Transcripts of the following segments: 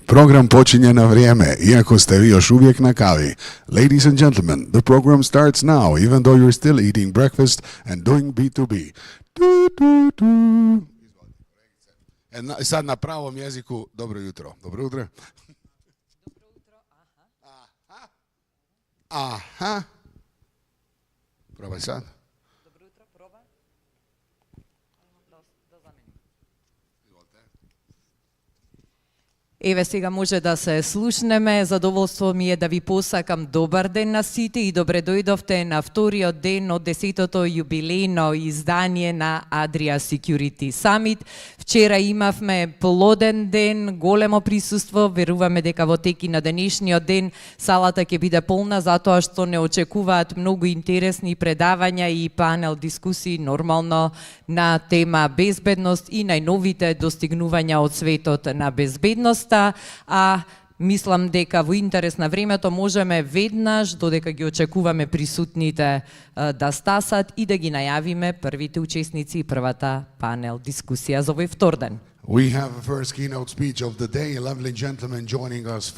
Program počinje na vrijeme, iako ste vi još uvijek na kavi. Ladies and gentlemen, the program starts now, even though you're still eating breakfast and doing B2B. Sad na pravom jeziku, dobro jutro. Dobro jutro. Dobro jutro, aha. Aha. Probaj sad. Dobro jutro, proba. Da zamenim. Еве сега може да се слушнеме. Задоволство ми е да ви посакам добар ден на сите и добре дојдовте на вториот ден од 10-то јубилејно издание на Adria Securitu Samit. Вчера имавме плоден ден, големо присуство. Веруваме дека во теки на денешниот ден салата ќе биде полна, затоа што не очекуваат многу интересни предавања и панел дискусии, нормално на тема безбедност и најновите достигнувања од светот на безбедност. А мислам дека во интерес на времето можеме веднаш, додека ги очекуваме присутните да стасат и да ги најавиме првите учесници и првата панел дискусија за овој вторден. We have a first keynote speech of the day. A lovely gentleman joining us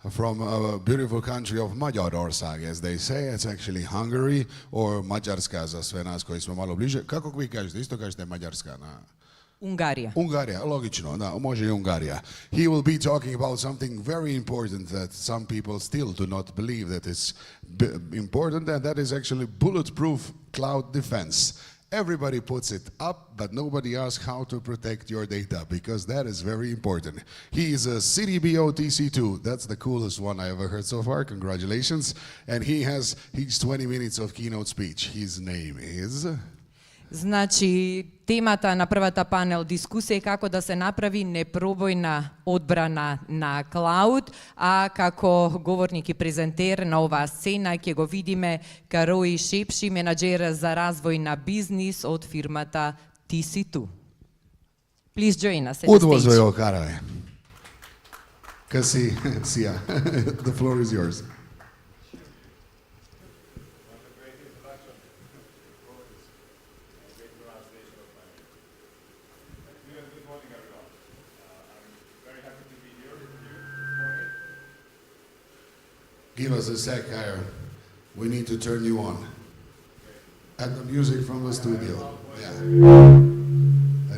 from a beautiful country of Magyarország, as they say. It's actually Hungary or Mađarska za sve nas koji smo malo bliže. Kako vi kažete? Isto kažete Mađarska? Ungarija. Ungarija, logično, da, može i Ungarija. He will be talking about something very important that some people still do not believe that is important, and that is actually bulletproof cloud defense. Everybody puts it up, but nobody asks how to protect your data, because that is very important. He is a CDBO TC2. That's the coolest one I ever heard so far. Congratulations. And he has his 20 minutes of keynote speech. His name is... Значи, темата на првата панел дискусија е како да се направи непробојна одбрана на клауд, а како говорник и презентер на оваа сцена ќе го видиме Карои Шепши, менаџер за развој на бизнис од фирмата TC2. Please join us at the stage. Udvozolj, Karaj. Kasi, Sia, the floor is yours. Give us a sec, Kyle. We need to turn you on. And the music from the studio. Yeah.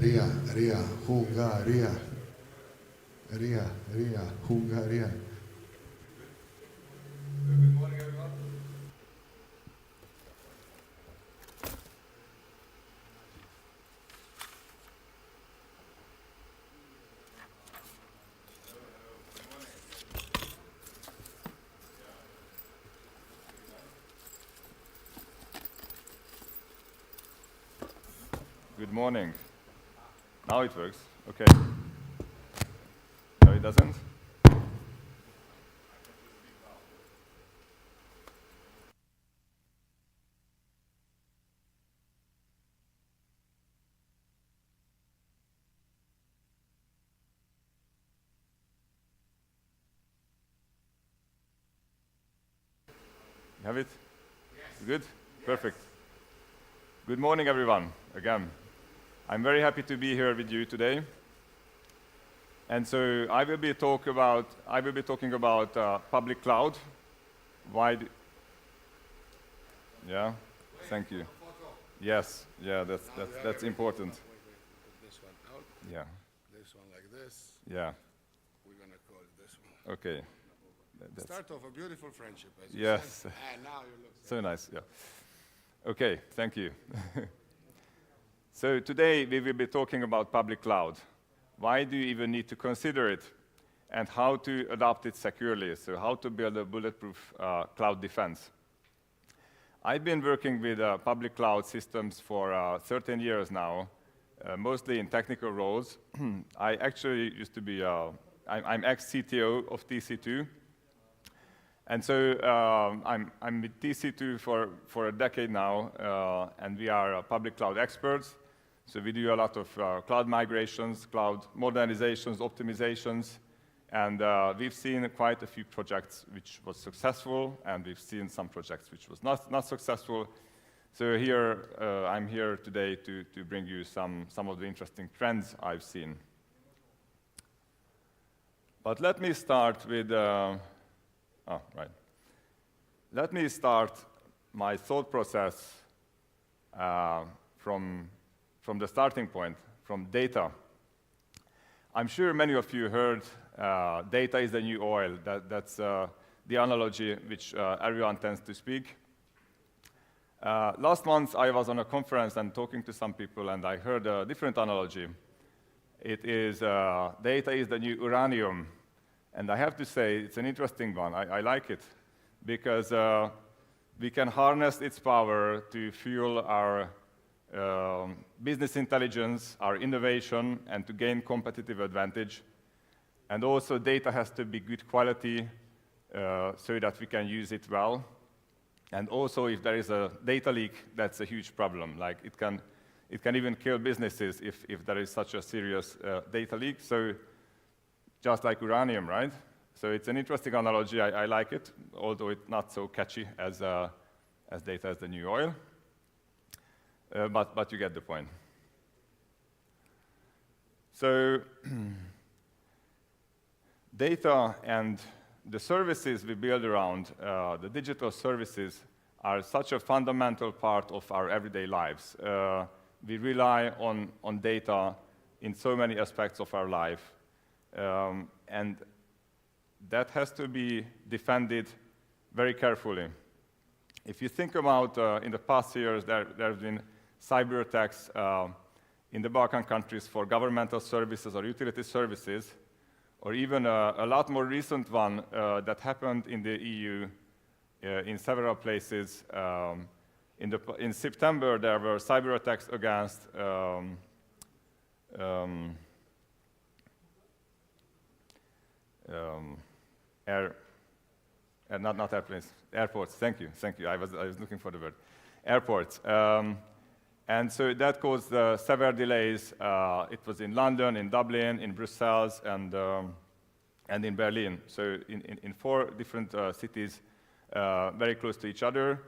Ria, Hungaria. Ria, Hungaria. Good morning, everyone. Good morning. Now it works. Okay. No, it doesn't. You have it? Yes. Good? Perfect. Good morning, everyone, again. I'm very happy to be here with you today. And so I will be talking about public cloud. Yeah, thank you. Yes, yeah, that's important. Put this one out. Yeah. This one like this. Yeah. We're gonna call it this one. Okay. Start off a beautiful friendship, as you Yes. said. And now you look So nice. Yeah. Okay. Thank you. So today we will be talking about public cloud. Why do you even need to consider it, and how to adopt it securely? So how to build a bulletproof cloud defense. I've been working with public cloud systems for 13 years now, mostly in technical roles. I actually used to be, I'm ex-CTO of TC2. And so I'm with TC2 for a decade now, and we are public cloud experts. So we do a lot of cloud migrations, cloud modernizations, optimizations, and we've seen quite a few projects which was successful, and we've seen some projects which was not successful. So here, I'm here today to bring you some of the interesting trends I've seen. But let me start with, Let me start my thought process from the starting point, from data. I'm sure many of you heard data is the new oil. That's the analogy which everyone tends to speak. Last month, I was on a conference and talking to some people, and I heard a different analogy. It is data is the new uranium. And I have to say, it's an interesting one. I like it, because we can harness its power to fuel our business intelligence, our innovation, and to gain competitive advantage. And also, data has to be good quality so that we can use it well. And also, if there is a data leak, that's a huge problem. Like, it can even kill businesses if there is such a serious data leak. So, just like uranium, right? So it's an interesting analogy. I like it, although it's not so catchy as data as the new oil. But you get the point. So data and the services we build around, the digital services, are such a fundamental part of our everyday lives. We rely on data in so many aspects of our life. And that has to be defended very carefully. If you think about in the past years, there have been cyber attacks in the Balkan countries for governmental services or utility services, or even a lot more recent one that happened in the EU in several places. In September, there were cyber attacks against not airplanes, airports. Thank you. I was looking for the word. Airports. And so that caused severe delays. It was in London, in Dublin, in Brussels, and in Berlin. So in 4 different cities, very close to each other.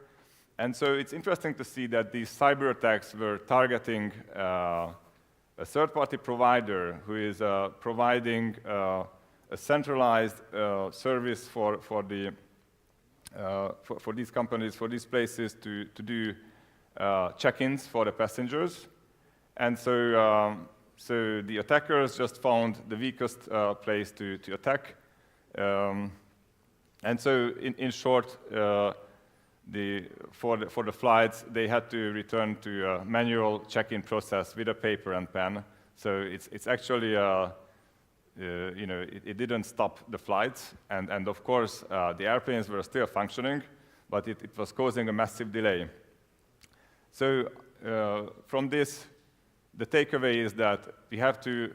And so it's interesting to see that these cyber attacks were targeting a third-party provider who is providing a centralized service for these companies, for these places to do check-ins for the passengers. And so, so the attackers just found the weakest place to attack. And so, in short, for the flights, they had to return to a manual check-in process with a paper and pen. So it's actually it didn't stop the flights, and of course the airplanes were still functioning, but it was causing a massive delay. So from this, the takeaway is that we have to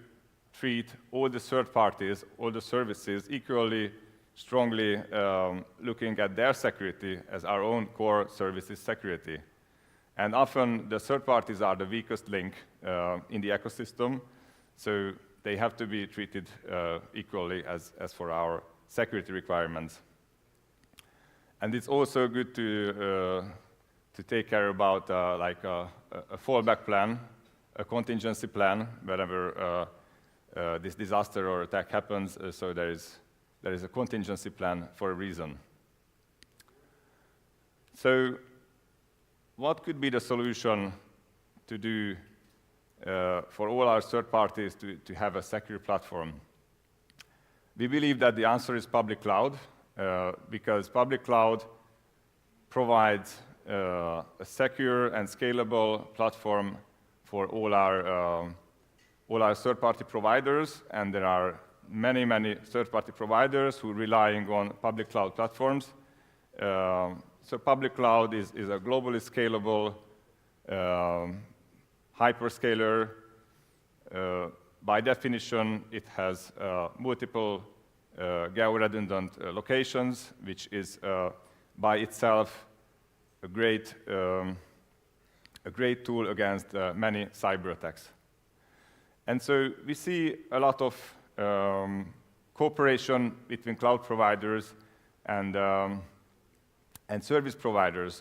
treat all the third parties, all the services equally strongly, looking at their security as our own core services security. And often the third parties are the weakest link in the ecosystem, so they have to be treated equally as for our security requirements. And it's also good to take care about like a fallback plan, a contingency plan whenever this disaster or attack happens. So there is a contingency plan for a reason. So what could be the solution to do for all our third parties to have a secure platform? We believe that the answer is public cloud, because public cloud provides a secure and scalable platform for all our third-party providers, and there are many third-party providers who are relying on public cloud platforms. So public cloud is a globally scalable hyperscaler. By definition, it has multiple geo-redundant locations, which is by itself a great tool against many cyber attacks. And so we see a lot of cooperation between cloud providers and service providers.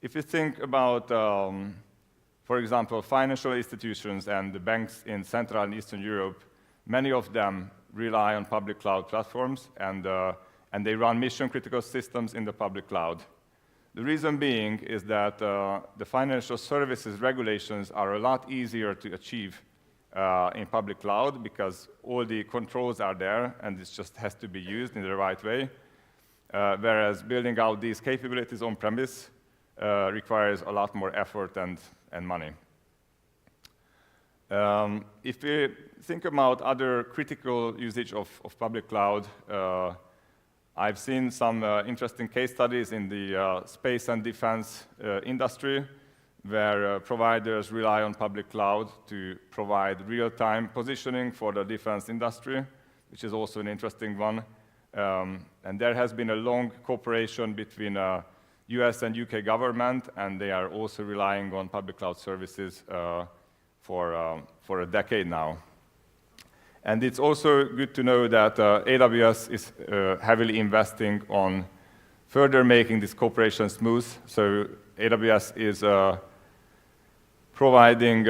If you think about, for example, financial institutions and the banks in Central and Eastern Europe, many of them rely on public cloud platforms, and they run mission-critical systems in the public cloud. The reason being is that the financial services regulations are a lot easier to achieve in public cloud because all the controls are there and it just has to be used in the right way. Whereas building out these capabilities on-premise requires a lot more effort and money. If we think about other critical usage of public cloud, I've seen some interesting case studies in the space and defense industry where providers rely on public cloud to provide real-time positioning for the defense industry, which is also an interesting one. And there has been a long cooperation between US and UK government, and they are also relying on public cloud services for a decade now. And it's also good to know that AWS is heavily investing on further making this cooperation smooth. So AWS is providing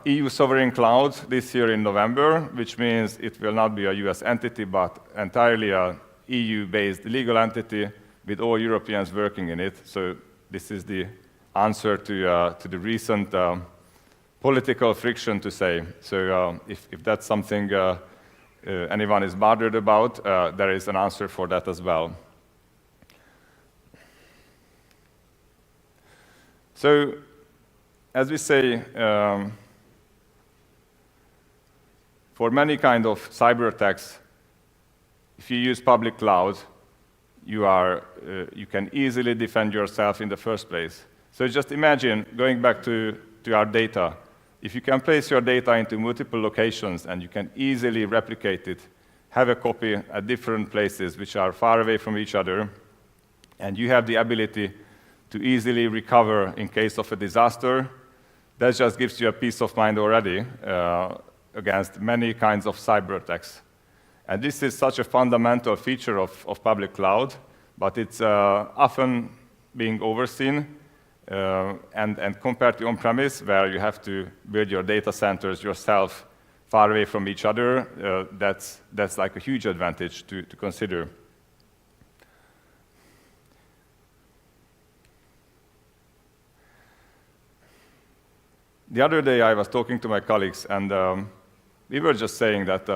EU sovereign cloud this year in November, which means it will not be a US entity, but entirely a EU-based legal entity with all Europeans working in it. So this is the answer to the recent political friction, to say. So if that's something anyone is bothered about, there is an answer for that as well. So, as we say, for many kind of cyber attacks, if you use public cloud, you can easily defend yourself in the first place. So just imagine, going back to our data, if you can place your data into multiple locations and you can easily replicate it, have a copy at different places which are far away from each other, and you have the ability to easily recover in case of a disaster, that just gives you a peace of mind already against many kinds of cyber attacks. And this is such a fundamental feature of public cloud, but it's often being overseen. And compared to on-premise, where you have to build your data centers yourself far away from each other, that's like a huge advantage to consider. The other day I was talking to my colleagues, and we were just saying that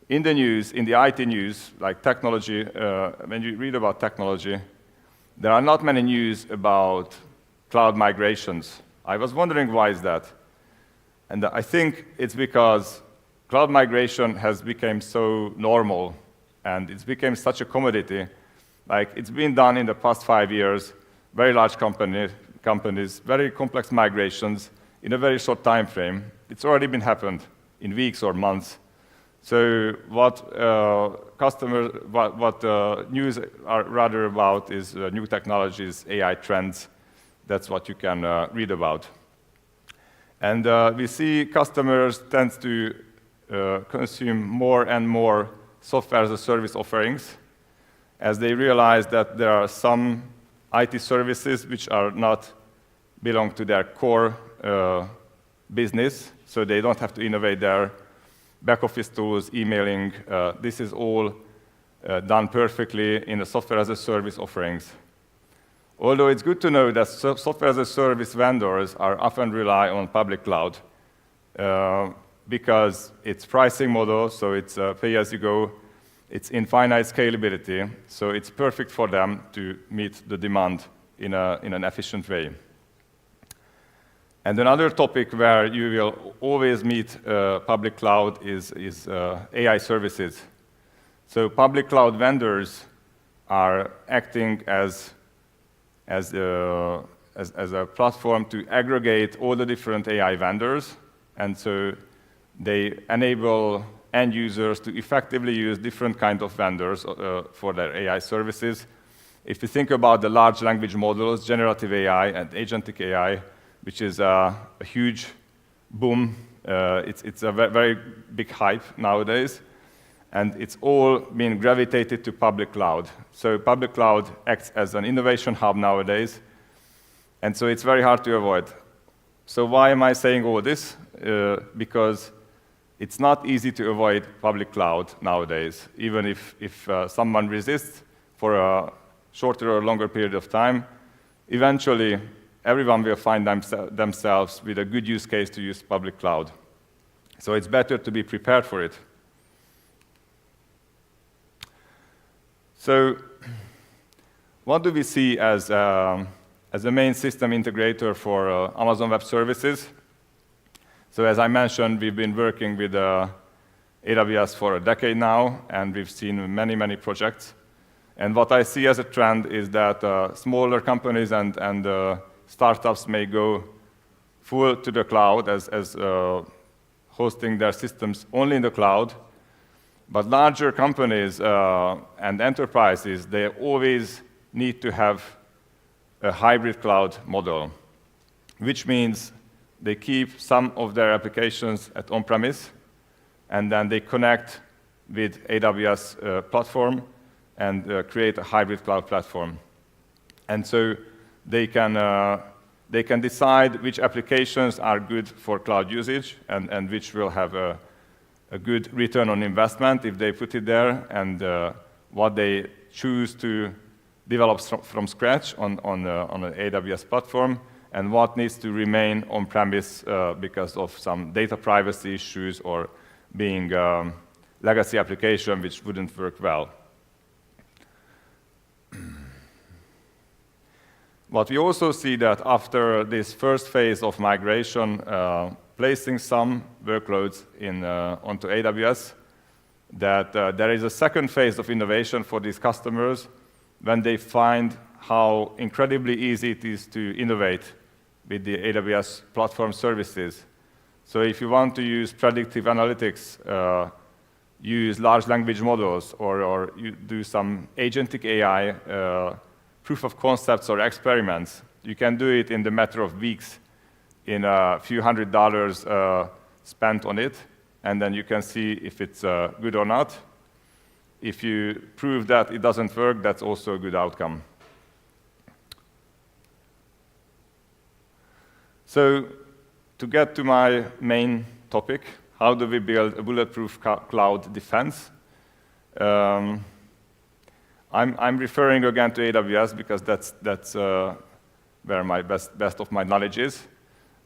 in the news, in the IT news, like technology, when you read about technology, there are not many news about cloud migrations. I was wondering why is that? And I think it's because cloud migration has become so normal, and it's become such a commodity. Like, it's been done in the past 5 years, very large companies, very complex migrations in a very short time frame. It's already been happened in weeks or months. So what news are rather about is new technologies, AI trends. That's what you can read about. And we see customers tend to consume more and more software as a service offerings as they realize that there are some IT services which are not belong to their core business, so they don't have to innovate their back office tools, emailing. This is all done perfectly in the software as a service offerings. Although it's good to know that software as a service vendors are often rely on public cloud because it's pricing model, so it's pay as you go, it's infinite scalability, so it's perfect for them to meet the demand in an efficient way. And another topic where you will always meet public cloud is AI services. So public cloud vendors are acting as as a platform to aggregate all the different AI vendors, and so they enable end users to effectively use different kinds of vendors for their AI services. If you think about the large language models, generative AI and agentic AI, which is a huge boom, it's a very big hype nowadays, and it's all being gravitated to public cloud. So public cloud acts as an innovation hub nowadays, and so it's very hard to avoid. So why am I saying all this? Because it's not easy to avoid public cloud nowadays, even if someone resists for a shorter or longer period of time. Eventually, everyone will find themselves with a good use case to use public cloud. So it's better to be prepared for it. So what do we see as a main system integrator for Amazon Web Services? So as I mentioned, we've been working with AWS for a decade now, and we've seen many, many projects. And what I see as a trend is that smaller companies and startups may go full to the cloud as hosting their systems only in the cloud. But larger companies and enterprises, they always need to have a hybrid cloud model, which means they keep some of their applications at on-premise, and then they connect with AWS platform and create a hybrid cloud platform. And so they can decide which applications are good for cloud usage and which will have a good return on investment if they put it there, and what they choose to develop from scratch on an AWS platform, and what needs to remain on-premise because of some data privacy issues or being legacy application which wouldn't work well. But we also see that after this first phase of migration, placing some workloads onto AWS, that there is a second phase of innovation for these customers when they find how incredibly easy it is to innovate with the AWS platform services. So if you want to use predictive analytics, use large language models, or you do some agentic AI proof of concepts or experiments, you can do it in the matter of weeks in a few $100 spent on it, and then you can see if it's good or not. If you prove that it doesn't work, that's also a good outcome. So to get to my main topic, how do we build a bulletproof cloud defense? I'm referring again to AWS because that's where my best of my knowledge is.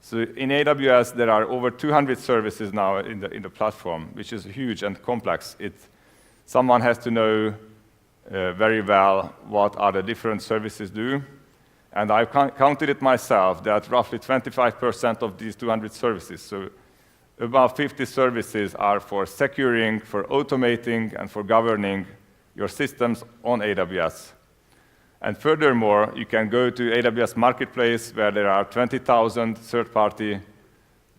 So in AWS, there are over 200 services now in the platform, which is huge and complex. Someone has to know very well what are the different services do. And I've counted it myself that roughly 25% of these 200 services, so about 50 services, are for securing, for automating, and for governing your systems on AWS. And furthermore, you can go to AWS Marketplace, where there are 20,000 third-party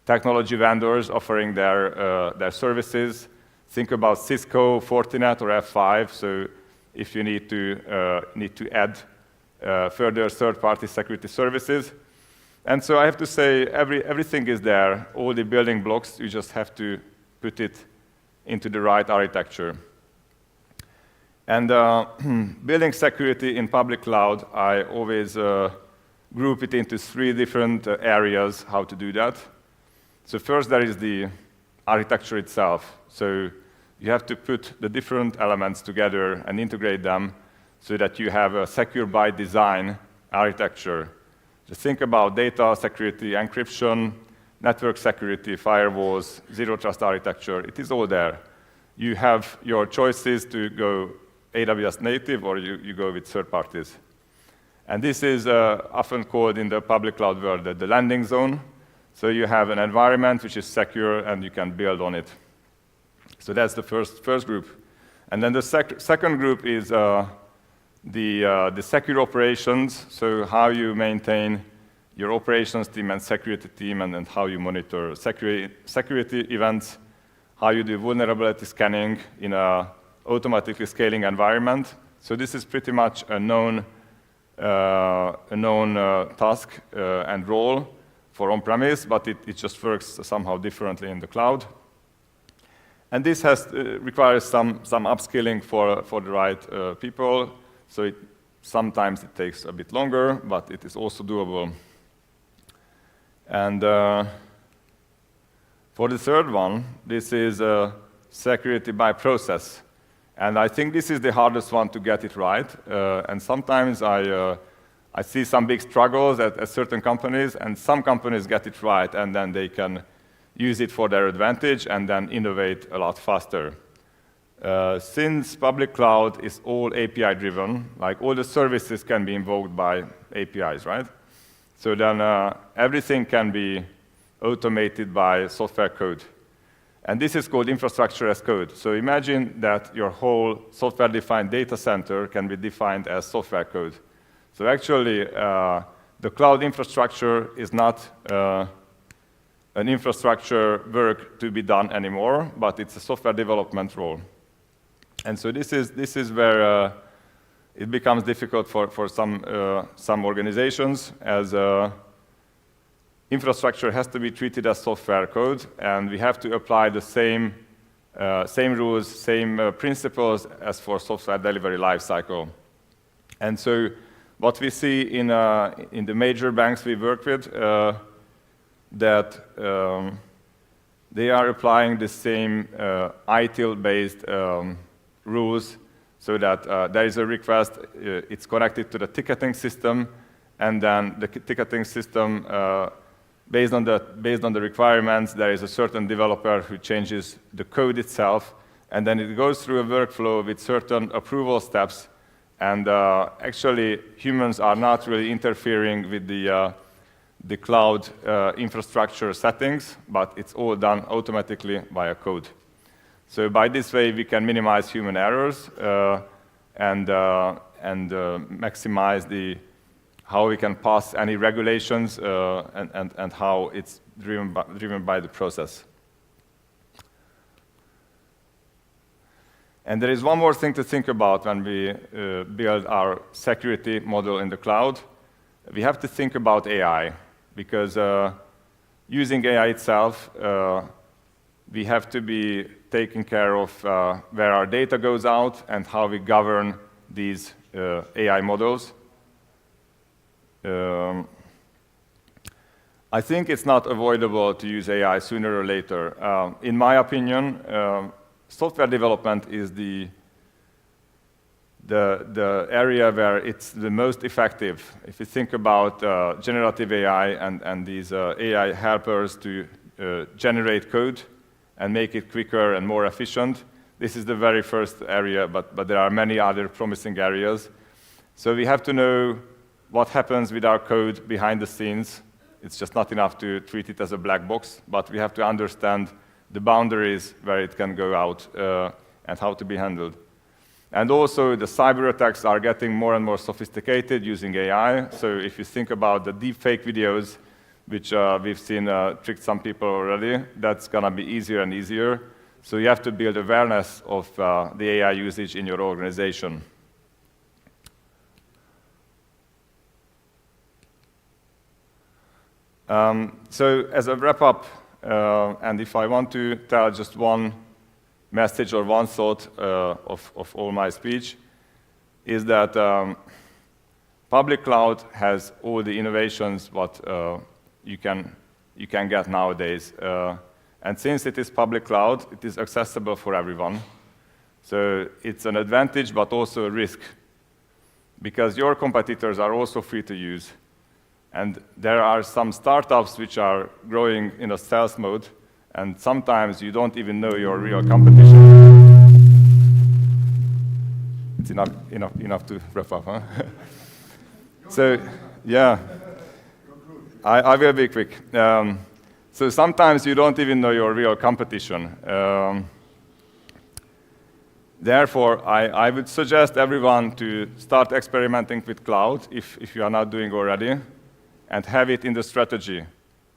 technology vendors offering their services. Think about Cisco, Fortinet, or F5. So if you need to add further third-party security services. And so I have to say, everything is there, all the building blocks, you just have to put it into the right architecture. And building security in public cloud, I always group it into 3 different areas how to do that. So first, there is the architecture itself. So you have to put the different elements together and integrate them so that you have a secure by design architecture. Just think about data security, encryption, network security, firewalls, zero trust architecture. It is all there. You have your choices to go AWS native or you go with third parties. And this is often called in the public cloud world the landing zone. So you have an environment which is secure and you can build on it. So that's the first group. And then the second group is the secure operations, so how you maintain your operations team and security team, and how you monitor security events, how you do vulnerability scanning in a automatically scaling environment. So this is pretty much a known task and role for on-premise, but it just works somehow differently in the cloud. And this requires some upskilling for the right people. So sometimes it takes a bit longer, but it is also doable. And for the third one, this is security by process. And I think this is the hardest one to get it right. And sometimes I see some big struggles at certain companies, and some companies get it right, and then they can use it for their advantage and then innovate a lot faster. Since public cloud is all API driven, like all the services can be invoked by APIs, right? So then everything can be automated by software code. And this is called infrastructure as code. So imagine that your whole software-defined data center can be defined as software code. So actually, the cloud infrastructure is not an infrastructure work to be done anymore, but it's a software development role. And so this is where it becomes difficult for some organizations, as infrastructure has to be treated as software code, and we have to apply the same rules, same principles as for software delivery lifecycle. And so what we see in the major banks we work with, that they are applying the same ITIL-based rules, so that there is a request, it's connected to the ticketing system, and then the ticketing system, based on the requirements, there is a certain developer who changes the code itself, and then it goes through a workflow with certain approval steps, and actually humans are not really interfering with the cloud infrastructure settings, but it's all done automatically via code. So by this way, we can minimize human errors and maximize how we can pass any regulations and how it's driven by the process. And there is one more thing to think about when we build our security model in the cloud. We have to think about AI, because using AI itself, we have to be taking care of where our data goes out and how we govern these AI models. I think it's not avoidable to use AI sooner or later. In my opinion, software development is the area where it's the most effective. If you think about generative AI and these AI helpers to generate code and make it quicker and more efficient, this is the very first area, but there are many other promising areas. So we have to know what happens with our code behind the scenes. It's just not enough to treat it as a black box, but we have to understand the boundaries where it can go out and how to be handled. And also, the cyber attacks are getting more and more sophisticated using AI. So if you think about the deepfake videos, which we've seen tricked some people already, that's going to be easier and easier. So you have to build awareness of the AI usage in your organization. So as a wrap-up, and if I want to tell just one message or one thought of all my speech, is that public cloud has all the innovations what you can get nowadays. And since it is public cloud, it is accessible for everyone. So it's an advantage, but also a risk, because your competitors are also free to use. And there are some startups which are growing in a stealth mode, and sometimes you don't even know your real competition. It's enough to wrap up, huh? So, yeah, I will be quick. So sometimes you don't even know your real competition. Therefore, I would suggest everyone to start experimenting with cloud, if you are not doing already, and have it in the strategy.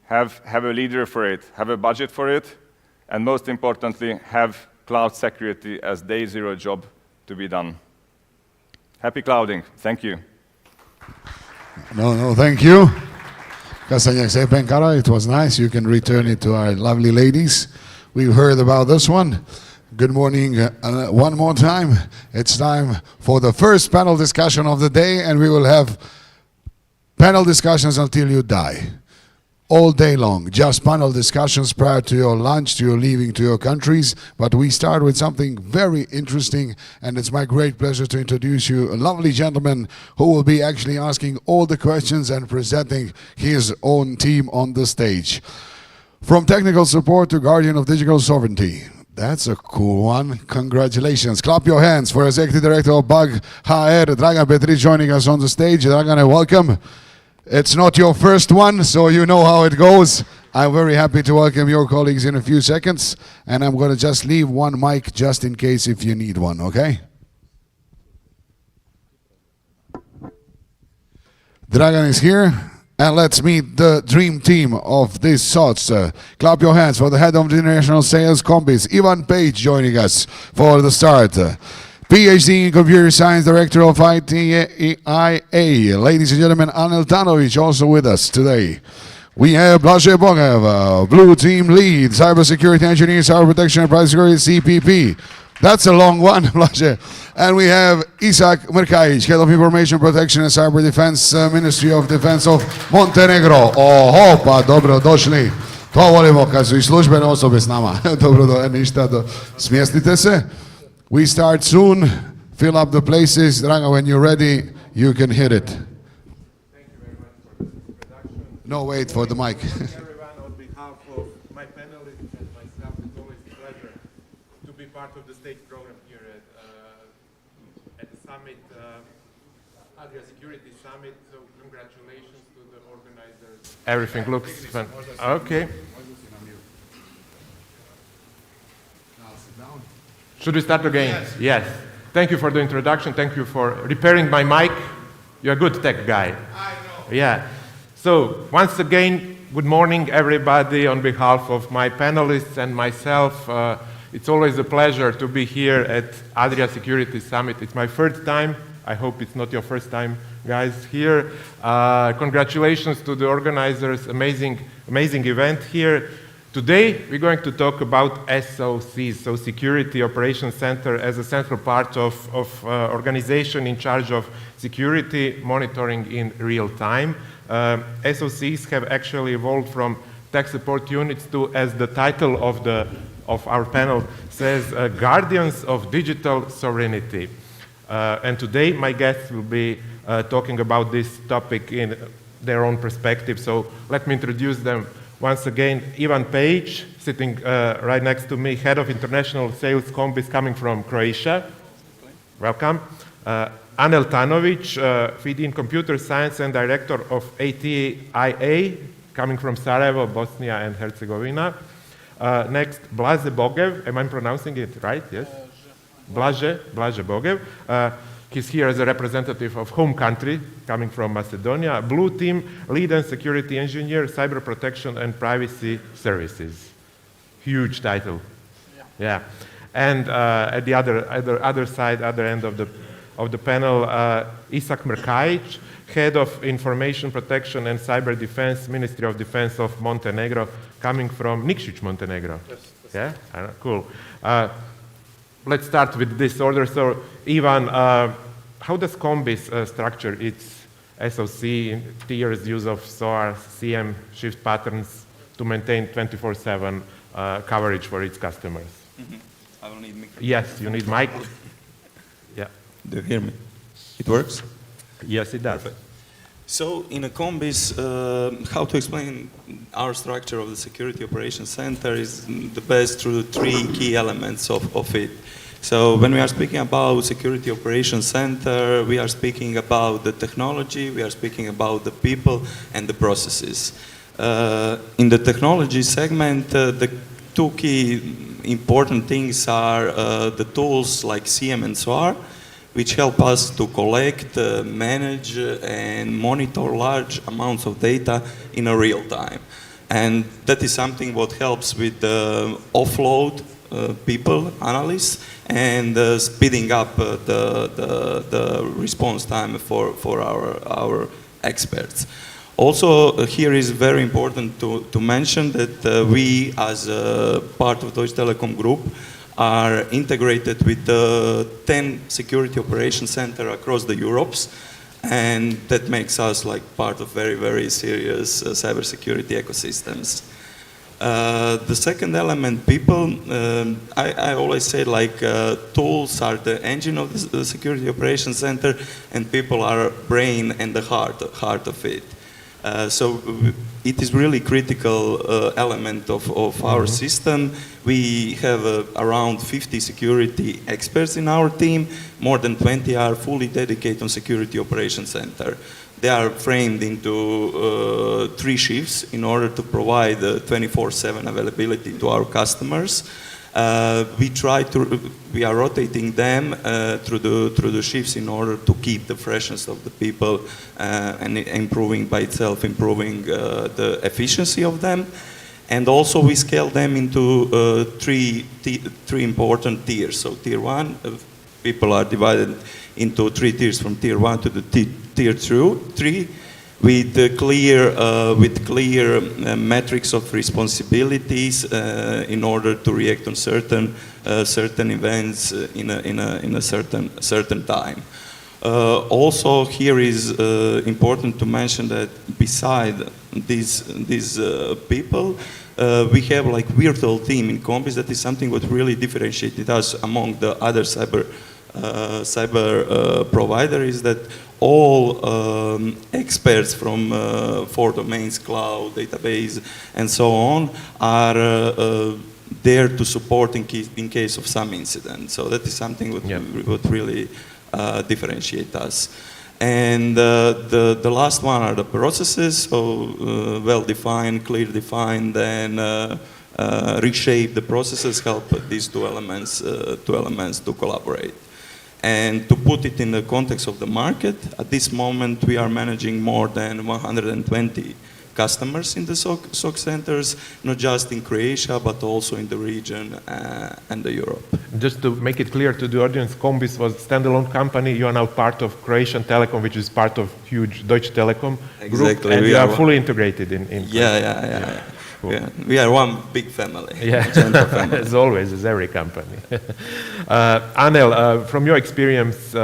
Have a leader for it, have a budget for it, and most importantly, have cloud security as day zero job to be done. Happy clouding. Thank you. No, thank you. Köszönjük szépen, Kara. It was nice. You can return it to our lovely ladies. We've heard about this one. Good morning one more time. It's time for the first panel discussion of the day, and we will have panel discussions until you die. All day long, just panel discussions prior to your lunch, to your leaving to your countries. But we start with something very interesting, and it's my great pleasure to introduce you a lovely gentleman who will be actually asking all the questions and presenting his own team on the stage. From technical support to guardian of digital sovereignty. That's a cool one. Congratulations. Clap your hands for Executive Director of Bug HR, Dragan Petric, joining us on the stage. Dragan, welcome. It's not your first one, so you know how it goes. I'm very happy to welcome your colleagues in a few seconds, and I'm going to just leave one mic just in case if you need one, okay? Dragan is here, and let's meet the dream team of this sort. Clap your hands for the head of the international sales Kombis, Ivan Page, joining us for the start. PhD in Computer Science, Director of ITIA. Ladies and gentlemen, N.Macedonia also with us today. We have Blaže Bogev, Blue Team Lead, Cybersecurity Engineer, Cyber Protection and Privacy Security, CPP. That's a long one, Blaže. And we have Isak Mrkajic, Head of Information Protection and Cyber Defense, Ministry of Defense of Montenegro. Oho, pa dobro došli. To volimo kad su i službene osobe s nama. Dobro, ništa, smjestite se. We start soon. Fill up the places. Dragan, when you're ready, you can hit it. Thank you very much for the introduction. No, wait for the mic. Everyone, on behalf of my panelists and myself, it's always a pleasure to be part of the stage program here at the summit, Adria Securitu Samit. So congratulations to the organizers. Everything looks fun. Okay. Should we start again? Yes. Thank you for the introduction. Thank you for repairing my mic. You're a good tech guy. I know. Yeah. So once again, good morning, everybody. On behalf of my panelists and myself, it's always a pleasure to be here at Adria Securitu Summit. It's my third time. I hope it's not your first time, guys, here. Congratulations to the organizers. Amazing event here. Today, we're going to talk about SOCs, so Security Operations Center, as a central part of organization in charge of security monitoring in real time. SOCs have actually evolved from tech support units to, as the title of our panel says, guardians of digital sovereignty. And today, my guests will be talking about this topic in their own perspective. So let me introduce them. Once again, Ivan Page, sitting right next to me, Head of International Sales Kombis coming from Croatia. Welcome. Anel Tanovic, FD in Computer Science and Director of ATIA, coming from Sarajevo, Bosnia and Herzegovina. Next, Blaže Bogev, am I pronouncing it right? Yes? Blaže Bogev. He's here as a representative of home country, coming from Macedonia. Blue Team, Lead and Security Engineer, Cyber Protection and Privacy Services. Huge title. Yeah. And at the other side, other end of the panel, Isak Mrkajic, Head of Information Protection and Cyber Defense, Ministry of Defense of Montenegro, coming from Nikšić, Montenegro. Yes. Yeah? Cool. Let's start with this order. So, Ivan, how does Kombis structure its SOC in tiers, use of SOAR, CM, shift patterns to maintain 24/7 coverage for its customers? Mm-hmm. I will need microphone. Yes, you need mic. Yeah. Do you hear me? It works? Yes, it does. Perfect. So in a Kombis, how to explain our structure of the Security Operations Center is the best through the three key elements of it. So when we are speaking about Security Operations Center, we are speaking about the technology, we are speaking about the people and the processes. In the technology segment, the two key important things are the tools like CM and SOAR, which help us to collect, manage, and monitor large amounts of data in a real time. And that is something what helps with offload people, analysts, and speeding up the response time for our experts. Also, here is very important to mention that we, as a part of Deutsche Telekom Group, are integrated with 10 security operations center across the Europes, and that makes us like part of very, very serious cybersecurity ecosystems. The second element, people, I always say like tools are the engine of the security operations center, and people are brain and the heart of it. So it is really critical element of our system. We have around 50 security experts in our team. More than 20 are fully dedicated on security operations center. They are framed into 3 shifts in order to provide 24/7 availability to our customers. We are rotating them through the shifts in order to keep the freshness of the people and improving the efficiency of them. And also we scale them into three important tiers. So tier 1, people are divided into 3 tiers from tier 1 to the tier 3. With clear metrics of responsibilities in order to react on certain events in a certain time. Also, here is important to mention that beside these people, we have like virtual team in Combis. That is something what really differentiated us among the other cyber provider, is that all experts from 4 domains, cloud, database, and so on, are there to support in case of some incident. So that is something what really differentiate us. And the last one are the processes, so well-defined, clear-defined, and reshape the processes, help these two elements to collaborate. And to put it in the context of the market, at this moment we are managing more than 120 customers in the SOC centers, not just in Croatia, but also in the region and Europe. Just to make it clear to the audience, Combis was a standalone company. You are now part of Croatian Telecom, which is part of huge Deutsche Telekom group, and we are fully integrated in Yeah. Cool. Yeah, we are one big family. Yeah, family. As always, as every company. Anel, from your experience,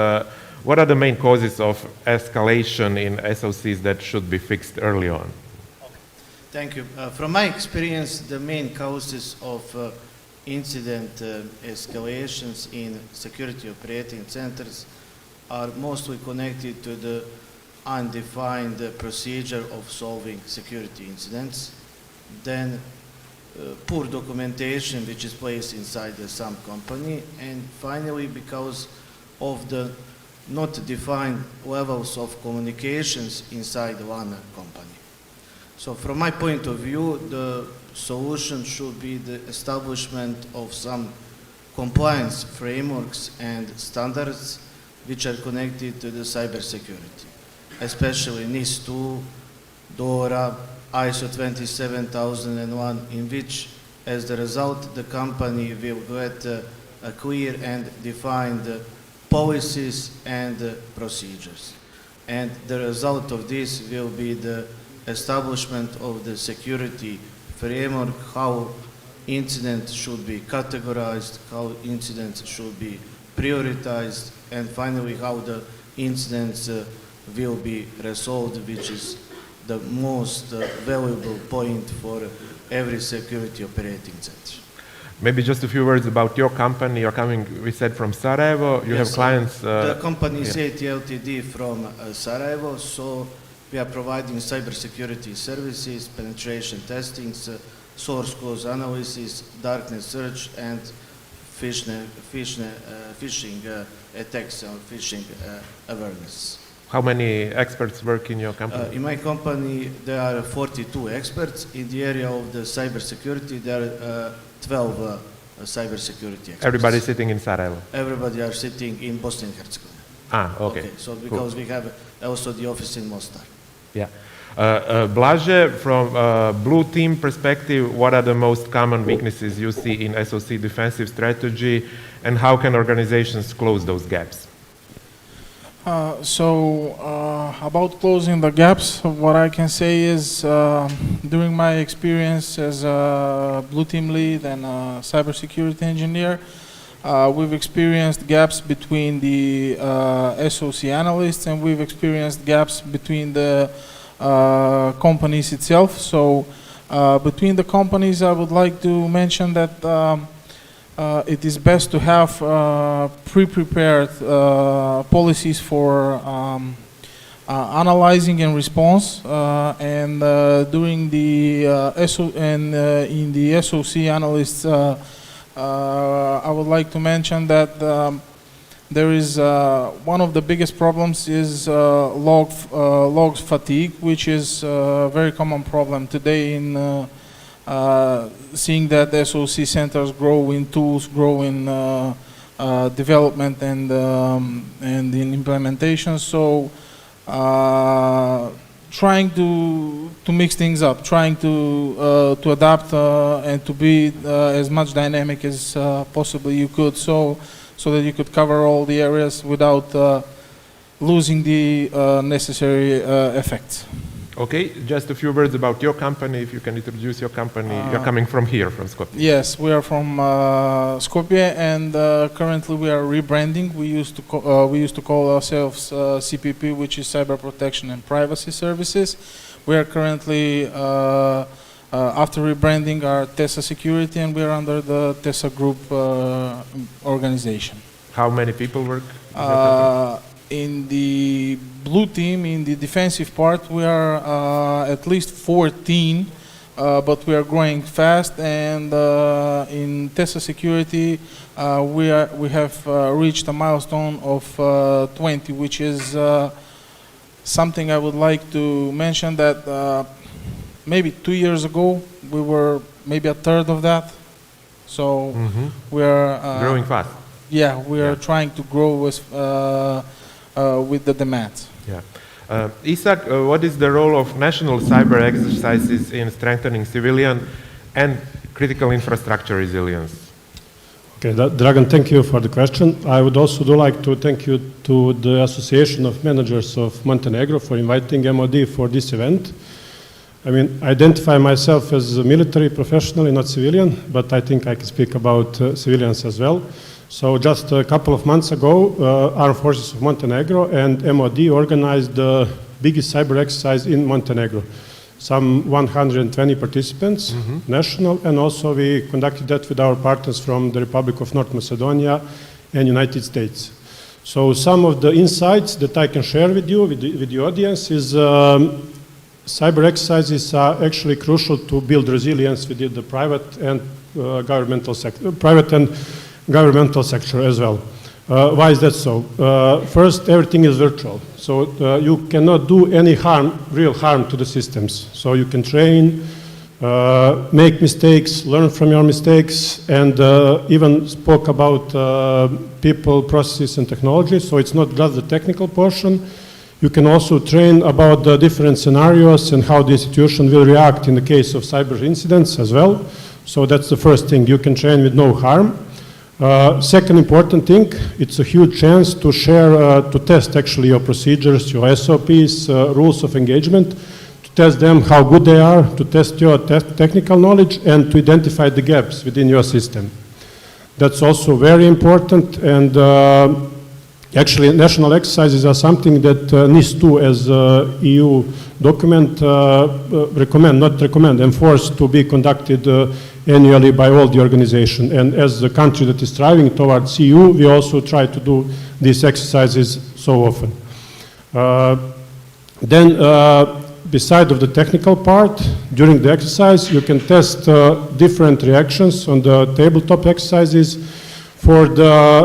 what are the main causes of escalation in SOCs that should be fixed early on? Thank you. From my experience, the main causes of incident escalations in security operating centers are mostly connected to the undefined procedure of solving security incidents. Then poor documentation which is placed inside some company, and finally because of the not defined levels of communications inside one company. So from my point of view, the solution should be the establishment of some compliance frameworks and standards which are connected to the cybersecurity, especially NIS2, DORA, ISO 27001, in which, as the result, the company will get a clear and defined policies and procedures. And the result of this will be the establishment of the security framework, how incidents should be categorized, how incidents should be prioritized, and finally how the incidents will be resolved, which is the most valuable point for every security operating center. Maybe just a few words about your company. You're coming, we said, from Sarajevo. You have clients. The company is AT Ltd from Sarajevo, so we are providing cybersecurity services, penetration testing, source code analysis, darknet search, and phishing attacks or phishing awareness. How many experts work in your company? In my company, there are 42 experts. In the area of the cybersecurity, there are 12 cybersecurity experts. Everybody sitting in Sarajevo. Everybody are sitting in Bosnia and Herzegovina. Okay. So because we have also the office in Mostar. Yeah. Blaže, from blue team perspective, what are the most common weaknesses you see in SOC defensive strategy, and how can organizations close those gaps? About closing the gaps, what I can say is, during my experience as a blue team lead and a cybersecurity engineer, we've experienced gaps between the SOC analysts, and we've experienced gaps between the companies itself. So between the companies, I would like to mention that it is best to have pre-prepared policies for analyzing and response, and during the in the SOC analysts, I would like to mention that there is one of the biggest problems is logs fatigue, which is a very common problem today in seeing that SOC centers grow in tools, grow in development and in implementation. So trying to mix things up, trying to adapt and to be as much dynamic as possibly you could, so that you could cover all the areas without losing the necessary effects. Okay, just a few words about your company, if you can introduce your company. You're coming from here, from Skopje. Yes, we are from Skopje, and currently we are rebranding. We used to call ourselves CPP, which is Cyber Protection and Privacy Services. We are currently, after rebranding, our Adria Security, and we are under the Adria Group organization. How many people work? In the blue team, in the defensive part, we are at least 14, but we are growing fast. And in Adria Security, we have reached a milestone of 20, which is something I would like to mention, that maybe 2 years ago we were maybe a third of that. So we are growing fast. Yeah, we are trying to grow with the demands. Yeah. Isak, what is the role of national cyber exercises in strengthening civilian and critical infrastructure resilience? Okay, Dragan, thank you for the question. I would also like to thank you to the Association of Managers of Montenegro for inviting MOD for this event. I mean, I identify myself as a military professional, not civilian, but I think I can speak about civilians as well. So just a couple of months ago, Armed Forces of Montenegro and MOD organized the biggest cyber exercise in Montenegro. Some 120 participants, national, and also we conducted that with our partners from the Republic of North Macedonia and United States. So some of the insights that I can share with you, with the audience, is cyber exercises are actually crucial to build resilience within the private and governmental sector, governmental sector as well. Why is that so? First, everything is virtual, so you cannot do any harm, real harm to the systems. So you can train, make mistakes, learn from your mistakes, and even spoke about people, processes, and technology. So it's not just the technical portion. You can also train about the different scenarios and how the institution will react in the case of cyber incidents as well. So that's the first thing. You can train with no harm. Second important thing, it's a huge chance to share, to test actually your procedures, your SOPs, rules of engagement, to test them how good they are, to test your technical knowledge, and to identify the gaps within your system. That's also very important, and actually national exercises are something that NIS2 as EU document enforce to be conducted annually by all the organization. And as a country that is striving towards EU, we also try to do these exercises so often. Beside of the technical part, during the exercise, you can test different reactions on the tabletop exercises for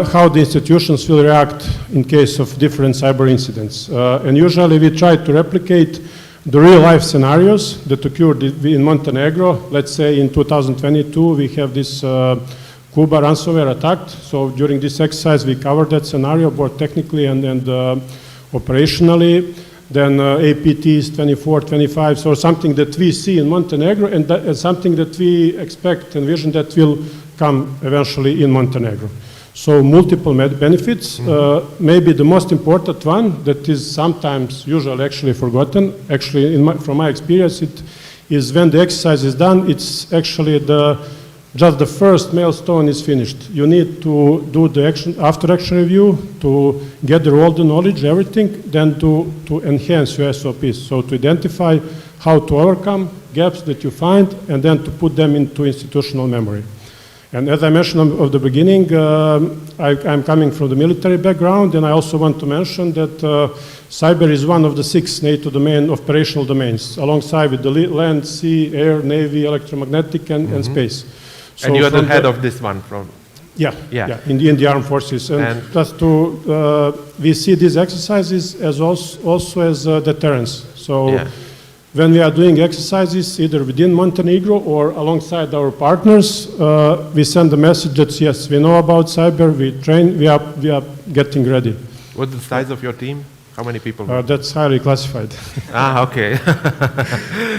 how the institutions will react in case of different cyber incidents. And usually we try to replicate the real-life scenarios that occurred in Montenegro. Let's say in 2022, we have this Cuba ransomware attacked. So during this exercise, we covered that scenario both technically and operationally. Then APTs 24, 25, so something that we see in Montenegro and something that we expect and vision that will come eventually in Montenegro. So multiple benefits. Maybe the most important one that is sometimes usually actually forgotten, actually from my experience, it is when the exercise is done, it's actually just the first milestone is finished. You need to do the after action review to gather all the knowledge, everything, then to enhance your SOPs. So to identify how to overcome gaps that you find and then to put them into institutional memory. And as I mentioned at the beginning, I'm coming from the military background, and I also want to mention that cyber is one of the 6 NATO operational domains, alongside with the land, sea, air, navy, electromagnetic, and space. So and you're the head of this one from? Yeah, in the armed forces. And just we see these exercises as also as deterrence. So when we are doing exercises, either within Montenegro or alongside our partners, we send the message that yes, we know about cyber, we train, we are getting ready. What's the size of your team? How many people? That's highly classified. Okay.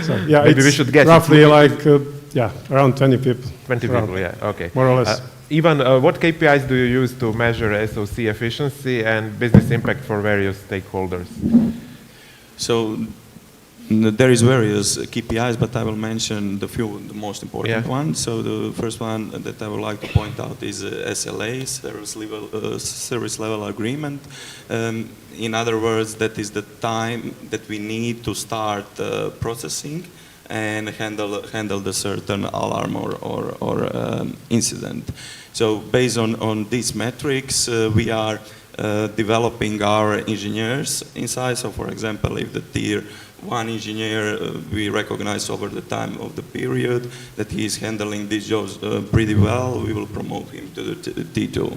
So, maybe we should guess. Roughly around 20 people. 20 people, okay. More or less. Ivan, what KPIs do you use to measure SOC efficiency and business impact for various stakeholders? So there is various KPIs, but I will mention the most important ones. So the first one that I would like to point out is SLA, service level agreement. In other words, that is the time that we need to start processing and handle the certain alarm or incident. So based on these metrics, we are developing our engineers inside. So for example, if the tier 1 engineer we recognize over the time of the period that he is handling these jobs pretty well, we will promote him to the T2.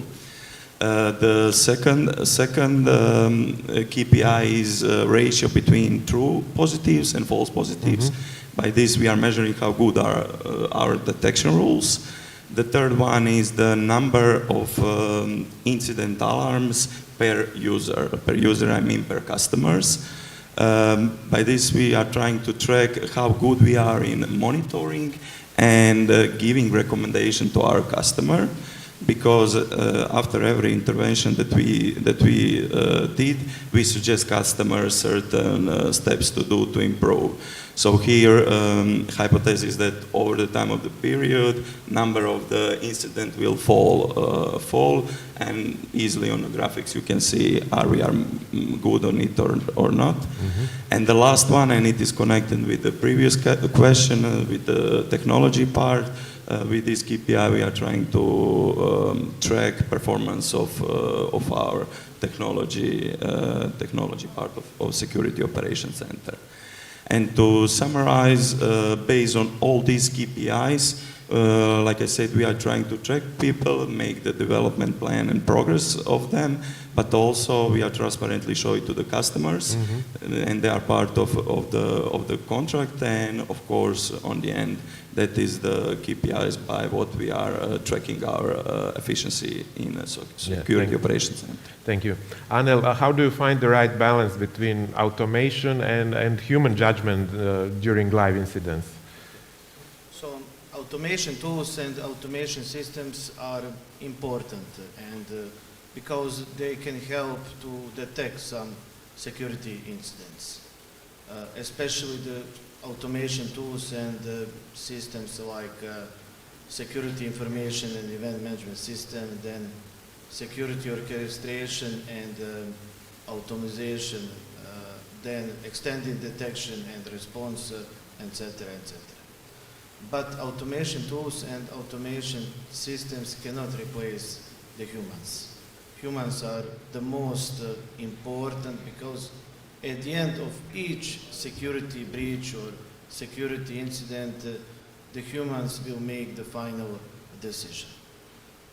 The second KPI is ratio between true positives and false positives. By this we are measuring how good are our detection rules. The third one is the number of incident alarms per user. Per user I mean per customers. By this we are trying to track how good we are in monitoring and giving recommendation to our customer, because after every intervention that we did, we suggest customers certain steps to do to improve. So here, hypothesis that over the time of the period, number of the incident will fall, and easily on the graphics you can see are we are good on it or not. And the last one, and it is connected with the previous question, with the technology part. With this KPI, we are trying to track performance of our technology part of Security Operations Center. And to summarize, based on all these KPIs, like I said, we are trying to track people, make the development plan and progress of them, but also we are transparently showing to the customers, and they are part of the contract, and of course, on the end, that is the KPIs by what we are tracking our efficiency in Security Operations Center. Thank you. Anel, how do you find the right balance between automation and human judgment during live incidents? So automation tools and automation systems are important, and because they can help to detect some security incidents, especially the automation tools and systems like security information and event management system, then security orchestration and automation, then extended detection and response, etc., etc. But automation tools and automation systems cannot replace the humans. Humans are the most important, because at the end of each security breach or security incident, the humans will make the final decision.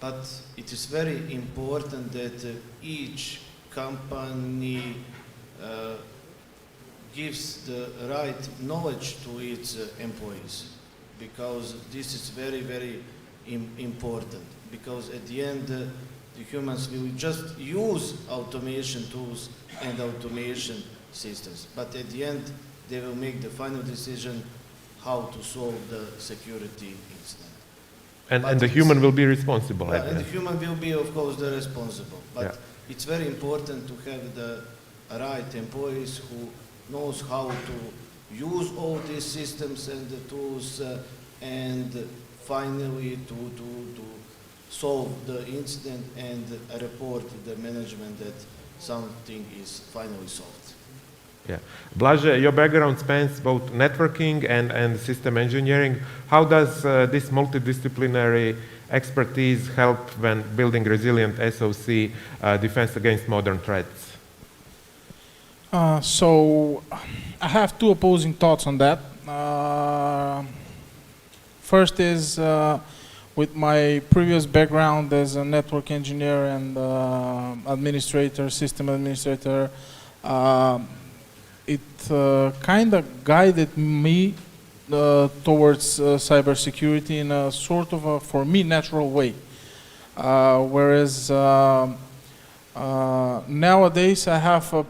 But it is very important that each company gives the right knowledge to its employees, because this is very, very important. because at the end the humans will just use automation tools and automation systems, but at the end they will make the final decision how to solve the security incident. And the human will be responsible. Yeah, and the human will be, of course, the responsible. But Yeah. it's very important to have the right employees who knows how to use all these systems and the tools, and finally to solve the incident and report to the management that something is finally solved. Yeah. Blaže, your background spans both networking and system engineering. How does this multidisciplinary expertise help when building resilient SOC defense against modern threats? So I have two opposing thoughts on that. First is with my previous background as a network engineer and administrator, system administrator, it kind of guided me towards cybersecurity in a sort of a, for me, natural way. Whereas nowadays I have a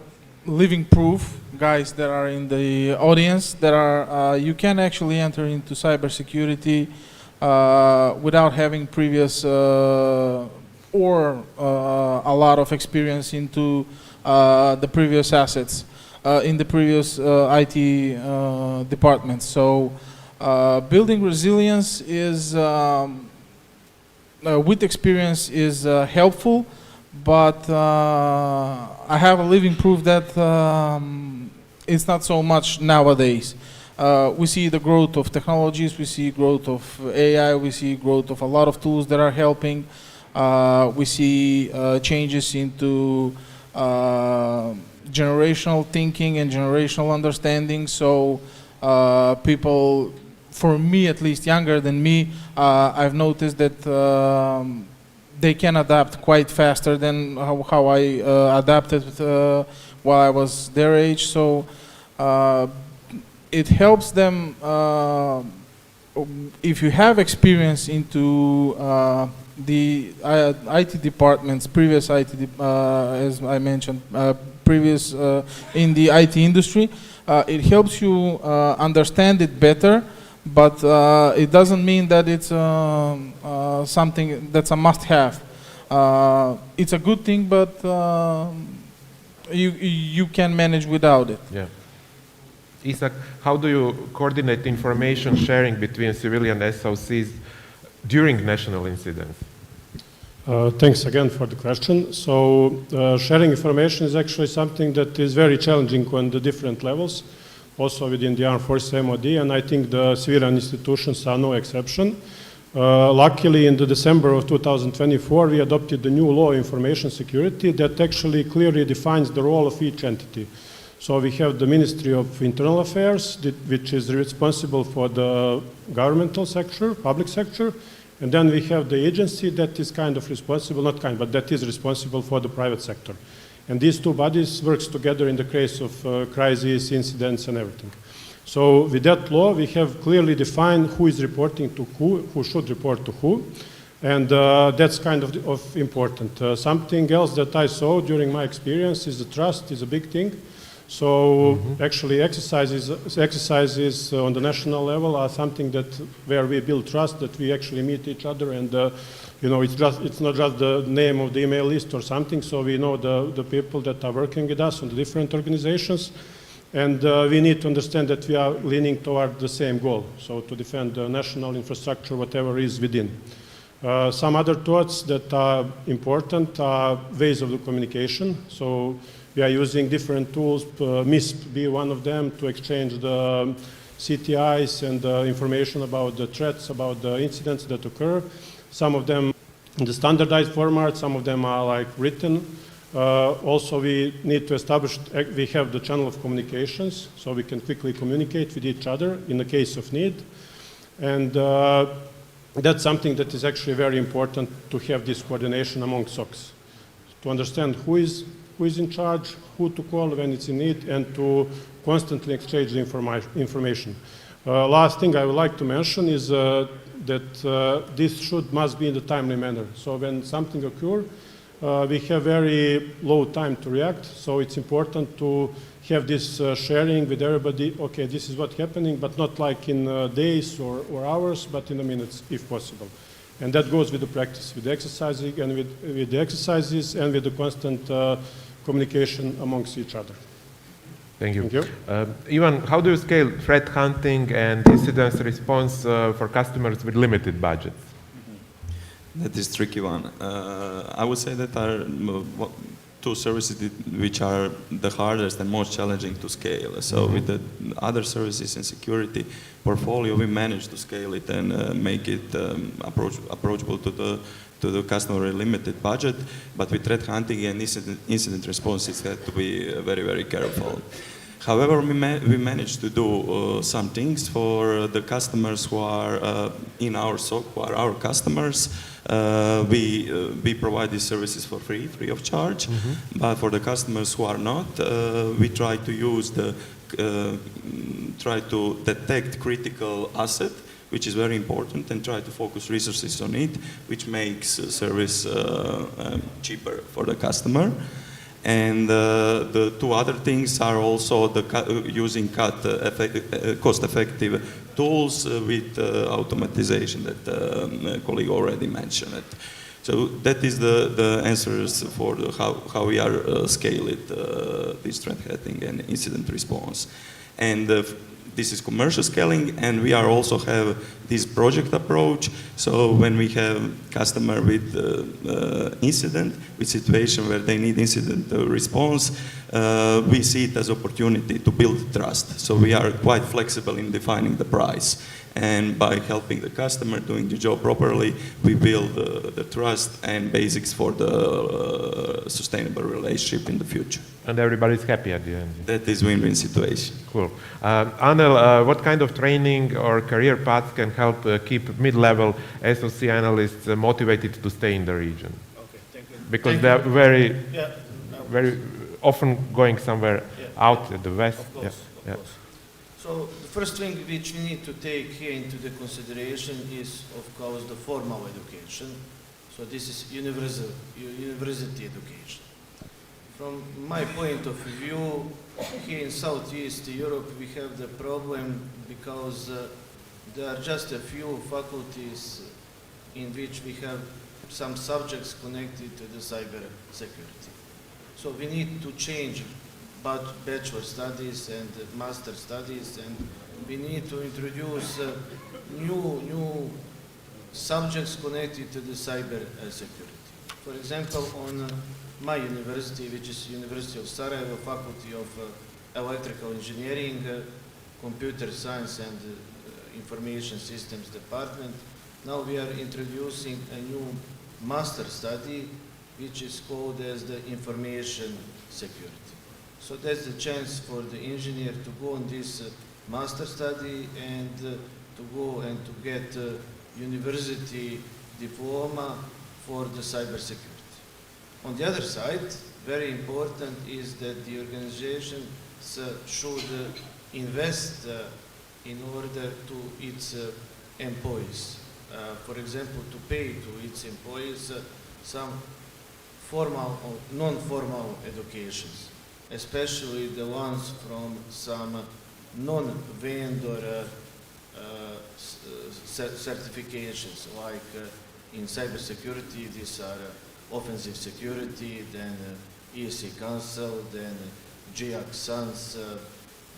living proof, guys that are in the audience, that are you can actually enter into cybersecurity without having previous or a lot of experience into the previous assets in the previous IT departments. So building resilience is with experience is helpful, but I have a living proof that it's not so much nowadays. We see the growth of technologies, we see growth of AI, we see growth of a lot of tools that are helping. We see changes into generational thinking and generational understanding. So people, for me at least, younger than me, I've noticed that they can adapt quite faster than how I adapted while I was their age. So it helps them, if you have experience into the IT departments, previous IT, as I mentioned, previous in the IT industry, it helps you understand it better, but it doesn't mean that it's something that's a must-have. It's a good thing, but you can manage without it. Yeah. Isak, how do you coordinate information sharing between civilian SOCs during national incidents? Thanks again for the question. So sharing information is actually something that is very challenging on the different levels, also within the Armed Forces MOD, and I think the civilian institutions are no exception. Luckily, in the December of 2024, we adopted the new law, information security, that actually clearly defines the role of each entity. So we have the Ministry of Internal Affairs, which is responsible for the governmental sector, public sector, and then we have the agency that is kind of responsible, not kind, but that is responsible for the private sector. And these two bodies works together in the case of crises, incidents, and everything. So with that law, we have clearly defined who is reporting to who should report to who, and that's kind of important. Something else that I saw during my experience is the trust is a big thing. So actually exercises on the national level are something that where we build trust, that we actually meet each other, and you know, it's not just the name of the email list or something. So we know the people that are working with us on the different organizations, and we need to understand that we are leaning toward the same goal. So to defend the national infrastructure, whatever is within. Some other thoughts that are important are ways of the communication. So we are using different tools, MISP be one of them, to exchange the CTIs and information about the threats, about the incidents that occur. Some of them in the standardized format, some of them are like written. Also, we need to establish, we have the channel of communications, so we can quickly communicate with each other in the case of need. And that's something that is actually very important, to have this coordination among SOCs, to understand who is in charge, who to call when it's in need, and to constantly exchange the information. Last thing I would like to mention is the that this must be in the timely manner. So when something occurs, we have very low time to react, so it's important to have this sharing with everybody. Okay, this is what's happening, but not like in days or hours, but in the minutes, if possible. And that goes with the practice, with the exercising, and with the exercises, and with the constant communication amongst each other. Thank you. Thank you. Ivan, how do you scale threat hunting and incident response for customers with limited budgets? That is tricky one. I would say that are two services which are the hardest and most challenging to scale. So with the other services in security portfolio, we managed to scale it and make it approachable to the customer with limited budget. But with threat hunting and incident response, it had to be very, very careful. However, we managed to do some things for the customers who are in our SOC, who are our customers. We provide these services for free of charge. But for the customers who are not, we try to detect critical asset, which is very important, and try to focus resources on it, which makes service cheaper for the customer. And the two other things are also using cost-effective tools with automatization that colleague already mentioned it. So that is the answers for how we are scaling this threat hunting and incident response. And this is commercial scaling, and we are also have this project approach. So when we have customer with incident, with situation where they need incident response, we see it as opportunity to build trust. So we are quite flexible in defining the price. And by helping the customer doing the job properly, we build the trust and basics for the sustainable relationship in the future. And everybody's happy at the end. That is win-win situation. Cool. Anil, what kind of training or career paths can help keep mid-level SOC analysts motivated to stay in the region? Okay, thank you. Because Thank they are you. very often going somewhere out at the west. Of course, of course. So the first thing which we need to take here into the consideration is, of course, the formal education. So this is university education. From my point of view, here in Southeast Europe, we have the problem because there are just a few faculties in which we have some subjects connected to the cyber security. So we need to change bachelor studies and master studies, and we need to introduce new subjects connected to the cyber security. For example, on my university, which is University of Sarajevo, Faculty of Electrical Engineering, Computer Science and Information Systems Department, now we are introducing a new master study, which is called as the Information Security. So that's the chance for the engineer to go on this master study and to go and to get university diploma for the cyber security. On the other side, very important is that the organization should invest in order to its employees. For example, to pay to its employees some formal or non-formal educations, especially the ones from some non-vendor certifications, like in cybersecurity, these are offensive security, then ESC Council, then GIAC SANS,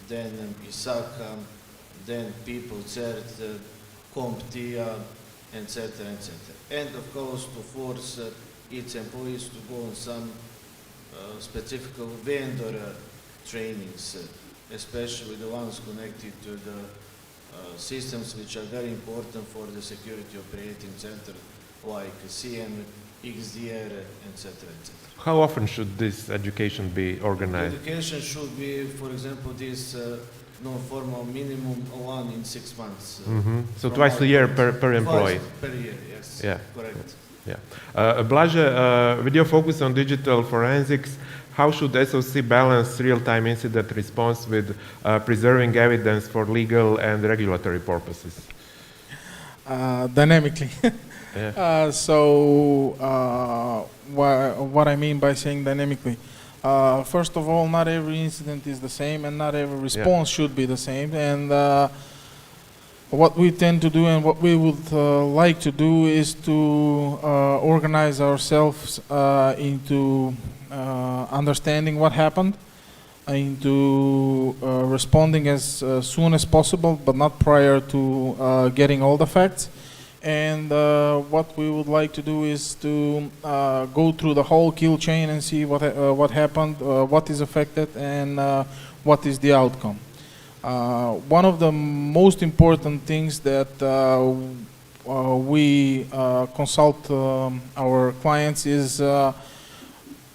then ISACA, then People CERT, CompTIA, etc., etc. And of course, to force its employees to go on some specific vendor trainings, especially the ones connected to the systems which are very important for the security operating center, like CM, XDR, etc., etc. How often should this education be organized? Education should be, for example, this non-formal minimum one in 6 months. So twice a year per employee? Twice per year, yes. Yeah. Correct. Yeah. Blaže, with your focus on digital forensics, how should SOC balance real-time incident response with preserving evidence for legal and regulatory purposes? dynamically. Yeah. What I mean by saying dynamically, first of all, not every incident is the same, and not every response should be the same. And what we tend to do, and what we would like to do, is to organize ourselves into understanding what happened, into responding as soon as possible, but not prior to getting all the facts. And what we would like to do is to go through the whole kill chain and see what happened, what is affected, and what is the outcome. One of the most important things that we consult our clients is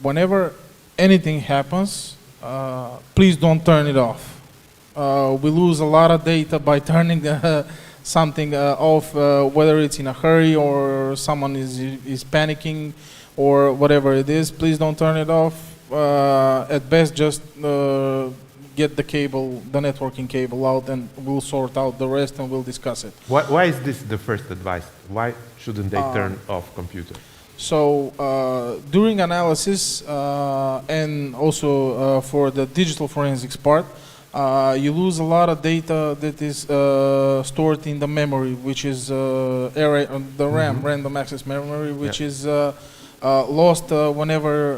whenever anything happens, please don't turn it off. We lose a lot of data by turning something off, whether it's in a hurry or someone is panicking or whatever it is. Please don't turn it off. At best, just get the cable, the networking cable out, and we'll sort out the rest and we'll discuss it. Why is this the first advice? Why shouldn't they turn off computer? So during analysis and also for the digital forensics part, you lose a lot of data that is stored in the memory, which is the RAM, random access memory, which is lost whenever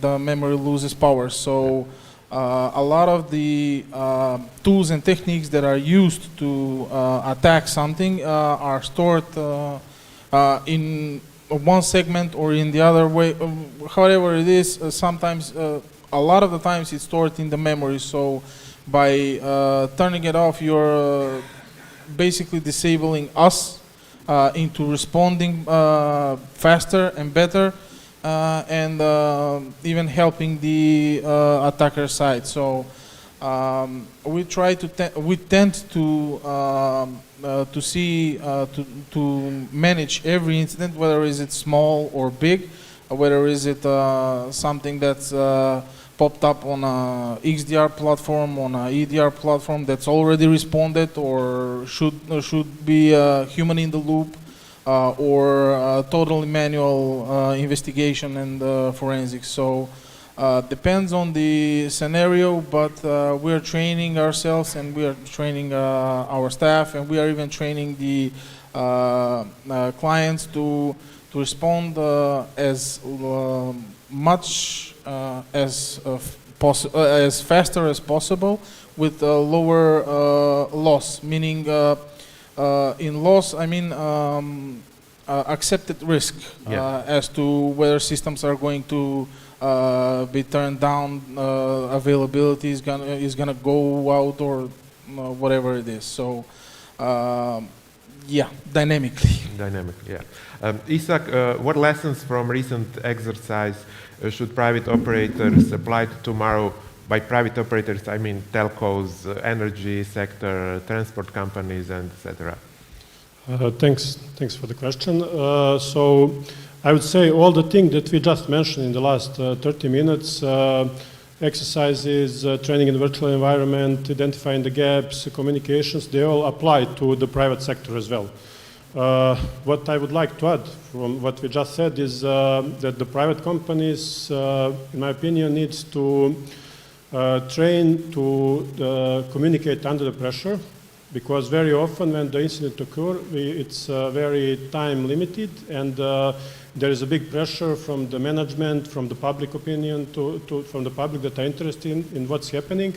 the memory loses power. So a lot of the tools and techniques that are used to attack something are stored in one segment or in the other way. However it is, sometimes, a lot of the times it's stored in the memory. So by turning it off, you're basically disabling us into responding faster and better, and even helping the attacker side. So we try to we tend to see to manage every incident, whether is it small or big, whether is it something that's popped up on a XDR platform, on a EDR platform that's already responded, or should be a human in the loop, or a totally manual investigation and forensics. So depends on the scenario, but we are training ourselves, and we are training our staff, and we are even training the clients to respond as much as faster as possible with lower loss. Meaning, in loss, I mean accepted risk as to whether systems are going to be turned down, availability is gonna go out, or whatever it is. So yeah, dynamically. Dynamically, yeah. Isak, what lessons from recent exercise should private operators apply to tomorrow? By private operators, I mean telcos, energy sector, transport companies, and etc. Thanks for the question. So I would say all the things that we just mentioned in the last 30 minutes, exercises, training in virtual environment, identifying the gaps, communications, they all apply to the private sector as well. What I would like to add from what we just said is that the private companies, in my opinion, needs to train to communicate under the pressure, because very often when the incident occurs, it's very time limited, and there is a big pressure from the management, from the public opinion, from the public that are interested in what's happening.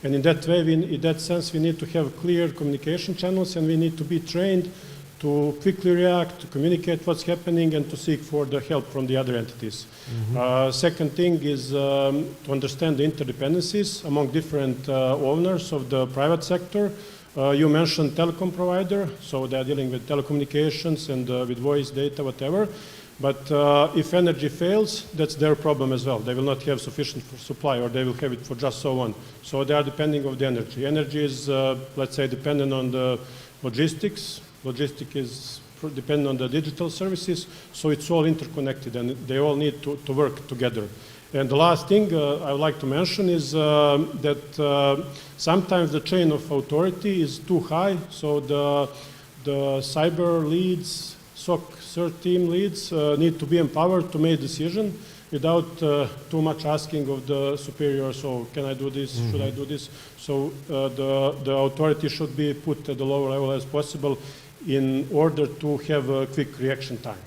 And in that way, in that sense, we need to have clear communication channels, and we need to be trained to quickly react, to communicate what's happening, and to seek for the help from the other entities. Second thing is to understand the interdependencies among different owners of the private sector. You mentioned telecom provider, so they're dealing with telecommunications and with voice data, whatever. But if energy fails, that's their problem as well. They will not have sufficient supply, or they will have it for just so on. So they are depending on the energy. Energy is, let's say, dependent on the logistics. Logistics is dependent on the digital services. So it's all interconnected, and they all need to work together. And the last thing I would like to mention is that sometimes the chain of authority is too high. So the cyber leads, SOC CERT team leads need to be empowered to make decision without too much asking of the superior, so can I do this, should I do this? So the authority should be put at the lower level as possible in order to have a quick reaction time.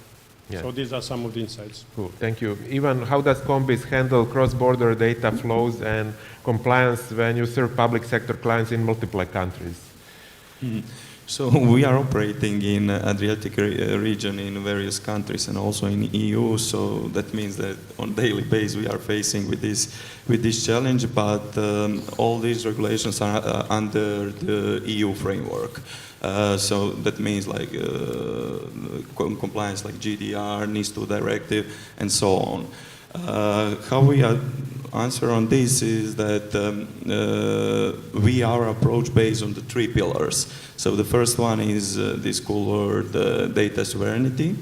Yeah. So these are some of the insights. Cool, thank you. Ivan, how does Combis handle cross-border data flows and compliance when you serve public sector clients in multiple countries? So we are operating in Adriatic region in various countries and also in EU. So that means that on daily basis we are facing with this challenge. But all these regulations are under the EU framework. So that means like compliance, like GDR, NIS2 directive, and so on. How we answer on this is that we are approach based on the 3 pillars. So the first one is this called data sovereignty,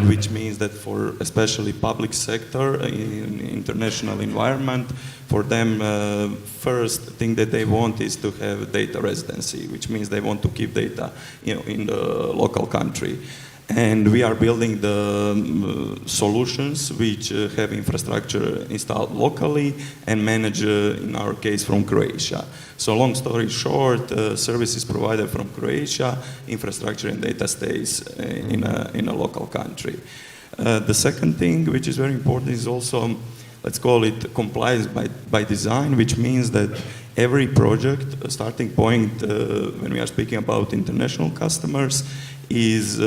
which means that for especially public sector in international environment, for them first thing that they want is to have data residency, which means they want to keep data in the local country. And we are building the solutions which have infrastructure installed locally and managed, in our case, from Croatia. So long story short, services provided from Croatia, infrastructure and data stays in a local country. The second thing, which is very important, is also, let's call it compliance by design, which means that every project, a starting point when we are speaking about international customers, is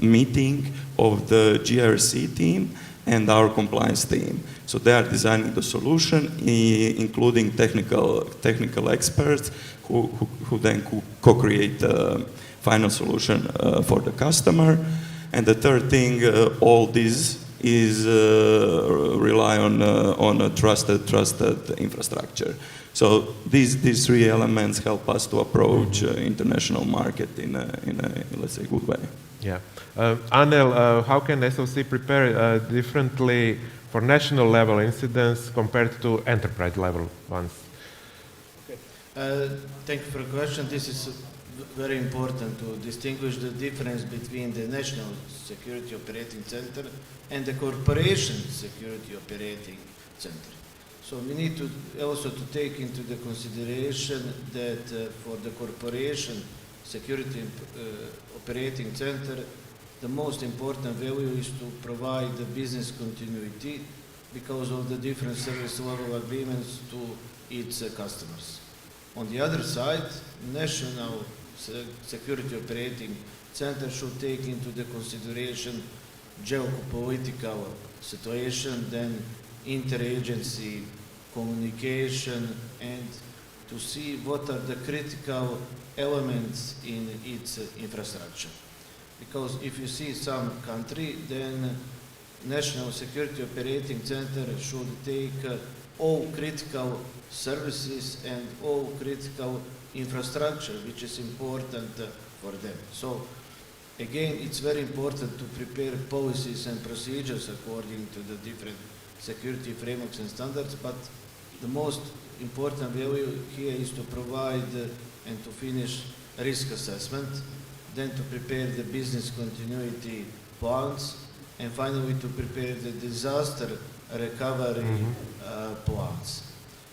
meeting of the GRC team and our compliance team. So they are designing the solution, including technical experts who then co-create the final solution for the customer. And the third thing, all this is rely on a trusted infrastructure. So these 3 elements help us to approach international market in a let's say good way. Yeah. Anel, how can SOC prepare differently for national level incidents compared to enterprise level ones? Thank you for the question. This is very important to distinguish the difference between the National Security Operating Center and the Corporation Security Operating Center. So we need to also to take into the consideration that for the Corporation Security Operating Center, the most important value is to provide the business continuity because of the different service level agreements to its customers. On the other side, National Security Operating Center should take into the consideration geopolitical situation, then interagency communication, and to see what are the critical elements in its infrastructure. Because if you see some country, then National Security Operating Center should take all critical services and all critical infrastructure, which is important for them. So again, it's very important to prepare policies and procedures according to the different security frameworks and standards, but the most important value here is to provide and to finish risk assessment, then to prepare the business continuity plans, and finally to prepare the disaster recovery plans.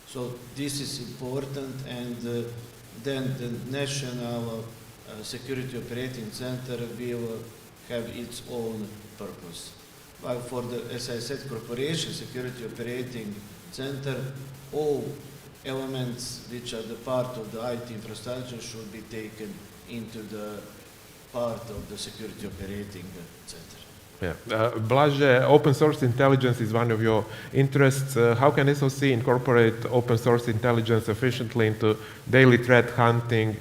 So this is important, and then the National Security Operating Center will have its own purpose. While for the, as I said, Corporation Security Operating Center, all elements which are the part of the IT infrastructure should be taken into the part of the Security Operating Center. Yeah. Blaže, open source intelligence is one of your interests. How can SOC incorporate open source intelligence efficiently into daily threat hunting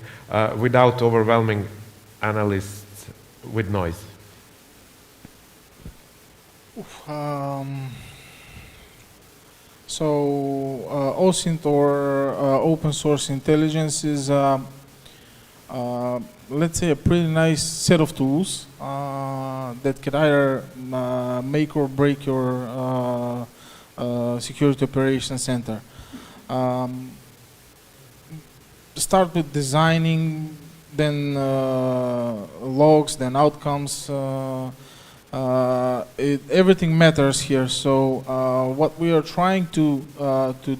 without overwhelming analysts with noise? So OSINT or open source intelligence is, let's say, a pretty nice set of tools that can either make or break your security operations center. Start with designing then logs, then outcomes. Everything matters here. So what we are trying to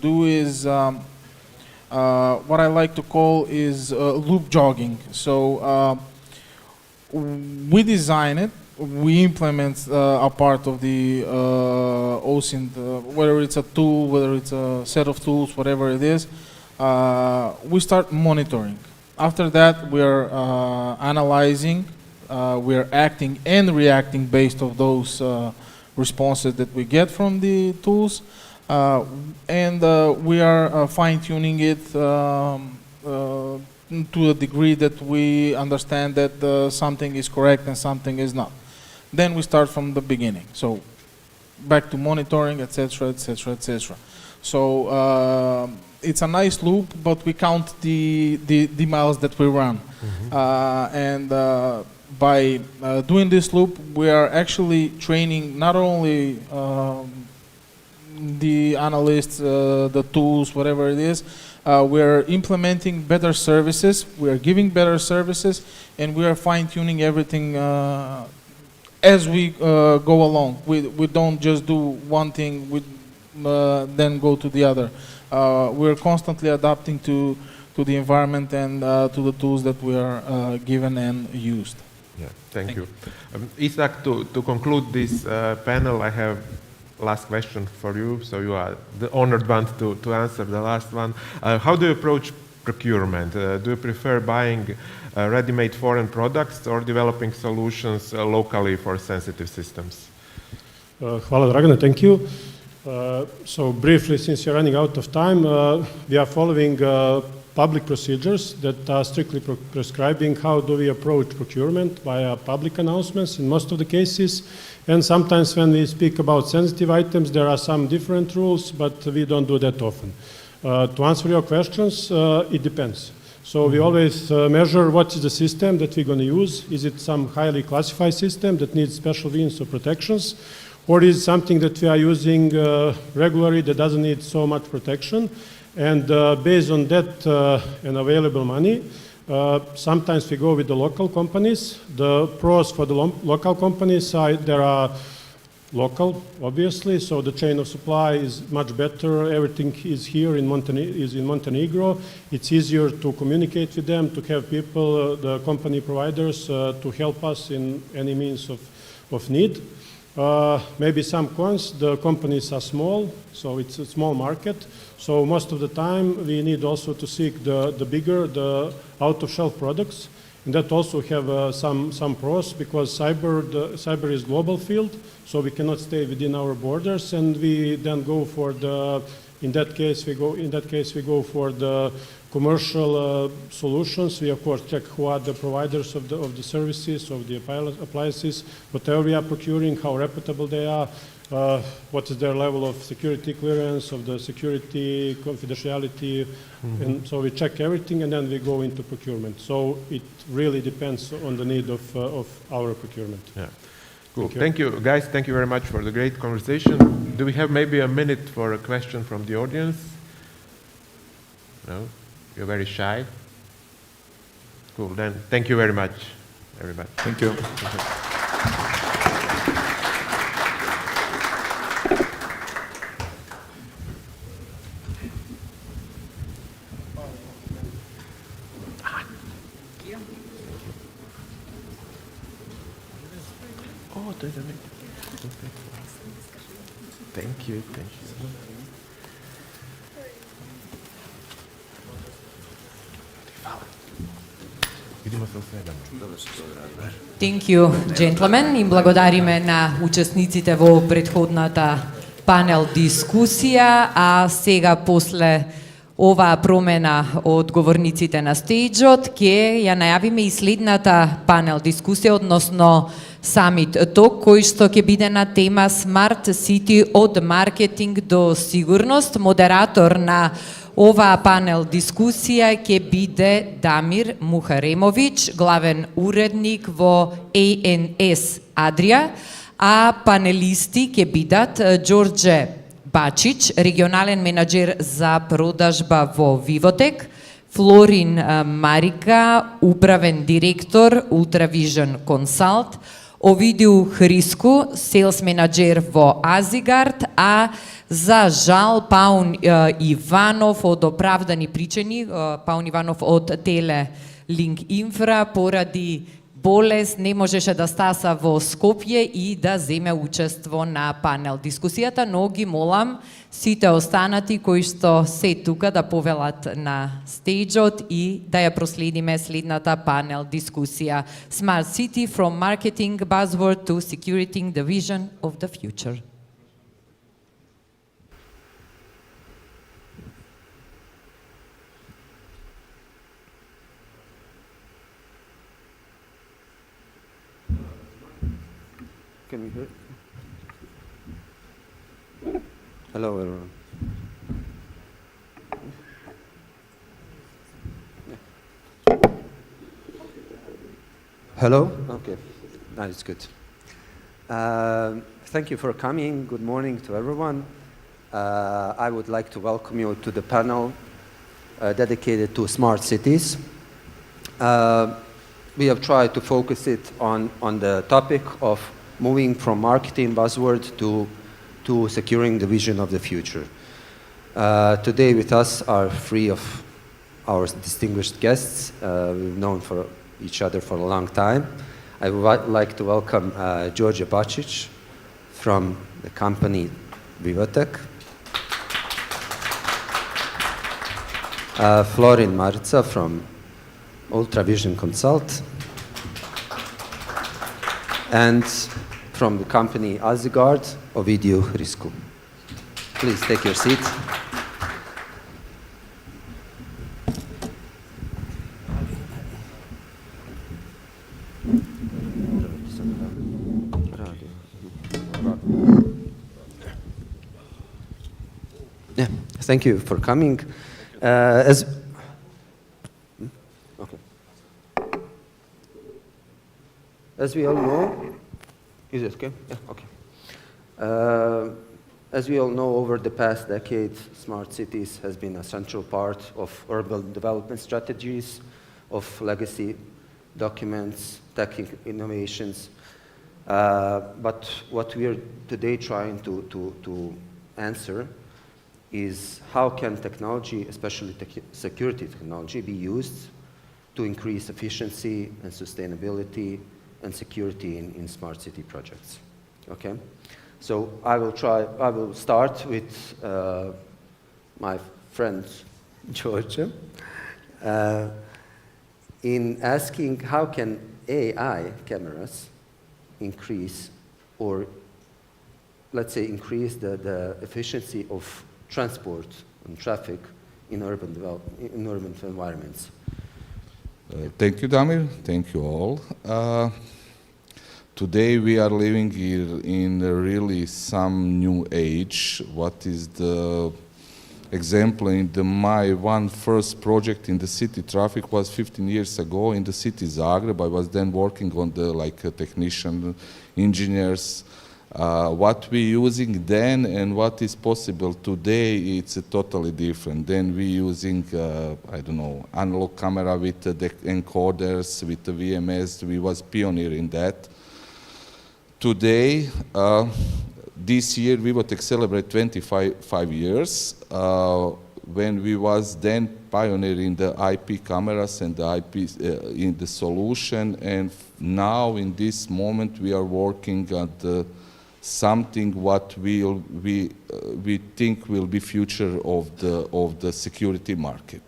do is what I like to call is loop jogging. So we design it, we implement a part of the OSINT, whether it's a tool, whether it's a set of tools, whatever it is. We start monitoring. After that, we're analyzing, we're acting and reacting based on those responses that we get from the tools. And we are fine-tuning it to a degree that we understand that something is correct and something is not. Then we start from the beginning. So back to monitoring, etc., etc., etc. So it's a nice loop, but we count the miles that we run. And by doing this loop, we are actually training not only the analysts, the tools, whatever it is. We're implementing better services, we are giving better services, and we are fine-tuning everything as we go along. We don't just do one thing, then go to the other. We're constantly adapting to the environment and to the tools that we are given and used. Yeah, thank you. Isaac, to conclude this panel, I have last question for you, so you are the honored one to answer the last one. How do you approach procurement? Do you prefer buying ready-made foreign products or developing solutions locally for sensitive systems? Hvala Dragane, thank you. So briefly, since you're running out of time, we are following public procedures that are strictly prescribing how do we approach procurement via public announcements in most of the cases. And sometimes when we speak about sensitive items, there are some different rules, but we don't do that often. To answer your questions, it depends. So we always measure what is the system that we're going to use. Is it some highly classified system that needs special means or protections? Or is it something that we are using regularly that doesn't need so much protection? And based on that and available money, sometimes we go with the local companies. The pros for the local companies are there are local, obviously, so the chain of supply is much better. Everything is here in Montenegro. It's easier to communicate with them, to have people, the company providers, to help us in any means of need. Maybe some cons, the companies are small, so it's a small market. So most of the time we need also to seek the bigger, the out-of-shelf products. And that also have some pros because cyber is global field, so we cannot stay within our borders, and we then go for the, in that case we go for the commercial solutions. We of course check who are the providers of the services, of the appliances, whatever we are procuring, how reputable they are, what is their level of security clearance, of the security confidentiality, and so we check everything and then we go into procurement. So it really depends on the need of our procurement. Yeah. Cool. Thank you, guys. Thank you very much for the great conversation. Do we have maybe a minute for a question from the audience? No? You're very shy? Cool. Then thank you very much, everybody. Thank you. Oh, thank you. Thank you, gentlemen, in благодариме на учесниците во претходната панел дискусија, а сега после оваа промена од говорниците на стејџот, ќе ја најавиме и следната панел дискусија, односно Summit Talk, кој што ќе биде на тема Smart City од маркетинг до сигурност. Модератор на оваа панел дискусија ќе биде Дамир Мухаремовиќ, главен уредник во ANS Adria, а панелисти ќе бидат Ѓорđe Бачич, регионален менаџер за продажба во Вивотек, Florin Marika, upraven direktor Ultravision Consult, Ovidiu Hrisku, sales manager vo Azigard, a za žal Paun Ivanov od opravdani pričeni, Paun Ivanov od Tele Link Infra, poradi bolest ne može še da stasa vo Skopje i da zeme učestvo na panel diskusijata. Nogi molam site ostanati koji što se tuka da povelat na stage i da je prosledime slednata panel diskusija Smart City from Marketing Buzzword to Securing the Vision of the Future. Can you hear? Hello, everyone. Hello? Okay, that's good. Thank you for coming. Good morning to everyone. I would like to welcome you to the panel dedicated to smart cities. We have tried to focus it on the topic of moving from marketing buzzword to securing the vision of the future. Today with us are three of our distinguished guests. We've known for each other for a long time. I would like to welcome George Bacic from the company Vivatech, Florin Marica from Ultravision Consult, and from the company Azigard, Ovidiu Hrisku. Please take your seat. Yeah, thank you for coming. As we all know, is it okay? Yeah, okay. As we all know, over the past decade, smart cities has been a central part of urban development strategies, of legacy documents, tech innovations. But what we are today trying to answer is how can technology, especially security technology, be used to increase efficiency and sustainability and security in smart city projects. Okay, so I will start with my friend George in asking how can AI cameras increase, or let's say increase the efficiency of transport and traffic in urban environments. Thank you, Damir. Thank you all. Today we are living here in really some new age. What is the example in my one first project in the city traffic was 15 years ago in the city Zagreb. I was then working on the technician, engineers. What we using then and what is possible today, it's totally different. Then we using, I don't know, analog camera with the encoders, with the VMS. We was pioneer in that. Today, this year, we would celebrate 25 years when we was then pioneer in the IP cameras and the IP in the solution. And now, in this moment, we are working at the something what we think will be future of the security market.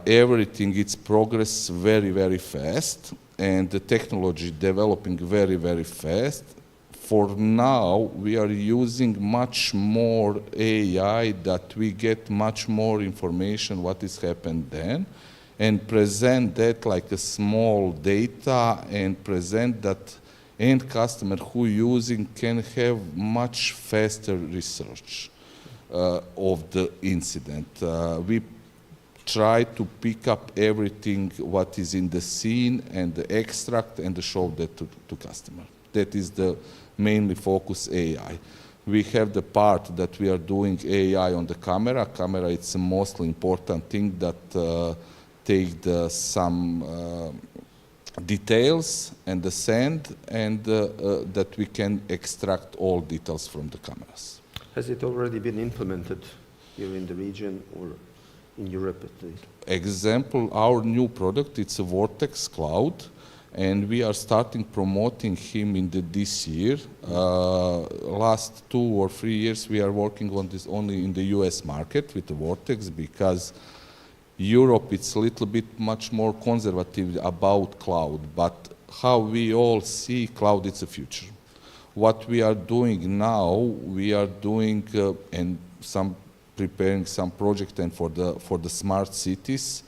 Everything it's progress very fast, and the technology developing very fast. For now, we are using much more AI that we get much more information what is happened then, and present that like a small data, and present that end customer who using can have much faster research of the incident. We try to pick up everything what is in the scene and the extract and show that to customer. That is the mainly focus AI. We have the part that we are doing AI on the camera. Camera, it's the most important thing that take some details and the send, and that we can extract all details from the cameras. Has it already been implemented here in the region or in Europe at least? Example, our new product, it's a Vortex Cloud, and we are starting promoting him in this year. Last 2 or 3 years we are working on this only in the US market with the Vortex, because Europe it's a little bit much more conservative about cloud, but how we all see cloud, it's a future. What we are doing now, we are doing and preparing some project and for the smart cities.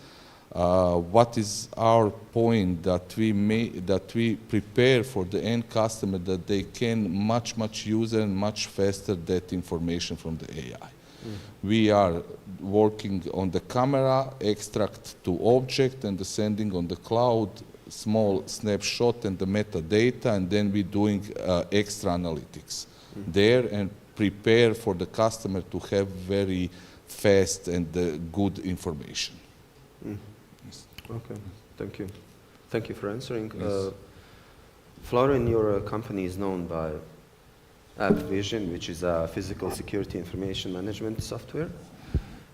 What is our point that we prepare for the end customer that they can much use and much faster that information from the AI. We are working on the camera, extract to object, and the sending on the cloud, small snapshot and the metadata, and then we doing extra analytics there and prepare for the customer to have very fast and good information. Yes. Okay, thank you. Thank you for answering. Yes. Florian, your company is known by AppVision, which is a physical security information management software.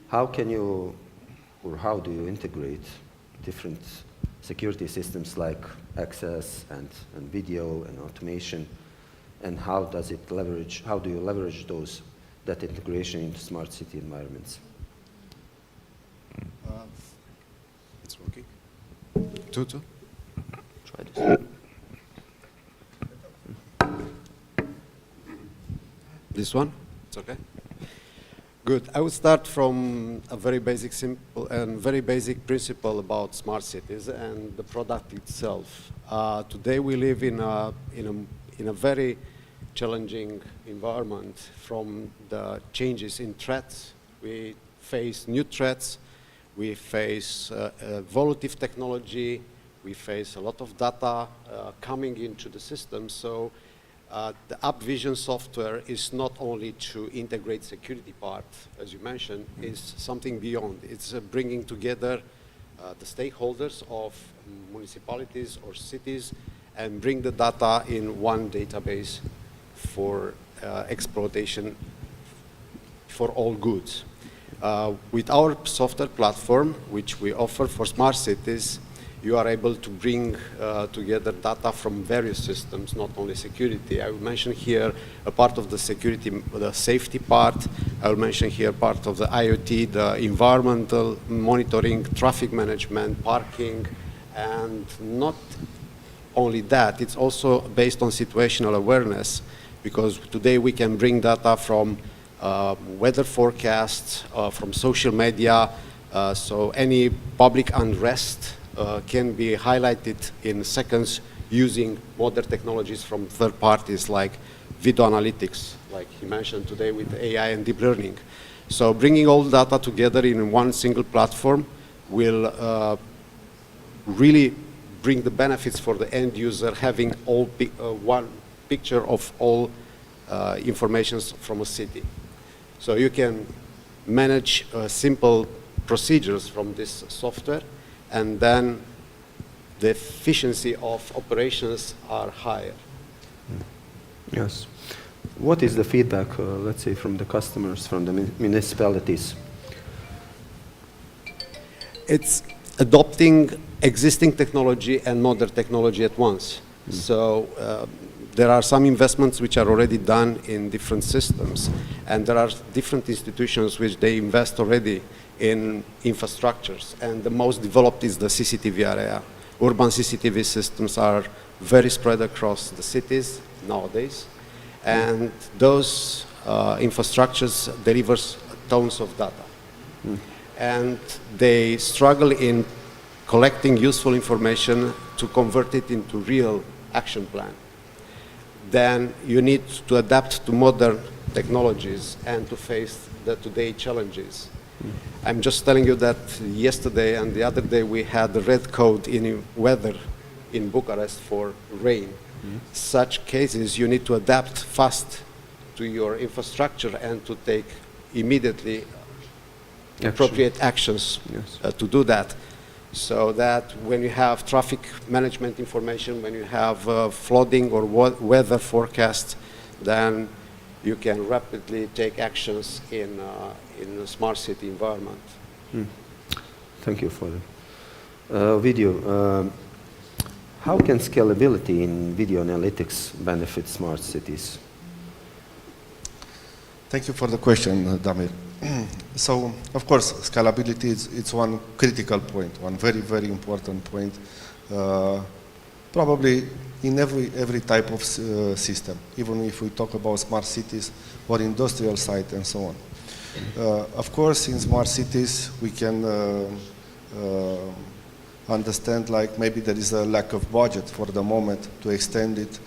How can you, or how do you integrate different security systems like access and video and automation, and how do you leverage that integration into smart city environments? It's working. Two. Try this. This one? It's okay? Good. I would start from a very basic principle about smart cities and the product itself. Today we live in a very challenging environment from the changes in threats. We face new threats. We face evolutive technology. We face a lot of data coming into the system. So the AppVision software is not only to integrate security part, as you mentioned, it's something beyond. It's bringing together the stakeholders of municipalities or cities and bring the data in one database for exploitation for all goods. With our software platform, which we offer for smart cities, you are able to bring together data from various systems, not only security. I will mention here a part of the security, the safety part. I will mention here part of the IoT, the environmental monitoring, traffic management, parking, and not only that, it's also based on situational awareness, because today we can bring data from weather forecasts, from social media, so any public unrest can be highlighted in seconds using modern technologies from third parties like video analytics, like he mentioned today with AI and deep learning. So bringing all data together in one single platform will really bring the benefits for the end user, having all one picture of all information from a city. So you can manage simple procedures from this software, and then the efficiency of operations are higher. Yes. What is the feedback, let's say, from the customers, from the municipalities? It's adopting existing technology and modern technology at once. So there are some investments which are already done in different systems, and there are different institutions which they invest already in infrastructures, and the most developed is the CCTV area. Urban CCTV systems are very spread across the cities nowadays, and those infrastructures delivers tons of data. And they struggle in collecting useful information to convert it into real action plan. Then you need to adapt to modern technologies and to face the today challenges. I'm just telling you that yesterday and the other day we had the red code in weather in Bucharest for rain. Such cases you need to adapt fast to your infrastructure and to take immediately appropriate actions to do that. So that when you have traffic management information, when you have flooding or weather forecast, then you can rapidly take actions in a smart city environment. Thank you for the video. How can scalability in video analytics benefit smart cities? Thank you for the question, Damir. So, of course, scalability it's one critical point, one very, very important point, probably in every type of system, even if we talk about smart cities or industrial site and so on. Of course, in smart cities, we can understand like maybe there is a lack of budget for the moment to extend it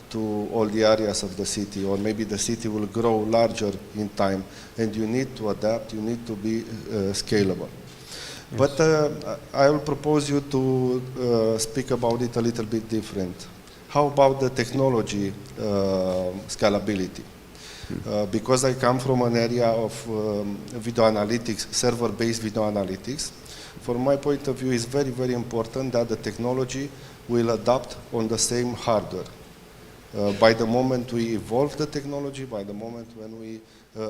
to all the areas of the city, or maybe the city will grow larger in time and you need to adapt, you need to be scalable. Yes. But I will propose you to speak about it a little bit different. How about the technology scalability? Because I come from an area of video analytics, server-based video analytics, from my point of view it's very, very important that the technology will adapt on the same hardware. By the moment we evolve the technology, by the moment when we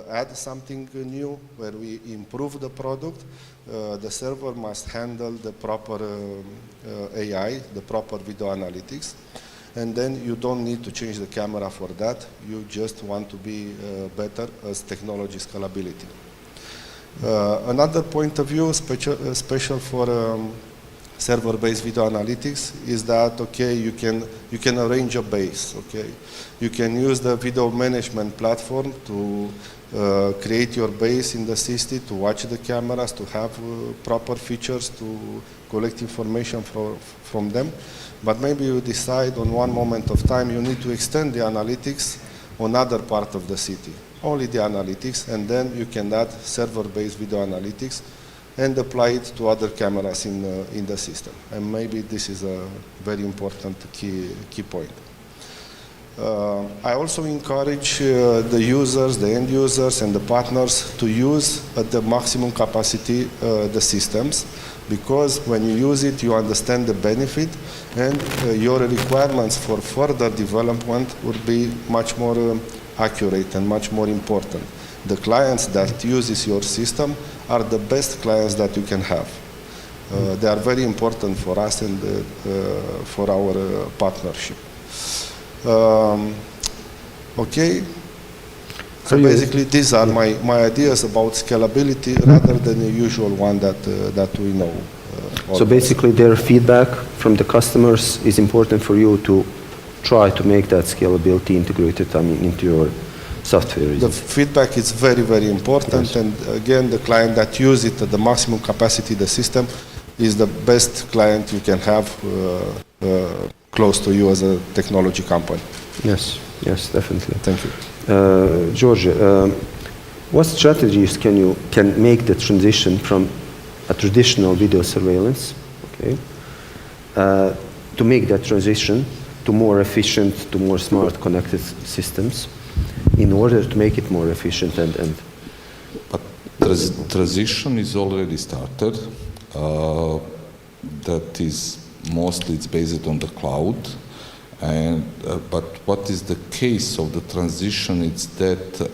add something new, where we improve the product, the server must handle the proper AI, the proper video analytics, and then you don't need to change the camera for that, you just want to be better as technology scalability. Another point of view, special for server-based video analytics, is that okay, you can arrange a base. Okay, you can use the video management platform to create your base in the city, to watch the cameras, to have proper features, to collect information from them. But maybe you decide on one moment of time you need to extend the analytics on other part of the city, only the analytics, and then you can add server-based video analytics and apply it to other cameras in the system. And maybe this is a very important key point. I also encourage the users, the end users and the partners to use at the maximum capacity the systems, because when you use it you understand the benefit and your requirements for further development would be much more accurate and much more important. The clients that uses your system are the best clients that you can have. They are very important for us and for our partnership. Okay, so basically these are my ideas about scalability rather than the usual one that we know. So basically their feedback from the customers is important for you to try to make that scalability integrated into your software. The feedback is very, very important. Yes. And again, the client that uses it at the maximum capacity, the system, is the best client you can have close to you as a technology company. Yes, yes, definitely. Thank you. George, what strategies can make the transition from a traditional video surveillance, okay, to make that transition to more efficient, to more smart connected systems, in order to make it more efficient and But transition is already started. That is mostly it's based on the cloud. And but what is the case of the transition? It's that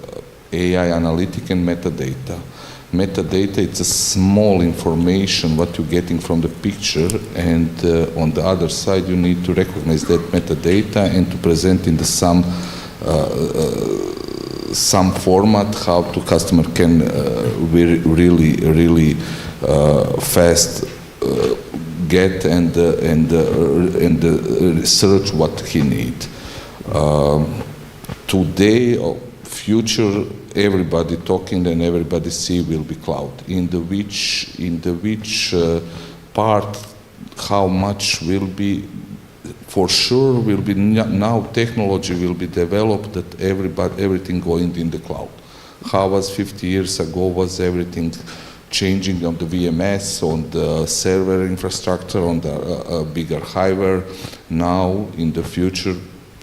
AI analytic and metadata. Metadata, it's a small information what you're getting from the picture, and on the other side you need to recognize that metadata and to present in the some format how the customer can really fast get and search what he need. Today, future, everybody talking and everybody see will be cloud. In the which part, how much will be, for sure will be now technology will be developed that everything going in the cloud. How was 50 years ago was everything changing on the VMS, on the server infrastructure, on the bigger hardware. Now in the future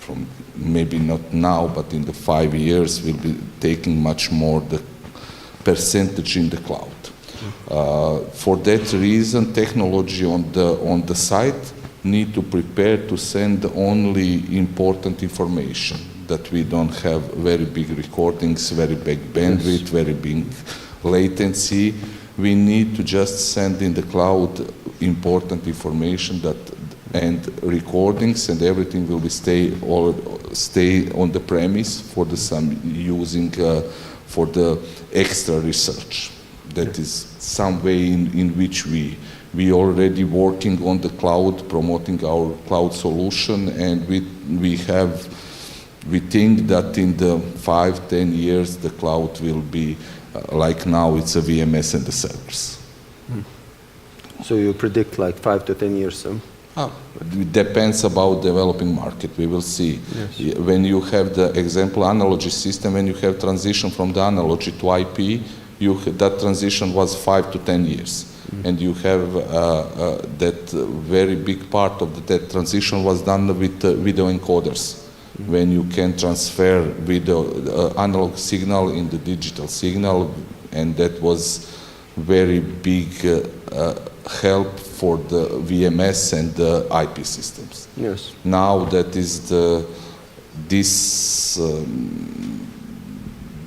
from maybe not now, but in the 5 years, will be taking much more the percentage in the cloud. For that reason, technology on the site need to prepare to send only important information, that we don't have very big recordings, very big bandwidth, very big latency. We need to just send in the cloud important information and recordings, and everything will be stay on the premise for the some using for the extra research. That is some way in which we already working on the cloud, promoting our cloud solution, and we think that in the 5-10 years the cloud will be like now it's a VMS and the servers. So you predict like 5 to 10 years, so? It depends about developing market. We will see. Yes. When you have the example analogy system, when you have transition from the analogy to IP, that transition was 5 to 10 years. And you have that very big part of that transition was done with video encoders. When you can transfer video analog signal in the digital signal, and that was very big help for the VMS and the IP systems. Yes. Now that is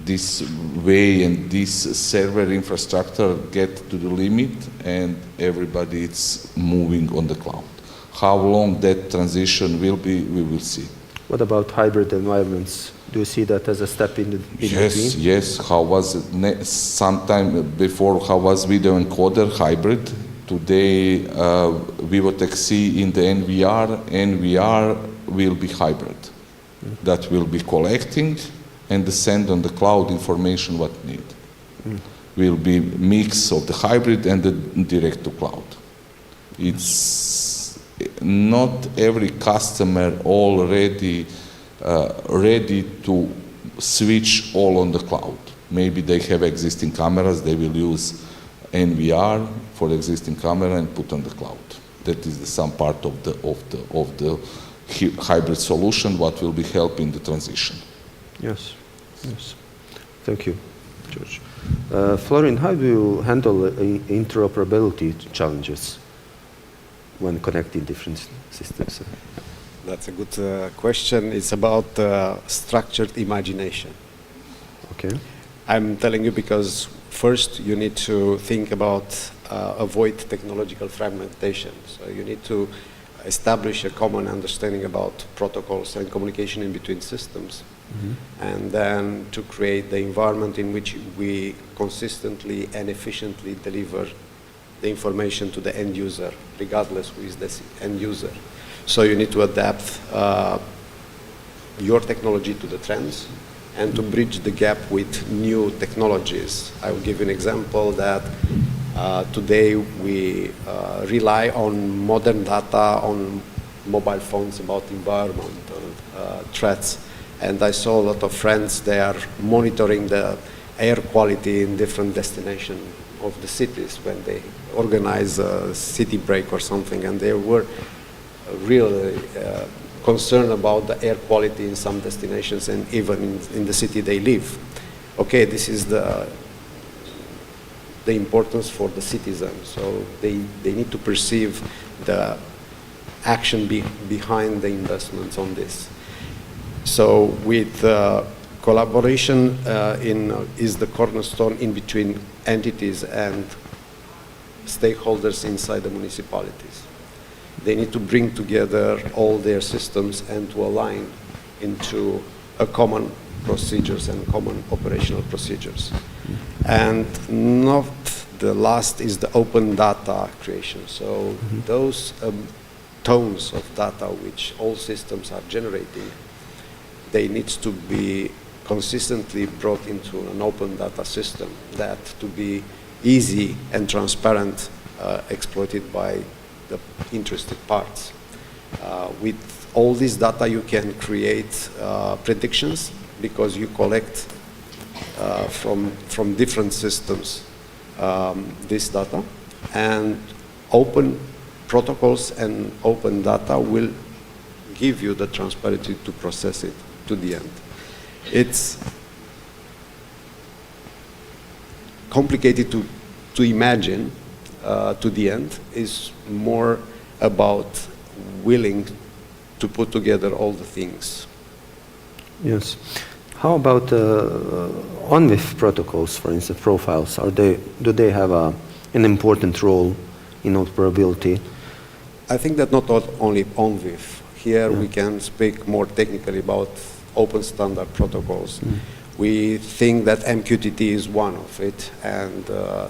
this way and this server infrastructure get to the limit, and everybody is moving on the cloud. How long that transition will be, we will see. What about hybrid environments? Do you see that as a step in Yes, between? yes. How was it sometime before? How was video encoder hybrid? Today, we would see in the NVR. NVR will be hybrid. That will be collecting and send on the cloud information what need. Will be mix of the hybrid and the direct to cloud. It's not every customer already ready to switch all on the cloud. Maybe they have existing cameras, they will use NVR for the existing camera and put on the cloud. That is some part of the hybrid solution, what will be helping the transition. Yes, yes. Thank you, George. Florin, how do you handle interoperability challenges when connecting different systems? That's a good question. It's about structured imagination. Okay. I'm telling you because first you need to think about avoid technological fragmentation. So you need to establish a common understanding about protocols and communication in between systems. And then to create the environment in which we consistently and efficiently deliver the information to the end user, regardless who is the end user. So you need to adapt your technology to the trends and to bridge the gap with new technologies. I will give you an example that today we rely on modern data on mobile phones about environmental threats. And I saw a lot of friends, they are monitoring the air quality in different destinations of the cities when they organize a city break or something, and they were really concerned about the air quality in some destinations and even in the city they live. Okay, this is the importance for the citizens, so they need to perceive the action behind the investments on this. So with collaboration is the cornerstone in between entities and stakeholders inside the municipalities. They need to bring together all their systems and to align into a common procedures and common operational procedures. And not the last is the open data creation. So those tones of data which all systems are generating, they need to be consistently brought into an open data system that to be easy and transparent, exploited by the interested parts. With all this data you can create predictions because you collect from different systems this data, and open protocols and open data will give you the transparency to process it to the end. It's complicated to imagine to the end. Is more about willing to put together all the things. Yes. How about on-with protocols, for instance, profiles? Do they have an important role in interoperability? I think that not only on-with. Here we can speak more technically about open standard protocols. We think that MQTT is one of it, and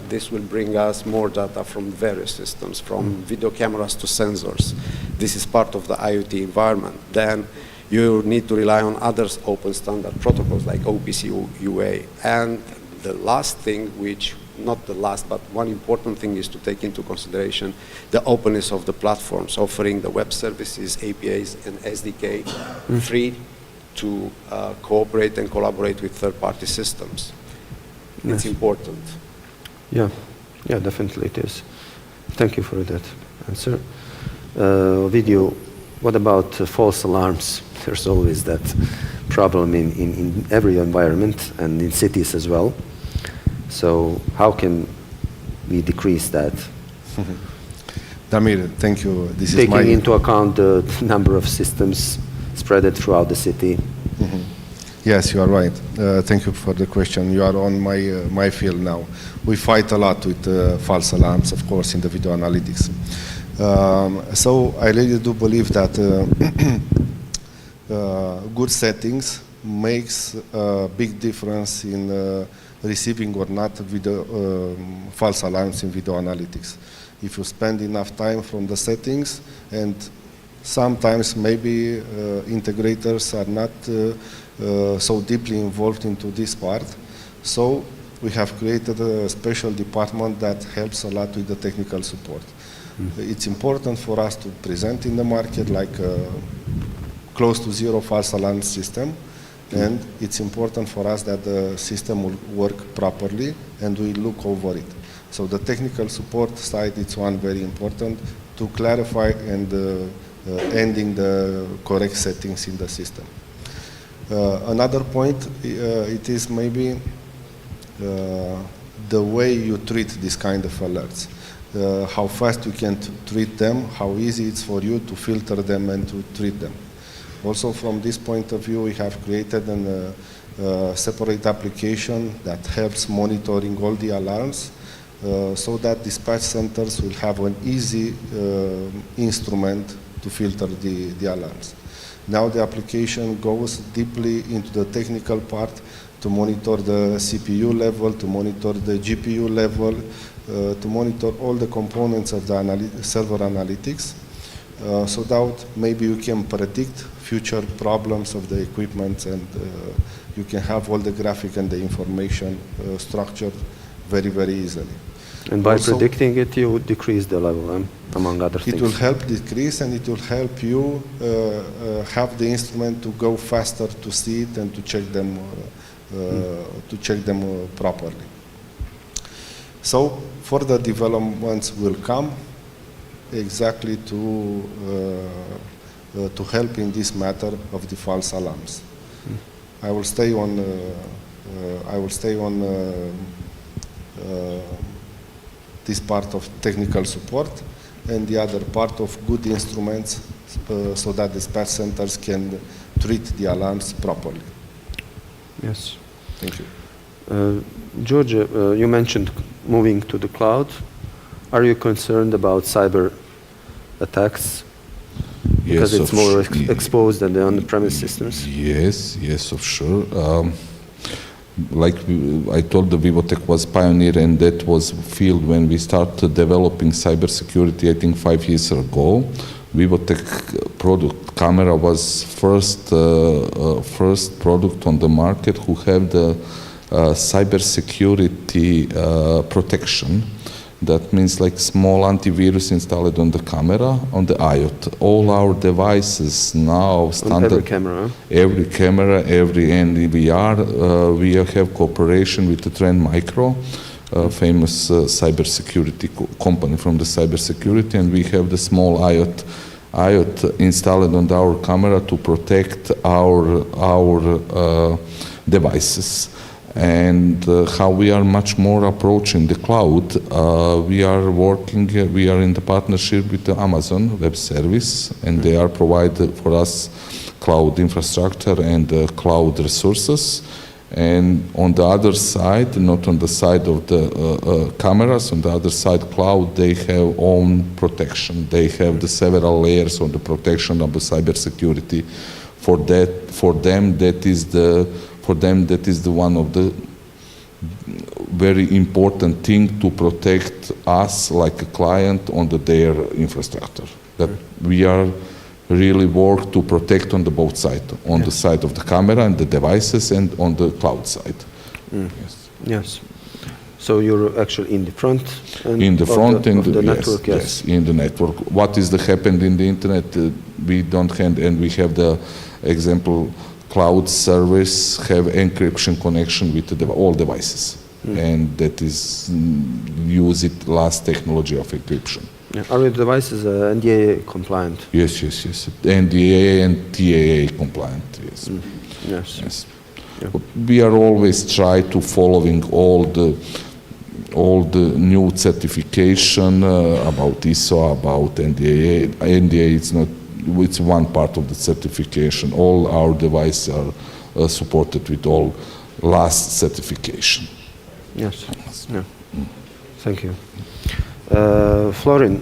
this will bring us more data from various systems, from video cameras to sensors. This is part of the IoT environment. Then you need to rely on other open standard protocols like OPC UA. And the last thing, which not the last, but one important thing is to take into consideration the openness of the platforms, offering the web services, APIs, and SDK free to cooperate and collaborate with third-party systems. It's important. Yeah, definitely it is. Thank you for that answer. Video, what about false alarms? There's always that problem in every environment and in cities as well. So how can we decrease that? Damir, thank you. This Taking is into account the number of systems spread throughout the city. Yes, you are right. Thank you for the question. You are on my field now. We fight a lot with false alarms, of course, in the video analytics. So I really do believe that good settings makes a big difference in receiving or not video, false alarms in video analytics. If you spend enough time from the settings, and sometimes maybe integrators are not so deeply involved into this part. So we have created a special department that helps a lot with the technical support. It's important for us to present in the market like close to zero false alarm system, and it's important for us that the system will work properly and we look over it. So the technical support side is one very important to clarify and ending the correct settings in the system. Another point, it is maybe the way you treat this kind of alerts. How fast you can treat them, how easy it's for you to filter them and to treat them. Also from this point of view, we have created a separate application that helps monitoring all the alarms so that dispatch centers will have an easy instrument to filter the alarms. Now the application goes deeply into the technical part to monitor the CPU level, to monitor the GPU level, to monitor all the components of the server analytics, so that maybe you can predict future problems of the equipment, and you can have all the graphic and the information structured very, very easily. And by also, predicting it, you decrease the level, among other things. It will help decrease, and it will help you have the instrument to go faster to see it and to check them, properly. So further developments will come exactly to help in this matter of the false alarms. I will stay on. This part of technical support, and the other part of good instruments so that dispatch centers can treat the alarms properly. Yes. Thank you. George, you mentioned moving to the cloud. Are you concerned about cyber attacks? Because yes, it's more exposed than the on-premise systems? Yes, of sure. Like I told, the Vivotech was pioneer, and that was field when we started developing cybersecurity, I think 5 years ago. Vivotech product camera was first product on the market who have the cybersecurity protection. That means like small antivirus installed on the camera, on the IoT. All our devices now standard. On every camera? Every camera, every NVR. We have cooperation with the Trend Micro, famous cybersecurity company from the cybersecurity, and we have the small IoT IoT installed on our camera to protect our devices. And how we are much more approaching the cloud. We are in the partnership with the Amazon Web Service, and they are providing for us cloud infrastructure and cloud resources. And on the other side, not on the side of the cameras, on the other side cloud, they have own protection. They have the several layers of the protection of the cybersecurity. For them, that is the one of the very important thing to protect us like a client on their infrastructure. That we are really work to protect on the both sides, on the side of the camera and the devices and on the cloud side. Yes. So you're actually in the front end in the front end of the yes, network, yes, in the network. What is happened in the internet, we don't have, and we have the example, cloud service have encryption connection with all devices. And that is use it last technology of encryption. Yeah. Are your devices NDA compliant? Yes. NDA and TAA compliant, yes. Yes. Yeah. We are always try to following all the new certification about ISO, about NDA. NDA it's one part of the certification. All our devices are supported with all last certification. Yes. Yeah. Thank you. Florin,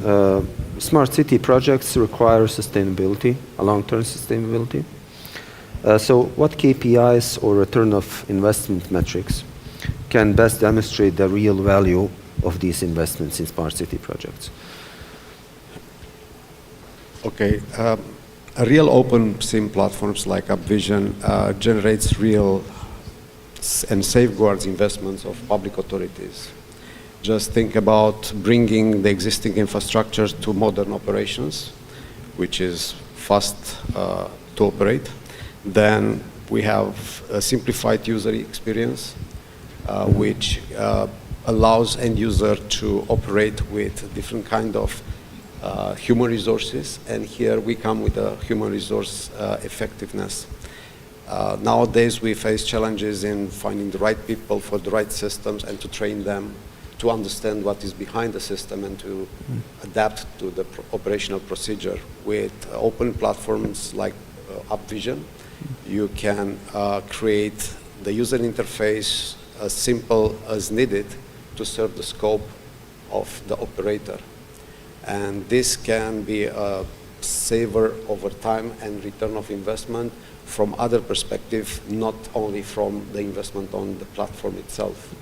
smart city projects require sustainability, a long-term sustainability. So what KPIs or return of investment metrics can best demonstrate the real value of these investments in smart city projects? Okay. Real open SIM platforms like UpVision generates real and safeguards investments of public authorities. Just think about bringing the existing infrastructure to modern operations, which is fast to operate. Then we have a simplified user experience, which allows end user to operate with different kind of human resources. And here we come with a human resource effectiveness. Nowadays we face challenges in finding the right people for the right systems and to train them to understand what is behind the system and to adapt to the operational procedure. With open platforms like UpVision, you can create the user interface as simple as needed to serve the scope of the operator. And this can be a saver over time and return of investment from other perspective, not only from the investment on the platform itself.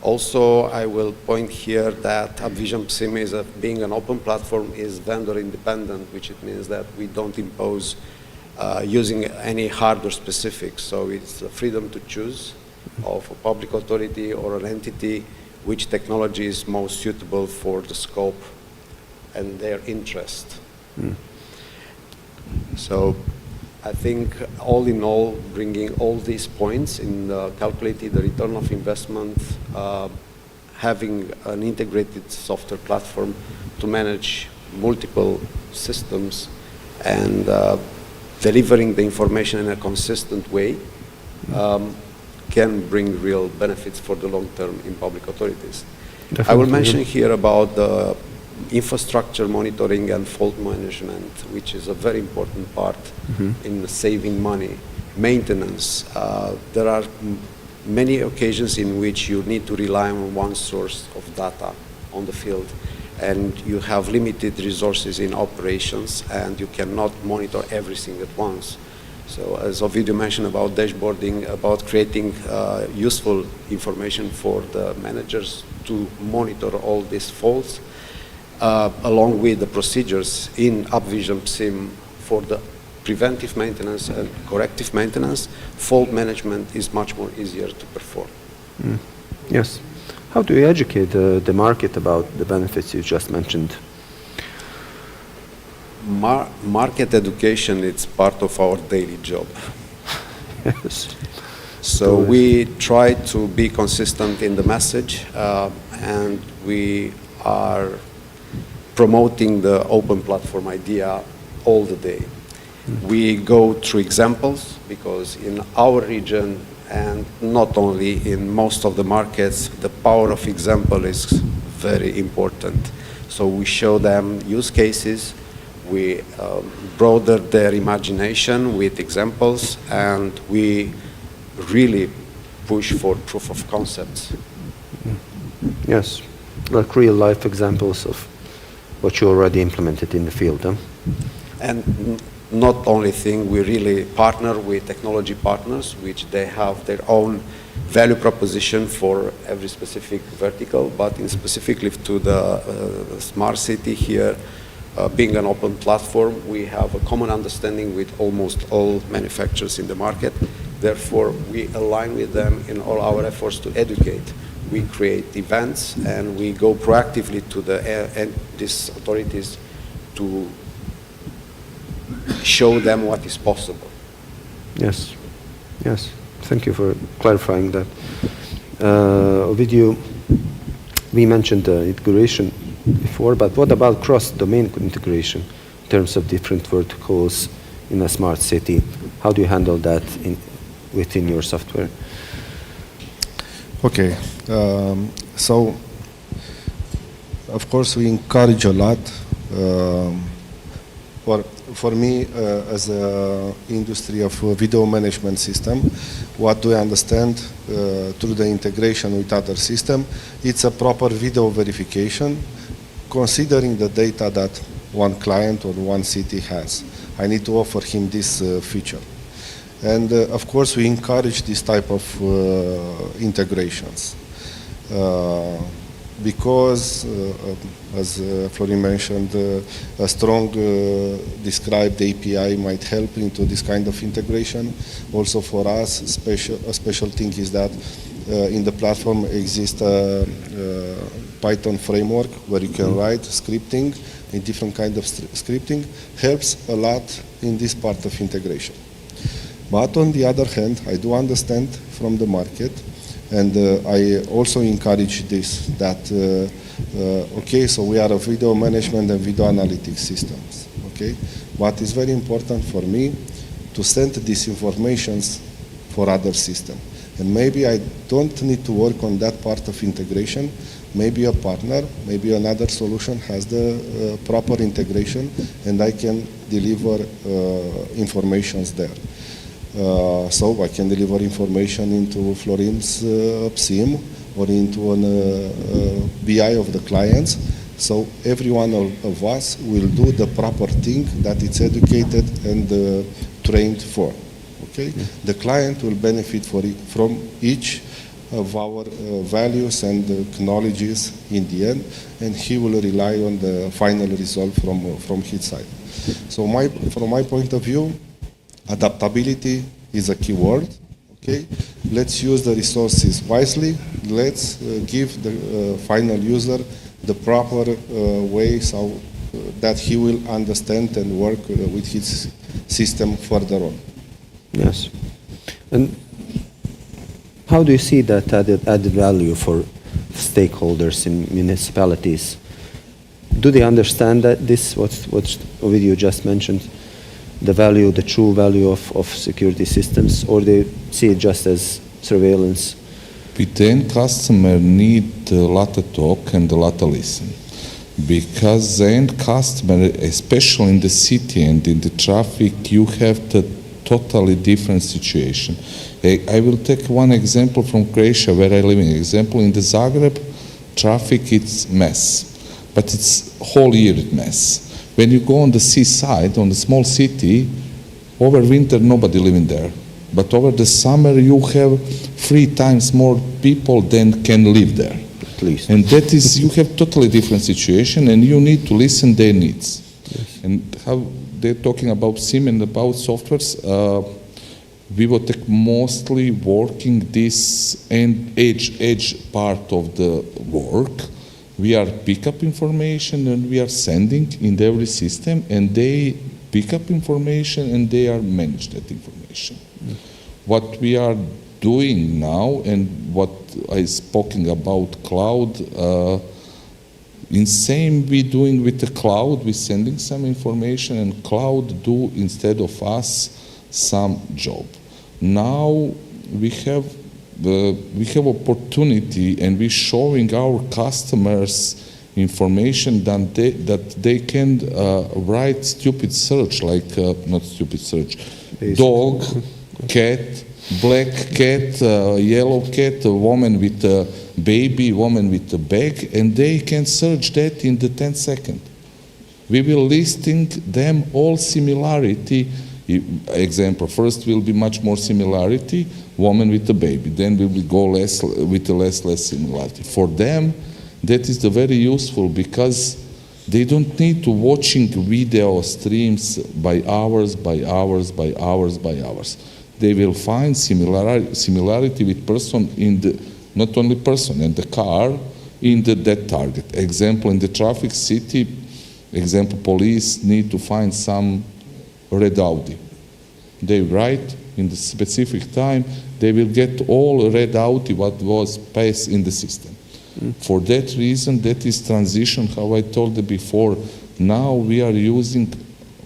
Also, I will point here that UpVision SIM being an open platform is vendor independent, which it means that we don't impose using any hardware specifics. So it's the freedom to choose of a public authority or an entity which technology is most suitable for the scope and their interest. So I think all in all, bringing all these points in calculating the return of investment, having an integrated software platform to manage multiple systems and delivering the information in a consistent way can bring real benefits for the long term in public authorities. Definitely. I will mention here about the infrastructure monitoring and fault management, which is a very important part in saving money. Maintenance. There are many occasions in which you need to rely on one source of data on the field, and you have limited resources in operations, and you cannot monitor everything at once. So as Ovidiu mentioned about dashboarding, about creating useful information for the managers to monitor all these faults, along with the procedures in UpVision SIM for the preventive maintenance and corrective maintenance, fault management is much more easier to perform. Yes. How do you educate the market about the benefits you just mentioned? Market education, it's part of our daily job. Yes. So we try to be consistent in the message, and we are promoting the open platform idea all the day. We go through examples because in our region and not only in most of the markets, the power of example is very important. So we show them use cases, we broaden their imagination with examples, and we really push for proof of concepts. Yes, like real life examples of what you already implemented in the field. Huh? And not only thing, we really partner with technology partners, which they have their own value proposition for every specific vertical, but in specifically to the smart city here, being an open platform, we have a common understanding with almost all manufacturers in the market. Therefore, we align with them in all our efforts to educate. We create events and we go proactively to these authorities to show them what is possible. Yes, yes. Thank you for clarifying that. Ovidiu, we mentioned the integration before, but what about cross-domain integration in terms of different verticals in a smart city? How do you handle that within your software? Okay, so of course we encourage a lot. For me, as an industry of video management system, what do I understand through the integration with other system? It's a proper video verification, considering the data that one client or one city has. I need to offer him this feature. And of course, we encourage this type of integrations. Because, as Florin mentioned, a strong described API might help into this kind of integration. Also for us, a special thing is that in the platform exists a Python framework where you can write scripting, in different kind of scripting, helps a lot in this part of integration. But on the other hand, I do understand from the market, and I also encourage this, that, okay, so we are a video management and video analytics systems, okay? But it's very important for me to send these informations for other systems. And maybe I don't need to work on that part of integration. Maybe a partner, maybe another solution has the proper integration, and I can deliver informations there. So I can deliver information into Florin's SIM or into an BI of the clients. So every one of us will do the proper thing that it's educated and trained for. Okay? The client will benefit from each of our values and technologies in the end, and he will rely on the final result from his side. So from my point of view, adaptability is a key word. Okay, let's use the resources wisely. Let's give the final user the proper way so that he will understand and work with his system further on. Yes. And how do you see that added value for stakeholders in municipalities? Do they understand that this, what Ovidiu just mentioned, the value, the true value of security systems, or they see it just as surveillance? With the end customer need a lot of talk and a lot of listen. Because the end customer, especially in the city and in the traffic, you have the totally different situation. I will take one example from Croatia where I live in. Example, in the Zagreb, traffic it's mess, but it's whole year mess. When you go on the seaside, on the small city, over winter nobody living there. But over the summer you have 3 times more people than can live there. At least. And that is, you have totally different situation and you need to listen their needs. Yes. And how they're talking about SIM and about softwares, we will take mostly working this edge part of the work. We are pick up information and we are sending in every system, and they pick up information and they are manage that information. Mm. What we are doing now and what I spoken about cloud, In same we doing with the cloud, we sending some information and cloud do instead of us some job. Now we have opportunity and we showing our customers information that they can write stupid search, like not stupid search, dog, cat, black cat, yellow cat, a woman with a baby, woman with a bag, and they can search that in the 10 seconds. We will listing them all similarity. Example, first will be much more similarity, woman with a baby, then we will go less with less similarity. For them, that is the very useful because they don't need to watching video streams by hours, by hours, by hours, by hours. They will find similarity with person in the, not only person, in the car, in that target. Example, in the traffic city, example, police need to find some red Audi. They write in the specific time, they will get all red Audi what was passed in the system. For that reason, that is transition, how I told you before. Now we are using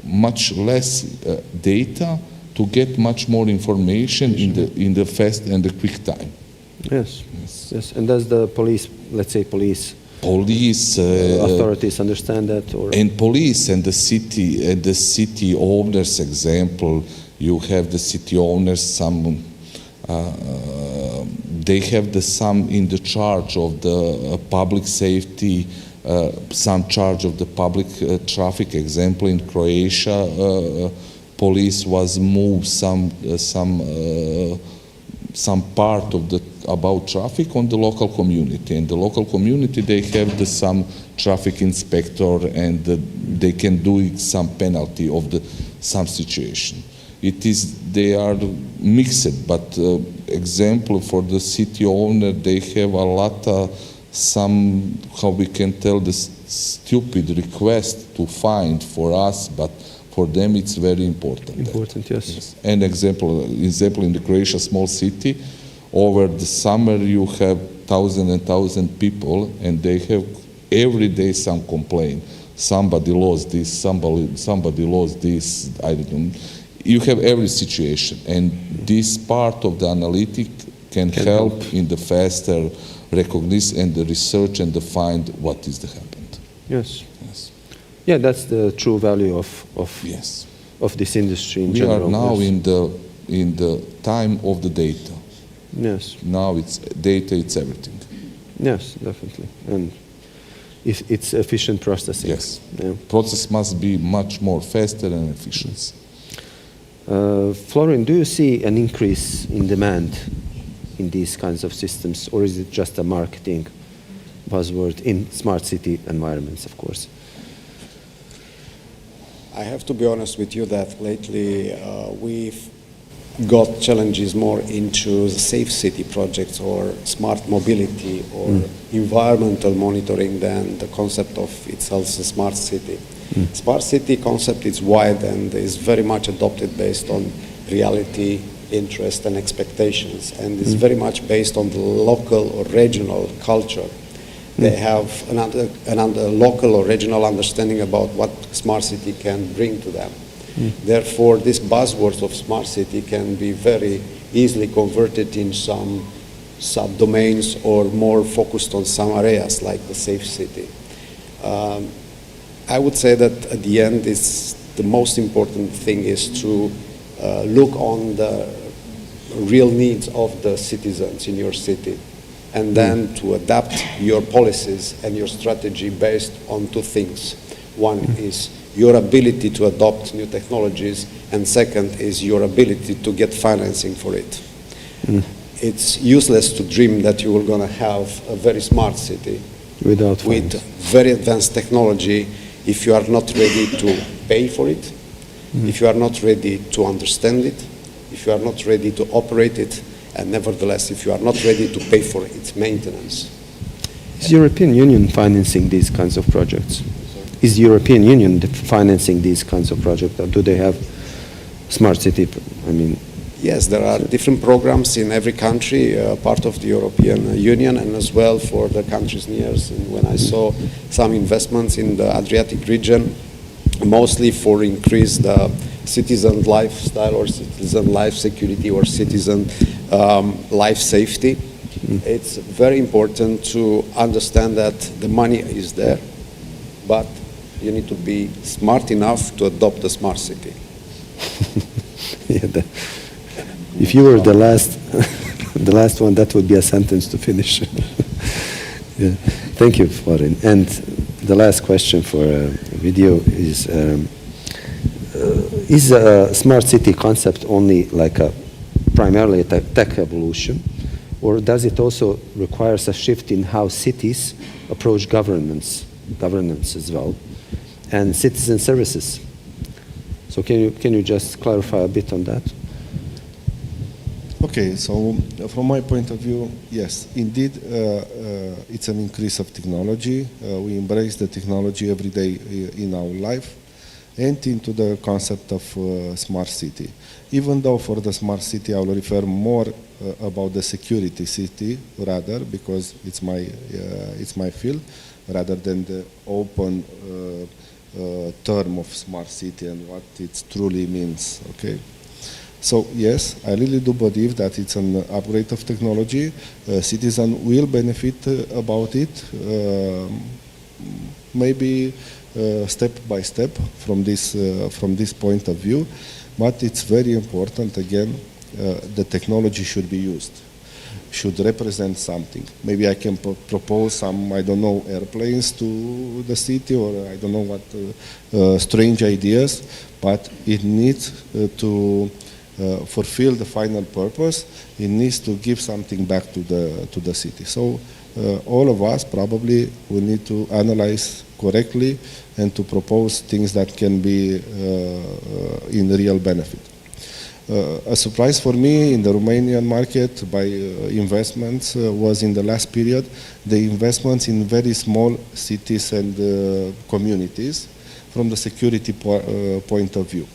much less data to get much more information in the fast and the quick time. Yes, yes. And does the police, let's say police authorities understand that? Or? And police and the city owners, example, you have the city owners, some they have some in the charge of the public safety, some charge of the public traffic. Example, in Croatia, police was moved some part of the about traffic on the local community. And the local community, they have some traffic inspector, and they can do some penalty of some situation. They are mixed, but example for the city owner, they have a lot of how we can tell, the stupid request to find for us, but for them it's very important. Important, yes. And example in the Croatia small city, over the summer you have 1,000 and 1,000 people, and they have every day some complaint. Somebody lost this, somebody lost this, I don't know. You have every situation, and this part of the analytic can help in the faster recognition and the research and the find what is happened. Yes. Yes. Yeah, that's the true value of this industry in general. We are now in the time of the data. Yes. Now it's data, it's everything. Yes, definitely, and it's efficient processing. Yes. Yeah. Process must be much more faster and efficient. Florian, do you see an increase in demand in these kinds of systems, or is it just a marketing buzzword in smart city environments, of course? I have to be honest with you that lately we've got challenges more into safe city projects or smart mobility or environmental monitoring than the concept of itself a smart city. Smart city concept is wide and is very much adopted based on reality, interest and expectations, and is very much based on the local or regional culture. They have another local or regional understanding about what smart city can bring to them. Therefore, these buzzwords of smart city can be very easily converted in some subdomains or more focused on some areas like the safe city. I would say that at the end, the most important thing is to look on the real needs of the citizens in your city, and then to adapt your policies and your strategy based on two things. One is your ability to adopt new technologies, and second is your ability to get financing for it. It's useless to dream that you are going to have a very smart city with very advanced technology if you are not ready to pay for it, if you are not ready to understand it, if you are not ready to operate it, and nevertheless, if you are not ready to pay for its maintenance. Is the European Union financing these kinds of projects? Is the European Union financing these kinds of projects, or do they have smart city? I mean, Yes, there are different programs in every country, part of the European Union, and as well for the countries near us. And when I saw some investments in the Adriatic region, mostly for increase the citizen lifestyle or citizen life security or citizen life safety, it's very important to understand that the money is there, but you need to be smart enough to adopt a smart city. Yeah, if you were the last, the last one, that would be a sentence to finish. Yeah. Thank you, Florin. And the last question for video is a smart city concept only like primarily a tech evolution, or does it also require a shift in how cities approach governance as well, and citizen services? So can you just clarify a bit on that? Okay, so from my point of view, yes, indeed, it's an increase of technology. We embrace the technology every day in our life, and into the concept of smart city. Even though for the smart city, I will refer more about the security city rather, because it's my field, rather than the open term of smart city and what it truly means. Okay. So yes, I really do believe that it's an upgrade of technology. Citizens will benefit about it, maybe step by step from this point of view. But it's very important, again, the technology should be used, should represent something. Maybe I can propose some, I don't know, airplanes to the city, or I don't know what strange ideas, but it needs to fulfill the final purpose. It needs to give something back to the city. So all of us probably will need to analyze correctly and to propose things that can be in real benefit. A surprise for me in the Romanian market by investments was in the last period the investments in very small cities and communities from the security point of view.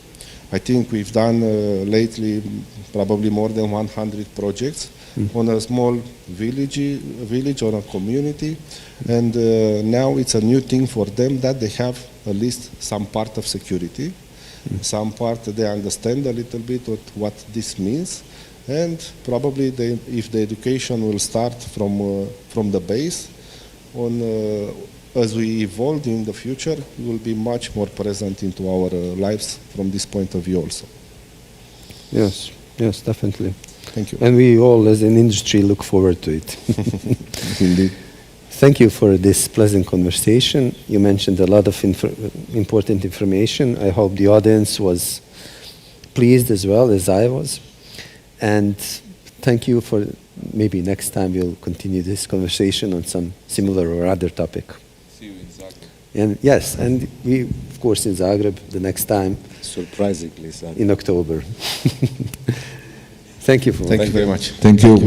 I think we've done lately probably more than 100 projects on a small village or a community, and now it's a new thing for them that they have at least some part of security, some part they understand a little bit what this means, and probably if the education will start from the base on. As we evolve in the future, we will be much more present into our lives from this point of view also. Yes, yes, definitely. Thank you. And we all as an industry look forward to it. Indeed. Thank you for this pleasant conversation. You mentioned a lot of important information. I hope the audience was pleased as well as I was. And thank you for, maybe next time we'll continue this conversation on some similar or other topic. See you in Zagreb. And yes, and we, of course, in Zagreb the next time. Surprisingly, Zagreb. In October. Thank you for Thank you very much. Thank you.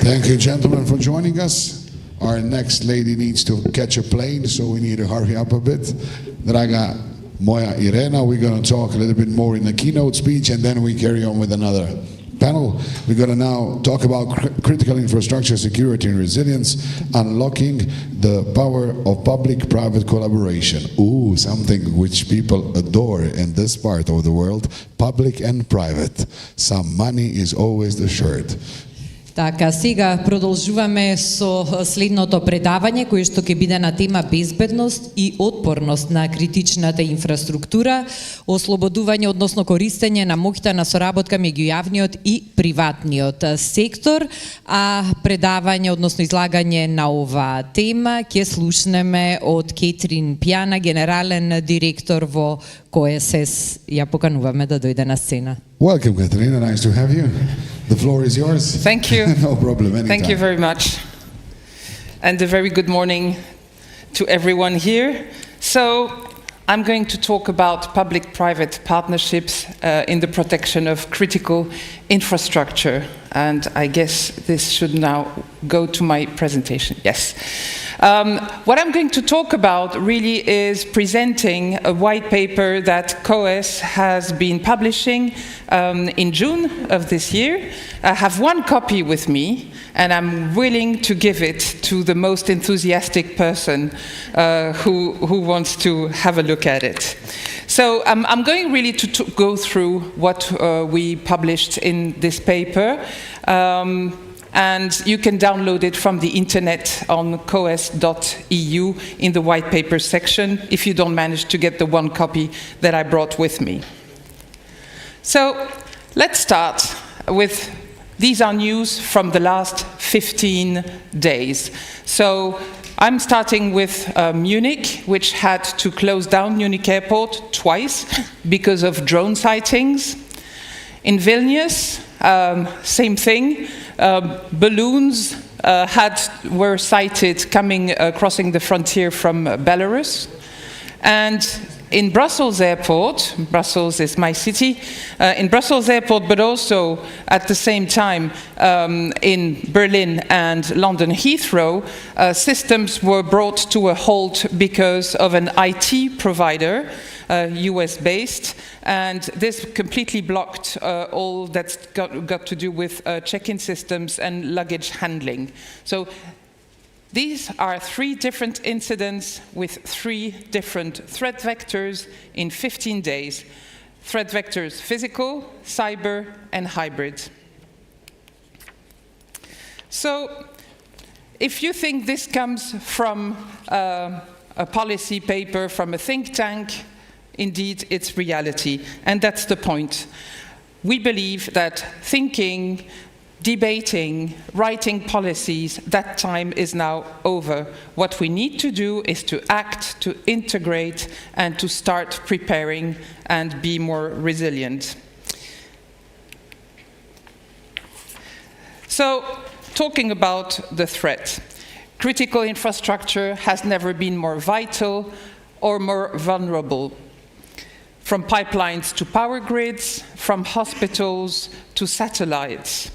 Thank you, gentlemen, for joining us. Our next lady needs to catch a plane, so we need to hurry up a bit. Draga moja Irena, we're going to talk a little bit more in the keynote speech, and then we carry on with another panel. We're going to now talk about critical infrastructure security and resilience, unlocking the power of public-private collaboration. Ooh, something which people adore in this part of the world, public and private. Some money is always the shirt. Така, сега продолжуваме со следното предавање кое што ќе биде на тема безбедност и отпорност на критичната инфраструктура, ослободување односно користење на моќта на соработка меѓу јавниот и приватниот сектор, а предавање односно излагање на оваа тема ќе слушнеме од Кетрин Пјана, генерален директор во КОСС. Ја покануваме да дојде на сцена. Welcome, Katerina. Nice to have you. The floor is yours. Thank you. No problem. Anytime. Thank you very much. And a very good morning to everyone here. So I'm going to talk about public-private partnerships in the protection of critical infrastructure. And I guess this should now go to my presentation. Yes. What I'm going to talk about really is presenting a white paper that COES has been publishing in June of this year. I have one copy with me, and I'm willing to give it to the most enthusiastic person who wants to have a look at it. So I'm going really to go through what we published in this paper. And you can download it from the internet on coes.eu in the white paper section if you don't manage to get the one copy that I brought with me. So let's start with, these are news from the last 15 days. So I'm starting with Munich, which had to close down Munich airport twice because of drone sightings. In Vilnius, same thing. Balloons were sighted crossing the frontier from Belarus. And in Brussels airport, Brussels is my city, in Brussels airport, but also at the same time in Berlin and London Heathrow, systems were brought to a halt because of an IT provider, US-based, and this completely blocked all that's got to do with check-in systems and luggage handling. So these are 3 different incidents with 3 different threat vectors in 15 days. Threat vectors: physical, cyber, and hybrid. So if you think this comes from a policy paper from a think tank, indeed, it's reality, and that's the point. We believe that thinking, debating, writing policies, that time is now over. What we need to do is to act, to integrate, and to start preparing and be more resilient. So, talking about the threat, critical infrastructure has never been more vital or more vulnerable. From pipelines to power grids, from hospitals to satellites.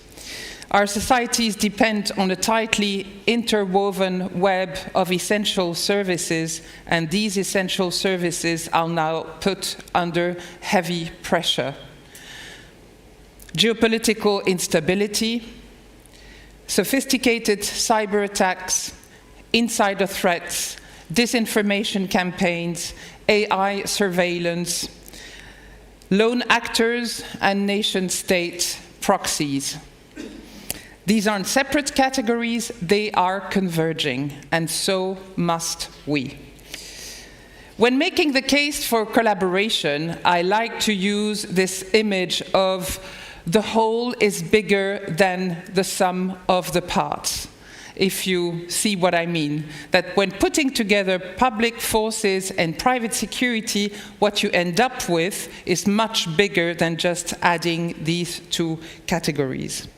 Our societies depend on a tightly interwoven web of essential services, and these essential services are now put under heavy pressure. Geopolitical instability, sophisticated cyber attacks, insider threats, disinformation campaigns, AI surveillance, lone actors and nation-state proxies. These aren't separate categories, they are converging, and so must we. When making the case for collaboration, I like to use this image of the whole is bigger than the sum of the parts. If you see what I mean, that when putting together public forces and private security, what you end up with is much bigger than just adding these 2 categories.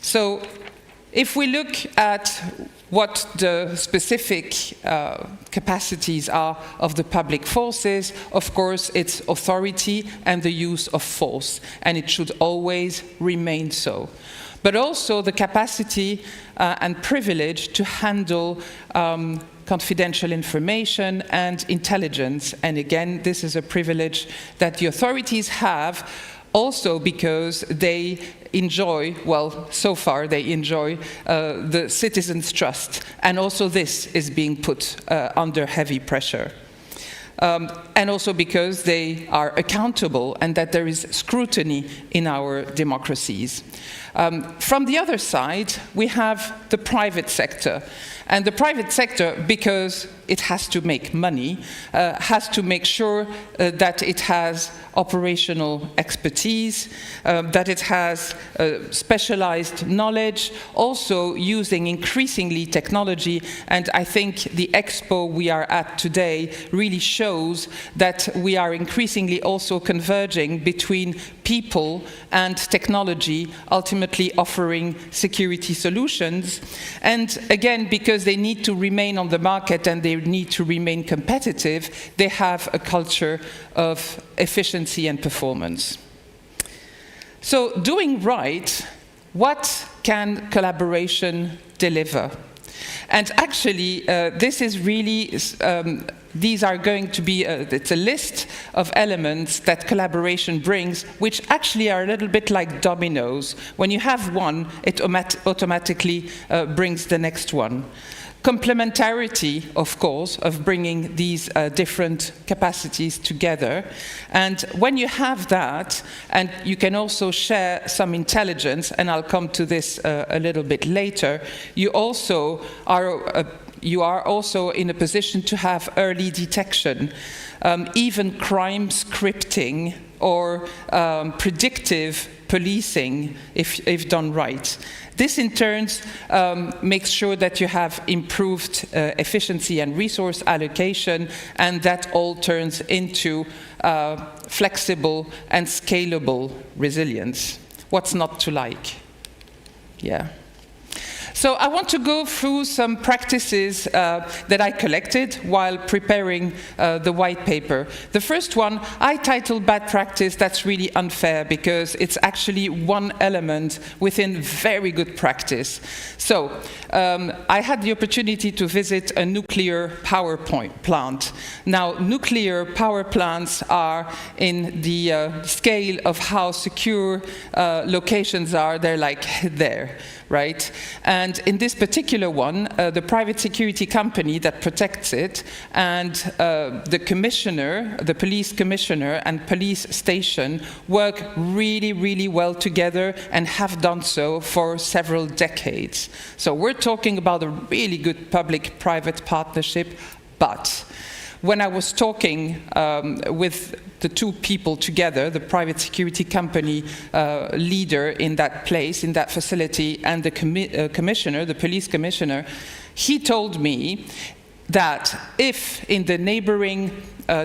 So, if we look at what the specific capacities are of the public forces, of course, it's authority and the use of force, and it should always remain so. But also the capacity and privilege to handle confidential information and intelligence. And again, this is a privilege that the authorities have, also because they enjoy, well, so far they enjoy the citizens' trust. And also this is being put under heavy pressure. And also because they are accountable and that there is scrutiny in our democracies. From the other side, we have the private sector. And the private sector, because it has to make money, has to make sure that it has operational expertise, that it has specialized knowledge, also using increasingly technology. And I think the expo we are at today really shows that we are increasingly also converging between people and technology, ultimately offering security solutions. And again, because they need to remain on the market and they need to remain competitive, they have a culture of efficiency and performance. So doing right, what can collaboration deliver? And actually, this is really, these are going to be, it's a list of elements that collaboration brings, which actually are a little bit like dominoes. When you have one, it automatically brings the next one. Complementarity, of course, of bringing these different capacities together. And when you have that, and you can also share some intelligence, and I'll come to this a little bit later, you also are also in a position to have early detection, even crime scripting or predictive policing if done right. This in turn makes sure that you have improved efficiency and resource allocation, and that all turns into flexible and scalable resilience. What's not to like? Yeah. So I want to go through some practices that I collected while preparing the white paper. The first one, I titled Bad Practice. That's really unfair because it's actually one element within very good practice. So I had the opportunity to visit a nuclear power plant. Now, nuclear power plants are in the scale of how secure locations are. They're like there, right? And in this particular one, the private security company that protects it and the commissioner, the police commissioner and police station work really, really well together and have done so for several decades. So we're talking about a really good public-private partnership, but when I was talking with the two people together, the private security company leader in that place, in that facility, and the commissioner, the police commissioner, he told me that if in the neighboring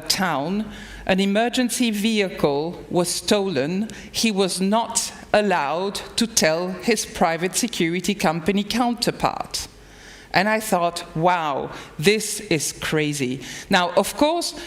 town an emergency vehicle was stolen, he was not allowed to tell his private security company counterpart. And I thought, wow, this is crazy. Now, of course,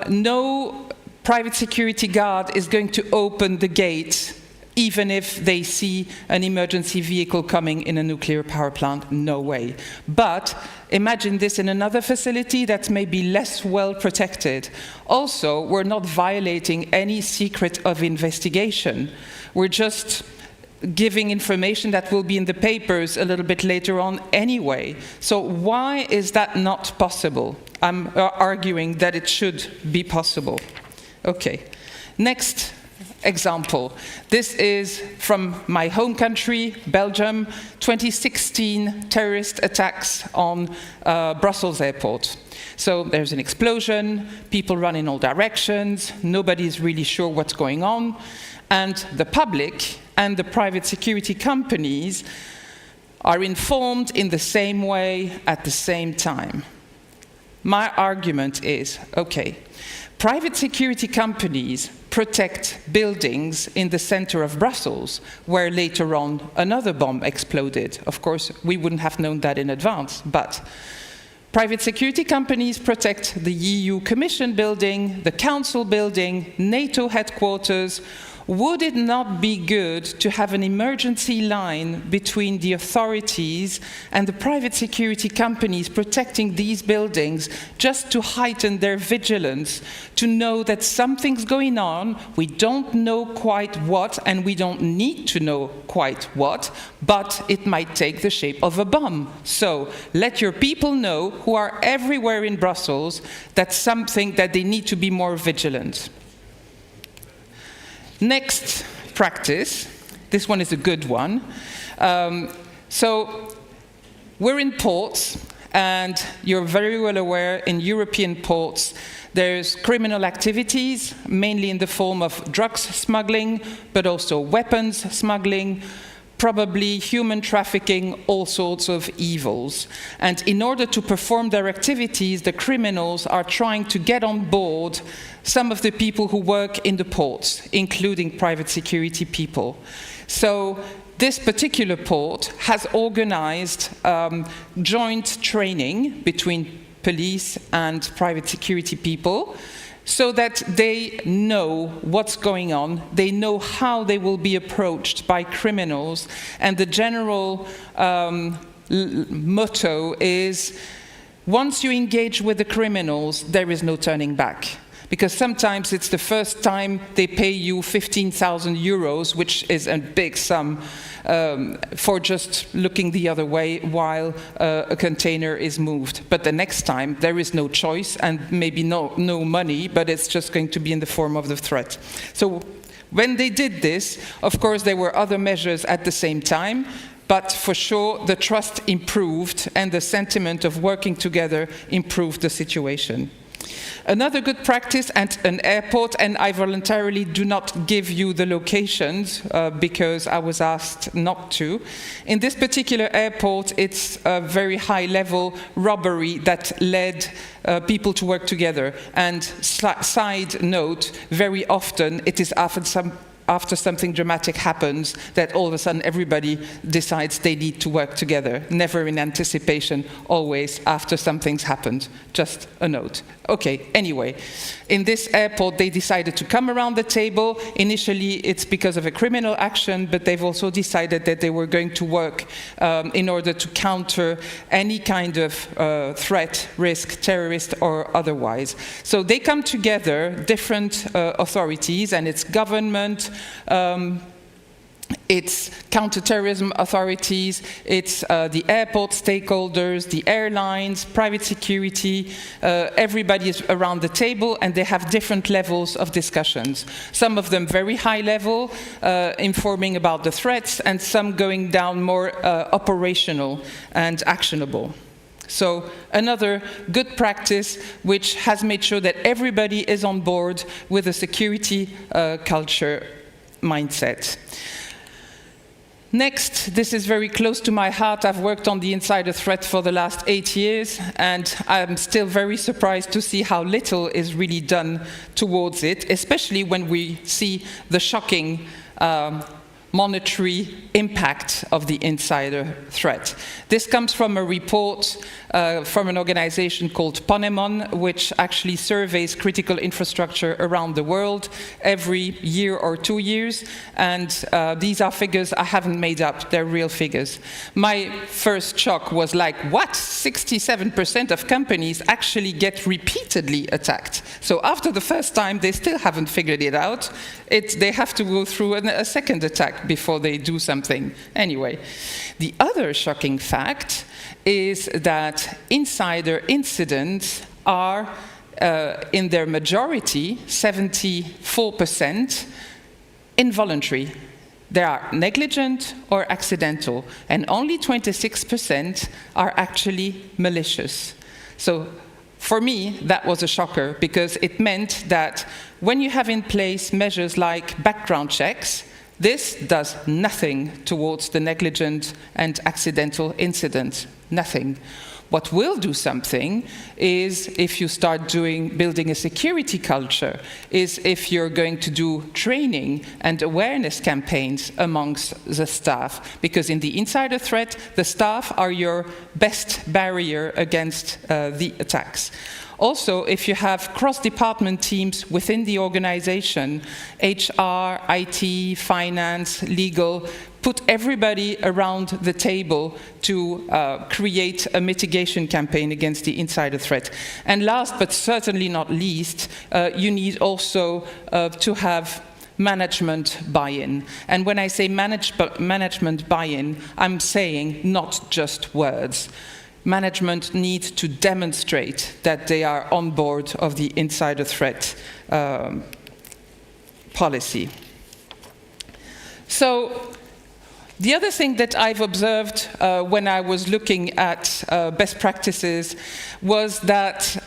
no private security guard is going to open the gate even if they see an emergency vehicle coming in a nuclear power plant. No way. But imagine this in another facility that's maybe less well protected. Also, we're not violating any secret of investigation. We're just giving information that will be in the papers a little bit later on anyway. So why is that not possible? I'm arguing that it should be possible. Okay, next example. This is from my home country, Belgium, 2016 terrorist attacks on Brussels airport. So there's an explosion, people run in all directions, nobody's really sure what's going on, and the public and the private security companies are informed in the same way at the same time. My argument is, okay, private security companies protect buildings in the center of Brussels, where later on another bomb exploded. Of course, we wouldn't have known that in advance, but private security companies protect the EU Commission building, the Council building, NATO headquarters. Would it not be good to have an emergency line between the authorities and the private security companies protecting these buildings just to heighten their vigilance, to know that something's going on, we don't know quite what, and we don't need to know quite what, but it might take the shape of a bomb. So let your people know who are everywhere in Brussels that's something that they need to be more vigilant. Next practice, this one is a good one. So we're in ports, and you're very well aware in European ports there's criminal activities, mainly in the form of drugs smuggling, but also weapons smuggling, probably human trafficking, all sorts of evils. And in order to perform their activities, the criminals are trying to get on board some of the people who work in the ports, including private security people. So this particular port has organized joint training between police and private security people, so that they know what's going on, they know how they will be approached by criminals, and the general motto is, once you engage with the criminals, there is no turning back. Because sometimes it's the first time they pay you 15,000 euros, which is a big sum, for just looking the other way while a container is moved. But the next time, there is no choice and maybe no money, but it's just going to be in the form of the threat. So when they did this, of course, there were other measures at the same time, but for sure, the trust improved and the sentiment of working together improved the situation. Another good practice at an airport, and I voluntarily do not give you the locations because I was asked not to. In this particular airport, it's a very high-level robbery that led people to work together. And side note, very often it is after something dramatic happens that all of a sudden everybody decides they need to work together. Never in anticipation, always after something's happened. Just a note. Okay, anyway, in this airport they decided to come around the table. Initially it's because of a criminal action, but they've also decided that they were going to work in order to counter any kind of threat, risk, terrorist or otherwise. So they come together, different authorities, and it's government, it's counterterrorism authorities, it's the airport stakeholders, the airlines, private security, everybody is around the table and they have different levels of discussions. Some of them very high level, informing about the threats, and some going down more operational and actionable. So another good practice which has made sure that everybody is on board with a security culture mindset. Next, this is very close to my heart. I've worked on the insider threat for the last 8 years, and I'm still very surprised to see how little is really done towards it, especially when we see the shocking monetary impact of the insider threat. This comes from a report from an organization called Ponemon, which actually surveys critical infrastructure around the world every year or 2 years. And these are figures I haven't made up, they're real figures. My first shock was like, what? 67% of companies actually get repeatedly attacked. So after the first time, they still haven't figured it out. They have to go through a second attack before they do something. Anyway, the other shocking fact is that insider incidents are, in their majority, 74%, involuntary. They are negligent or accidental, and only 26% are actually malicious. So for me, that was a shocker, because it meant that when you have in place measures like background checks, this does nothing towards the negligent and accidental incident. Nothing. What will do something is if you start building a security culture, is if you're going to do training and awareness campaigns amongst the staff. Because in the insider threat, the staff are your best barrier against the attacks. Also, if you have cross-department teams within the organization, HR, IT, finance, legal, put everybody around the table to create a mitigation campaign against the insider threat. And last but certainly not least, you need also to have management buy-in. And when I say management buy-in, I'm saying not just words. Management needs to demonstrate that they are on board of the insider threat policy. So the other thing that I've observed when I was looking at best practices was that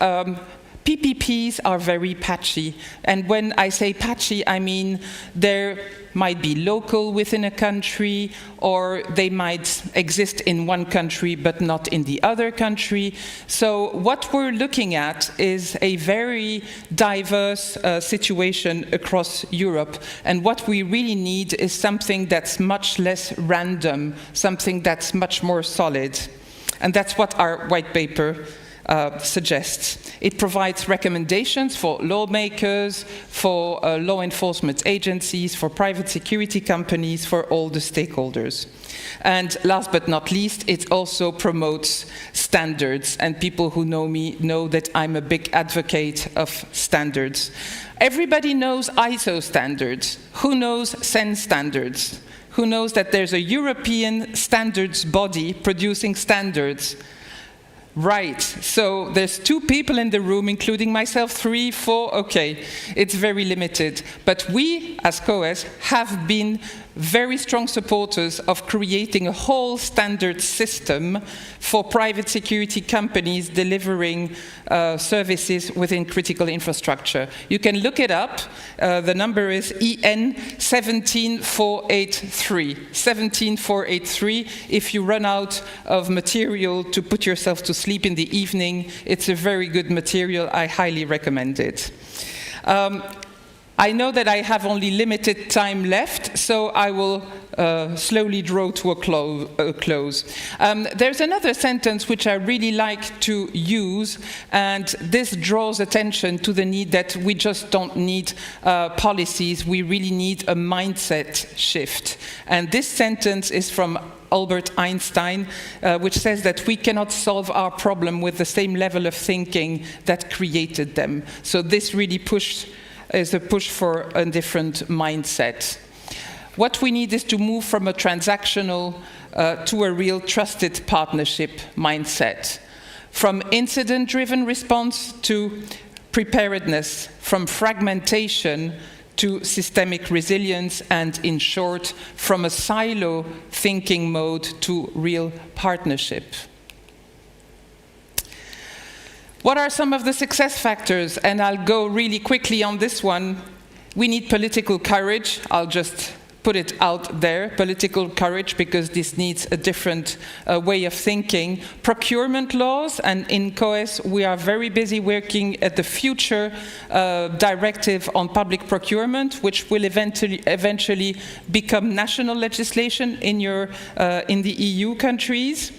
PPPs are very patchy. And when I say patchy, I mean there might be local within a country, or they might exist in one country but not in the other country. So what we're looking at is a very diverse situation across Europe. And what we really need is something that's much less random, something that's much more solid. And that's what our white paper suggests. It provides recommendations for lawmakers, for law enforcement agencies, for private security companies, for all the stakeholders. And last but not least, it also promotes standards. And people who know me know that I'm a big advocate of standards. Everybody knows ISO standards. Who knows SEN standards? Who knows that there's a European standards body producing standards? Right, so there's 2 people in the room, including myself, 3, 4, okay, it's very limited. But we, as COES, have been very strong supporters of creating a whole standard system for private security companies delivering services within critical infrastructure. You can look it up. The number is EN 17483. 17483. If you run out of material to put yourself to sleep in the evening, it's a very good material. I highly recommend it. I know that I have only limited time left, so I will slowly draw to a close. There's another sentence which I really like to use, and this draws attention to the need that we just don't need policies, we really need a mindset shift. And this sentence is from Albert Einstein, which says that we cannot solve our problem with the same level of thinking that created them. So this really is a push for a different mindset. What we need is to move from a transactional to a real trusted partnership mindset. From incident-driven response to preparedness, from fragmentation to systemic resilience, and in short, from a silo thinking mode to real partnership. What are some of the success factors? And I'll go really quickly on this one. We need political courage. I'll just put it out there, political courage, because this needs a different way of thinking. Procurement laws, and in COES we are very busy working at the future directive on public procurement, which will eventually become national legislation in the EU countries.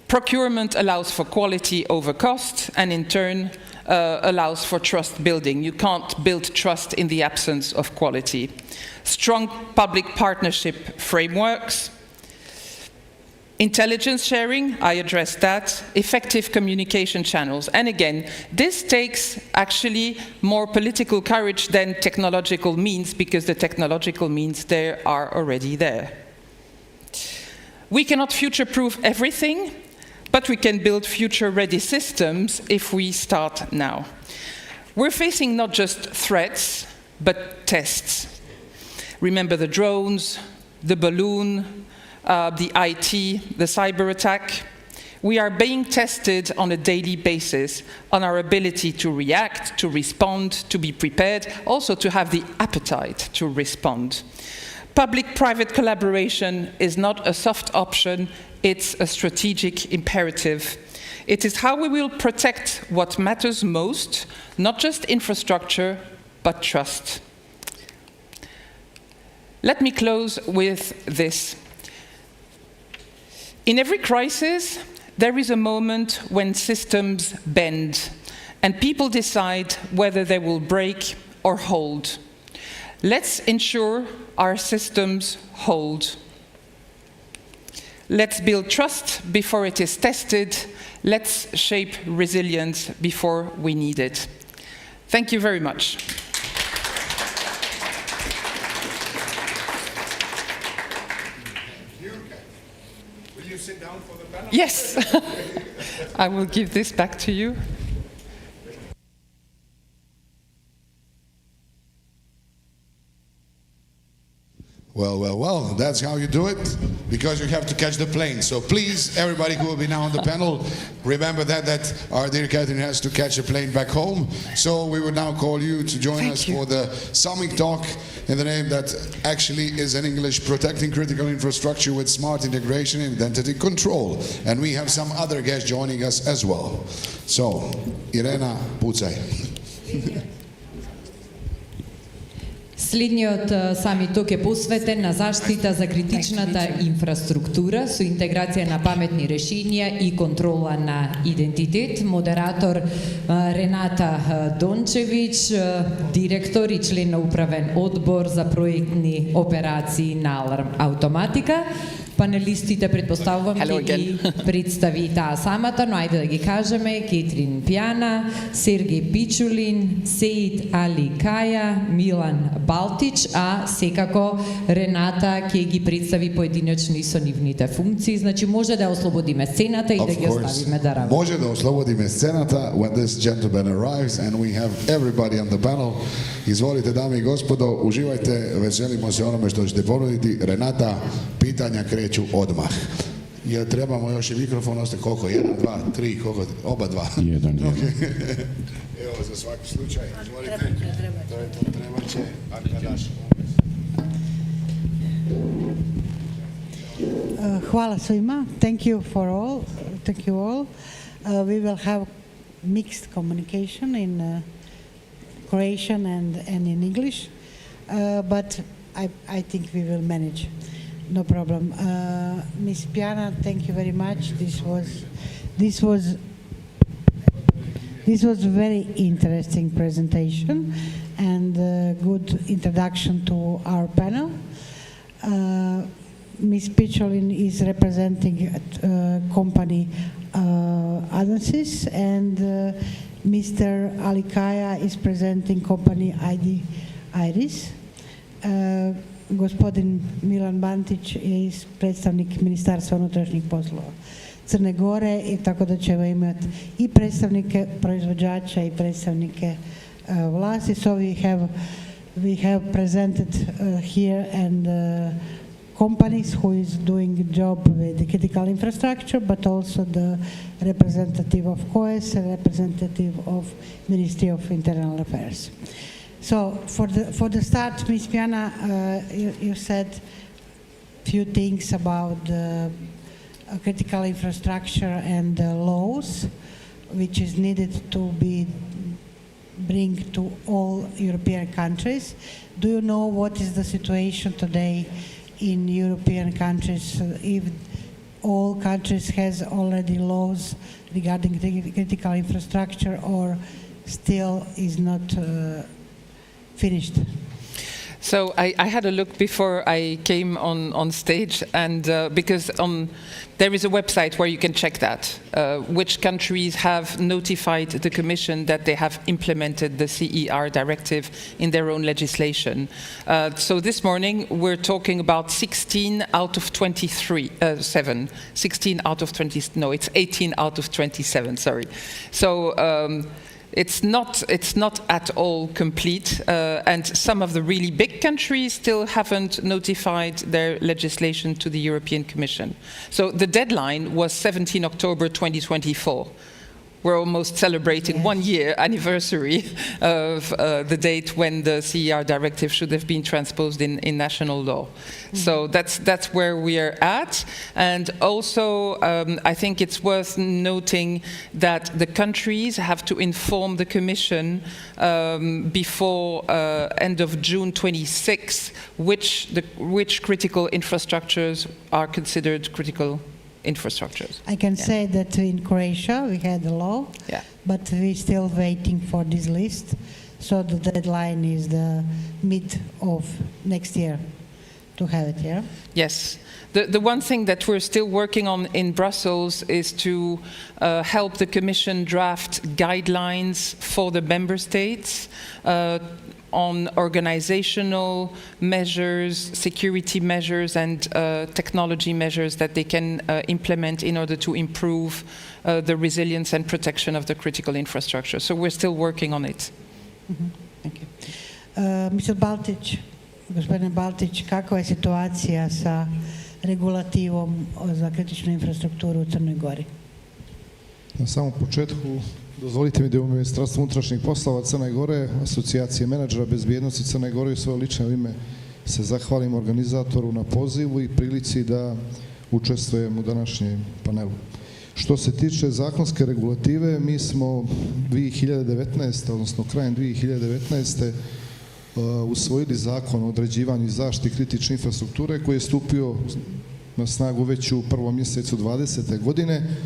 Procurement allows for quality over cost, and in turn allows for trust building. You can't build trust in the absence of quality. Strong public partnership frameworks. Intelligence sharing, I addressed that. Effective communication channels. And again, this takes actually more political courage than technological means, because the technological means there are already there. We cannot future-proof everything, but we can build future-ready systems if we start now. We're facing not just threats, but tests. Remember the drones, the balloon, the IT, the cyber attack. We are being tested on a daily basis on our ability to react, to respond, to be prepared, also to have the appetite to respond. Public-private collaboration is not a soft option, it's a strategic imperative. It is how we will protect what matters most, not just infrastructure, but trust. Let me close with this. In every crisis, there is a moment when systems bend, and people decide whether they will break or hold. Let's ensure our systems hold. Let's build trust before it is tested. Let's shape resilience before we need it. Thank you very much. Will you sit down for the panel? Yes. I will give this back to you. Well, that's how you do it, because you have to catch the plane. So please, everybody who will be now on the panel, remember that our dear Catherine has to catch a plane back home. So we would now call you to join us for the Summit talk in the name that actually is in English, Protecting Critical Infrastructure with Smart Integration and Identity Control. And we have some other guests joining us as well. So, Irena Pucaj. Следниот самит тук е посветен на заштита за критичната инфраструктура со интеграција на паметни решенија и контрола на идентитет. Модератор Рената Дончевич, директор и член на управен одбор за проектни операции на Аларм Автоматика. Панелистите предпоставувам ќе ги представи таа самата, но ајде да ги кажеме: Кетрин Пјана, Сергеј Пичулин, Сеид Али Каја, Милан Балтич, а секако Рената ќе ги представи поединечни со нивните функции. Значи може да ослободиме сцената и да ги оставиме да работат. Може да ослободиме сцената when this gentleman arrives and we have everybody on the panel. Изволите, дами и господо, uživajte, veselimo se onome što ćete ponuditi. Renata, pitanja kreću odmah. Jer trebamo još i mikrofon, ostaje koliko? 1, 2, 3, koliko? Oba dva. 1. Evo, za svaki slučaj, izvolite. Treba će, Arkadaš. Hvala svima. Thank you all. We will have mixed communication in Croatian and in English, but I think we will manage. No problem. Ms. Pjana, thank you very much. This was very interesting presentation and a good introduction to our panel. Ms. Picholin is representing company Adansis, and Mr. Alikaya is presenting company ID Iris. Gospodin Milan Bantić je predstavnik Ministarstva unutrašnjih poslova Crne Gore, i tako da ćemo imati i predstavnike proizvođača i predstavnike vlasti. So we have presented here and companies who is doing a job with the critical infrastructure, but also the representative of COES and representative of Ministry of Internal Affairs. So for the start, Ms. Pjana, you said few things about the critical infrastructure and the laws which is needed to be bring to all European countries. Do you know what is the situation today in European countries, if all countries has already laws regarding critical infrastructure, or still is not finished? So I had a look before I came on stage, and because there is a website where you can check that, which countries have notified the Commission that they have implemented the CER directive in their own legislation. So this morning we're talking about 16 out of 27. 16 out of 20, no, it's 18 out of 27, sorry. So it's not at all complete, and some of the really big countries still haven't notified their legislation to the European Commission. So the deadline was 17 October 2024. We're almost celebrating 1 year anniversary of the date when the CER directive should have been transposed in national law. So that's where we are at. And also, I think it's worth noting that the countries have to inform the Commission before end of June 26 which critical infrastructures are considered critical infrastructures. I can say that in Croatia we had a law, but we're still waiting for this list. So the deadline is the mid of next year to have it, yeah? Yes. The one thing that we're still working on in Brussels is to help the Commission draft guidelines for the member states on organizational measures, security measures, and technology measures that they can implement in order to improve the resilience and protection of the critical infrastructure. So we're still working on it. Thank you. Mr. Baltić, gospodine Baltić, kakva je situacija sa regulativom za kritičnu infrastrukturu u Crnoj Gori? Na samom početku dozvolite mi da u Ministarstvu unutrašnjih poslova Crne Gore, Asocijacije menadžera bezbjednosti Crne Gore i u svoje lično ime se zahvalim organizatoru na pozivu i prilici da učestvujem u današnjem panelu. Što se tiče zakonske regulative, mi smo 2019. odnosno krajem 2019. usvojili zakon o određivanju i zaštiti kritične infrastrukture koji je stupio na snagu već u prvom mjesecu 2020. godine.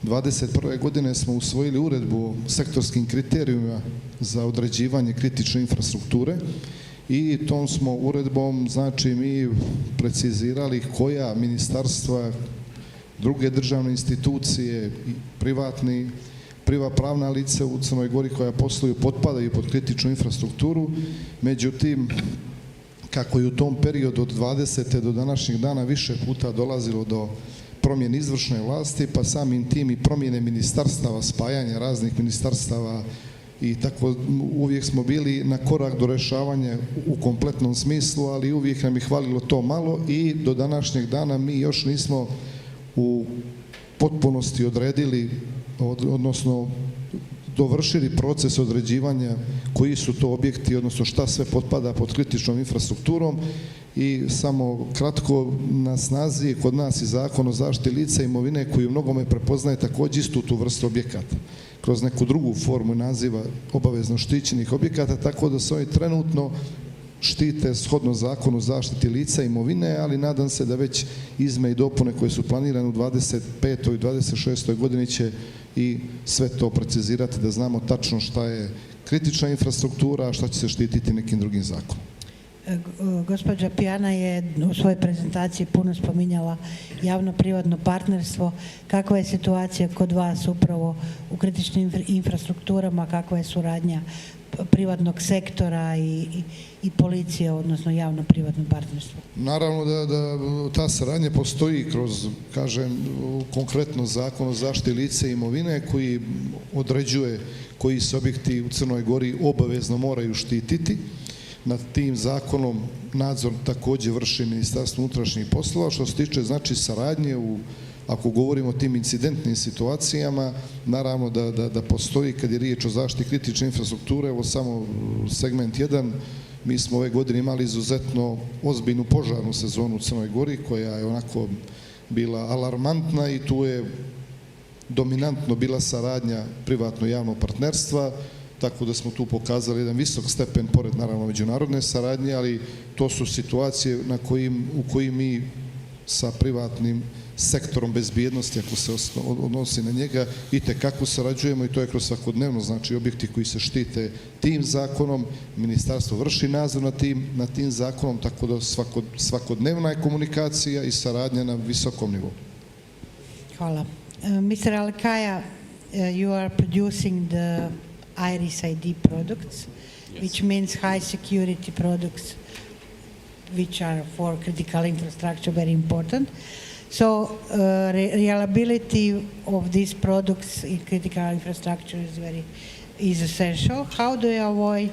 2021. godine smo usvojili uredbu o sektorskim kriterijima za određivanje kritične infrastrukture i tom smo uredbom, znači, mi precizirali koja ministarstva, druge državne institucije, pravna lica u Crnoj Gori koja posluju potpadaju pod kritičnu infrastrukturu. Međutim, kako je u tom periodu od 20. do današnjeg dana više puta dolazilo do promjene izvršne vlasti, pa samim tim i promjene ministarstava, spajanja raznih ministarstava i tako uvijek smo bili na korak do rješavanja u kompletnom smislu, ali uvijek nam je hvalilo to malo i do današnjeg dana mi još nismo u potpunosti odredili, odnosno dovršili proces određivanja koji su to objekti, odnosno šta sve potpada pod kritičnom infrastrukturom. I samo kratko, na snazi je kod nas i Zakon o zaštiti lica i imovine koji u mnogome prepoznaje također istu tu vrstu objekata kroz neku drugu formu naziva obavezno štićenih objekata, tako da se oni trenutno štite shodno Zakonu o zaštiti lica i imovine, ali nadam se da već izmjene i dopune koje su planirane u 25. i 26. godini će i sve to precizirati da znamo tačno šta je kritična infrastruktura, a šta će se štititi nekim drugim zakonom. Gospođa Pijana je u svojoj prezentaciji puno spominjala javno-privatno partnerstvo. Kakva je situacija kod vas upravo u kritičnim infrastrukturama, kakva je suradnja privatnog sektora i policije, odnosno javno-privatno partnerstvo? Naravno da ta saradnja postoji kroz, kažem, konkretno Zakon o zaštiti lica i imovine koji određuje koji se objekti u Crnoj Gori obavezno moraju štititi. Nad tim zakonom nadzor također vrši Ministarstvo unutrašnjih poslova. Što se tiče, znači, saradnje ako govorimo o tim incidentnim situacijama, naravno da postoji kad je riječ o zaštiti kritične infrastrukture. Evo samo segment 1, mi smo ove godine imali izuzetno ozbiljnu požarnu sezonu u Crnoj Gori koja je onako bila alarmantna i tu je dominantno bila saradnja privatno-javnog partnerstva, tako da smo tu pokazali jedan visok stepen, pored naravno međunarodne saradnje, ali to su situacije u kojim mi sa privatnim sektorom bezbjednosti, ako se odnosi na njega, itekako sarađujemo i to je kroz svakodnevno, znači objekti koji se štite tim zakonom, ministarstvo vrši nadzor nad tim zakonom, tako da svakodnevna je komunikacija i saradnja na visokom nivou. Hvala. Mr. Alkaja, you are producing the Iris ID products, yes, which means high security products which are for critical infrastructure very important. So reliability of these products in critical infrastructure is essential. How do you avoid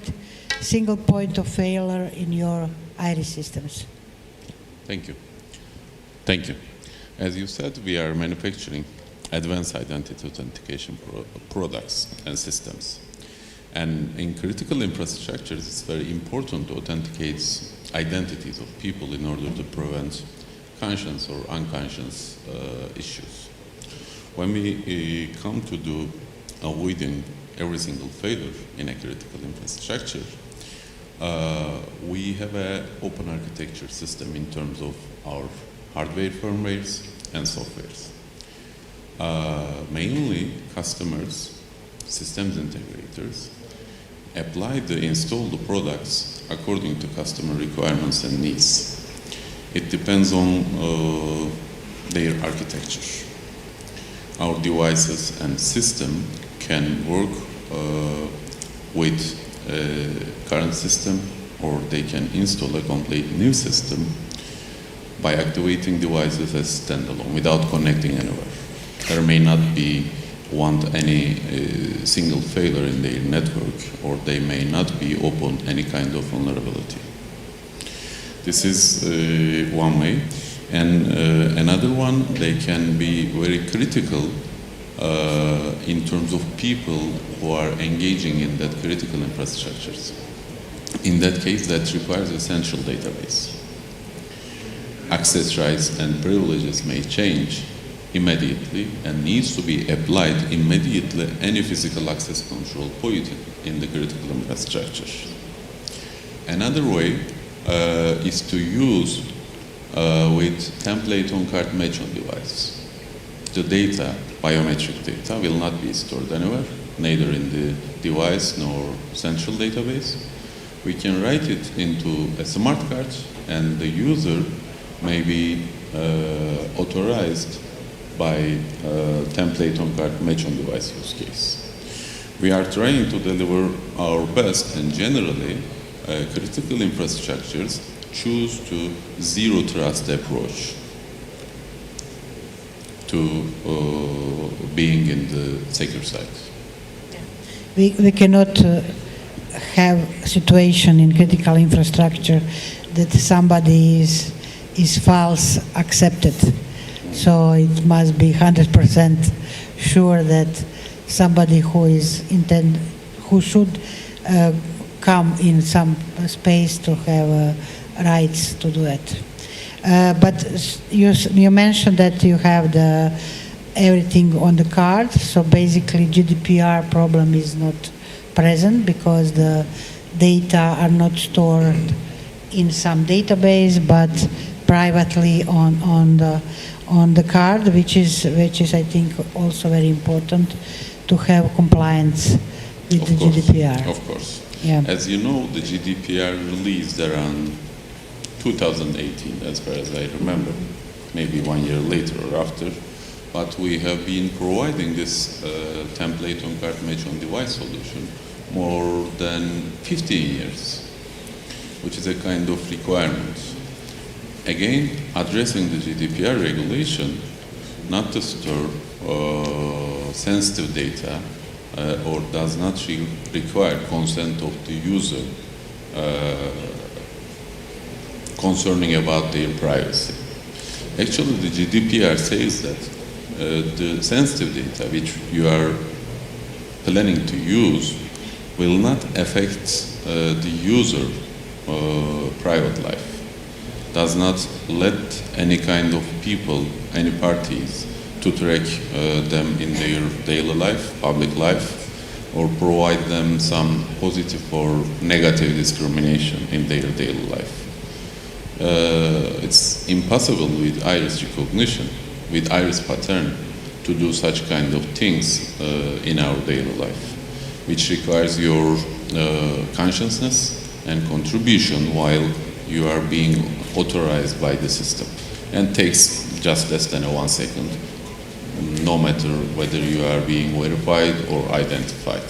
single point of failure in your Iris systems? Thank you. Thank you. As you said, we are manufacturing advanced identity authentication products and systems. And in critical infrastructures, it's very important to authenticate identities of people in order to prevent conscious or unconscious issues. When we come to do avoiding every single failure in a critical infrastructure, we have an open architecture system in terms of our hardware, firmwares, and softwares. Mainly customers, systems integrators, install the products according to customer requirements and needs. It depends on their architecture. Our devices and system can work with a current system, or they can install a complete new system by activating devices as standalone without connecting anywhere. There may not be any single failure in their network, or they may not be open any kind of vulnerability. This is one way. And another one, they can be very critical in terms of people who are engaging in that critical infrastructures. In that case, that requires a central database. Access rights and privileges may change immediately and needs to be applied immediately any physical access control point in the critical infrastructure. Another way is to use with template on card match on device. The data, biometric data, will not be stored anywhere, neither in the device nor central database. We can write it into a smart card, and the user may be authorized by template on card match on device use case. We are trying to deliver our best, and generally critical infrastructures choose to zero trust approach to being in the secure side. We cannot have a situation in critical infrastructure that somebody is false accepted. So it must be 100% sure that somebody who should come in some space to have rights to do it. But you mentioned that you have everything on the card, so basically GDPR problem is not present because the data are not stored in some database but privately on the card, which is I think also very important to have compliance with the GDPR. Of course. Yeah. As you know, the GDPR released around 2018, as far as I remember, maybe 1 year later or after. But we have been providing this template on card match on device solution more than 15 years, which is a kind of requirement. Again, addressing the GDPR regulation, not to store sensitive data or does not require consent of the user concerning about their privacy. Actually, the GDPR says that the sensitive data which you are planning to use will not affect the user private life, does not let any kind of people, any parties to track them in their daily life, public life, or provide them some positive or negative discrimination in their daily life. It's impossible with iris recognition, with iris pattern, to do such kind of things in our daily life, which requires your consciousness and contribution while you are being authorized by the system, and takes just less than 1 second, no matter whether you are being verified or identified.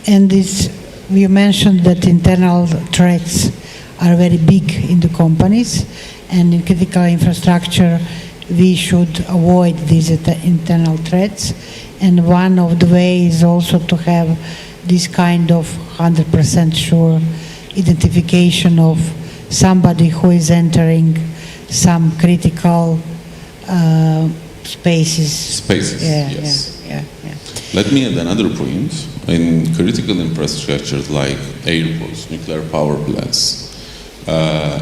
And you mentioned that internal threats are very big in the companies, and in critical infrastructure we should avoid these internal threats, and one of the ways is also to have this kind of 100% sure identification of somebody who is entering some critical spaces. Yes. Let me add another point. In critical infrastructures like airports, nuclear power plants,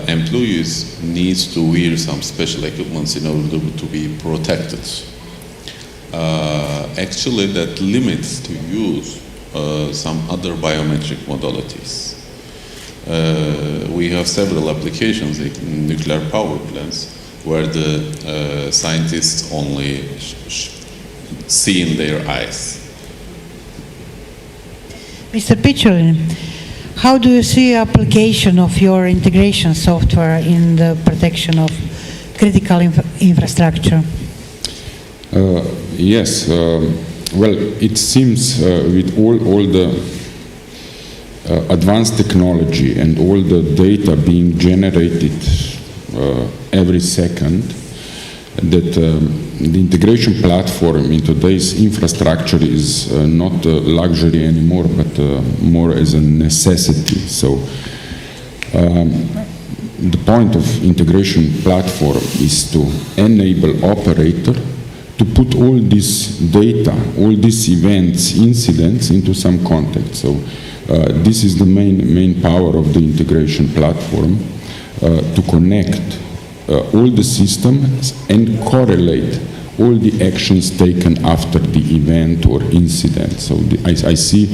employees need to wear some special equipment in order to be protected. Actually, that limits to use some other biometric modalities. We have several applications in nuclear power plants where the scientists only see in their eyes. Mr. Pichulin, how do you see application of your integration software in the protection of critical infrastructure? Yes, well, it seems with all the advanced technology and all the data being generated every second, that the integration platform in today's infrastructure is not a luxury anymore, but more as a necessity. So the point of integration platform is to enable operator to put all this data, all these events, incidents into some context. So this is the main power of the integration platform, to connect all the systems and correlate all the actions taken after the event or incident. So I see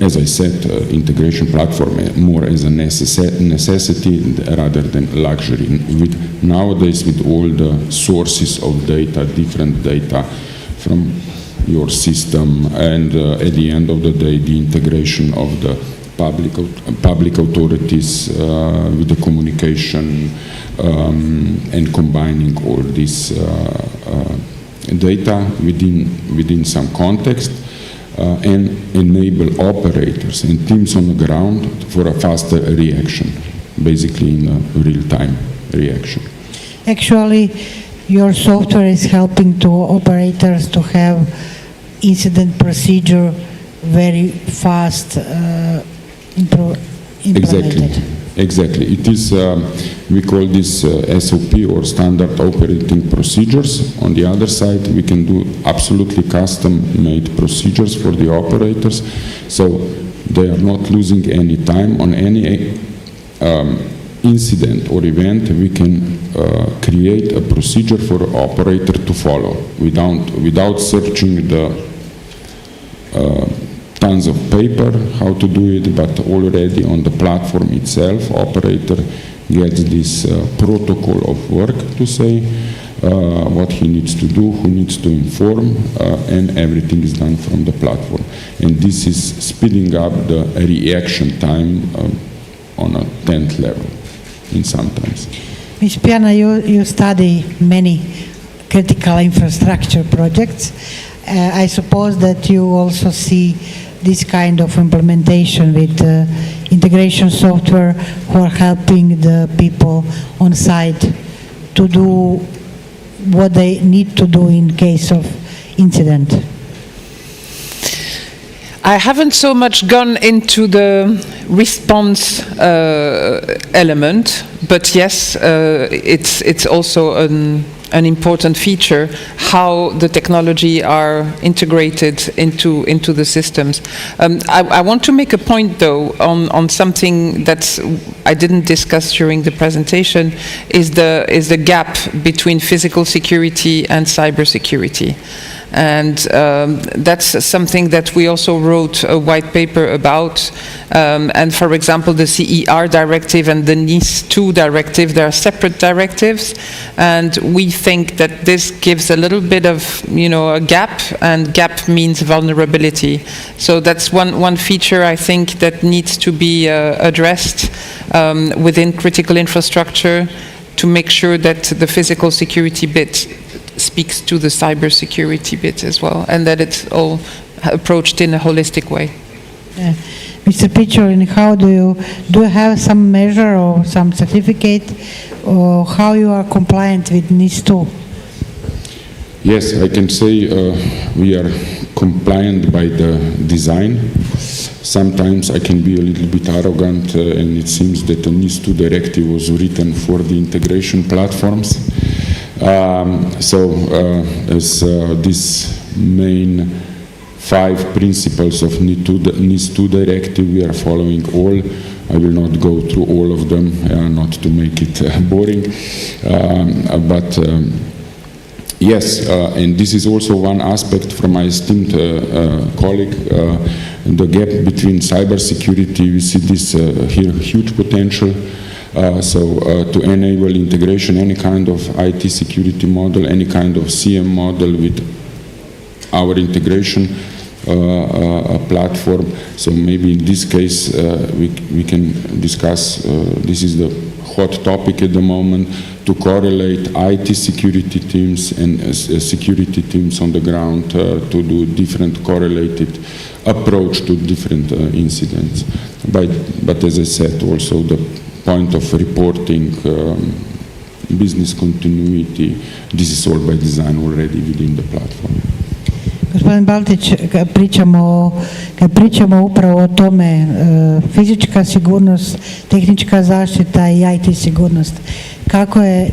as I said, integration platform more as a necessity rather than luxury. Nowadays, with all the sources of data, different data from your system, and at the end of the day, the integration of the public authorities with the communication and combining all this data within some context, and enable operators and teams on the ground for a faster reaction, basically in a real-time reaction. Actually, your software is helping to operators to have incident procedure very fast implemented. Exactly. It is, we call this SOP or standard operating procedures. On the other side, we can do absolutely custom-made procedures for the operators, so they are not losing any time on any incident or event. We can create a procedure for the operator to follow without searching the tons of paper how to do it, but already on the platform itself, operator gets this protocol of work to say what he needs to do, who needs to inform, and everything is done from the platform. And this is speeding up the reaction time on a 10th level in sometimes. Ms. Piana, you study many critical infrastructure projects. I suppose that you also see this kind of implementation with integration software who are helping the people on site to do what they need to do in case of incident. I haven't so much gone into the response element, but yes, it's also an important feature how the technology are integrated into the systems. I want to make a point though on something that I didn't discuss during the presentation, is the gap between physical security and cybersecurity. And that's something that we also wrote a white paper about. And for example, the CER directive and the NIS2 directive, they are separate directives. And we think that this gives a little bit of, a gap, and gap means vulnerability. So that's one feature I think that needs to be addressed within critical infrastructure to make sure that the physical security bit speaks to the cybersecurity bit as well, and that it's all approached in a holistic way. Mr. Pichorin, how do you have some measure or some certificate, or how you are compliant with NIS2? Yes, I can say we are compliant by the design. Sometimes I can be a little bit arrogant, and it seems that the NIS2 directive was written for the integration platforms. As this main 5 principles of NIS2 directive, we are following all. I will not go through all of them, not to make it boring, but yes, and this is also one aspect from my esteemed colleague, the gap between cybersecurity. We see this here huge potential. To enable integration, any kind of IT security model, any kind of CM model with our integration platform. So maybe in this case we can discuss, this is the hot topic at the moment, to correlate IT security teams and security teams on the ground to do different correlated approach to different incidents. But as I said, also the point of reporting, business continuity, this is all by design already within the platform. Gospodin Baltić, kad pričamo upravo o tome, fizička sigurnost, tehnička zaštita i IT sigurnost, kako je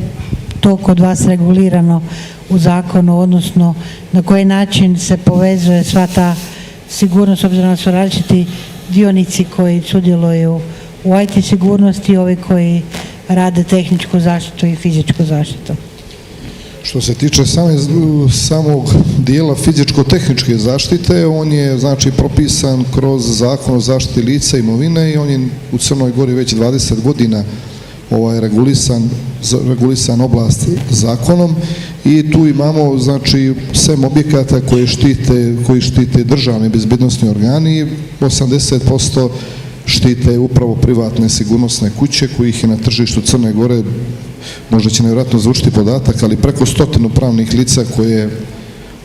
to kod vas regulirano u zakonu, odnosno na koji način se povezuje sva ta sigurnost, obzirom da su različiti dionici koji sudjeluju u IT sigurnosti, ovi koji rade tehničku zaštitu i fizičku zaštitu? Što se tiče samog dijela fizičko-tehničke zaštite, on je znači propisan kroz Zakon o zaštiti lica i imovine i on je u Crnoj Gori već 20 godina regulisan oblast zakonom i tu imamo znači 7 objekata koji štite državni bezbednosni organi i 80% štite upravo privatne sigurnosne kuće kojih je na tržištu Crne Gore, možda će nevjerojatno zvučiti podatak, ali preko 100 pravnih lica koje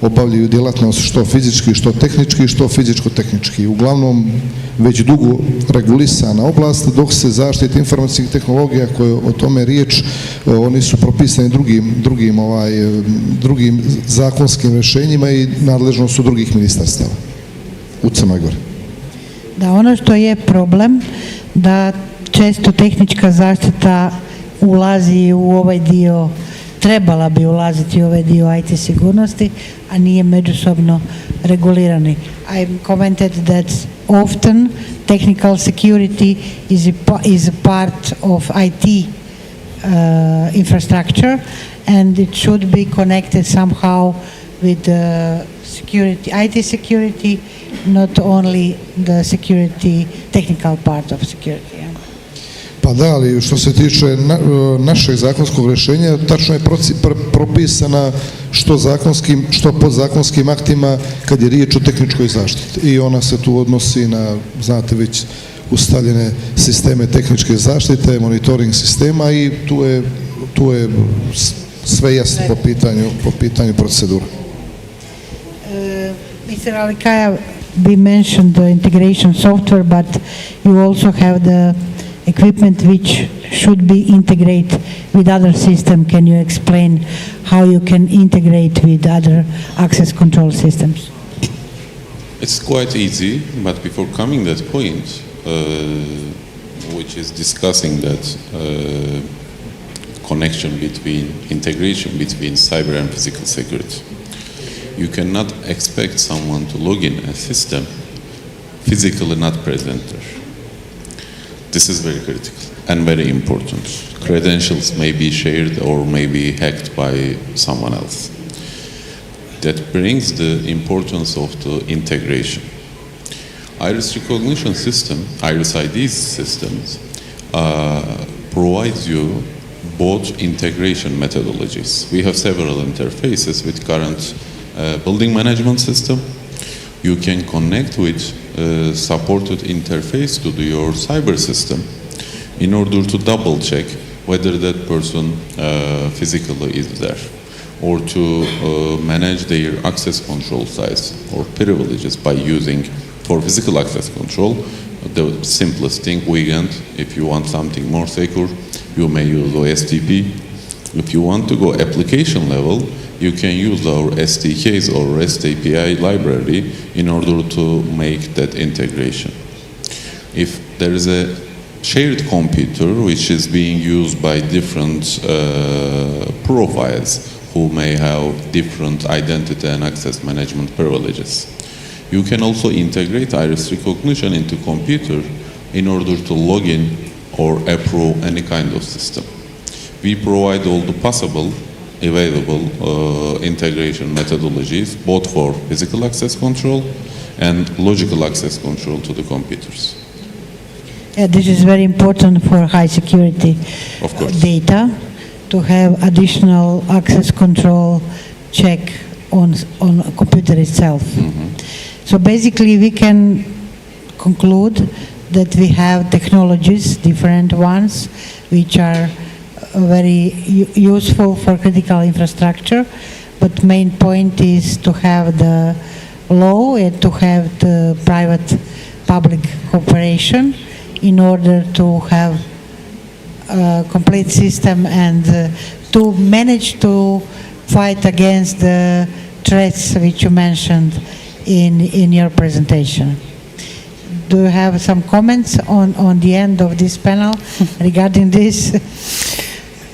obavljaju djelatnost što fizički, što tehnički, što fizičko-tehnički. Uglavnom, već dugo regulisana oblast, dok se zaštita informacijskih tehnologija koje o tome riječ, oni su propisani drugim zakonskim rješenjima i nadležnost su drugih ministarstava u Crnoj Gori. Da, ono što je problem, da često tehnička zaštita ulazi u ovaj dio, trebala bi ulaziti u ovaj dio IT sigurnosti, a nije međusobno regulirani. I commented that often technical security is a part of IT infrastructure and it should be connected somehow with the IT security, not only the security, technical part of security. Pa da, ali što se tiče našeg zakonskog rješenja, tačno je propisana što podzakonskim aktima kad je riječ o tehničkoj zaštiti. I ona se tu odnosi na, znate, već ustaljene sisteme tehničke zaštite, monitoring sistema i tu je sve jasno po pitanju procedura. Mr. Alikaya, we mentioned the integration software, but you also have the equipment which should be integrated with other system. Can you explain how you can integrate with other access control systems? It's quite easy, but before coming that point, which is discussing that connection between integration between cyber and physical security, you cannot expect someone to log in a system physically not present there. This is very critical and very important. Credentials may be shared or may be hacked by someone else. That brings the importance of the integration. Iris recognition system, Iris ID systems, provides you both integration methodologies. We have several interfaces with current building management system. You can connect with supported interface to your cyber system in order to double check whether that person physically is there, or to manage their access control size or privileges by using, for physical access control, the simplest thing, weekend. If you want something more secure, you may use OSTP. If you want to go application level, you can use our SDKs or REST API library in order to make that integration. If there is a shared computer which is being used by different profiles who may have different identity and access management privileges, you can also integrate iris recognition into computer in order to log in or approve any kind of system. We provide all the possible available integration methodologies, both for physical access control and logical access control to the computers. Yeah, this is very important for high security data, to have additional access control check on computer itself. So basically we can conclude that we have technologies, different ones, which are very useful for critical infrastructure, but main point is to have the law and to have the private-public cooperation in order to have a complete system and to manage to fight against the threats which you mentioned in your presentation. Do you have some comments on the end of this panel regarding this?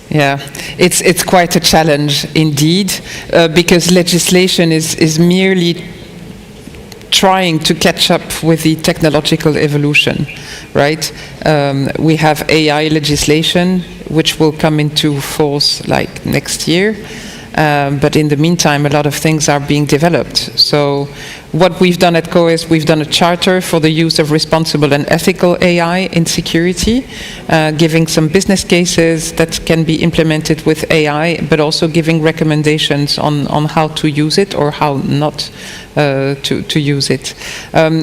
Yeah, it's quite a challenge indeed, because legislation is merely trying to catch up with the technological evolution, right? We have AI legislation, which will come into force like next year. But in the meantime, a lot of things are being developed. So what we've done at COES, we've done a charter for the use of responsible and ethical AI in security, giving some business cases that can be implemented with AI, but also giving recommendations on how to use it or how not to use it.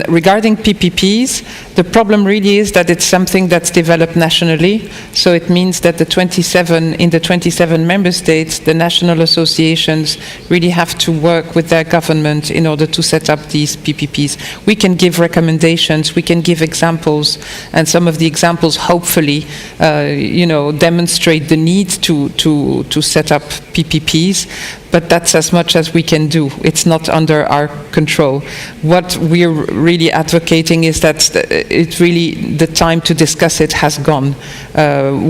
Regarding PPPs, the problem really is that it's something that's developed nationally. So it means that in the 27 member states, the national associations really have to work with their government in order to set up these PPPs. We can give recommendations, we can give examples, and some of the examples hopefully, demonstrate the need to set up PPPs. But that's as much as we can do. It's not under our control. What we're really advocating is that it's really the time to discuss it has gone.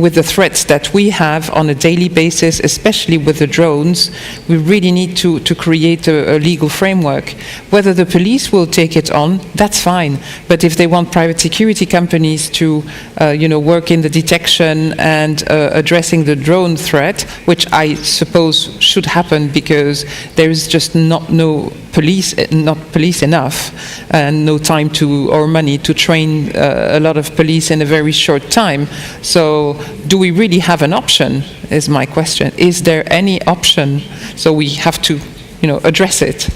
With the threats that we have on a daily basis, especially with the drones, we really need to create a legal framework. Whether the police will take it on, that's fine. But if they want private security companies to work in the detection and addressing the drone threat, which I suppose should happen because there is just not police enough, and no time or money to train a lot of police in a very short time. So do we really have an option, is my question. Is there any option? So we have to, address it.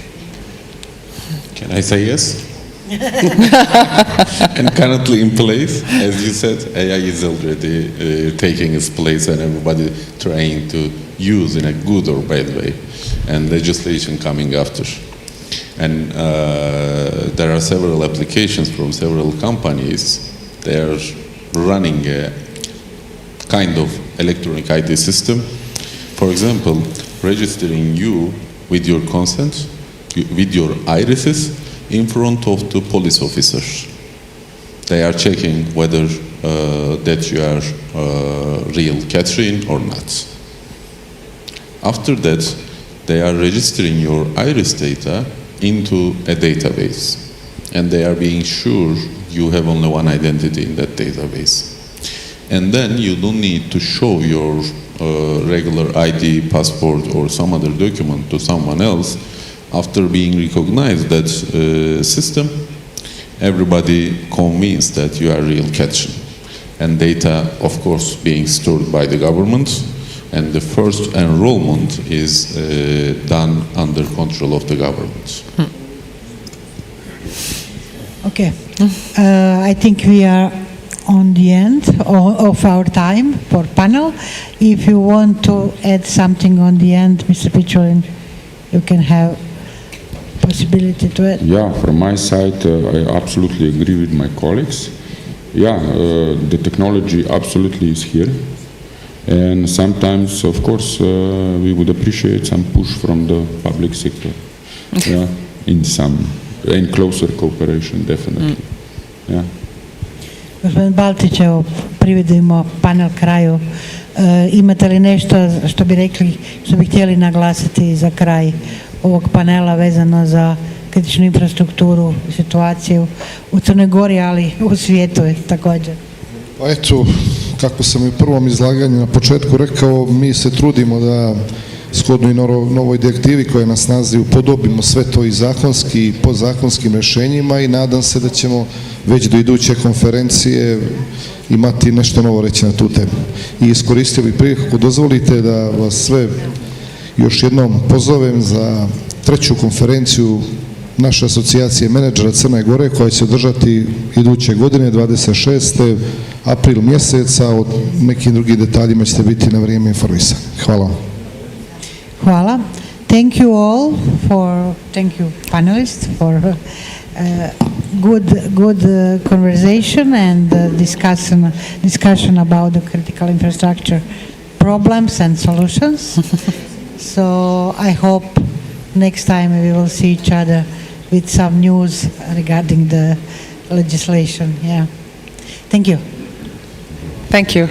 Can I say yes? And currently in place, as you said, AI is already taking its place and everybody trying to use in a good or bad way, and legislation coming after. And there are several applications from several companies. They are running a kind of electronic ID system. For example, registering you with your consent, with your irises, in front of the police officers. They are checking whether that you are real Catherine or not. After that, they are registering your iris data into a database, and they are being sure you have only one identity in that database. And then you don't need to show your regular ID, passport, or some other document to someone else. After being recognized that system, everybody convinced that you are real Catherine. And data, of course, being stored by the government, and the first enrollment is done under control of the government. Okay. I think we are on the end of our time for panel. If you want to add something on the end, Mr. Pichulin, you can have possibility to add. Yeah, from my side, I absolutely agree with my colleagues. Yeah, the technology absolutely is here. And sometimes, of course, we would appreciate some push from the public sector. Yeah, in closer cooperation, definitely. Yeah. Gospodin Baltić, evo, privedimo panel kraju. Imate li nešto što bi htjeli naglasiti za kraj ovog panela vezano za kritičnu infrastrukturu, situaciju u Crnoj Gori, ali u svijetu također? Pa eto, kako sam i u prvom izlaganju na početku rekao, mi se trudimo da shodno i novoj direktivi koja je na snazi upodobimo sve to i zakonski i podzakonskim rješenjima, i nadam se da ćemo već do iduće konferencije imati nešto novo reći na tu temu. I iskoristio bih priliku, ako dozvolite, da vas sve još jednom pozovem za 3. konferenciju naše asocijacije menadžera Crne Gore, koja će se održati iduće godine, 26. april mjeseca. O nekim drugim detaljima ćete biti na vrijeme informisani. Hvala. Hvala. Thank you all thank you panelists for good conversation and discussion about the critical infrastructure problems and solutions. So I hope next time we will see each other with some news regarding the legislation. Yeah. Thank you. Thank you.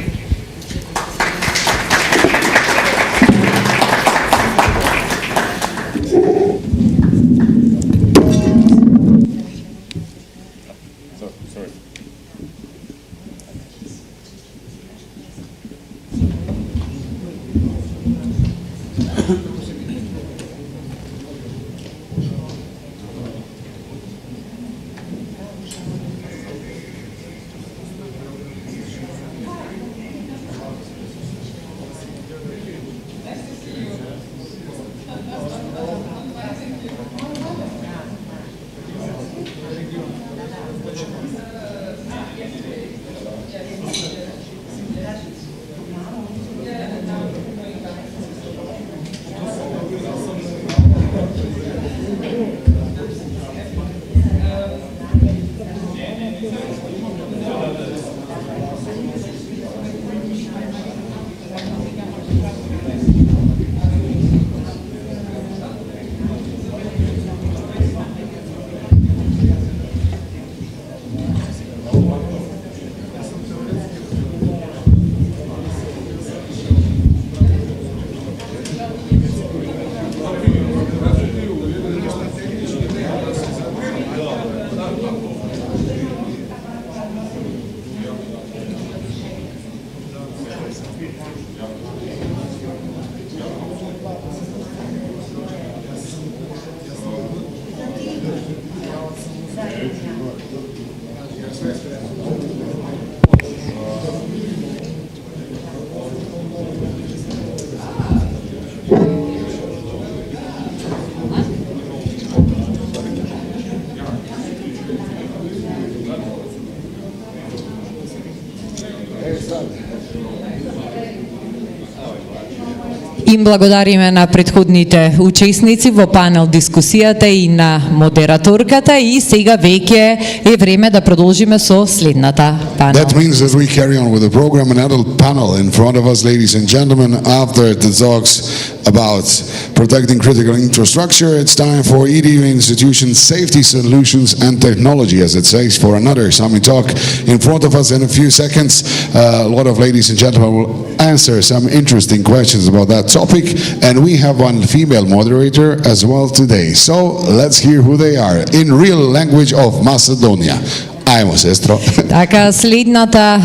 Им благодариме на претходните учесници во панел дискусијата и на модераторката и сега веќе е време да продолжиме со следната панел. That means that we carry on with the program. Another panel in front of us, ladies and gentlemen. After the talks about protecting critical infrastructure, it's time for EDU institutions, safety solutions and technology, as it says, for another summit talk in front of us in a few seconds. A lot of ladies and gentlemen will answer some interesting questions about that topic, and we have one female moderator as well today. So let's hear who they are in real language of Macedonia. Ajmo, sestro. Така, следната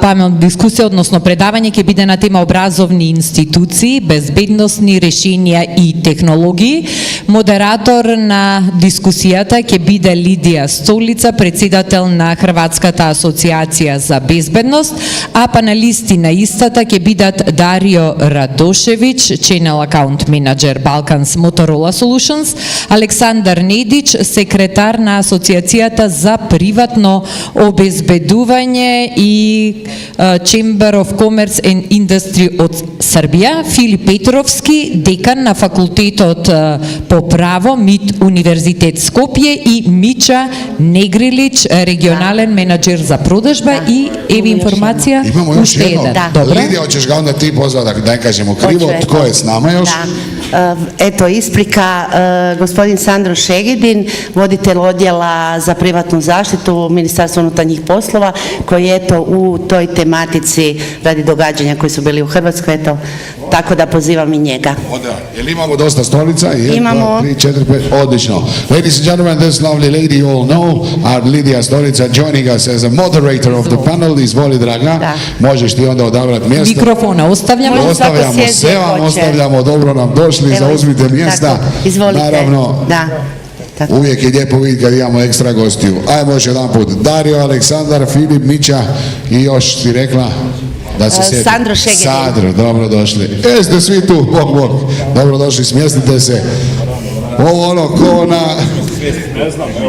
панел дискусија, односно предавање, ќе биде на тема образовни институции, безбедносни решенија и технологии. Модератор на дискусијата ќе биде Лидија Столица, председател на Хрватската асоциација за безбедност, а паналисти на истата ќе бидат Дарио Радошевич, Channel Account Manager Balkans Motorola Solutions, Александар Недич, секретар на Асоциацијата за приватно обезбедување и Chamber of Commerce and Industry од Србија, Филип Петровски, декан на факултетот по право МИТ Универзитет Скопје и Мича Негрилич, регионален менеджер за продажба и еви информација уште еден. Lidija, hoćeš ga onda ti pozvati da ne kažemo krivo, tko je s nama još? Eto, isprika, gospodin Sandro Šegedin, voditelj odjela za privatnu zaštitu Ministarstva unutarnjih poslova, koji je eto u toj tematici radi događanja koji su bili u Hrvatskoj, eto, tako da pozivam i njega. Jel imamo dosta stolica? Imamo. 3, 4, 5, odlično. Ladies and gentlemen, this lovely lady you all know, our Lidija Stolica joining us as a moderator of the panel. Izvoli, draga, možeš ti onda odabrati mjesto. Mikrofona ostavljamo. Ostavljamo se vam, ostavljamo, dobro nam došli, zauzmite mjesta. Tako, izvolite. Naravno, uvijek je lijepo vidjeti kad imamo ekstra gostiju. Ajmo još jedan put. Dario, Aleksandar, Filip, Mića i još ti rekla da se sjeti. Sandro Šegedin. Sandro, dobro došli. Jeste svi tu, bog. Dobro došli, smjestite se. Ovo ono ko na...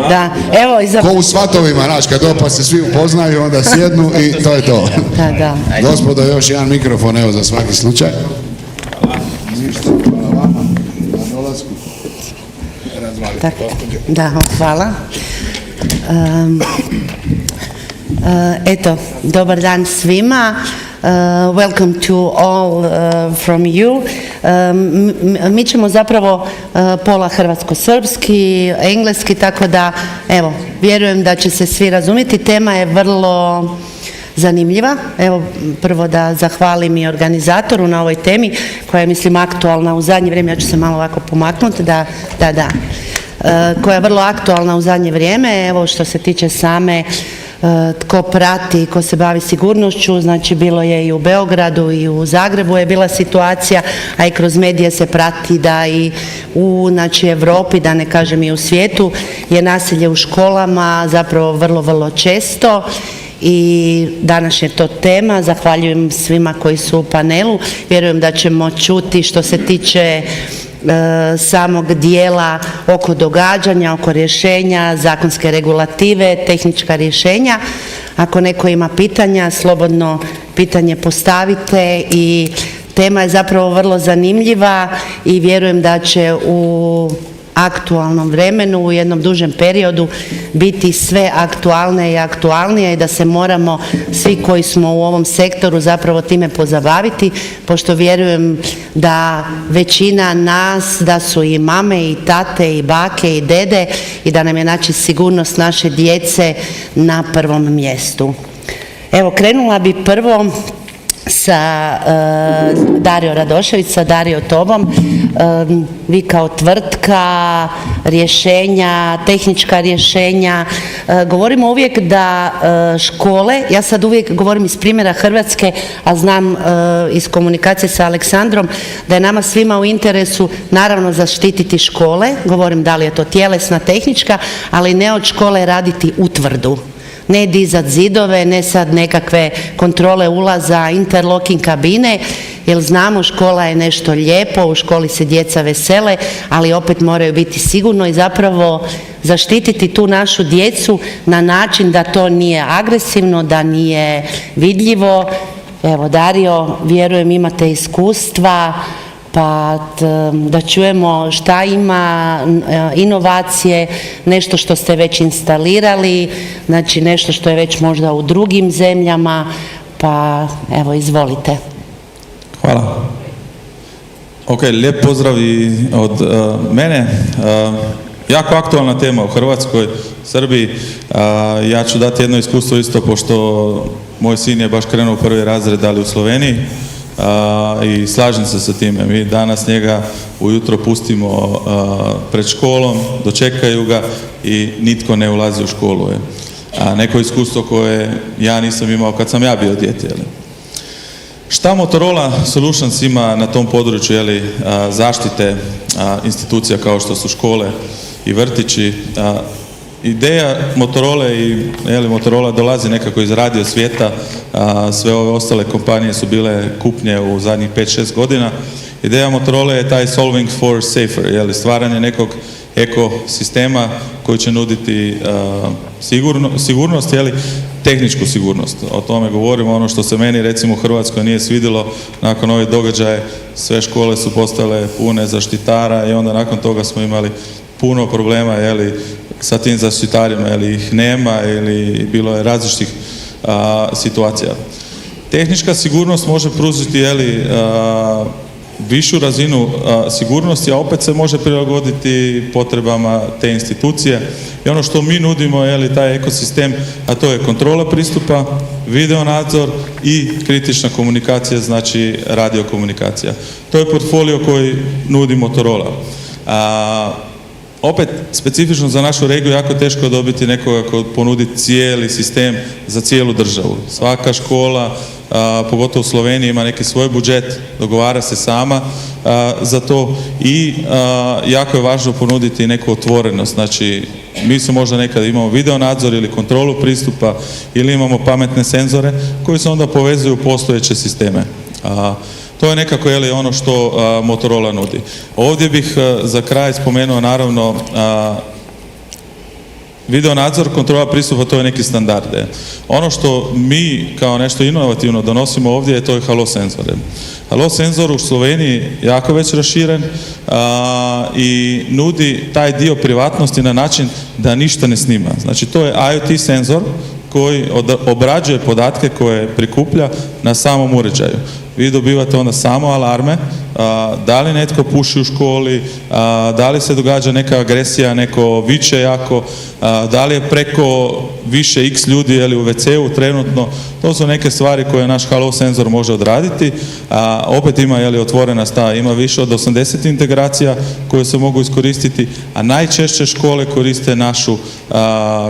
Da, evo ko u svatovima, znaš, kad opa se svi upoznaju, onda sjednu i to je to. Da. Gospodo, još jedan mikrofon, evo, za svaki slučaj. Hvala vama na dolasku. Da, hvala. Eto, dobar dan svima. Welcome to all from you. Mi ćemo zapravo pola hrvatsko-srpski, engleski, tako da, evo, vjerujem da će se svi razumjeti. Tema je vrlo zanimljiva. Evo, prvo da zahvalim i organizatoru na ovoj temi, koja je, mislim, aktualna u zadnje vrijeme. Ja ću se malo ovako pomaknuti, koja je vrlo aktualna u zadnje vrijeme. Evo, što se tiče same tko prati, ko se bavi sigurnošću, znači bilo je i u Beogradu i u Zagrebu je bila situacija, a i kroz medije se prati da i u Europi, da ne kažem i u svijetu, je nasilje u školama zapravo vrlo, vrlo često. I danas je to tema. Zahvaljujem svima koji su u panelu. Vjerujem da ćemo čuti što se tiče samog dijela oko događanja, oko rješenja, zakonske regulative, tehnička rješenja. Ako neko ima pitanja, slobodno pitanje postavite i tema je zapravo vrlo zanimljiva i vjerujem da će u aktualnom vremenu, u jednom dužem periodu biti sve aktualnije i aktualnije i da se moramo svi koji smo u ovom sektoru zapravo time pozabaviti, pošto vjerujem da većina nas, da su i mame i tate i bake i dede i da nam je sigurnost naše djece na prvom mjestu. Evo, krenula bi prvo sa Dario Radošević, sa Dario tobom. Vi kao tvrtka, rješenja, tehnička rješenja, Govorimo uvijek da škole, ja sad uvijek govorim iz primjera Hrvatske, a znam iz komunikacije sa Aleksandrom, da je nama svima u interesu naravno zaštititi škole, govorim da li je to tjelesna, tehnička, ali ne od škole raditi utvrdu. Ne dizat zidove, ne sad nekakve kontrole ulaza, interlocking kabine, jer znamo škola je nešto lijepo, u školi se djeca vesele, ali opet moraju biti sigurno i zapravo zaštititi tu našu djecu na način da to nije agresivno, da nije vidljivo. Evo, Dario, vjerujem imate iskustva, pa da čujemo šta ima inovacije, nešto što ste već instalirali, znači nešto što je već možda u drugim zemljama, pa evo, izvolite. Hvala. Ok, lijep pozdrav i od mene. Jako aktualna tema u Hrvatskoj, Srbiji. Ja ću dati jedno iskustvo isto, pošto moj sin je baš krenuo u prvi razred, ali u Sloveniji. I slažem se sa time. Mi danas njega ujutro pustimo pred školom, dočekaju ga i nitko ne ulazi u školu. Neko iskustvo koje ja nisam imao kad sam ja bio dijete. Šta Motorola Solutions ima na tom području zaštite institucija kao što su škole i vrtići? Ideja Motorola i Motorola dolazi nekako iz radio svijeta, sve ove ostale kompanije su bile kupnje u zadnjih 5-6 godina. Ideja Motorola je taj solving for safer, stvaranje nekog ekosistema koji će nuditi sigurnost, tehničku sigurnost. O tome govorimo, ono što se meni recimo u Hrvatskoj nije svidjelo, nakon ove događaje sve škole su postale pune zaštitara i onda nakon toga smo imali puno problema sa tim zaštitarima, ih nema ili bilo je različitih situacija. Tehnička sigurnost može pružiti višu razinu sigurnosti, a opet se može prilagoditi potrebama te institucije. I ono što mi nudimo je taj ekosistem, a to je kontrola pristupa, video nadzor i kritična komunikacija, znači radiokomunikacija. To je portfolio koji nudi Motorola. Opet, specifično za našu regiju jako teško je dobiti nekoga ko ponudi cijeli sistem za cijelu državu. Svaka škola, pogotovo u Sloveniji, ima neki svoj budžet, dogovara se sama za to i jako je važno ponuditi neku otvorenost. Znači, mi se možda nekad imamo video nadzor ili kontrolu pristupa ili imamo pametne senzore koji se onda povezuju u postojeće sisteme. To je nekako ono što Motorola nudi. Ovdje bih za kraj spomenuo naravno video nadzor, kontrola pristupa, to je neki standard. Ono što mi kao nešto inovativno donosimo ovdje je to je halo senzore. Halo senzor u Sloveniji jako već raširen i nudi taj dio privatnosti na način da ništa ne snima. Znači to je IoT senzor koji obrađuje podatke koje prikuplja na samom uređaju. Vi dobivate onda samo alarme, da li netko puši u školi, da li se događa neka agresija, neko viče jako, da li je preko više x ljudi u WC-u trenutno. To su neke stvari koje naš halo senzor može odraditi. Opet ima otvorena sta, ima više od 80 integracija koje se mogu iskoristiti, a najčešće škole koriste našu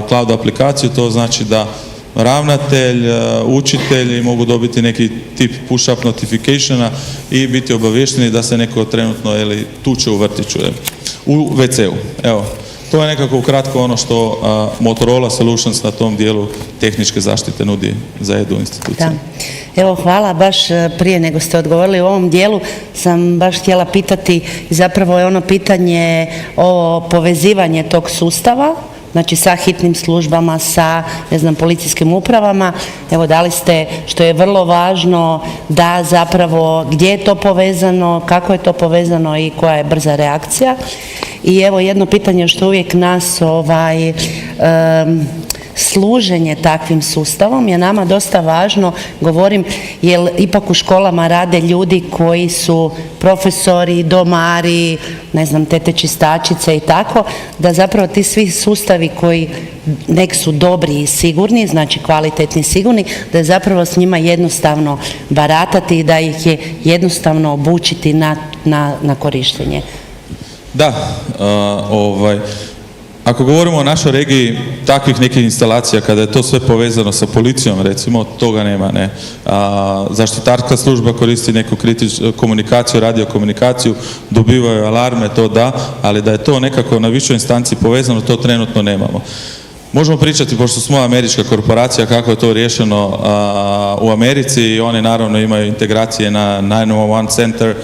cloud aplikaciju, to znači da ravnatelj, učitelji mogu dobiti neki tip push-up notificationa i biti obavješteni da se neko trenutno tuče u vrtiću, u WC-u. Evo, to je nekako ukratko ono što Motorola Solutions na tom dijelu tehničke zaštite nudi za edu institucije. Da. Evo, hvala. Baš prije nego ste odgovorili u ovom dijelu sam baš htjela pitati, zapravo je ono pitanje o povezivanje tog sustava, znači sa hitnim službama, sa, policijskim upravama. Evo, dali ste, što je vrlo važno, da zapravo gdje je to povezano, kako je to povezano i koja je brza reakcija. I evo jedno pitanje što uvijek nas služenje takvim sustavom je nama dosta važno, govorim, jer ipak u školama rade ljudi koji su profesori, domari, tete čistačice i tako, da zapravo ti svi sustavi koji nek su dobri i sigurni, znači kvalitetni i sigurni, da je zapravo s njima jednostavno baratati i da ih je jednostavno obučiti na korištenje. Da, ako govorimo o našoj regiji, takvih nekih instalacija, kada je to sve povezano sa policijom, recimo, toga nema, ne. Zaštitarska služba koristi neku komunikaciju, radiokomunikaciju, dobivaju alarme, to da, ali da je to nekako na višoj instanciji povezano, to trenutno nemamo. Možemo pričati, pošto smo američka korporacija, kako je to riješeno u Americi i oni naravno imaju integracije na 911 center,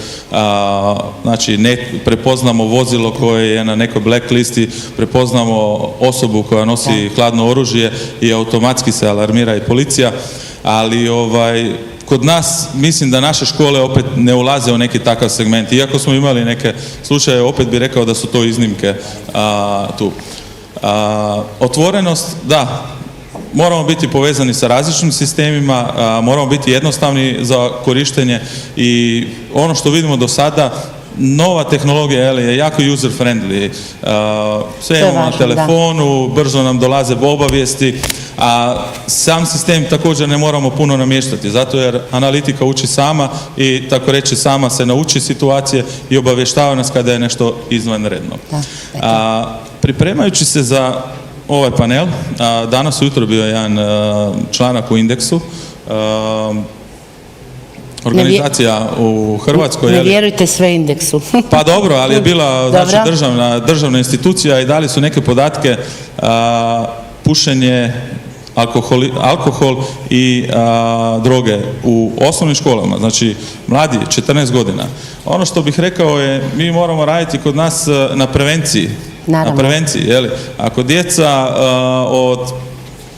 znači prepoznamo vozilo koje je na nekoj blacklisti, prepoznamo osobu koja nosi hladno oružje i automatski se alarmira i policija, ali kod nas mislim da naše škole opet ne ulaze u neki takav segment, iako smo imali neke slučaje, opet bi rekao da su to iznimke tu. Otvorenost, da, moramo biti povezani sa različitim sistemima, moramo biti jednostavni za korištenje i ono što vidimo do sada, nova tehnologija je jako user friendly, sve imamo na telefonu, brzo nam dolaze obavijesti, a sam sistem također ne moramo puno namještati, zato jer analitika uči sama i tako reći sama se nauči situacije i obavještava nas kada je nešto izvanredno. Pripremajući se za ovaj panel, danas ujutro bio jedan članak u Indeksu, organizacija u Hrvatskoj. Ne vjerujte sve Indeksu. Pa dobro, ali je bila znači, državna institucija i dali su neke podatke, pušenje, alkohol i droge u osnovnim školama, znači mladi, 14 godina. Ono što bih rekao je, mi moramo raditi kod nas na prevenciji. Na prevenciji, jeli? Ako djeca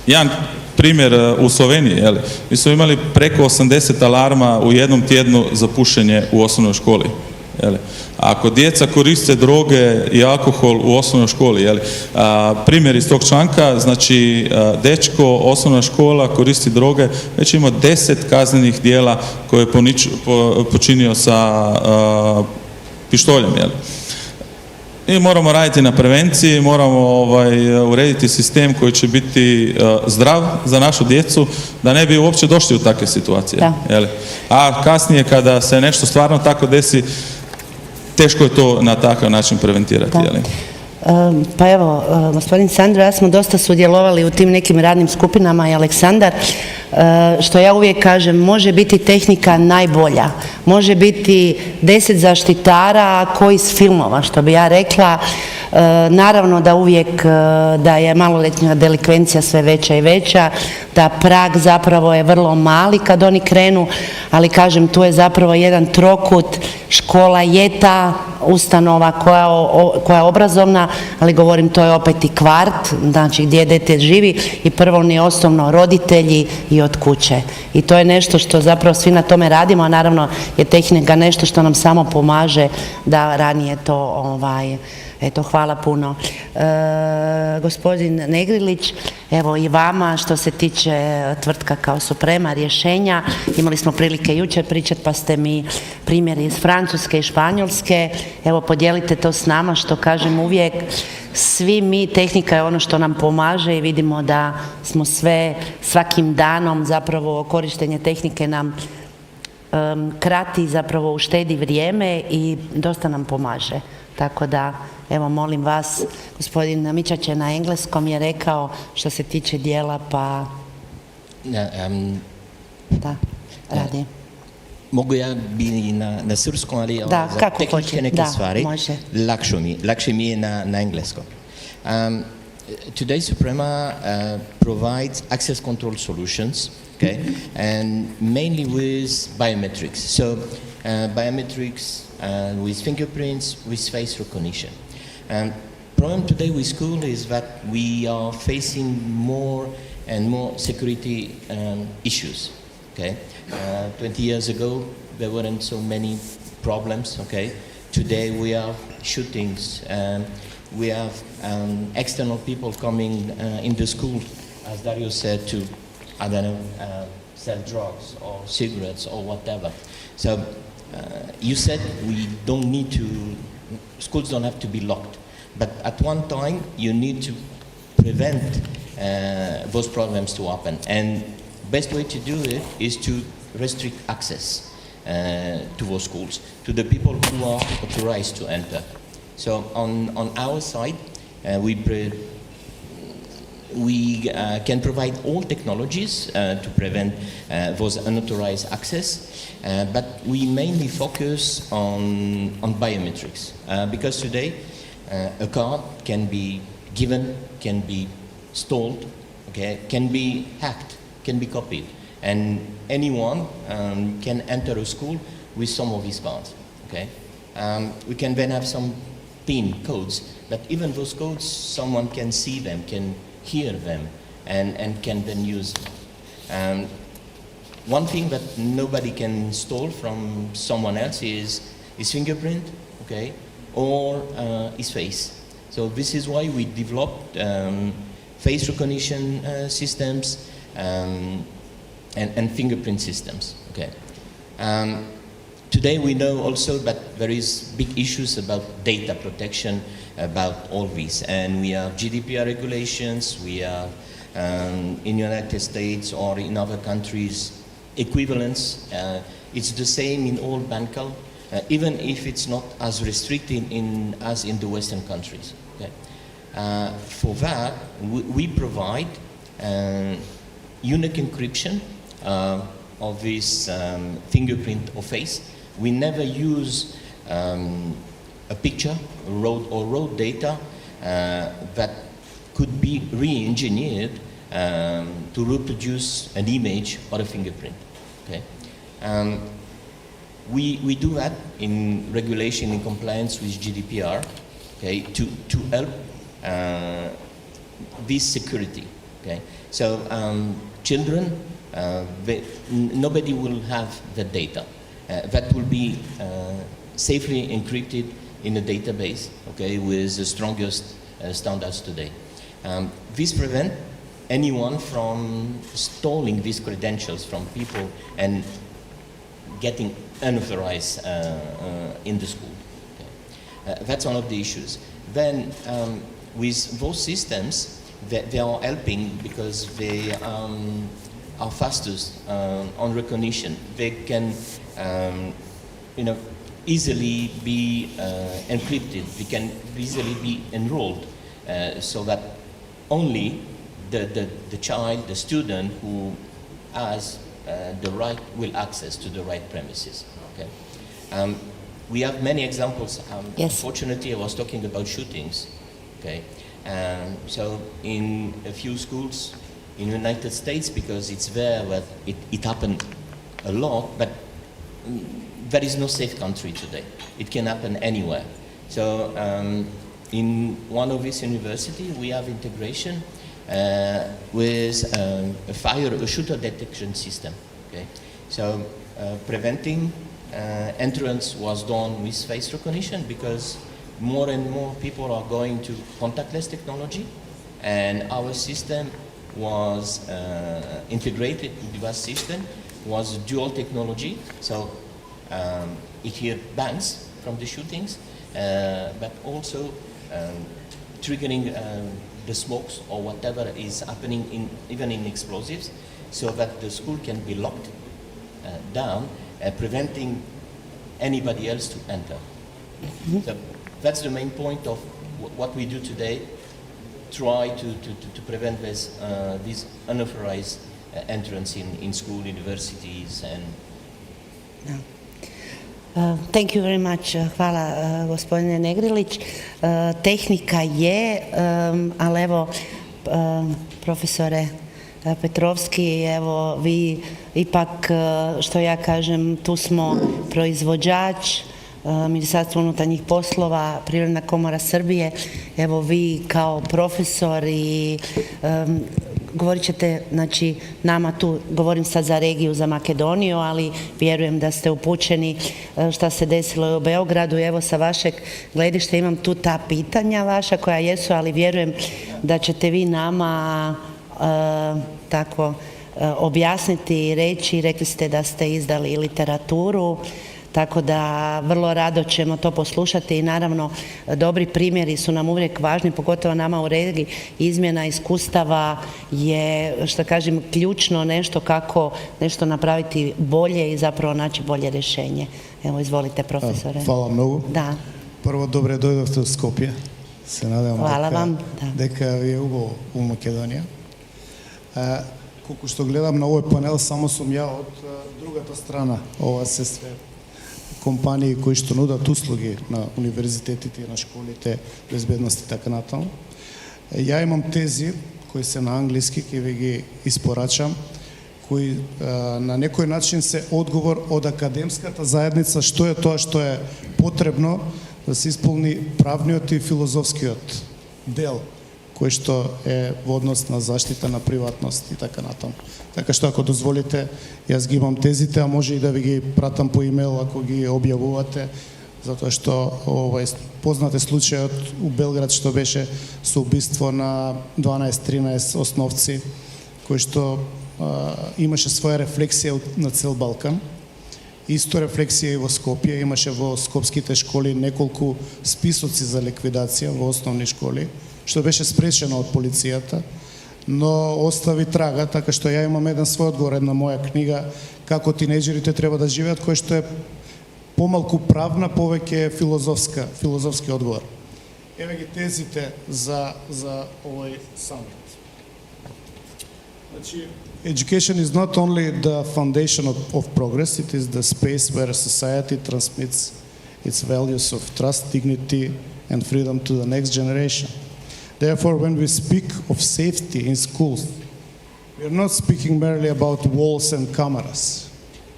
jedan primjer u Sloveniji, jeli? Mi smo imali preko 80 alarma u jednom tjednu za pušenje u osnovnoj školi. Jeli? Ako djeca koriste droge i alkohol u osnovnoj školi, jeli? Primjer iz tog članka, znači dečko, osnovna škola koristi droge, već ima 10 kaznenih djela koje je počinio sa pištoljem. Jeli? I moramo raditi na prevenciji, moramo urediti sistem koji će biti zdrav za našu djecu, da ne bi uopće došli u takve situacije. A kasnije kada se nešto stvarno tako desi, teško je to na takav način preventirati. Pa evo, gospodin Sandro, ja smo dosta sudjelovali u tim nekim radnim skupinama i Aleksandar, što ja uvijek kažem, može biti tehnika najbolja, može biti 10 zaštitara koji iz filmova, što bi ja rekla, naravno da uvijek da je maloljetna delikvencija sve veća i veća, da prag zapravo je vrlo mali kad oni krenu, ali kažem, tu je zapravo jedan trokut, škola je ta ustanova koja je obrazovna, ali govorim, to je opet i kvart, znači gdje dijete živi i prvo i osnovno roditelji i od kuće. I to je nešto što zapravo svi na tome radimo, a naravno je tehnika nešto što nam samo pomaže da ranije to, eto, hvala puno. Gospodin Negrilić, evo i vama što se tiče tvrtka kao Suprema rješenja, imali smo prilike jučer pričati pa ste mi primjeri iz Francuske i Španjolske, evo podijelite to s nama, što kažem uvijek, svi mi, tehnika je ono što nam pomaže i vidimo da smo svakim danom zapravo korištenje tehnike nam krati, zapravo uštedi vrijeme i dosta nam pomaže. Tako da, evo molim vas, gospodin Mičać je na engleskom je rekao što se tiče dijela, pa... Da, radi. Mogu ja biti na srpskom, ali da, za tehničke neke stvari lakše mi je na engleskom. Today Suprema provides access control solutions, okay, and mainly with biometrics. So biometrics with fingerprints, with face recognition. Problem today with school is that we are facing more and more security issues. Okay, 20 years ago there weren't so many problems. Okay, today we have shootings. We have external people coming in the school, as Dario said, to sell drugs or cigarettes or whatever. So you said we don't need to. Schools don't have to be locked, but at one time you need to prevent those problems to happen. And best way to do it is to restrict access to those schools, to the people who are authorized to enter. So on our side, We can provide all technologies to prevent those unauthorized access, but we mainly focus on biometrics because today a card can be given, can be stolen, okay, can be hacked, can be copied, and anyone can enter a school with some of these cards. Okay, we can then have some PIN codes, but even those codes, someone can see them, can hear them, and can then use them. One thing that nobody can steal from someone else is his fingerprint, okay, or his face. So this is why we developed face recognition systems and fingerprint systems. Okay. Today we know also that there is big issues about data protection, about all this, and we have GDPR regulations, we have in United States or in other countries equivalents. It's the same in all Bancal, even if it's not as restricted as in the Western countries. Okay. For that, we provide unique encryption of this fingerprint or face. We never use a picture, road data that could be re-engineered to reproduce an image or a fingerprint. Okay. We do that in regulation in compliance with GDPR, okay, to help this security. Okay. So children, nobody will have the data. That will be safely encrypted in a database, okay, with the strongest standards today. This prevents anyone from stealing these credentials from people and getting unauthorized in the school. Okay. That's one of the issues. Then with those systems, they are helping because they are fastest on recognition. They can, easily be encrypted. They can easily be enrolled, so that only the child, the student who has the right will access to the right premises. Okay. We have many examples. Yes. Unfortunately, I was talking about shootings. Okay. So in a few schools in the United States, because it's there where it happened a lot, but there is no safe country today. It can happen anywhere. So in one of these universities, we have integration with a shooter detection system. Okay, so preventing entrance was done with face recognition because more and more people are going to contactless technology, and our system was integrated into that system, was dual technology. So it hears bangs from the shootings, but also triggering the smokes or whatever is happening even in explosives, so that the school can be locked down, preventing anybody else to enter. Mm-hmm. So that's the main point of what we do today, try to prevent this unauthorized entrance in school, universities, and... Thank you very much. Hvala gospodine Negrilić. Tehnika je, ali evo profesore Petrovski, evo vi ipak, što ja kažem, tu smo proizvođač, Ministarstvo unutarnjih poslova, Privredna komora Srbije, evo vi kao profesor i govorit ćete, znači nama tu, govorim sad za regiju, za Makedoniju, ali vjerujem da ste upućeni šta se desilo u Beogradu. Evo sa vašeg gledišta imam tu ta pitanja vaša koja jesu, ali vjerujem da ćete vi nama tako objasniti i reći. Rekli ste da ste izdali literaturu, tako da vrlo rado ćemo to poslušati i naravno dobri primjeri su nam uvijek važni, pogotovo nama u regiji. Izmjena iskustava je, što kažem, ključno nešto kako nešto napraviti bolje i zapravo naći bolje rješenje. Evo, izvolite profesore. Hvala mnogo. Da. Prvo, dobre dojdovte u Skopje. Се надевам Hvala vam. дека ви е убаво у Македонија. Колку што гледам на овој панел, само сум ја од другата страна. Ова се све компании кои што нудат услуги на универзитетите, на школите, безбедност и така натаму. Ја имам тези кои се на англиски, ќе ви ги испорачам, кои на некој начин се одговор од академската заедница што е тоа што е потребно да се исполни правниот и филозофскиот дел кој што е во однос на заштита на приватност и така натаму. Така што ако дозволите, јас ги имам тезите, а може и да ви ги пратам по имейл ако ги објавувате, затоа што познате случајот у Белград што беше со убиство на 12-13 основци, кој што имаше своја рефлексија на цел Балкан. Исто рефлексија и во Скопје, имаше во скопските школи неколку списоци за ликвидација во основни школи, што беше спречено од полицијата, но остави трага, така што ја имам еден свој одговор, една моја книга, како тинејџерите треба да живеат, кој што е помалку правна, повеќе филозофски одговор. Еве ги тезите за овој самит. Значи, education is not only the foundation of progress, it is the space where society transmits its values of trust, dignity, and freedom to the next generation. Therefore, when we speak of safety in schools, we are not speaking merely about walls and cameras.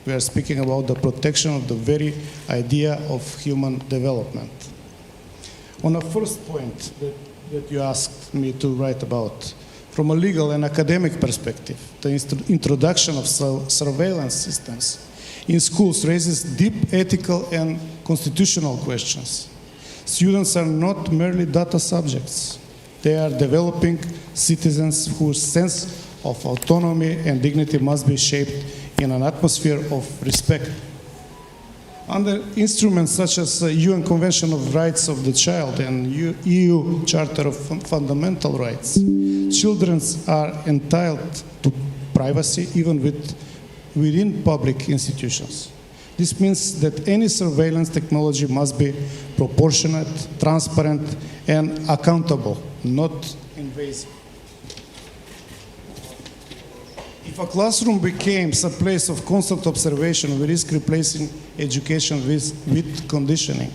We are speaking about the protection of the very idea of human development. On the first point that you asked me to write about, from a legal and academic perspective, the introduction of surveillance systems in schools raises deep ethical and constitutional questions. Students are not merely data subjects. They are developing citizens whose sense of autonomy and dignity must be shaped in an atmosphere of respect. Under instruments such as the UN Convention of Rights of the Child and EU Charter of Fundamental Rights, children are entitled to privacy even within public institutions. This means that any surveillance technology must be proportionate, transparent, and accountable, not invasive. If a classroom becomes a place of constant observation, we risk replacing education with conditioning.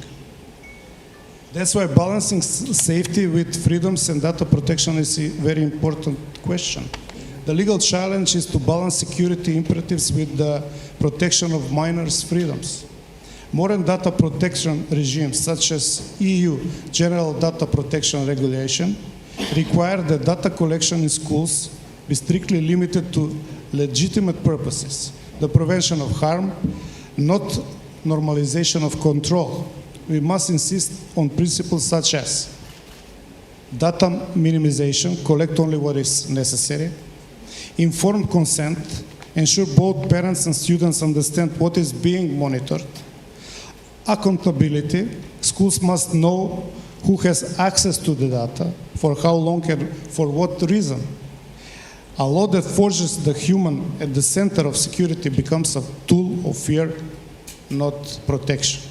That's why balancing safety with freedoms and data protection is a very important question. The legal challenge is to balance security imperatives with the protection of minors' freedoms. Modern data protection regimes, such as EU General Data Protection Regulation, require that data collection in schools be strictly limited to legitimate purposes, the prevention of harm, not normalization of control. We must insist on principles such as data minimization, collect only what is necessary, informed consent, ensure both parents and students understand what is being monitored, accountability, schools must know who has access to the data, for how long and for what reason. A law that forces the human at the center of security becomes a tool of fear, not protection.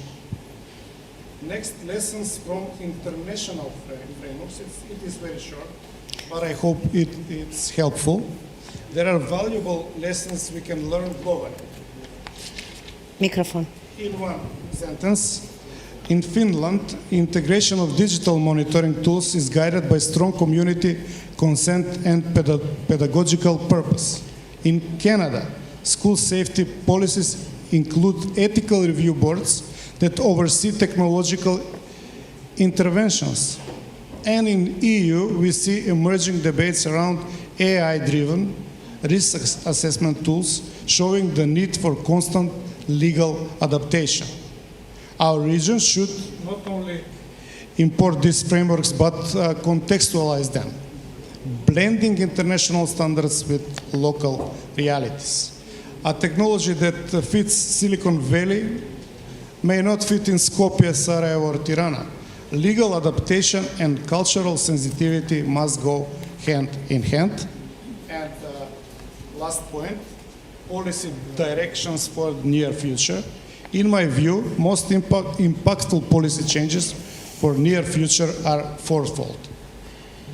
Next, lessons from international frameworks. It is very short, but I hope it's helpful. There are valuable lessons we can learn globally. Microphone. In one sentence, in Finland, integration of digital monitoring tools is guided by strong community consent and pedagogical purpose. In Canada, school safety policies include ethical review boards that oversee technological interventions. And in EU, we see emerging debates around AI-driven risk assessment tools, showing the need for constant legal adaptation. Our region should not only import these frameworks, but contextualize them, blending international standards with local realities. A technology that fits Silicon Valley may not fit in Skopje, Sarajevo, or Tirana. Legal adaptation and cultural sensitivity must go hand in hand. And last point, policy directions for the near future. In my view, most impactful policy changes for near future are fourfold.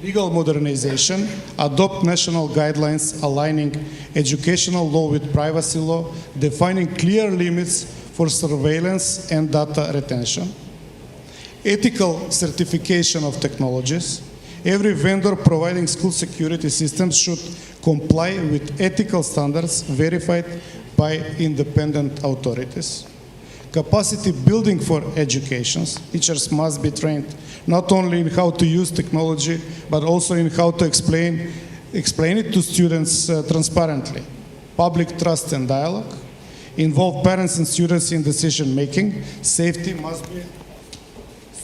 Legal modernization, adopt national guidelines aligning educational law with privacy law, defining clear limits for surveillance and data retention. Ethical certification of technologies. Every vendor providing school security systems should comply with ethical standards verified by independent authorities. Capacity building for education. Teachers must be trained not only in how to use technology, but also in how to explain it to students transparently. Public trust and dialogue. Involve parents and students in decision making. Safety must be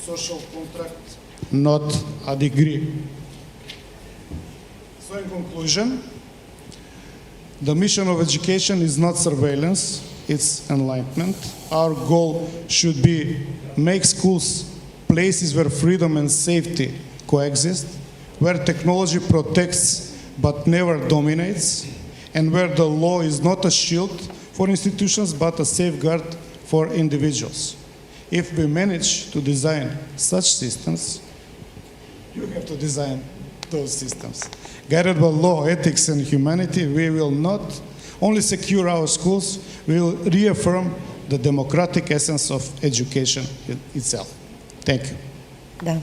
social contract, not a degree. So in conclusion, the mission of education is not surveillance, it's enlightenment. Our goal should be make schools places where freedom and safety coexist, where technology protects but never dominates, and where the law is not a shield for institutions but a safeguard for individuals. If we manage to design such systems, you have to design those systems. Guided by law, ethics, and humanity, we will not only secure our schools, we will reaffirm the democratic essence of education itself. Thank you. Da.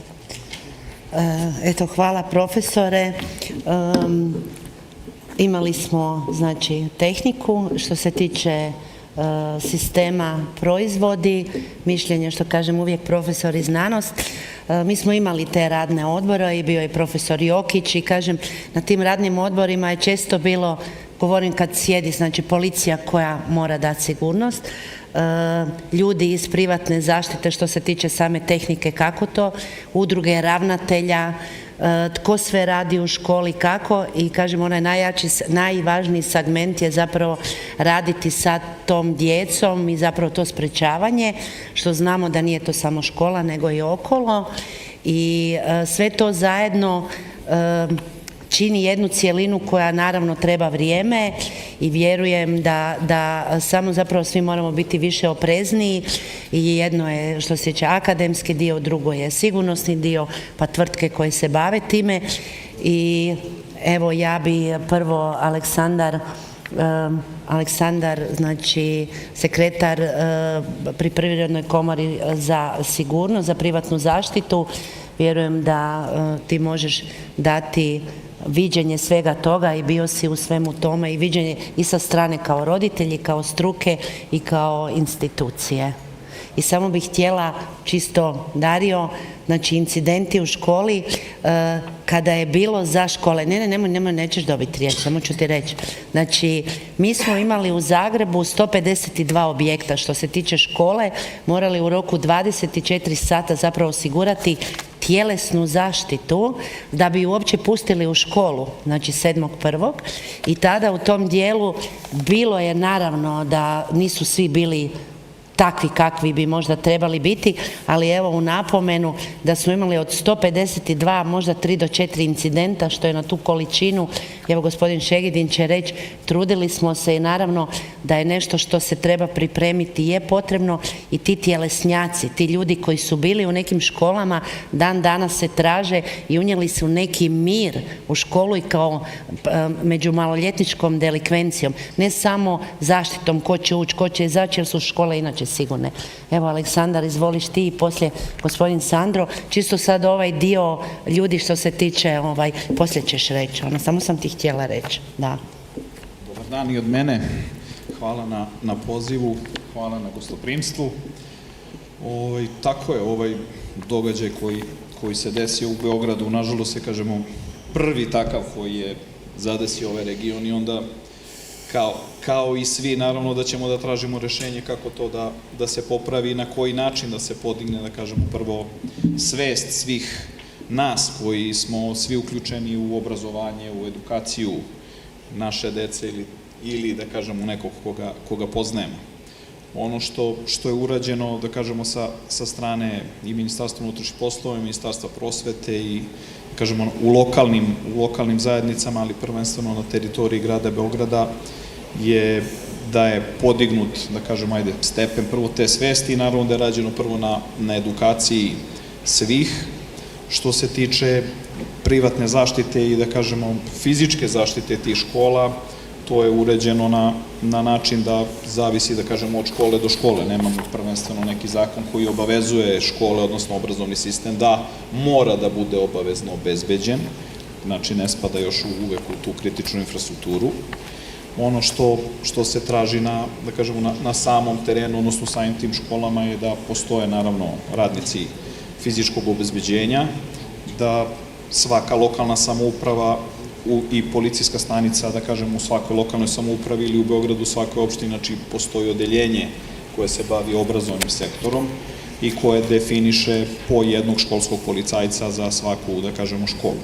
Eto, hvala profesore. Imali smo znači tehniku što se tiče sistema proizvodi, mišljenje što kažem uvijek profesor i znanost. Mi smo imali te radne odbore i bio je profesor Jokić i kažem na tim radnim odborima je često bilo, govorim kad sjedi znači policija koja mora dati sigurnost, ljudi iz privatne zaštite što se tiče same tehnike kako to, udruge ravnatelja, tko sve radi u školi, kako i kažem onaj najvažniji segment je zapravo raditi sa tom djecom i zapravo to sprečavanje, što znamo da nije to samo škola nego i okolo i sve to zajedno čini jednu cjelinu koja naravno treba vrijeme i vjerujem da samo zapravo svi moramo biti više oprezniji i jedno je što se tiče akademski dio, drugo je sigurnosni dio, pa tvrtke koje se bave time i evo ja bi prvo Aleksandar, znači sekretar pri Privrednoj komori za sigurnost, za privatnu zaštitu, vjerujem da ti možeš dati viđenje svega toga i bio si u svemu tome i viđenje i sa strane kao roditelji, kao struke i kao institucije. I samo bih htjela čisto, Dario, znači incidenti u školi, kada je bilo za škole, nemoj, nećeš dobiti riječ, samo ću ti reći. Znači, mi smo imali u Zagrebu 152 objekta što se tiče škole, morali u roku 24 sata zapravo osigurati tjelesnu zaštitu da bi uopće pustili u školu, znači 7.1. I tada u tom dijelu bilo je naravno da nisu svi bili takvi kakvi bi možda trebali biti, ali evo u napomenu da smo imali od 152 možda 3 do 4 incidenta što je na tu količinu, evo gospodin Šegedin će reći, trudili smo se i naravno da je nešto što se treba pripremiti je potrebno i ti tjelesnjaci, ti ljudi koji su bili u nekim školama dan danas se traže i unijeli su neki mir u školu i kao među maloljetničkom delikvencijom, ne samo zaštitom ko će ući, ko će izaći jer su škole inače sigurne. Evo Aleksandar, izvoliš ti i poslije gospodin Sandro, čisto sad ovaj dio ljudi što se tiče, poslije ćeš reći, samo sam ti htjela reći, da. Dobar dan i od mene, hvala na pozivu, hvala na gostoprimstvu. Tako je, ovaj događaj koji se desio u Beogradu, nažalost se kažemo prvi takav koji je zadesio ovaj region i onda kao i svi, naravno da ćemo da tražimo rešenje kako to da se popravi i na koji način da se podigne, da kažemo prvo svest svih nas koji smo svi uključeni u obrazovanje, u edukaciju naše dece ili da kažemo nekog koga poznajemo. Ono što je urađeno, da kažemo sa strane i Ministarstva unutrašnjih poslova i Ministarstva prosvete i kažemo u lokalnim zajednicama, ali prvenstveno na teritoriji grada Beograda, je da je podignut, da kažem, stepen prvo te svesti i naravno da je rađeno prvo na edukaciji svih. Što se tiče privatne zaštite i da kažemo fizičke zaštite tih škola, to je uređeno na način da zavisi, da kažemo, od škole do škole. Nemamo prvenstveno neki zakon koji obavezuje škole, odnosno obrazovni sistem, da mora da bude obavezno obezbeđen. Znači, ne spada još uvek u tu kritičnu infrastrukturu. Ono što se traži da kažemo, na samom terenu, odnosno samim tim školama je da postoje, naravno, radnici fizičkog obezbeđenja, da svaka lokalna samouprava i policijska stanica, da kažem, u svakoj lokalnoj samoupravi ili u Beogradu, u svakoj opštini, znači postoji odeljenje koje se bavi obrazovnim sektorom i koje definiše po jednog školskog policajca za svaku, da kažemo, školu.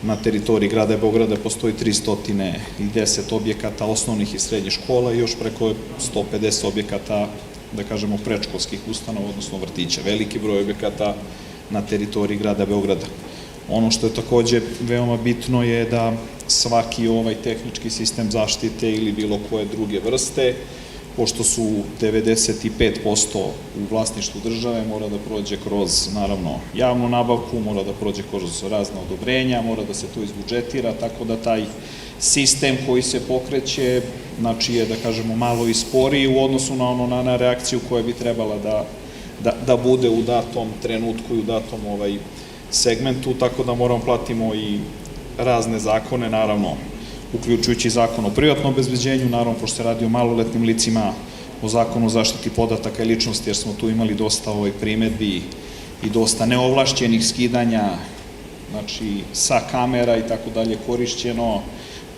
Na teritoriji grada Beograda postoji 310 objekata osnovnih i srednjih škola i još preko 150 objekata, da kažemo, predškolskih ustanova, odnosno vrtića. Veliki broj objekata na teritoriji grada Beograda. Ono što je takođe veoma bitno je da svaki ovaj tehnički sistem zaštite ili bilo koje druge vrste, pošto su 95% u vlasništvu države, mora da prođe kroz, naravno, javnu nabavku, mora da prođe kroz razna odobrenja, mora da se to izbudžetira, tako da taj sistem koji se pokreće, znači je, da kažemo, malo i sporiji u odnosu na reakciju koja bi trebala da bude u datom trenutku i u datom segmentu, tako da moramo platimo i razne zakone, naravno, uključujući zakon o privatnom obezbeđenju, naravno, pošto se radi o maloletnim licima, o zakonu o zaštiti podataka i ličnosti, jer smo tu imali dosta primedbi i dosta neovlašćenih skidanja, znači, sa kamera i tako dalje korišćeno,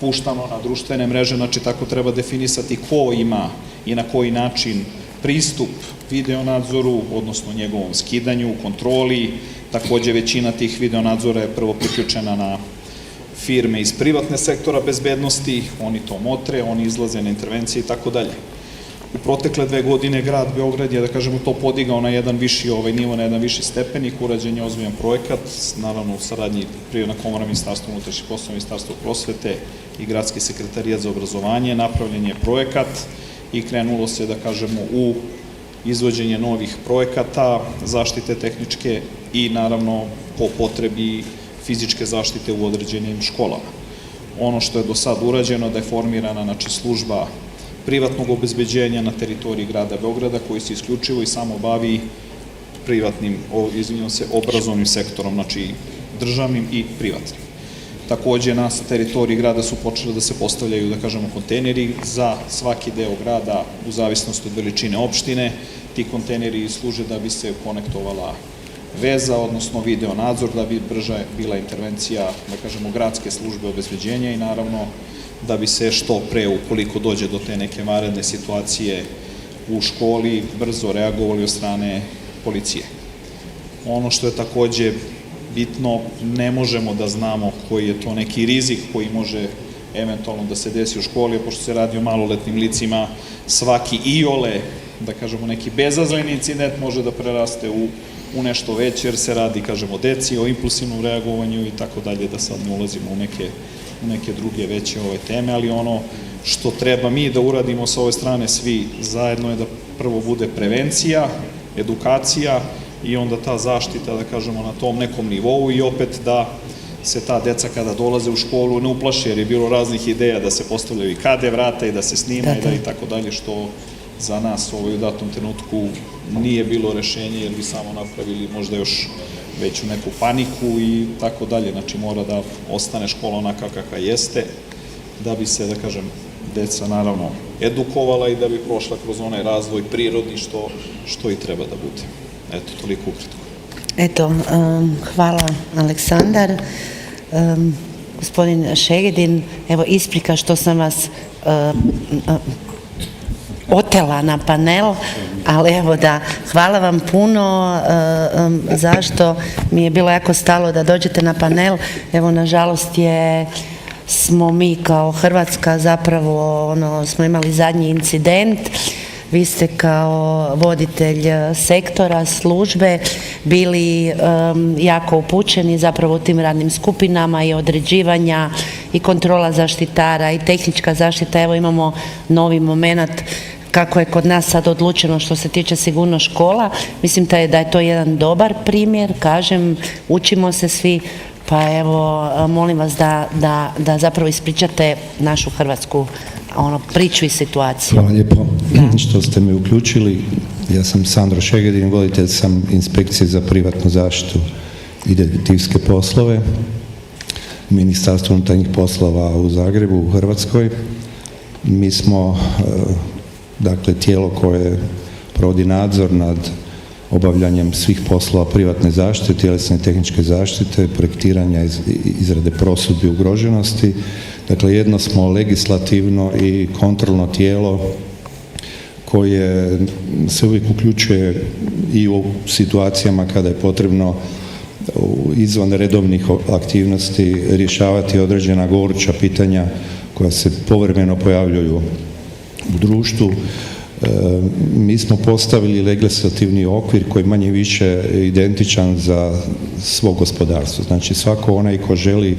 puštano na društvene mreže, znači, tako treba definisati ko ima i na koji način pristup videonadzoru, odnosno njegovom skidanju, kontroli. Takođe, većina tih videonadzora je prvo priključena na firme iz privatne sektora bezbednosti, oni to motre, oni izlaze na intervencije i tako dalje. U protekle 2 godine grad Beograd je, da kažemo, to podigao na jedan viši nivo, na jedan viši stepenik, urađen je ozbiljan projekat, naravno u saradnji Privredna komora, Ministarstvo unutrašnjih poslova, Ministarstvo prosvete i Gradski sekretarijat za obrazovanje, napravljen je projekat i krenulo se, da kažemo, u izvođenje novih projekata, zaštite tehničke i, naravno, po potrebi fizičke zaštite u određenim školama. Ono što je do sad urađeno, da je formirana, znači, služba privatnog obezbeđenja na teritoriji grada Beograda, koji se isključivo i samo bavi obrazovnim sektorom, znači državnim i privatnim. Takođe, na teritoriji grada su počeli da se postavljaju, da kažemo, kontejneri za svaki deo grada u zavisnosti od veličine opštine. Ti kontejneri služe da bi se konektovala veza, odnosno video nadzor, da bi brže bila intervencija, da kažemo, gradske službe obezbeđenja i naravno da bi se što pre, ukoliko dođe do te neke vanredne situacije u školi, brzo reagovali od strane policije. Ono što je takođe bitno, ne možemo da znamo koji je to neki rizik koji može eventualno da se desi u školi, pošto se radi o maloletnim licima, svaki iole, da kažemo, neki bezazleni incident može da preraste u nešto veće, jer se radi, kažemo, deci, o impulsivnom reagovanju i tako dalje, da sad ne ulazimo u neke druge veće teme, ali ono što treba mi da uradimo sa ove strane svi zajedno je da prvo bude prevencija, edukacija i onda ta zaštita, da kažemo, na tom nekom nivou i opet da se ta deca kada dolaze u školu ne uplaše, jer je bilo raznih ideja da se postavljaju i kade vrata i da se snima i tako dalje, što za nas u datom trenutku nije bilo rešenje, jer bi samo napravili možda još veću neku paniku i tako dalje. Znači, mora da ostane škola onaka kakva jeste, da bi se, da kažem, deca naravno edukovala i da bi prošla kroz onaj razvoj prirodni što i treba da bude. Eto, toliko ukratko. Eto, hvala Aleksandar. Gospodin Šegedin, evo isprika što sam vas otela na panel, ali evo da, hvala vam puno. Zašto mi je bilo jako stalo da dođete na panel? Evo, nažalost smo mi kao Hrvatska zapravo smo imali zadnji incident. Vi ste kao voditelj sektora, službe bili jako upućeni zapravo u tim radnim skupinama i određivanja i kontrola zaštitara i tehnička zaštita. Evo imamo novi moment kako je kod nas sad odlučeno što se tiče sigurnost škola. Mislim da je to jedan dobar primjer, kažem, učimo se svi, pa evo, molim vas da zapravo ispričate našu hrvatsku priču i situaciju. Hvala lijepo što ste me uključili. Ja sam Sandro Šegedin, voditelj sam inspekcije za privatnu zaštitu i detektivske poslove Ministarstva unutarnjih poslova u Zagrebu, u Hrvatskoj. Mi smo dakle tijelo koje provodi nadzor nad obavljanjem svih poslova privatne zaštite, tjelesne i tehničke zaštite, projektiranja, izrade prosudbi ugroženosti. Dakle, jedno smo legislativno i kontrolno tijelo koje se uvijek uključuje i u situacijama kada je potrebno izvan redovnih aktivnosti rješavati određena goruća pitanja koja se povremeno pojavljuju u društvu. Mi smo postavili legislativni okvir koji manje više identičan za svo gospodarstvo. Znači svako onaj ko želi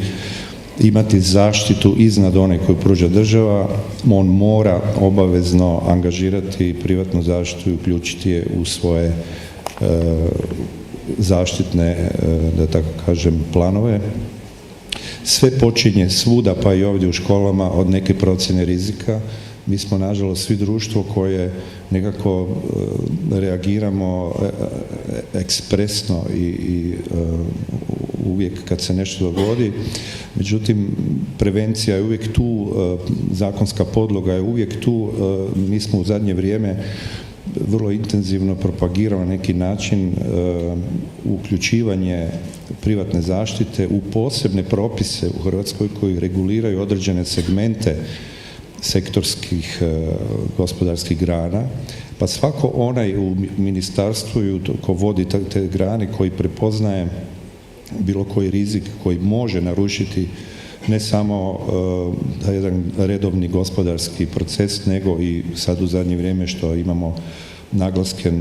imati zaštitu iznad one koju pruža država, on mora obavezno angažirati privatnu zaštitu i uključiti je u svoje zaštitne, da tako kažem, planove. Sve počinje svuda, pa i ovdje u školama, od neke procjene rizika. Mi smo, nažalost, svi društvo koje nekako reagiramo ekspresno i uvijek kad se nešto dogodi. Međutim, prevencija je uvijek tu, zakonska podloga je uvijek tu. Mi smo u zadnje vrijeme vrlo intenzivno propagirao na neki način uključivanje privatne zaštite u posebne propise u Hrvatskoj koji reguliraju određene segmente sektorskih gospodarskih grana, pa svako onaj u ministarstvu ko vodi te grane, koji prepoznaje bilo koji rizik koji može narušiti ne samo jedan redovni gospodarski proces, nego i sad u zadnje vrijeme što imamo naglaske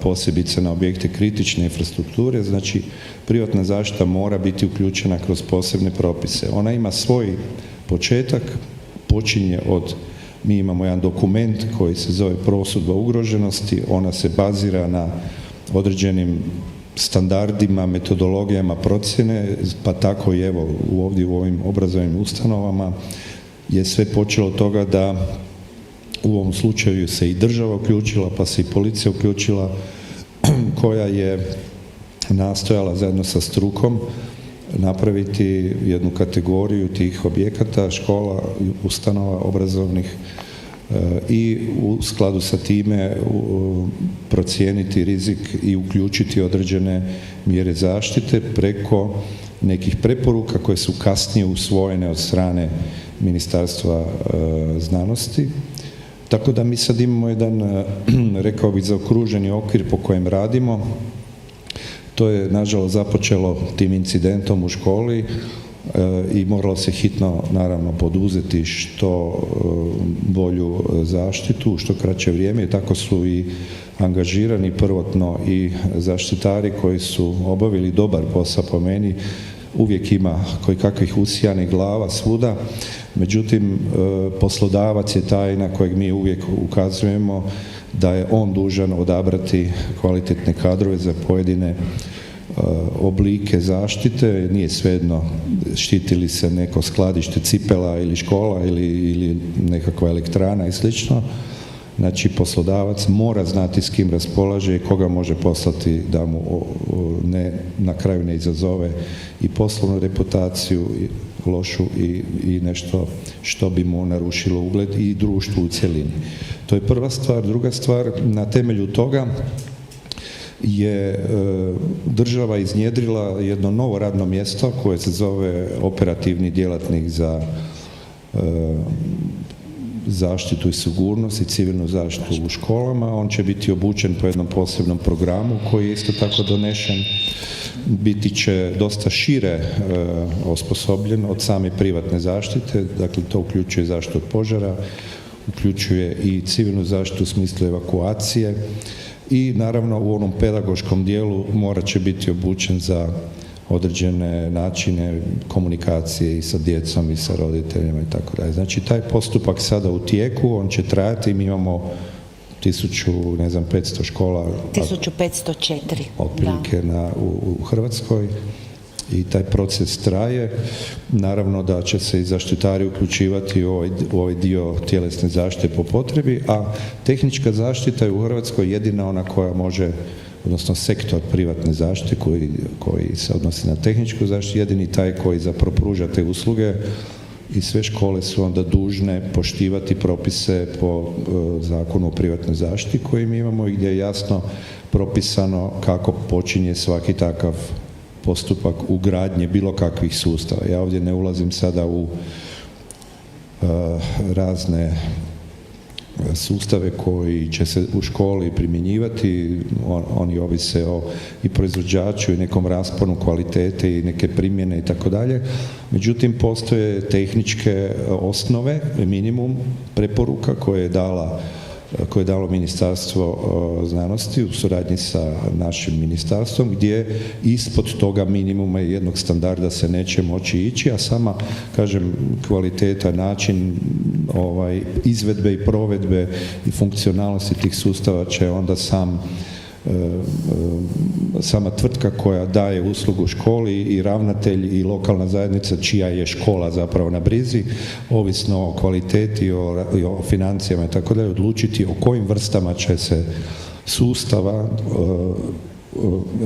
posebice na objekte kritične infrastrukture. Znači, privatna zaštita mora biti uključena kroz posebne propise. Ona ima svoj početak, počinje mi imamo jedan dokument koji se zove prosudba ugroženosti, ona se bazira na određenim standardima, metodologijama procjene, pa tako i evo ovdje u ovim obrazovnim ustanovama je sve počelo od toga da u ovom slučaju se i država uključila, pa se i policija uključila, koja je nastojala zajedno sa strukom napraviti jednu kategoriju tih objekata, škola, ustanova obrazovnih i u skladu sa time procijeniti rizik i uključiti određene mjere zaštite preko nekih preporuka koje su kasnije usvojene od strane Ministarstva znanosti. Tako da mi sad imamo jedan, rekao bih, zaokruženi okvir po kojem radimo. To je, nažalost, započelo tim incidentom u školi i moralo se hitno, naravno, poduzeti što bolju zaštitu, što kraće vrijeme. Tako su i angažirani prvotno i zaštitari koji su obavili dobar posao po meni. Uvijek ima koji kakvih usijanih glava svuda, međutim, poslodavac je taj na kojeg mi uvijek ukazujemo da je on dužan odabrati kvalitetne kadrove za pojedine oblike zaštite. Nije svejedno štiti li se neko skladište cipela ili škola ili nekakva elektrana i slično. Znači, poslodavac mora znati s kim raspolaže i koga može poslati da mu na kraju ne izazove i poslovnu reputaciju lošu i nešto što bi mu narušilo ugled i društvu u cjelini. To je prva stvar. Druga stvar, na temelju toga je država iznjedrila jedno novo radno mjesto koje se zove operativni djelatnik za zaštitu i sigurnost i civilnu zaštitu u školama. On će biti obučen po jednom posebnom programu koji je isto tako donešen. Biti će dosta šire osposobljen od same privatne zaštite, dakle to uključuje zaštitu od požara, uključuje i civilnu zaštitu u smislu evakuacije i naravno u onom pedagoškom dijelu morat će biti obučen za određene načine komunikacije i sa djecom i sa roditeljima i tako dalje. Znači taj postupak sada u tijeku, on će trajati, mi imamo 500 škola 1504 otprilike u Hrvatskoj i taj proces traje. Naravno da će se i zaštitari uključivati u ovaj dio tjelesne zaštite po potrebi, a tehnička zaštita je u Hrvatskoj jedina ona koja može, odnosno sektor privatne zaštite koji se odnosi na tehničku zaštitu, jedini taj koji zapravo pruža te usluge i sve škole su onda dužne poštivati propise po zakonu o privatnoj zaštiti koji mi imamo i gdje je jasno propisano kako počinje svaki takav postupak ugradnje bilo kakvih sustava. Ja ovdje ne ulazim sada u razne sustave koji će se u školi primjenjivati, oni ovise o i proizvođaču i nekom rasponu kvalitete i neke primjene i tako dalje. Međutim, postoje tehničke osnove, minimum preporuka koje je dalo Ministarstvo znanosti u suradnji sa našim ministarstvom, gdje ispod toga minimuma jednog standarda se neće moći ići, a sama, kažem, kvaliteta, način izvedbe i provedbe i funkcionalnosti tih sustava će onda sama tvrtka koja daje uslugu školi i ravnatelj i lokalna zajednica čija je škola zapravo na brizi, ovisno o kvaliteti i o financijama i tako dalje, odlučiti o kojim vrstama će se sustava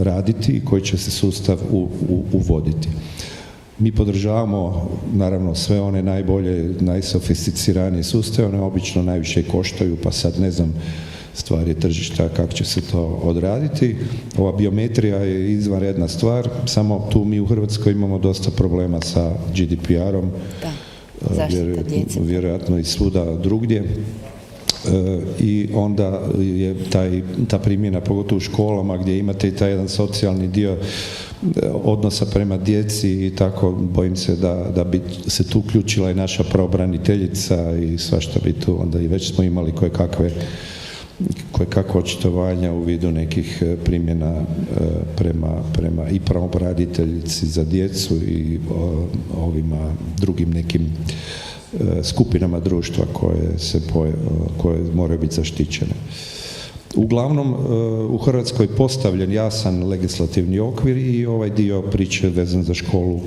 raditi i koji će se sustav uvoditi. Mi podržavamo naravno sve one najbolje, najsofisticiranije sustave, one obično najviše koštaju, pa sad ne znam, stvar je tržišta kako će se to odraditi. Ova biometrija je izvanredna stvar, samo tu mi u Hrvatskoj imamo dosta problema sa GDPR-om, vjerojatno i svuda drugdje. I onda je ta primjena, pogotovo u školama gdje imate i taj jedan socijalni dio odnosa prema djeci i tako, bojim se da bi se tu uključila i naša pravobraniteljica i svašta bi tu, onda i već smo imali kakve očitovanja u vidu nekih primjena prema i pravobraniteljici za djecu i ovima drugim nekim skupinama društva koje moraju biti zaštićene. Uglavnom, u Hrvatskoj postavljen jasan legislativni okvir i ovaj dio priče vezan za školu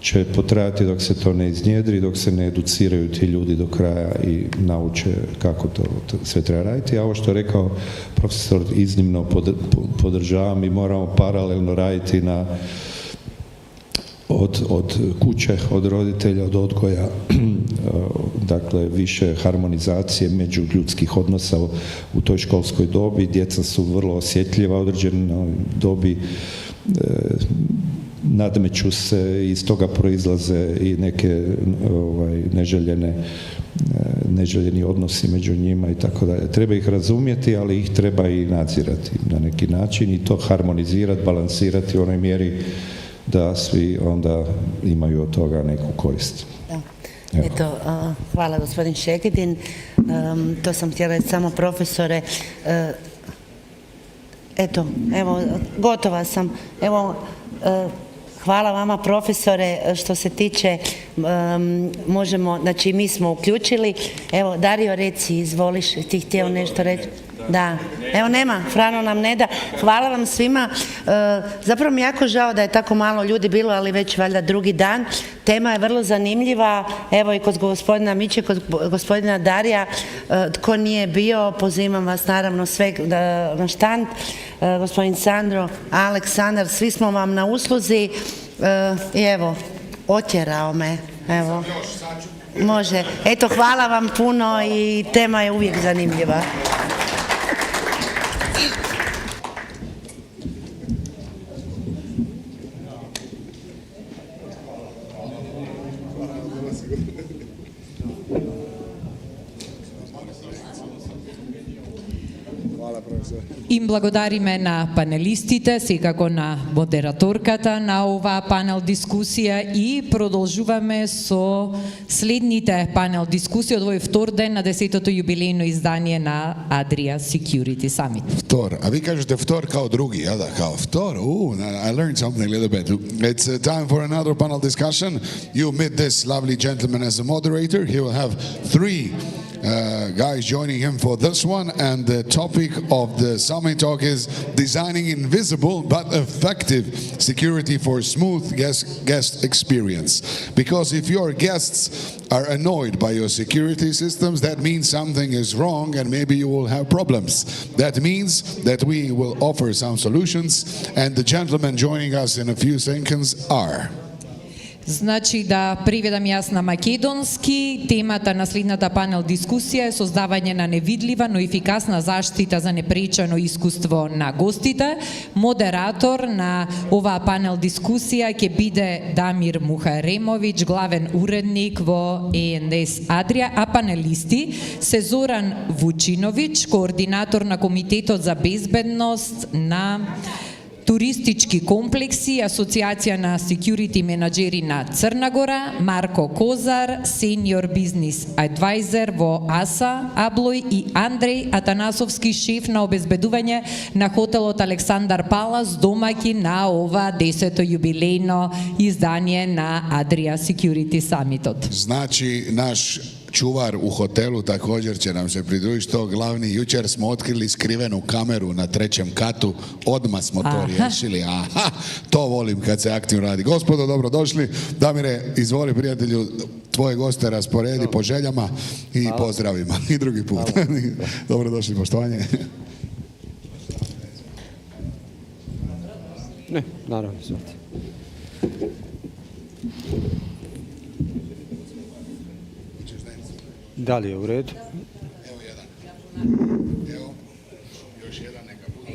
će potrajati dok se to ne iznjedri, dok se ne educiraju ti ljudi do kraja i nauče kako to sve treba raditi. A ovo što je rekao profesor, iznimno podržavam i moramo paralelno raditi od kuće, od roditelja, od odgoja, dakle više harmonizacije međuljudskih odnosa u toj školskoj dobi. Djeca su vrlo osjetljiva u određenoj dobi, nadmeću se i iz toga proizlaze i neke neželjeni odnosi među njima i tako dalje. Treba ih razumjeti, ali ih treba i nadzirati na neki način i to harmonizirati, balansirati u onoj mjeri da svi onda imaju od toga neku korist. Eto, hvala gospodin Šegedin. To sam htjela reći samo profesore. Evo, gotova sam. Evo, hvala vama profesore, što se tiče, možemo, znači mi smo uključili. Evo, Dario, reci, izvoliš, ti htio nešto reći? Da, evo nema, Frano nam ne da. Hvala vam svima. Zapravo mi je jako žao da je tako malo ljudi bilo, ali već valjda drugi dan. Tema je vrlo zanimljiva. Evo i kod gospodina Miće, kod gospodina Darija, tko nije bio, pozivam vas naravno sve na štand. Gospodin Sandro, Aleksandar, svi smo vam na usluzi. I evo, otjerao me. Evo, može. Eto, hvala vam puno i tema je uvijek zanimljiva. Им благодариме на панелистите, секако на модераторката на оваа панел дискусија и продолжуваме со следните панел дискусии од овој втор ден на 10-то јубилејно издание на Adria Securitu Samit. Втор. А ви кажете втор као други, а да, као втор. I learned something a little bit. It's time for another panel discussion. You meet this lovely gentleman as a moderator. He will have 3 guys joining him for this one, and the topic of the summit talk is designing invisible but effective security for smooth guest experience. Because if your guests are annoyed by your security systems, that means something is wrong and maybe you will have problems. That means that we will offer some solutions, and the gentlemen joining us in a few seconds are. Значи да приведам јас на македонски, темата на следната панел дискусија е создавање на невидлива, но ефикасна заштита за непречено искуство на гостите. Модератор на оваа панел дискусија ќе биде Дамир Мухаремовиќ, главен уредник во ЕНС Адрија, а панелисти се Зоран Вучиновиќ, координатор на Комитетот за безбедност на туристички комплекси, Асоциација на секјурити менаџери на Црна Гора, Марко Козар, сениор бизнис адвајзер во АСА, Аблој, и Андреј Атанасовски, шеф на обезбедување на хотелот Александар Палас, домаќин на ова 10-то јубилејно издание на Adria Securitu Samitот. Znači, naš čuvar u hotelu također će nam se pridružiti. To glavni, jučer smo otkrili skrivenu kameru na 3. katu, odmah smo to riješili. Aha, to volim kad se aktivno radi. Gospodo, dobrodošli. Damire, izvoli prijatelju, tvoje goste rasporedi po željama i pozdravima. I drugi put. Dobrodošli, poštovanje. Ne, naravno, izvolite. Da li je u redu? Evo jedan. Evo, još jedan neka bude.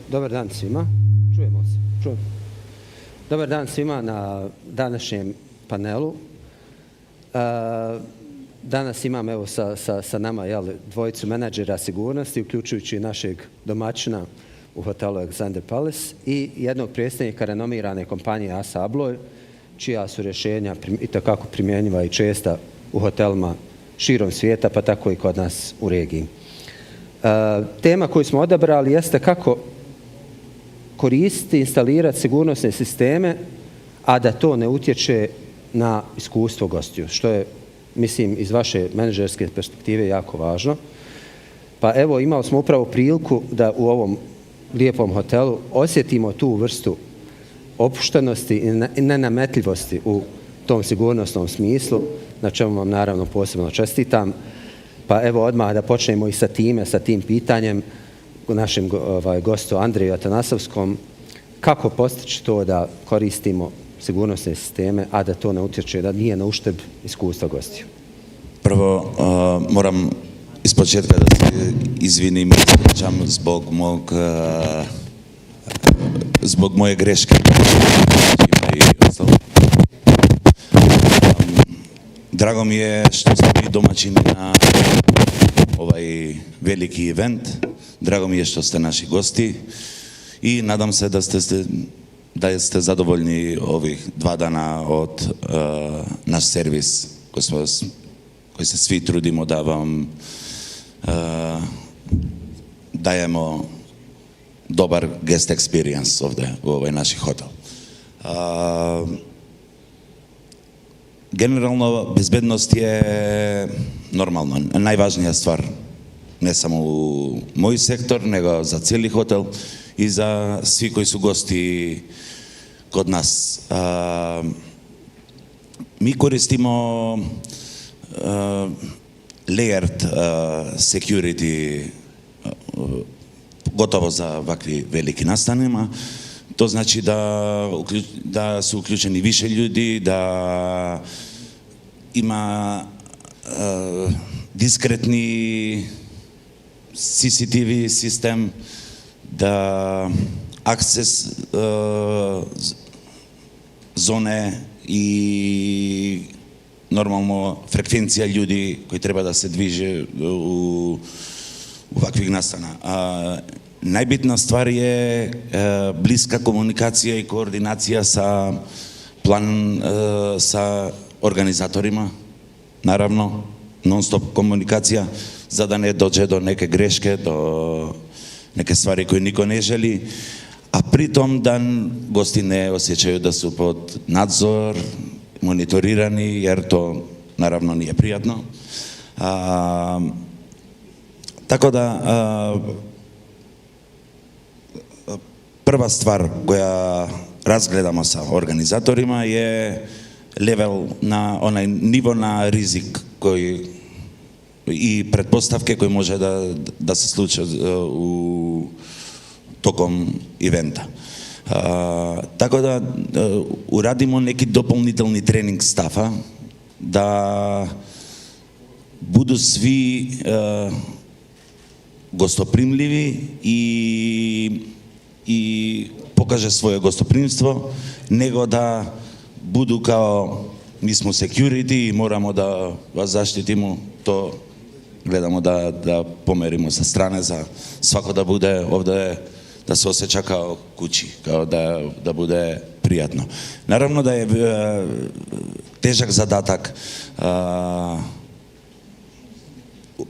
Dobar dan svima. Čujemo se. Čujemo. Dobar dan svima na današnjem panelu. Danas imam evo sa nama dvojicu menadžera sigurnosti, uključujući našeg domaćina u hotelu Alexander Palace i jednog predstavnika renomirane kompanije ASA Abloj, čija su rješenja itekako primjenjiva i česta u hotelima širom svijeta, pa tako i kod nas u regiji. Tema koju smo odabrali jeste kako koristiti, instalirati sigurnosne sisteme, a da to ne utječe na iskustvo gostiju, što je, mislim, iz vaše menadžerske perspektive jako važno. Pa evo, imali smo upravo priliku da u ovom lijepom hotelu osjetimo tu vrstu opuštenosti i nenametljivosti u tom sigurnosnom smislu, na čemu vam naravno posebno čestitam. Pa evo odmah da počnemo i sa tim pitanjem našem gostu Andreju Atanasovskom, kako postići to da koristimo sigurnosne sisteme, a da to ne utječe, da nije na uštrb iskustva gostiju? Prvo, moram iz početka da se izvinim i ispričam zbog moje greške. Drago mi je što ste bili domaćini na ovaj veliki event. Drago mi je što ste naši gosti i nadam se da ste zadovoljni ovih 2 dana od naš servis koji se svi trudimo da vam dajemo dobar guest experience ovdje u ovaj naš hotel. Generalno, bezbednost je normalno najvažnija stvar, ne samo u moj sektor, nego za cijeli hotel i za svi koji su gosti kod nas. Mi koristimo layered security gotovo za ovakvi veliki nastanima. To znači da su uključeni više ljudi, da ima diskretni CCTV sistem, da akces zone i normalno frekvencija ljudi koji treba da se dviže u ovakvih nastana. Najbitna stvar je bliska komunikacija i koordinacija sa organizatorima, naravno, non stop komunikacija. za da ne dođe do neke greške, do neke stvari koje niko ne želi, a pritom da gosti ne osjećaju da su pod nadzor, monitorirani, jer to naravno nije prijatno. Tako da prva stvar koja razgledamo sa organizatorima je level na onaj nivo na rizik koji i pretpostavke koje može da se slučaju tokom eventa. Tako da uradimo neki doполнителни trening stafa da budu svi gostoprimljivi i pokaže svoje gostoprimstvo, nego da budu kao mi smo security i moramo da vas zaštitimo, to gledamo da pomerimo sa strane za svako da bude ovdje, da se osjeća kao kući, kao da bude prijatno. Naravno da je težak zadatak,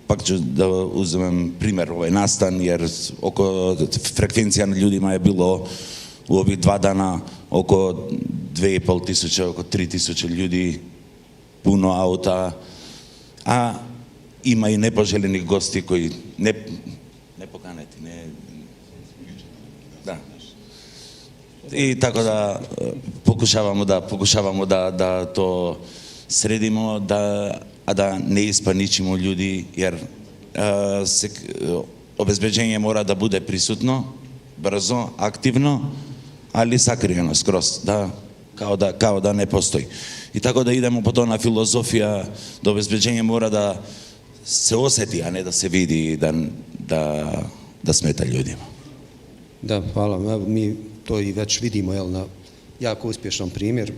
pak ću da uzmem primjer ovaj nastan, jer oko frekvencija na ljudima je bilo u ovih 2 dana oko 2500, oko 3000 ljudi, puno auta, a ima i nepoželjenih gosti koji ne pokaneti, da. I tako da pokušavamo da to sredimo, a da ne ispaničimo ljudi, jer obezbeđenje mora da bude prisutno, brzo, aktivno, ali sakrijeno skroz, kao da ne postoji. I tako da idemo po to na filozofija da obezbeđenje mora da se osjeti, a ne da se vidi da smeta ljudima. Da, hvala. Mi to i već vidimo na jako uspješnom primjeru.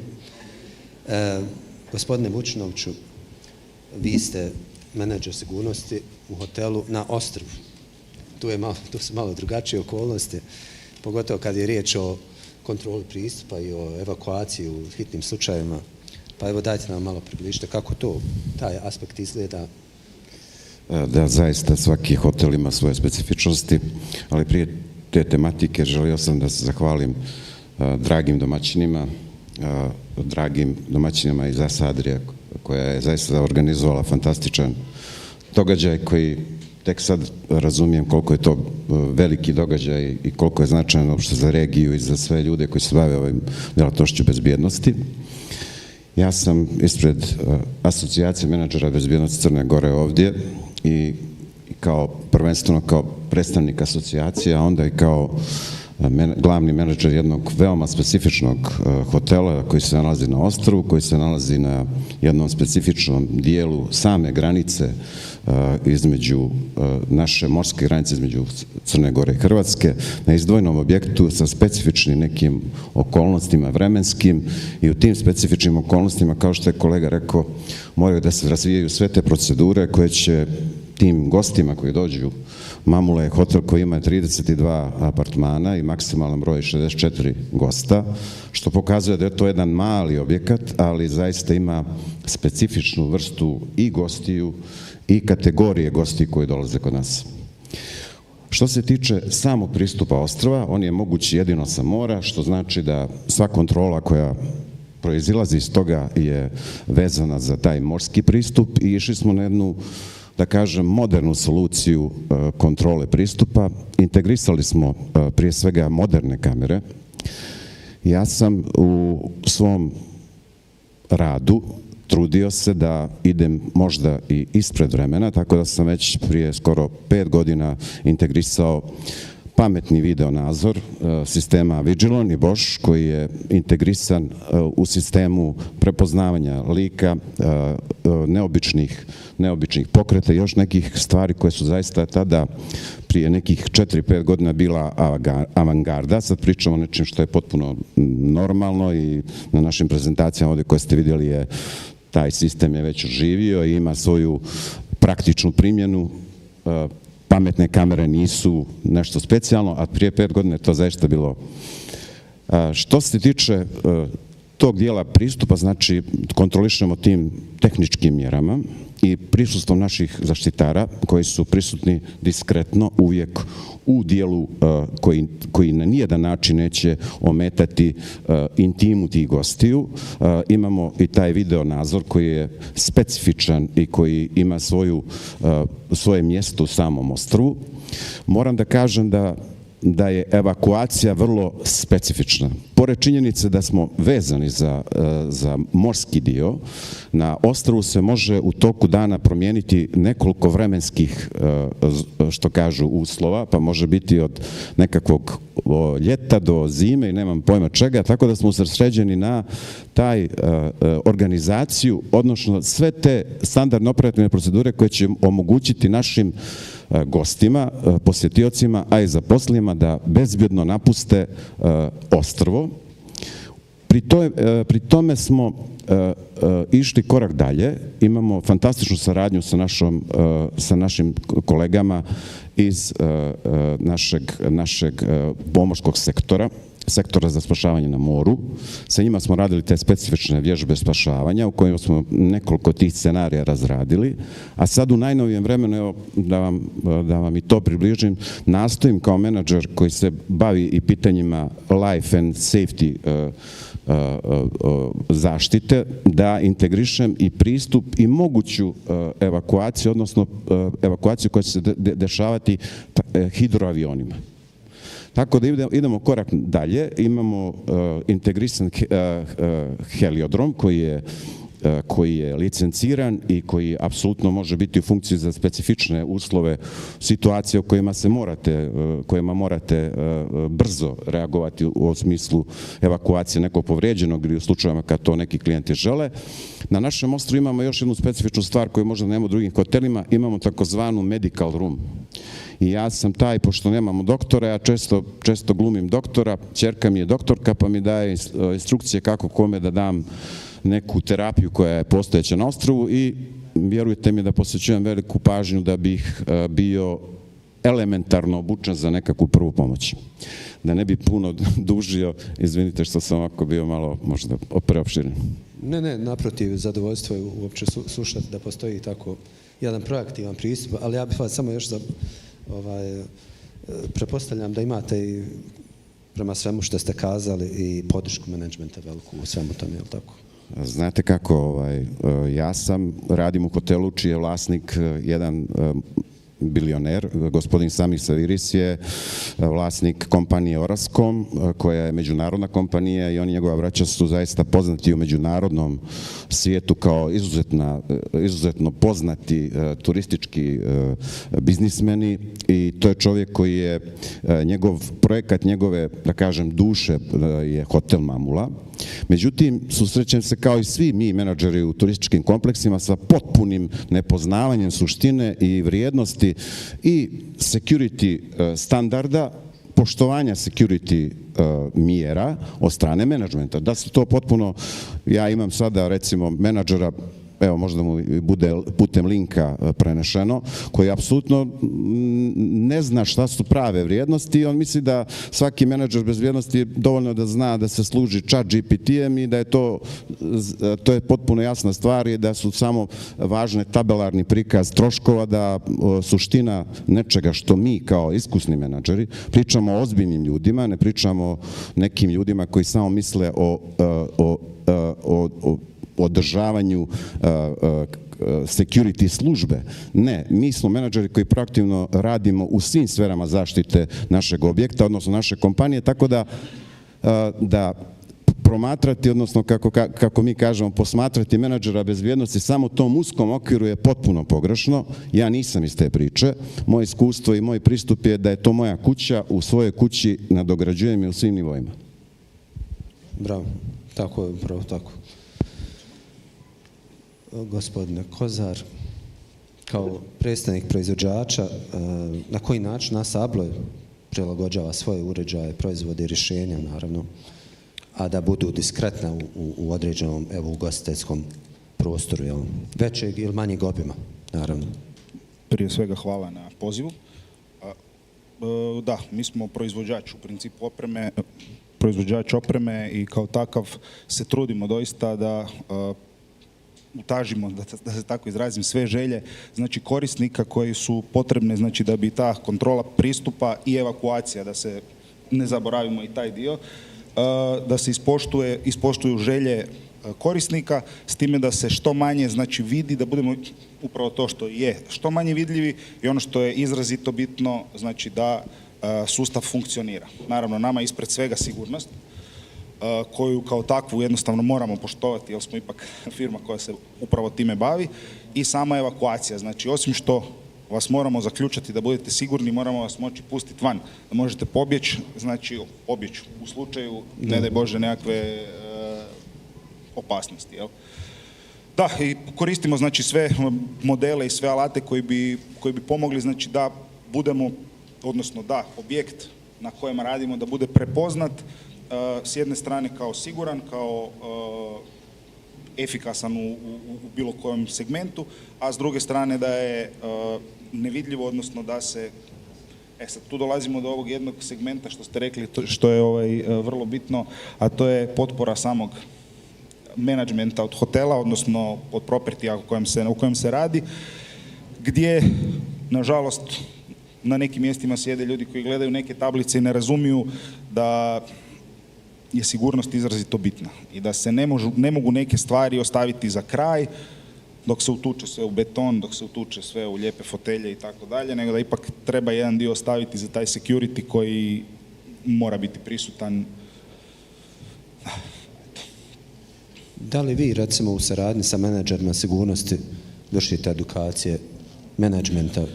Gospodine Vučinoviću, vi ste menadžer sigurnosti u hotelu na Ostrvu. Tu su malo drugačije okolnosti, pogotovo kad je riječ o kontroli pristupa i o evakuaciji u hitnim slučajevima. Pa evo dajte nam malo približite kako taj aspekt izgleda. Da, zaista svaki hotel ima svoje specifičnosti, ali prije te tematike želio sam da se zahvalim dragim domaćinima iz Adria, koja je zaista organizovala fantastičan događaj koji tek sad razumijem koliko je to veliki događaj i koliko je značajan uopšte za regiju i za sve ljude koji se bave ovim djelatnošću bezbjednosti. Ja sam ispred asocijacije menadžera bezbjednosti Crne Gore ovdje i prvenstveno kao predstavnik asocijacije, a onda i kao glavni menadžer jednog veoma specifičnog hotela koji se nalazi na ostrvu, koji se nalazi na jednom specifičnom dijelu same granice između naše morske granice između Crne Gore i Hrvatske, na izdvojenom objektu sa specifičnim nekim okolnostima vremenskim, i u tim specifičnim okolnostima, kao što je kolega rekao, moraju da se razvijaju sve te procedure koje će tim gostima koji dođu. Mamula je hotel koji ima 32 apartmana i maksimalan broj 64 gosta, što pokazuje da je to jedan mali objekat, ali zaista ima specifičnu vrstu i gostiju i kategorije gosti koji dolaze kod nas. Što se tiče samog pristupa ostrva, on je moguć jedino sa mora, što znači da sva kontrola koja proizilazi iz toga je vezana za taj morski pristup i išli smo na jednu, da kažem, modernu soluciju kontrole pristupa. Integrisali smo prije svega moderne kamere. Ja sam u svom radu trudio se da idem možda i ispred vremena, tako da sam već prije skoro 5 godina integrisao pametni video nadzor sistema Vigilon i Bosch, koji je integrisan u sistemu prepoznavanja lika, neobičnih pokreta i još nekih stvari koje su zaista tada prije nekih 4-5 godina bila avangarda. Sad pričamo o nečem što je potpuno normalno i na našim prezentacijama ovdje koje ste vidjeli je taj sistem je već oživio i ima svoju praktičnu primjenu. Pametne kamere nisu nešto specijalno, a prije 5 godina je to zaista bilo. Što se tiče tog dijela pristupa, znači kontrolišemo tim tehničkim mjerama i prisustvom naših zaštitara koji su prisutni diskretno uvijek u dijelu koji na nijedan način neće ometati intimu tih gostiju. Imamo i taj video nadzor koji je specifičan i koji ima svoje mjesto u samom ostrvu. Moram da kažem da je evakuacija vrlo specifična. Pored činjenice da smo vezani za morski dio, na ostrvu se može u toku dana promijeniti nekoliko vremenskih, što kažu, uslova, pa može biti od nekakvog ljeta do zime i nemam pojma čega, tako da smo usredsređeni na taj organizaciju, odnosno sve te standardne operativne procedure koje će omogućiti našim gostima, posjetiocima, a i zaposlenima da bezbjedno napuste ostrvo. Pri tome smo išli korak dalje. Imamo fantastičnu saradnju sa našim kolegama iz našeg pomorskog sektora za spašavanje na moru. Sa njima smo radili te specifične vježbe spašavanja u kojima smo nekoliko tih scenarija razradili, a sad u najnovijem vremenu, evo, da vam i to približim, nastojim kao menadžer koji se bavi i pitanjima life and safety zaštite, da integrišem i pristup i moguću evakuaciju, odnosno evakuaciju koja će se dešavati hidroavionima. Tako da idemo korak dalje, imamo integrisan heliodrom koji je licenciran i koji apsolutno može biti u funkciji za specifične uslove, situacije u kojima morate brzo reagovati u smislu evakuacije nekog povrijeđenog ili u slučajevima kad to neki klijenti žele. Na našem ostrvu imamo još jednu specifičnu stvar koju možda nema u drugim hotelima, imamo takozvanu medical room. I ja sam taj, pošto nemamo doktora, ja često glumim doktora, ćerka mi je doktorka pa mi daje instrukcije kako kome da dam neku terapiju koja je postojeća na ostrvu i vjerujte mi da posvećujem veliku pažnju da bih bio elementarno obučen za nekakvu prvu pomoć. Da ne bi puno dužio, izvinite što sam ovako bio malo možda preopširen. Ne, naprotiv, zadovoljstvo je uopće slušati da postoji tako jedan proaktivan pristup, ali ja bih vas samo još pretpostavljam da imate i prema svemu što ste kazali i podršku menadžmenta veliku u svemu tome, je li tako? Znate kako, ja radim u hotelu čiji je vlasnik jedan bilioner, gospodin Samir Saviris je vlasnik kompanije Orascom, koja je međunarodna kompanija i on i njegova braća su zaista poznati u međunarodnom svijetu kao izuzetno poznati turistički biznismeni i to je čovjek koji je projekat njegove, da kažem, duše je hotel Mamula. Međutim, susrećem se kao i svi mi menadžeri u turističkim kompleksima sa potpunim nepoznavanjem suštine i vrijednosti i security standarda, poštovanja security mjera od strane menadžmenta. Da se to potpuno, ja imam sada recimo menadžera, evo možda mu bude putem linka prenešeno, koji apsolutno ne zna šta su prave vrijednosti i on misli da svaki menadžer bez vrijednosti je dovoljno da zna da se služi chat GPT-em i da je to je potpuno jasna stvar i da su samo važne tabelarni prikaz troškova, da suština nečega što mi kao iskusni menadžeri pričamo o ozbiljnim ljudima, ne pričamo o nekim ljudima koji samo misle o održavanju security službe. Ne, mi smo menadžeri koji proaktivno radimo u svim sferama zaštite našeg objekta, odnosno naše kompanije, tako da promatrati, odnosno kako mi kažemo, posmatrati menadžera bezbjednosti samo u tom uskom okviru je potpuno pogrešno. Ja nisam iz te priče. Moje iskustvo i moj pristup je da je to moja kuća, u svojoj kući nadograđujem je u svim nivoima. Bravo, tako je, upravo tako. Gospodine Kozar, kao predstavnik proizvođača, na koji način NASA Abloy prilagođava svoje uređaje, proizvode i rješenja, naravno, a da budu diskretna u određenom ugostiteljskom prostoru, većeg ili manjeg obima, naravno? Prije svega hvala na pozivu. Da, mi smo proizvođač u principu opreme, proizvođač opreme i kao takav se trudimo doista da utažimo, da se tako izrazim, sve želje znači korisnika koji su potrebne znači da bi ta kontrola pristupa i evakuacija, da se ne zaboravimo i taj dio, da se ispoštuju želje korisnika, s time da se što manje znači vidi, da budemo upravo to što je što manje vidljivi i ono što je izrazito bitno znači da sustav funkcionira. Naravno, nama je ispred svega sigurnost koju kao takvu jednostavno moramo poštovati jer smo ipak firma koja se upravo time bavi i sama evakuacija. Znači, osim što vas moramo zaključati da budete sigurni, moramo vas moći pustiti van, da možete pobjeći, znači pobjeći u slučaju, ne daj Bože, nekakve opasnosti. Jel? Da, i koristimo znači sve modele i sve alate koji bi pomogli znači da budemo, odnosno da objekt na kojem radimo da bude prepoznat s jedne strane kao siguran, kao efikasan u bilo kojem segmentu, a s druge strane da je nevidljivo, odnosno da se, sad tu dolazimo do ovog jednog segmenta što ste rekli, što je vrlo bitno, a to je potpora samog menadžmenta od hotela, odnosno od propertija o kojem se radi, gdje, nažalost, na nekim mjestima sjede ljudi koji gledaju neke tablice i ne razumiju da je sigurnost izrazito bitna i da se ne mogu neke stvari ostaviti za kraj dok se utuče sve u beton, dok se utuče sve u lijepe fotelje i tako dalje, nego da ipak treba jedan dio ostaviti za taj security koji mora biti prisutan. Da li vi, recimo, u saradnji sa menadžerima sigurnosti vršite edukacije menadžmenta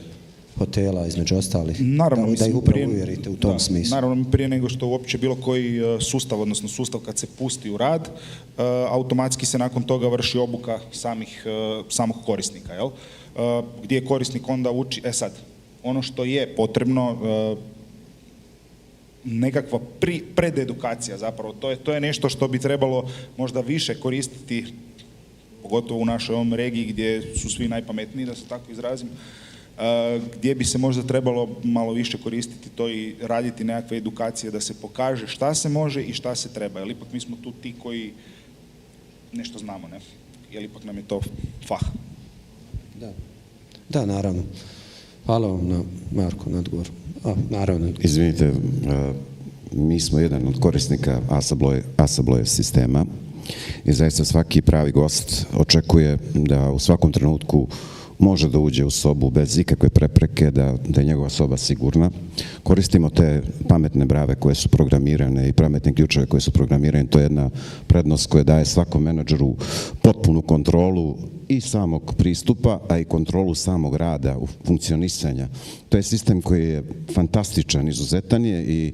hotela, između ostalih, naravno, da ih upravo uvjerite u tom smislu? Naravno, prije nego što uopće bilo koji sustav, odnosno sustav kad se pusti u rad, automatski se nakon toga vrši obuka samog korisnika, jel? Gdje korisnik onda uči, sad, ono što je potrebno, nekakva prededukacija zapravo, to je nešto što bi trebalo možda više koristiti, pogotovo u našoj ovom regiji gdje su svi najpametniji, da se tako izrazim, gdje bi se možda trebalo malo više koristiti to i raditi nekakve edukacije da se pokaže šta se može i šta se treba, jer ipak mi smo tu ti koji nešto znamo, ne? Jer ipak nam je to fah. Da, naravno. Hvala vam na Marko, na odgovor. Naravno. Izvinite, mi smo jedan od korisnika ASABLOJ sistema i zaista svaki pravi gost očekuje da u svakom trenutku može da uđe u sobu bez ikakve prepreke, da je njegova soba sigurna. Koristimo te pametne brave koje su programirane i pametne ključeve koje su programirane. To je jedna prednost koja daje svakom menadžeru potpunu kontrolu i samog pristupa, a i kontrolu samog rada, funkcionisanja. To je sistem koji je fantastičan, izuzetan je i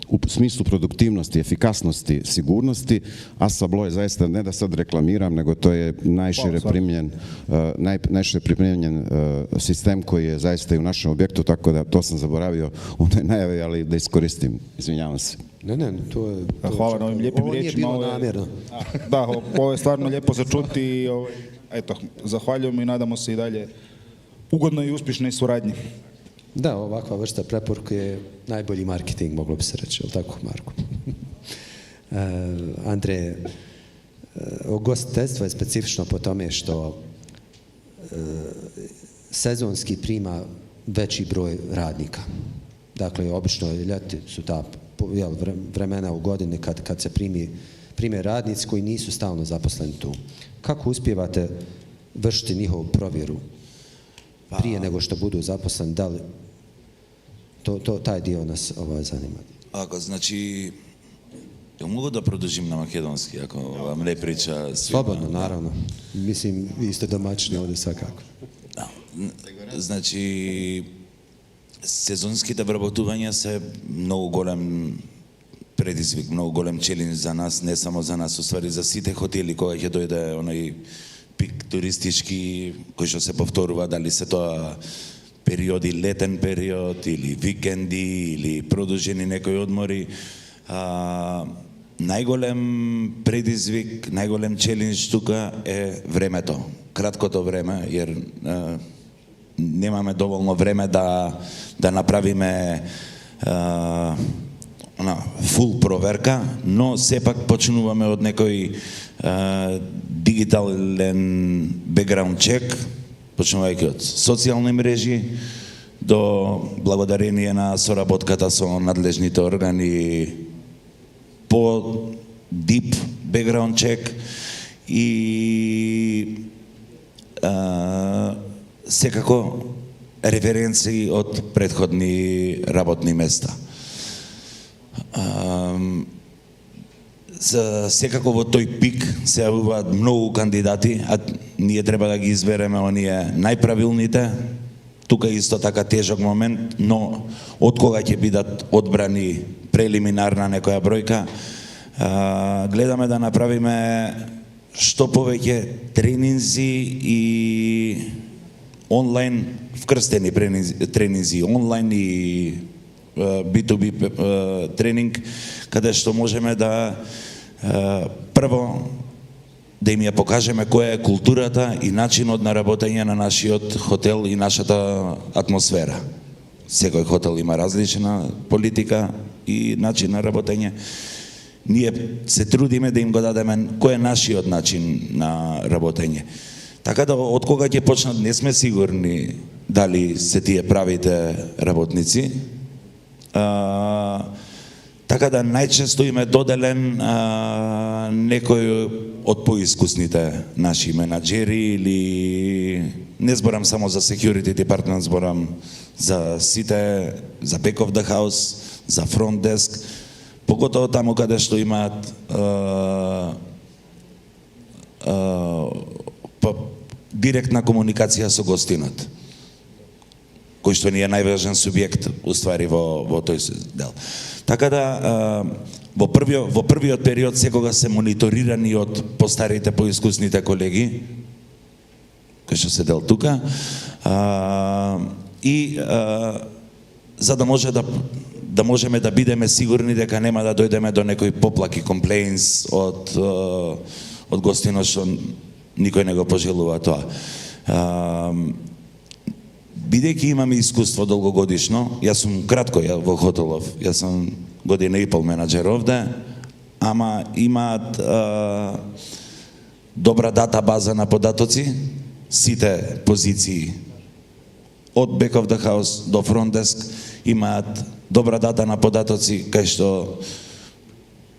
u smislu produktivnosti, efikasnosti, sigurnosti, ASABLOJ je zaista, ne da sad reklamiram, nego to je najšire primjenjen sistem koji je zaista i u našem objektu, tako da to sam zaboravio u onoj najavi, ali da iskoristim. Izvinjavam se. Ne, to je... Hvala na ovim lijepim riječima. Ovo nije bilo namjerno. Da, ovo je stvarno lijepo za čuti i eto, zahvaljujemo i nadamo se i dalje ugodnoj i uspješnoj suradnji. Da, ovakva vrsta preporuke je najbolji marketing, moglo bi se reći, je li tako, Marko? Andrej, ugostiteljstvo je specifično po tome što sezonski prima veći broj radnika. Dakle, obično ljeti su ta vremena u godini kad se prime radnici koji nisu stalno zaposleni tu. Kako uspijevate vršiti njihovu provjeru prije nego što budu zaposleni? Da li taj dio nas zanima? Ako, znači, mogu da produžim na makedonski, ako vam ne priča svima? Slobodno, naravno. Mislim, vi ste domaćini ovdje svakako. Значи, сезонските вработувања се многу голем предизвик, многу голем челендж за нас, не само за нас, уствари за сите хотели кога ќе дојде онај пик туристички кој што се повторува, дали се тоа периоди, летен период или викенди или продолжени некои одмори. Најголем предизвик, најголем челендж тука е времето, краткото време, jer немаме доволно време да направиме full проверка, но сепак почнуваме од некој дигитален бекграунд чек, почнувајќи од социјални мрежи до благодарение на соработката со надлежните органи по дип бекграунд чек и секако референции од претходни работни места. Секако во тој пик се јавуваат многу кандидати, а ние треба да ги избереме оние најправилните. Тука исто така тежок момент, но од кога ќе бидат одбрани прелиминарна некоја бројка, гледаме да направиме што повеќе тренинзи и онлайн, вкрстени тренинзи онлайн и B2B тренинг, каде што можеме да прво да им ја покажеме која е културата и начинот на работење на нашиот хотел и нашата атмосфера. Секој хотел има различна политика и начин на работење. Ние се трудиме да им го дадеме кој е нашиот начин на работење. Така да од кога ќе почнат не сме сигурни дали се тие правите работници. Така да најчесто им е доделен некој од поискусните наши менаџери или не зборам само за security department, зборам за сите, за back of the house, за front desk, поготово таму каде што имаат директна комуникација со гостинот, кој што ни е најважен субјект уствари во тој дел. Така да во првиот период секога се мониторирани од постарите, поискусните колеги кои што седел тука и за да може да можеме да бидеме сигурни дека нема да дојдеме до некој поплак и комплейнс од гостинот што никој не го пожелува тоа. Бидејќи имаме искуство долгогодишно, јас сум кратко во хотелов, јас сум година и пол менаџер овде, ама имаат добра дата база на податоци, сите позиции од back of the house до front desk имаат добра дата на податоци, кај што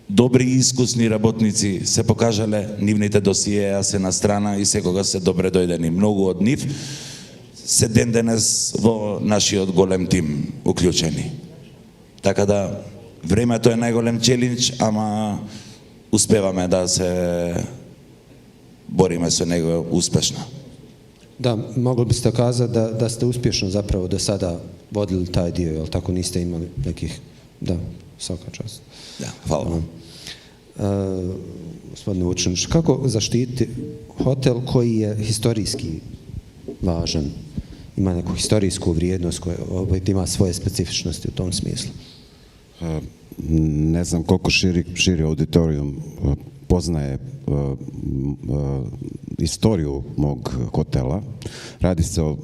добри и искусни работници се покажале, нивните досиеа се на страна и секога се добре дојдени. Многу од нив се ден денес во нашиот голем тим уклучени. Така да времето е најголем челендж, ама успеваме да се бориме со него успешно. Da, mogli biste kazati da ste uspješno zapravo do sada vodili taj dio, jel tako, niste imali nekih, da, svaka čast. Da, hvala. Gospodine Vučinić, kako zaštititi hotel koji je historijski važan, ima neku historijsku vrijednost koja ima svoje specifičnosti u tom smislu? Ne znam koliko širi auditorijum poznaje istoriju mog hotela. Radi se o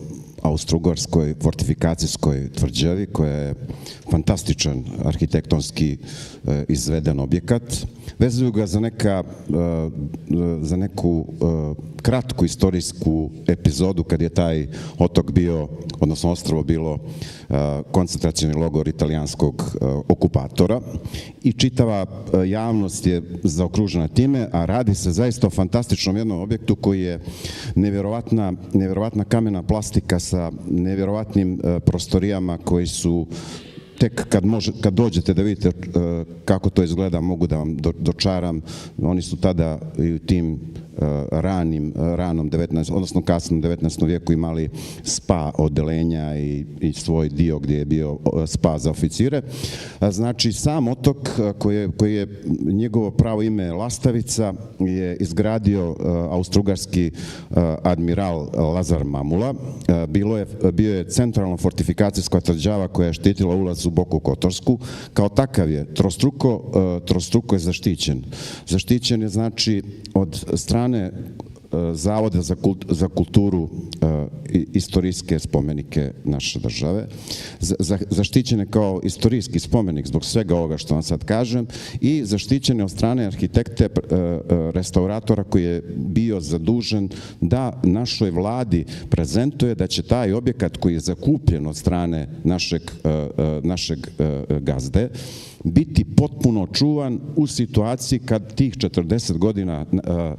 austrougarskoj fortifikacijskoj tvrđavi koja je fantastičan arhitektonski izveden objekat. Vezuju ga za neku kratku istorijsku epizodu kad je taj otok bio, odnosno ostrvo bilo koncentracioni logor italijanskog okupatora i čitava javnost je zaokružena time, a radi se zaista o fantastičnom jednom objektu koji je nevjerovatna kamena plastika sa nevjerovatnim prostorijama koji su tek kad dođete da vidite kako to izgleda, mogu da vam dočaram. Oni su tada i u tim ranom 19, odnosno kasnom 19. vijeku imali spa odelenja i svoj dio gdje je bio spa za oficire. Znači, sam otok koji je njegovo pravo ime Lastavica je izgradio austrougarski admiral Lazar Mamula. Bio je centralno fortifikacijska tvrđava koja je štitila ulaz u Boku Kotorsku. Kao takav je trostruko je zaštićen. Zaštićen je, znači, od strane Zavoda za kulturu i istorijske spomenike naše države, zaštićene kao istorijski spomenik zbog svega ovoga što vam sad kažem i zaštićene od strane arhitekte, restauratora koji je bio zadužen da našoj vladi prezentuje da će taj objekat koji je zakupljen od strane našeg gazde biti potpuno čuvan u situaciji kad tih 40 godina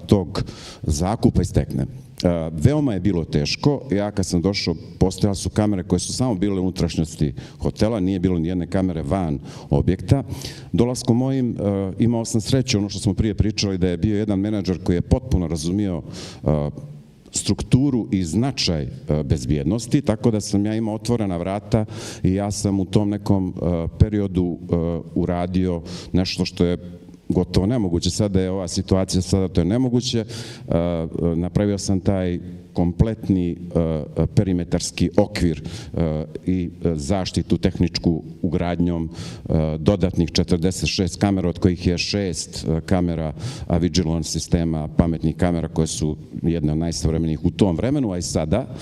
tog zakupa istekne. Veoma je bilo teško. Ja kad sam došao, postojale su kamere koje su samo bile u unutrašnjosti hotela, nije bilo ni jedne kamere van objekta. Dolaskom mojim imao sam sreću, ono što smo prije pričali, da je bio jedan menadžer koji je potpuno razumio strukturu i značaj bezbjednosti, tako da sam ja imao otvorena vrata i ja sam u tom nekom periodu uradio nešto što je gotovo nemoguće. Sada je ova situacija, sada to je nemoguće. Napravio sam taj kompletni perimetarski okvir i zaštitu tehničku ugradnjom dodatnih 46 kamera, od kojih je 6 kamera vigilance sistema, pametnih kamera koje su jedne od najsavremenijih u tom vremenu, a i sada.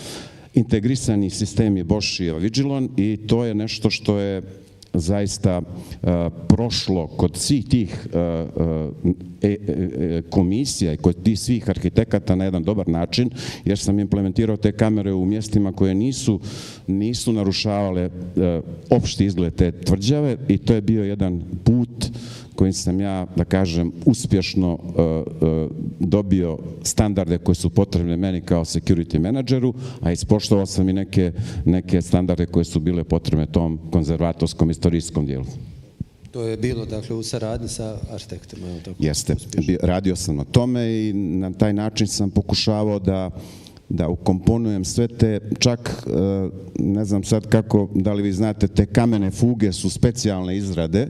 Integrisani sistem je Bosch i Vigilon i to je nešto što je zaista prošlo kod svih tih komisija i kod tih svih arhitekata na jedan dobar način, jer sam implementirao te kamere u mjestima koje nisu narušavale opšti izgled te tvrđave i to je bio jedan put kojim sam ja, da kažem, uspješno dobio standarde koji su potrebne meni kao security menadžeru, a ispoštovao sam i neke standarde koje su bile potrebne tom konzervatorskom istorijskom dijelu. To je bilo, dakle, u saradnji sa arhitektima. Jeste, radio sam na tome i na taj način sam pokušavao da ukomponujem sve te, čak ne znam sad kako, da li vi znate, te kamene fuge su specijalne izrade,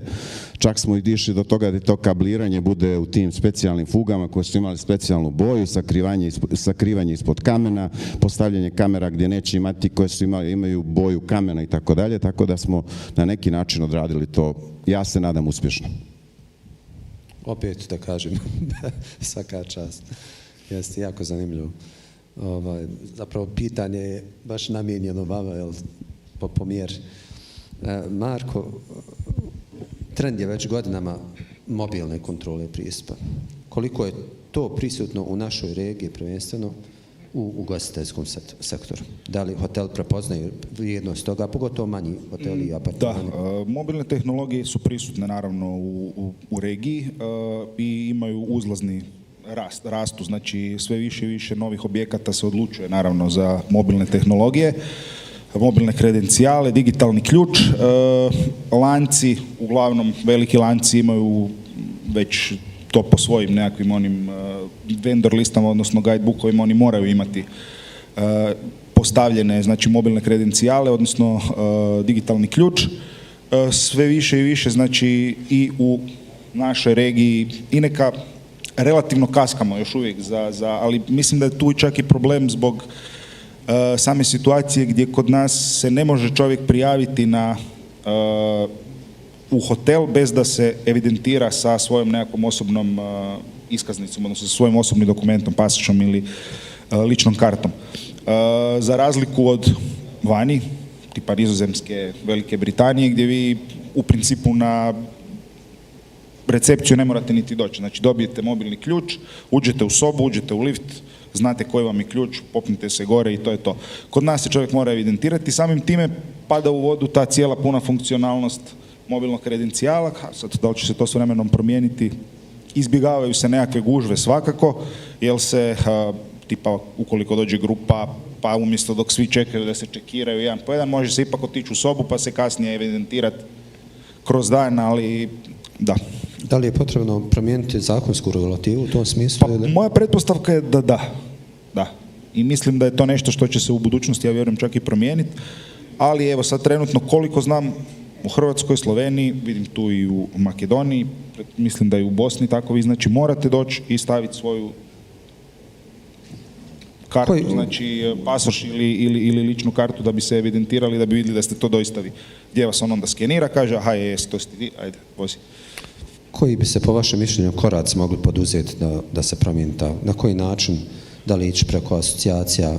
čak smo i dišli do toga da to kabliranje bude u tim specijalnim fugama koje su imali specijalnu boju, sakrivanje ispod kamena, postavljanje kamera gdje neće imati, koje su imaju boju kamena i tako dalje, tako da smo na neki način odradili to, ja se nadam, uspješno. Opet da kažem, svaka čast. Jeste jako zanimljivo. Zapravo pitanje je baš namijenjeno vama, jel, po mjeri. Marko, trend je već godinama mobilne kontrole pristupa. Koliko je to prisutno u našoj regiji, prvenstveno u ugostiteljskom sektoru? Da li hotel prepoznaju vrijednost toga, pogotovo manji hoteli i apartmani? Da, mobilne tehnologije su prisutne naravno u regiji i imaju uzlazni rastu, znači sve više i više novih objekata se odlučuje naravno za mobilne tehnologije, mobilne kredencijale, digitalni ključ. Lanci, uglavnom veliki lanci imaju već to po svojim nekakvim onim vendor listama, odnosno guidebookovima, oni moraju imati postavljene, znači, mobilne kredencijale, odnosno digitalni ključ. Sve više i više, znači, i u našoj regiji i neka relativno kaskamo još uvijek, ali mislim da je tu čak i problem zbog same situacije gdje kod nas se ne može čovjek prijaviti u hotel bez da se evidentira sa svojom nekakvom osobnom iskaznicom, odnosno sa svojim osobnim dokumentom, pasošom ili ličnom kartom. Za razliku od vani, tipa Nizozemske, Velike Britanije, gdje vi u principu na recepciju ne morate niti doći. Znači, dobijete mobilni ključ, uđete u sobu, uđete u lift, znate koji vam je ključ, popnite se gore i to je to. Kod nas se čovjek mora evidentirati, samim time pada u vodu ta cijela puna funkcionalnost mobilnog kredencijala. Sad, da li će se to s vremenom promijeniti? Izbjegavaju se nekakve gužve svakako, jer se, tipa, ukoliko dođe grupa, pa umjesto dok svi čekaju da se čekiraju jedan po jedan, može se ipak otići u sobu pa se kasnije evidentirati kroz dan, ali da. Da li je potrebno promijeniti zakonsku regulativu u tom smislu? Pa, moja pretpostavka je da da. I mislim da je to nešto što će se u budućnosti, ja vjerujem, čak i promijeniti. Ali evo sad trenutno, koliko znam, u Hrvatskoj, Sloveniji, vidim tu i u Makedoniji, mislim da i u Bosni tako, vi znači morate doći i staviti svoju kartu, znači pasoš ili ličnu kartu da bi se evidentirali, da bi vidjeli da ste to doista vi. Gdje vas on onda skenira, kaže, aha, to ste vi, ajde, vozi. Koji bi se po vašem mišljenju koraci mogli poduzeti da se promijeni ta, na koji način da li ići preko asocijacija?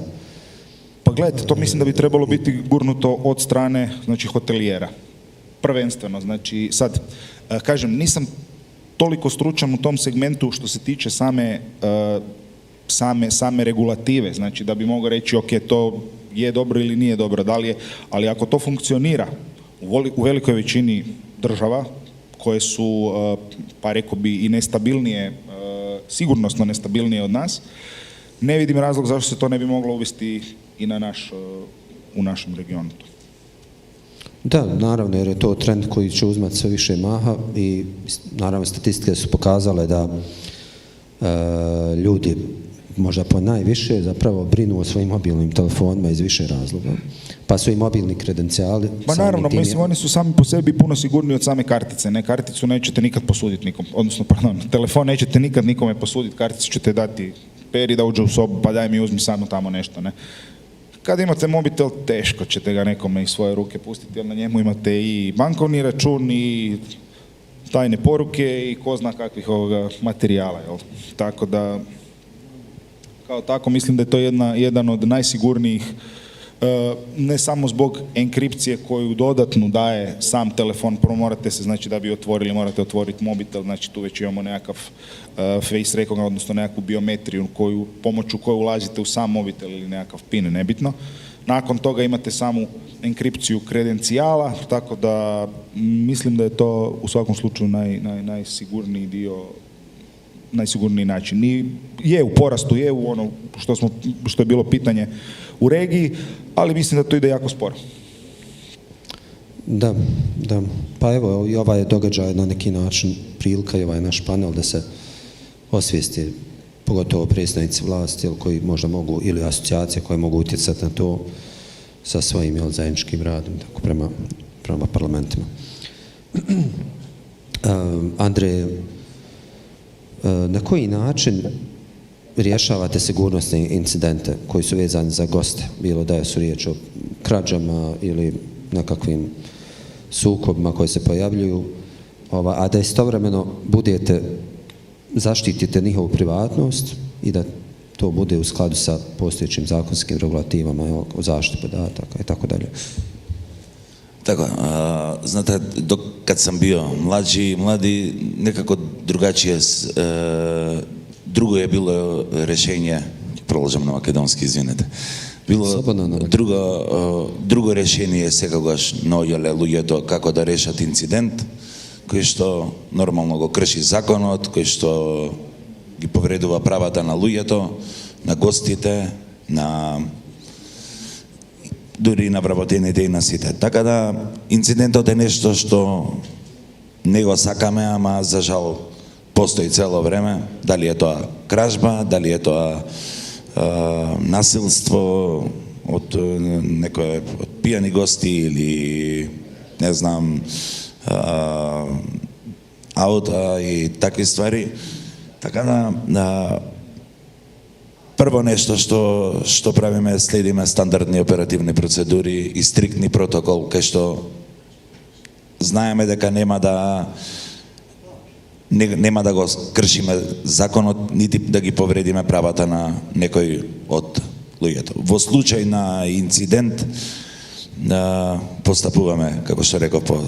Pa gledajte, to mislim da bi trebalo biti gurnuto od strane, znači, hotelijera. Prvenstveno, znači, sad, kažem, nisam toliko stručan u tom segmentu što se tiče same regulative, znači da bi mogao reći ok, to je dobro ili nije dobro, da li je, ali ako to funkcionira u velikoj većini država koje su, pa rekao bi, i nestabilnije, sigurnosno nestabilnije od nas, ne vidim razlog zašto se to ne bi moglo uvesti i u našem regionu. Da, naravno, jer je to trend koji će uzmati sve više maha i naravno statistike su pokazale da ljudi možda po najviše zapravo brinu o svojim mobilnim telefonima iz više razloga. Pa su i mobilni kredencijali. Pa naravno, mislim, oni su sami po sebi puno sigurniji od same kartice. Ne, karticu nećete nikad posuditi nikom, odnosno, pardon, telefon nećete nikad nikome posuditi, karticu ćete dati Peri da uđe u sobu, pa daj mi uzmi samo tamo nešto, ne. Kad imate mobitel, teško ćete ga nekome iz svoje ruke pustiti, jer na njemu imate i bankovni račun, i tajne poruke, i ko zna kakvih materijala, jel? Tako da, kao tako, mislim da je to jedan od najsigurnijih, ne samo zbog enkripcije koju dodatnu daje sam telefon, prvo morate se, znači da bi otvorili, morate otvoriti mobitel, znači tu već imamo nekakav face recognition, odnosno nekakvu biometriju pomoću koju ulazite u sam mobitel ili nekakav PIN, nebitno. Nakon toga imate samu enkripciju kredencijala, tako da mislim da je to u svakom slučaju najsigurniji dio, najsigurniji način. I je u porastu, je u ono što je bilo pitanje u regiji, ali mislim da to ide jako sporo. Da. Pa evo, i ovaj događaj na neki način prilika i ovaj naš panel da se osvijesti, pogotovo predstavnici vlasti koji možda mogu, ili asocijacije koje mogu utjecati na to sa svojim zajedničkim radom, tako prema parlamentima. Andrej, na koji način rješavate sigurnosne incidente koji su vezani za goste, bilo da su riječ o krađama ili nekakvim sukobima koji se pojavljuju, a da istovremeno zaštitite njihovu privatnost i da to bude u skladu sa postojećim zakonskim regulativama o zaštiti podataka i tako dalje. Tako, znate, kad sam bio mladi, nekako drugačije, drugo je bilo rješenje, prolažem na makedonski, izvinete, drugo rješenje je sekagaš noljale lujeto kako da rešati incident, koji što normalno go krši zakonot, koji što gi povredува pravата на луѓето, на гостите, дури на вработените и на сите. Така да, инцидентот е нешто што не го сакаме, ама за жал постои цело време. Дали е тоа кражба, дали е тоа насилство од некој од пијани гости или не знам аута и такви ствари. Така да, прво нешто што правиме, следиме стандардни оперативни процедури и стриктни протокол, кај што знаеме дека нема да го кршиме законот, нити да ги повредиме правата на некој од луѓето. Во случај на инцидент постапуваме, како што реков, по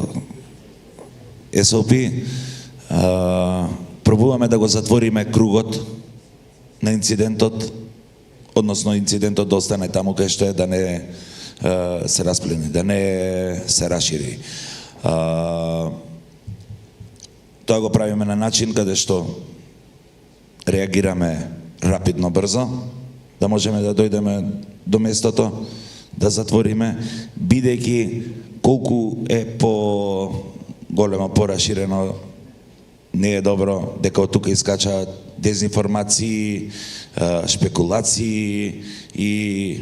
SOP, пробуваме да го затвориме кругот на инцидентот, односно инцидентот да остане таму кај што е, да не се расплени, да не се расшири. Тоа го правиме на начин каде што реагираме рапидно, брзо, да можеме да дојдеме до местото, да затвориме, бидејќи колку е по-големо, пораширено, не е добро дека од тука искачаат дезинформации, шпекулации и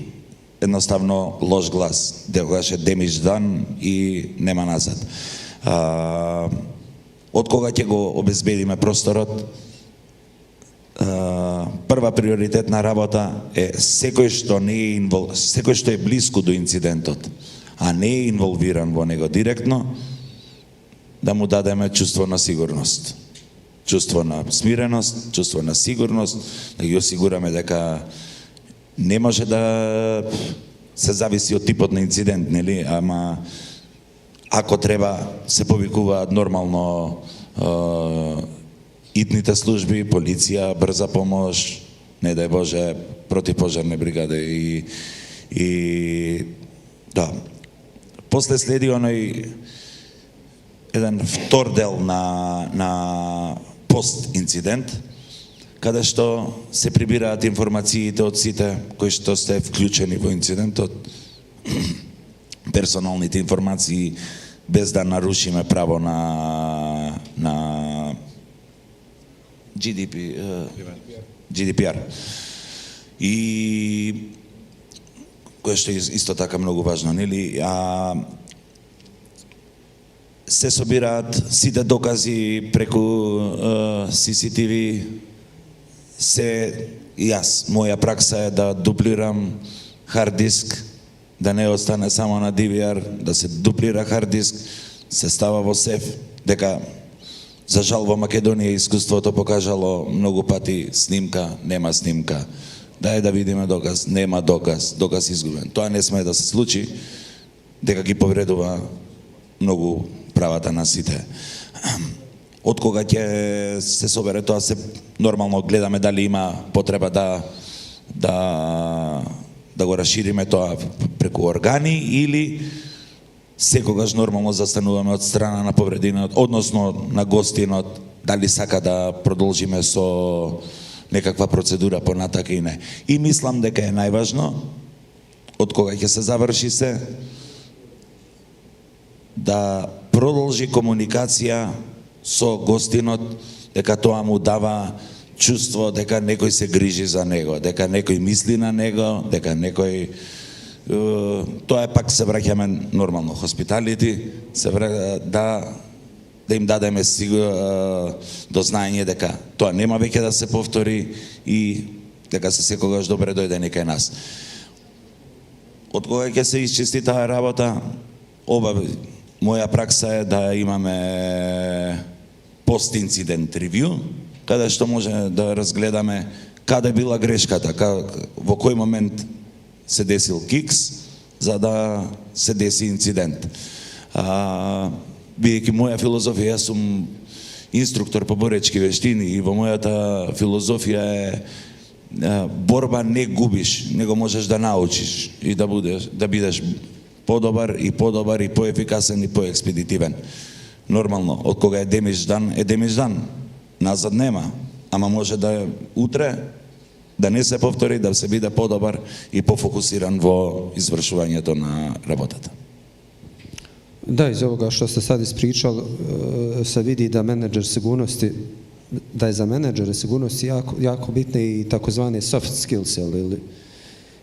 едноставно лош глас. Дека е демидж дан и нема назад. Од кога ќе го обезбедиме просторот, прва приоритетна работа е секој што е близко до инцидентот, а не е инволвиран во него директно, да му дадеме чувство на сигурност. чувство на смиреност, чувство на сигурност, да ги осигураме дека не може да се зависи од типот на инцидент, нели? Ама ако треба се повикуваат нормално итните служби, полиција, брза помош, не дај Боже, противпожарни бригади и да. После следи оној еден втор дел на пост-инцидент, каде што се прибираат информациите од сите кои што сте вклучени во инцидентот, персоналните информации, без да нарушиме право на GDPR. И кое што е исто така многу важно, нели? Се собираат сите докази преку CCTV, моја пракса е да дуплирам хард диск, да не остане само на DVR, да се дуплира хард диск, се става во сеф, дека за жал во Македонија искуството покажало многу пати снимка, нема снимка. Дај да видиме доказ, нема доказ, доказ изгубен. Тоа не смее да се случи, дека ги повредува многу правата на сите. Од кога ќе се собере тоа, се нормално гледаме дали има потреба да го расшириме тоа преку органи или секогаш нормално застануваме од страна на поврединот, односно на гостинот, дали сака да продолжиме со некаква процедура понатака и не. И мислам дека е најважно, од кога ќе се заврши се, да продолжи комуникација со гостинот, дека тоа му дава чувство дека некој се грижи за него, дека некој мисли на него, дека некој... Тоа е пак се враќаме нормално хоспиталити, да им дадеме до знаење дека тоа нема веќе да се повтори и дека се секогаш добре дојдени кај нас. Од кога ќе се исчисти таа работа, моја пракса е да имаме пост-инцидент ревју, каде што може да разгледаме каде била грешката, во кој момент се десил кикс, за да се деси инцидент. Бидејќи моја филозофија, јас сум инструктор по боречки вештини и во мојата филозофија е борба не губиш, него можеш да научиш и да бидеш подобар и поефикасен и поекспедитивен. Нормално, од кога е демидж дан, назад нема, ама може да утре да не се повтори, да се биде подобар и пофокусиран во извршувањето на работата. Da, iz ovoga što ste sad ispričali se vidi da menadžer sigurnosti, da je za menadžere sigurnosti jako bitne i takozvane soft skills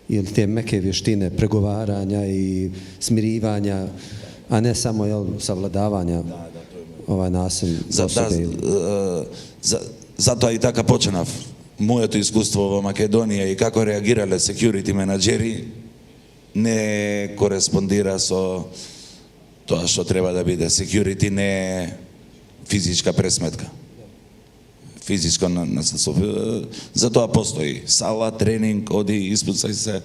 ili te meke vještine pregovaranja i smirivanja, a ne samo savladavanja nasilja osobe. Zato i така почнав моето искуство во Македонија и како реагирале security менаџери не кореспондира со тоа што треба да биде. Security не е физичка пресметка. Физичко затоа постои сала, тренинг, оди, испуцај се,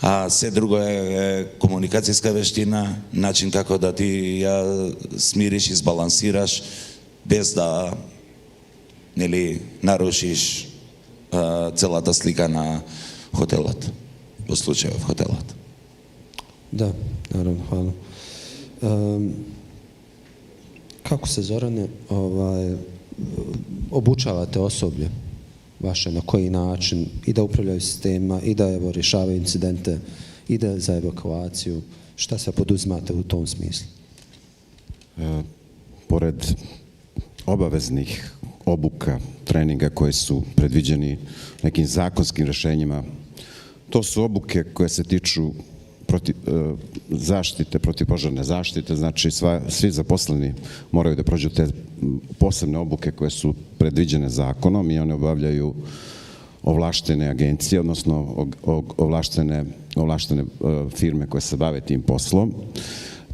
а се друго е комуникацијска вештина, начин како да ти ја смириш и збалансираш без да нарушиш целата слика на хотелот, во случајот хотелот. Da, naravno, hvala. Kako se, Zorane, obučavate osoblje vaše, na koji način, i da upravljaju sistema, i da rješavaju incidente, i da za evakuaciju, šta se poduzimate u tom smislu? Pored obaveznih obuka, treninga koji su predviđeni nekim zakonskim rešenjima, to su obuke koje se tiču zaštite, protivpožarne zaštite, znači svi zaposleni moraju da prođu te posebne obuke koje su predviđene zakonom i one obavljaju ovlaštene agencije, odnosno ovlaštene firme koje se bave tim poslom.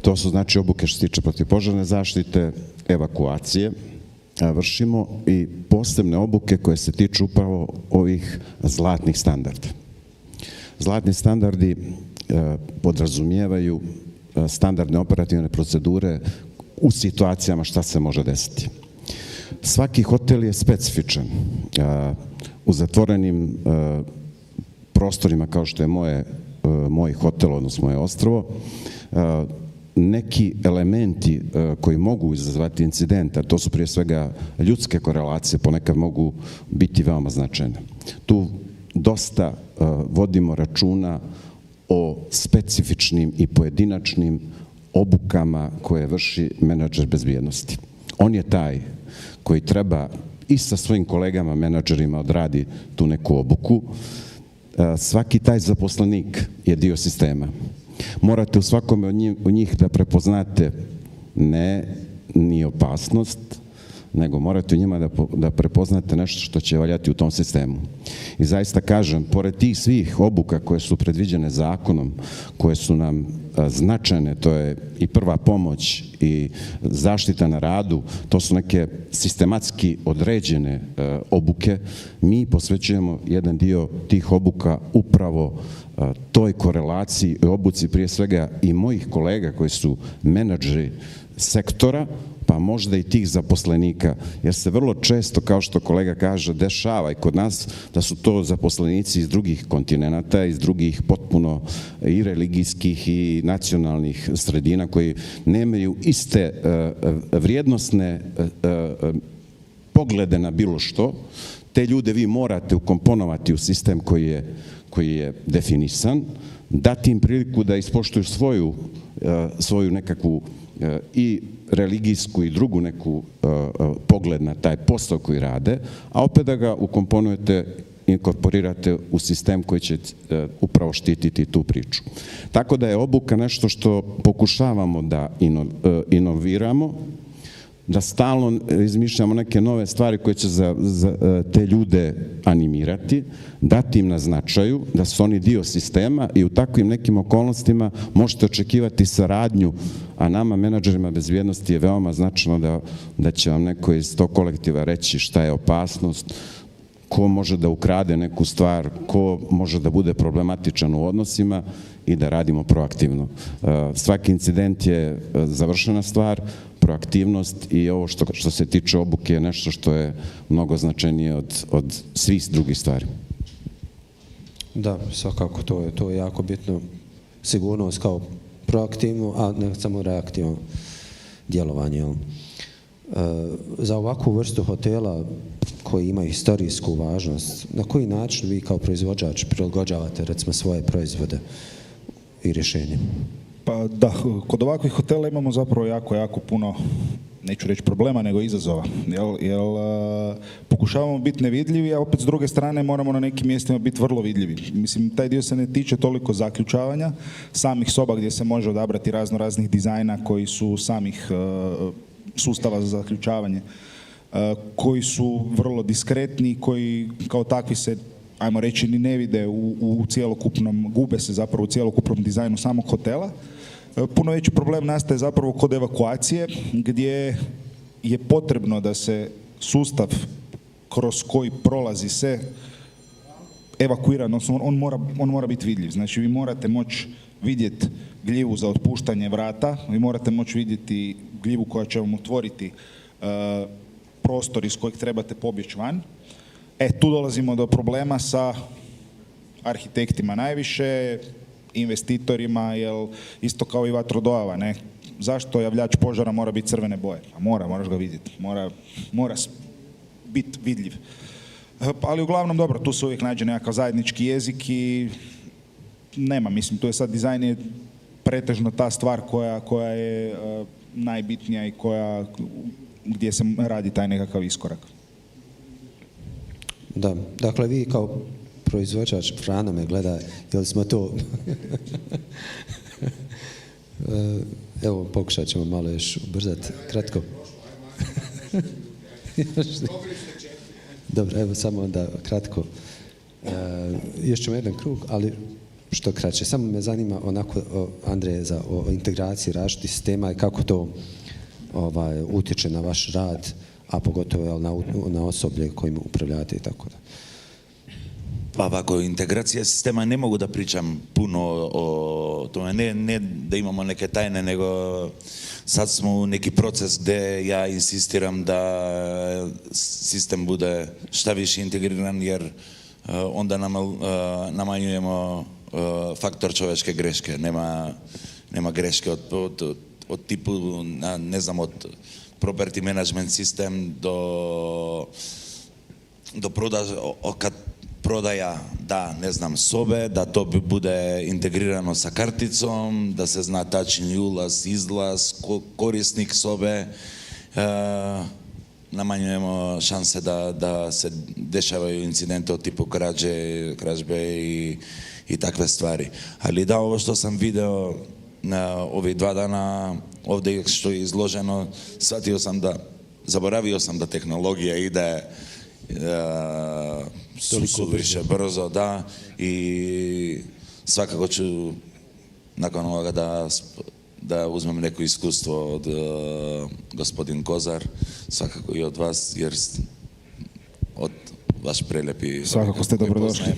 To su znači obuke što se tiče protivpožarne zaštite, evakuacije, vršimo i posebne obuke koje se tiču upravo ovih zlatnih standarda. Zlatni standardi podrazumijevaju standardne operativne procedure u situacijama šta se može desiti. Svaki hotel je specifičan. U zatvorenim prostorima kao što je moj hotel, odnosno moje ostrvo, neki elementi koji mogu izazvati incident, a to su prije svega ljudske korelacije, ponekad mogu biti veoma značajne. Tu dosta vodimo računa o specifičnim i pojedinačnim obukama koje vrši menadžer bezbjednosti. On je taj koji treba i sa svojim kolegama menadžerima odradi tu neku obuku. Svaki taj zaposlenik je dio sistema. Morate u svakome od njih da prepoznate ne ni opasnost, nego morate u njima da prepoznate nešto što će valjati u tom sistemu. I zaista kažem, pored tih svih obuka koje su predviđene zakonom, koje su nam značajne, to je i prva pomoć i zaštita na radu, to su neke sistematski određene obuke, mi posvećujemo jedan dio tih obuka upravo toj korelaciji i obuci prije svega i mojih kolega koji su menadžeri sektora, pa možda i tih zaposlenika, jer se vrlo često, kao što kolega kaže, dešava i kod nas da su to zaposlenici iz drugih kontinenata, iz drugih potpuno i religijskih i nacionalnih sredina koji nemaju iste vrijednosne poglede na bilo što. Te ljude vi morate ukomponovati u sistem koji je definisan, dati im priliku da ispoštuju svoju nekakvu i religijsku i drugu neku pogled na taj posao koji rade, a opet da ga ukomponujete, inkorporirate u sistem koji će upravo štititi tu priču. Tako da je obuka nešto što pokušavamo da inoviramo, da stalno izmišljamo neke nove stvari koje će za te ljude animirati, dati im na značaju, da su oni dio sistema i u takvim nekim okolnostima možete očekivati saradnju, a nama, menadžerima bezbjednosti, je veoma značajno da će vam neko iz tog kolektiva reći šta je opasnost, ko može da ukrade neku stvar, ko može da bude problematičan u odnosima i da radimo proaktivno. Svaki incident je završena stvar, proaktivnost i ovo što se tiče obuke je nešto što je mnogo značajnije od svih drugih stvari. Da, svakako to je jako bitno. Sigurnost kao proaktivno, a ne samo reaktivno djelovanje. Za ovakvu vrstu hotela koji ima historijsku važnost, na koji način vi kao proizvođač prilagođavate recimo svoje proizvode i rješenje? Pa da, kod ovakvih hotela imamo zapravo jako puno, neću reći problema, nego izazova. Jer pokušavamo biti nevidljivi, a opet s druge strane moramo na nekim mjestima biti vrlo vidljivi. Mislim, taj dio se ne tiče toliko zaključavanja samih soba gdje se može odabrati raznih dizajna koji su samih sustava za zaključavanje, koji su vrlo diskretni, koji kao takvi se, ajmo reći, ni ne vide u cjelokupnom, gube se zapravo u cjelokupnom dizajnu samog hotela. Puno veći problem nastaje zapravo kod evakuacije, gdje je potrebno da se sustav kroz koji prolazi se evakuira, odnosno on mora biti vidljiv. Znači vi morate moći vidjeti gljivu za otpuštanje vrata, vi morate moći vidjeti gljivu koja će vam otvoriti prostor iz kojeg trebate pobjeći van. Tu dolazimo do problema sa arhitektima najviše, investitorima, jer isto kao i vatrodojava, ne? Zašto javljač požara mora biti crvene boje? A moraš ga vidjeti, mora biti vidljiv. Ali uglavnom, dobro, tu se uvijek nađe nekakav zajednički jezik i nema, mislim, tu je sad dizajn je pretežno ta stvar koja je najbitnija i gdje se radi taj nekakav iskorak. Da, dakle vi kao proizvođač, Frana me gleda, jel smo to... Evo, pokušat ćemo malo još ubrzati, kratko. Dobro, evo samo onda kratko. Još ćemo jedan krug, ali što kraće. Samo me zanima onako, Andreje, o integraciji različitih sistema i kako to utječe na vaš rad, a pogotovo na osoblje kojim upravljate i tako da. Pa ovako, integracija sistema, ne mogu da pričam puno o tome, ne da imamo neke tajne, nego sad smo u neki proces gde ja insistiram da sistem bude šta više integriran, jer onda namanjujemo faktor čovečke greške. Nema greške od tipu, ne znam, od property management sistem do kad prodaja, da, ne znam, sobe, da to bude integrirano sa karticom, da se zna tačni ulaz, izlaz, korisnik sobe. Namanjujemo šanse da se dešavaju incidente od tipu krađbe i takve stvari. Ali da, ovo što sam video na ovih 2 dana ovdje što je izloženo, zaboravio sam da tehnologija ide suviše brzo, da, i svakako ću nakon ovoga da uzmem neko iskustvo od gospodin Kozar, svakako i od vas, jer od vaš prelepi... Svakako ste dobrodošli.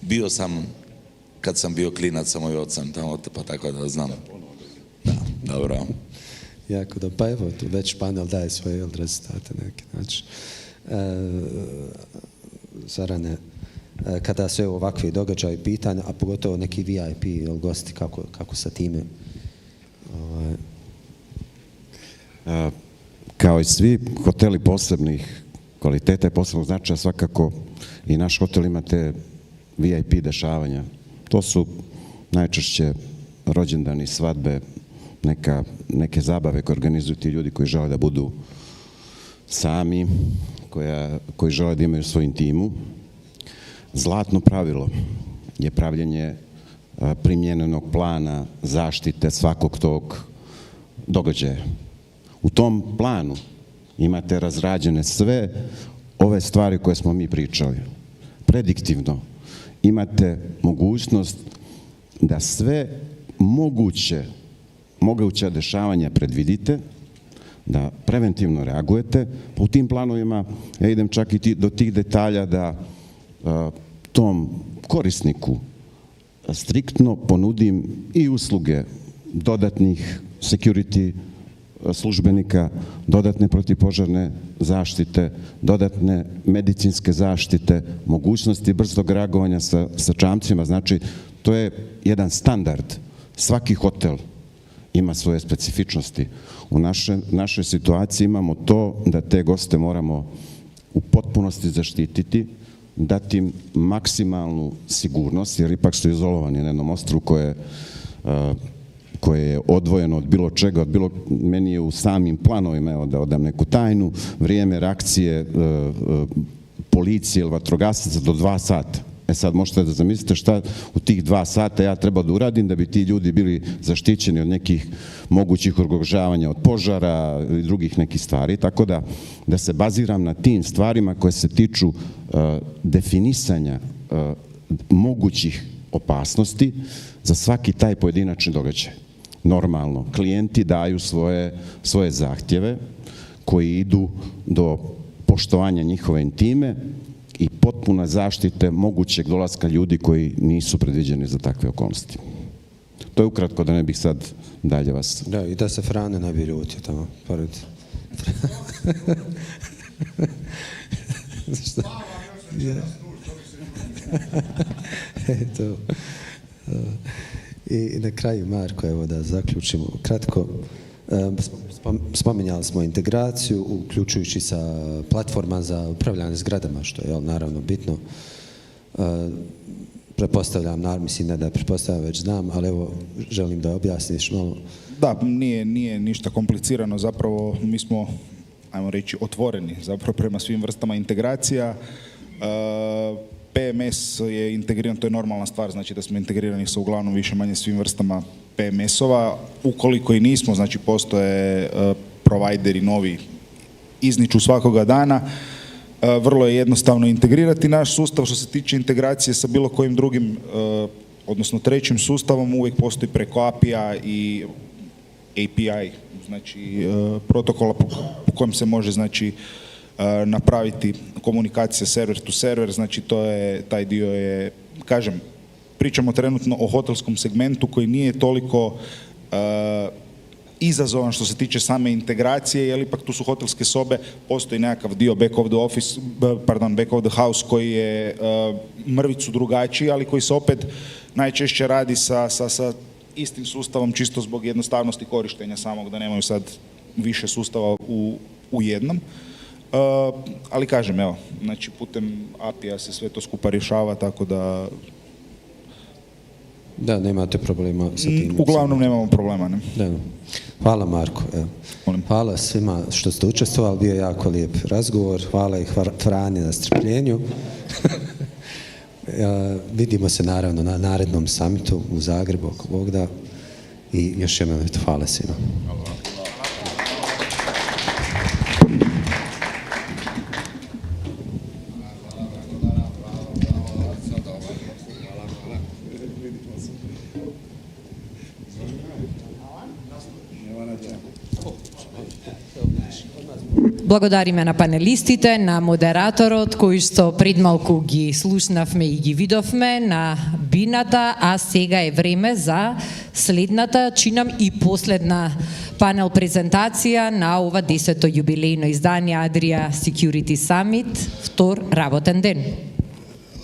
Bio sam, kad sam bio klinac sa mojim ocem tamo, pa tako da znam. Da, dobro. Jako da, pa evo, tu već panel daje svoje rezultate na neki način. Zarane, kada su ovakvi događaji pitanja, a pogotovo neki VIP ili gosti, kako sa time? Kao i svi hoteli posebnih kvaliteta i posebnog značaja, svakako i naš hotel ima te VIP dešavanja. To su najčešće rođendani, svadbe, neke zabave koje organizuju ti ljudi koji žele da budu sami, koji žele da imaju svoju intimu. Zlatno pravilo je pravljenje primjerenog plana zaštite svakog tog događaja. U tom planu imate razrađene sve ove stvari koje smo mi pričali. Prediktivno imate mogućnost da sve moguća dešavanja predvidite, da preventivno reagujete. U tim planovima ja idem čak i do tih detalja da tom korisniku striktno ponudim i usluge dodatnih security službenika, dodatne protivpožarne zaštite, dodatne medicinske zaštite, mogućnosti brzog reagovanja sa čamcima. Znači, to je jedan standard. Svaki hotel ima svoje specifičnosti. U našoj situaciji imamo to da te goste moramo u potpunosti zaštititi, dati im maksimalnu sigurnost, jer ipak su izolovani na jednom ostrvu koje je odvojeno od bilo čega, meni je u samim planovima, evo da odam neku tajnu, vrijeme reakcije policije ili vatrogasaca do 2 sata. Sad možete da zamislite šta u tih 2 sata ja treba da uradim da bi ti ljudi bili zaštićeni od nekih mogućih ugrožavanja od požara i drugih nekih stvari, tako da se baziram na tim stvarima koje se tiču definisanja mogućih opasnosti za svaki taj pojedinačni događaj. Normalno, klijenti daju svoje zahtjeve koji idu do poštovanja njihove intime i potpuna zaštite mogućeg dolaska ljudi koji nisu predviđeni za takve okolnosti. To je ukratko, da ne bih sad dalje vas... Da, i da se Frane ne bi ljutio tamo, pored... I na kraju, Marko, evo da zaključimo kratko. Spominjali smo integraciju, uključujući sa platforma za upravljanje zgradama, što je naravno bitno. Pretpostavljam, mislim ne da pretpostavljam, već znam, ali evo želim da objasniš malo. Da, nije ništa komplicirano, zapravo mi smo, ajmo reći, otvoreni zapravo prema svim vrstama integracija. PMS je integriran, to je normalna stvar, znači da smo integrirani sa uglavnom više manje svim vrstama PMS-ova. Ukoliko i nismo, znači postoje provajderi novi, izniču svakoga dana. Vrlo je jednostavno integrirati naš sustav. Što se tiče integracije sa bilo kojim drugim, odnosno trećim sustavom, uvijek postoji preko API-a i API, znači protokola po kojem se može, znači, napraviti komunikacija server to server, znači taj dio je, kažem, pričamo trenutno o hotelskom segmentu koji nije toliko izazovan što se tiče same integracije, jer ipak tu su hotelske sobe, postoji nekakav dio back of the house koji je mrvicu drugačiji, ali koji se opet najčešće radi sa istim sustavom čisto zbog jednostavnosti korištenja samog, da nemaju sad više sustava u jednom. Ali kažem, evo, znači putem API-a se sve to skupa rješava, tako da... Da, nemate problema sa tim. Uglavnom nemamo problema, ne? Da. Hvala Marko. Hvala svima što ste učestvovali, bio je jako lijep razgovor. Hvala i Frani na strpljenju. Vidimo se naravno na narednom samitu u Zagrebu, ako Bog da. I još jednom hvala svima. Благодариме на панелистите, на модераторот кој што пред малку ги слушнавме и ги видовме на бината, а сега е време за следната, чинам и последна панел презентација на ова 10-то јубилејно издание Adria Securitu Samit, втор работен ден.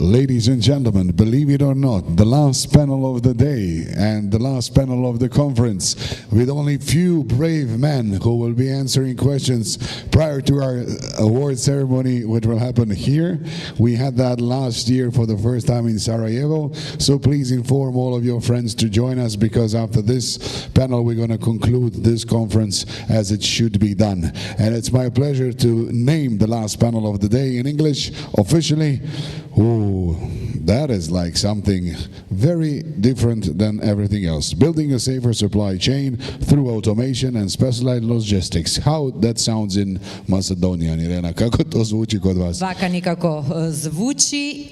Ladies and gentlemen, believe it or not, the last panel of the day and the last panel of the conference, with only few brave men who will be answering questions prior to our award ceremony, which will happen here. We had that last year for the first time in Sarajevo, so please inform all of your friends to join us, because after this panel we're going to conclude this conference as it should be done. And it's my pleasure to name the last panel of the day in English officially. Ooh, that is like something very different than everything else. Building a safer supply chain through automation and specialized logistics. How that sounds in Macedonian, Irena? Kako to zvuči kod vas? Вака никако звучи.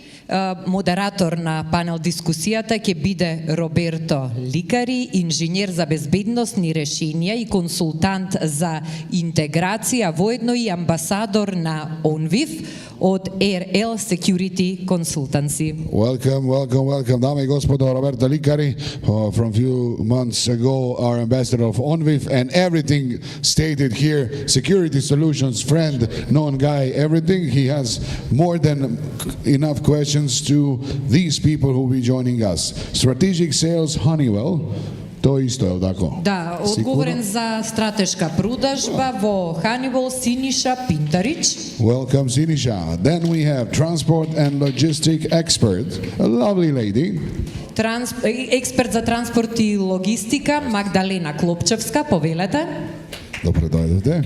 Модератор на панел дискусијата ќе биде Роберто Ликари, инженер за безбедносни решенија и консултант за интеграција, воедно и амбасадор на ONVIF od Adria Securitu Consultancy. Welcome, welcome, welcome. Dame i gospodo, Roberto Licari, from few months ago, our ambassador of ONVIF, and everything stated here, security solutions, friend, known guy, everything. He has more than enough questions to these people who will be joining us. Strategic sales, Honeywell. To isto, je li tako? Da, odgovoren za strateška продажба во Honeywell, Siniša Pintarić. Welcome, Sinisha. Then we have transport and logistic expert, a lovely lady. Експерт за транспорт и логистика, Магдалена Клопчевска, повелете. Dobro dođete.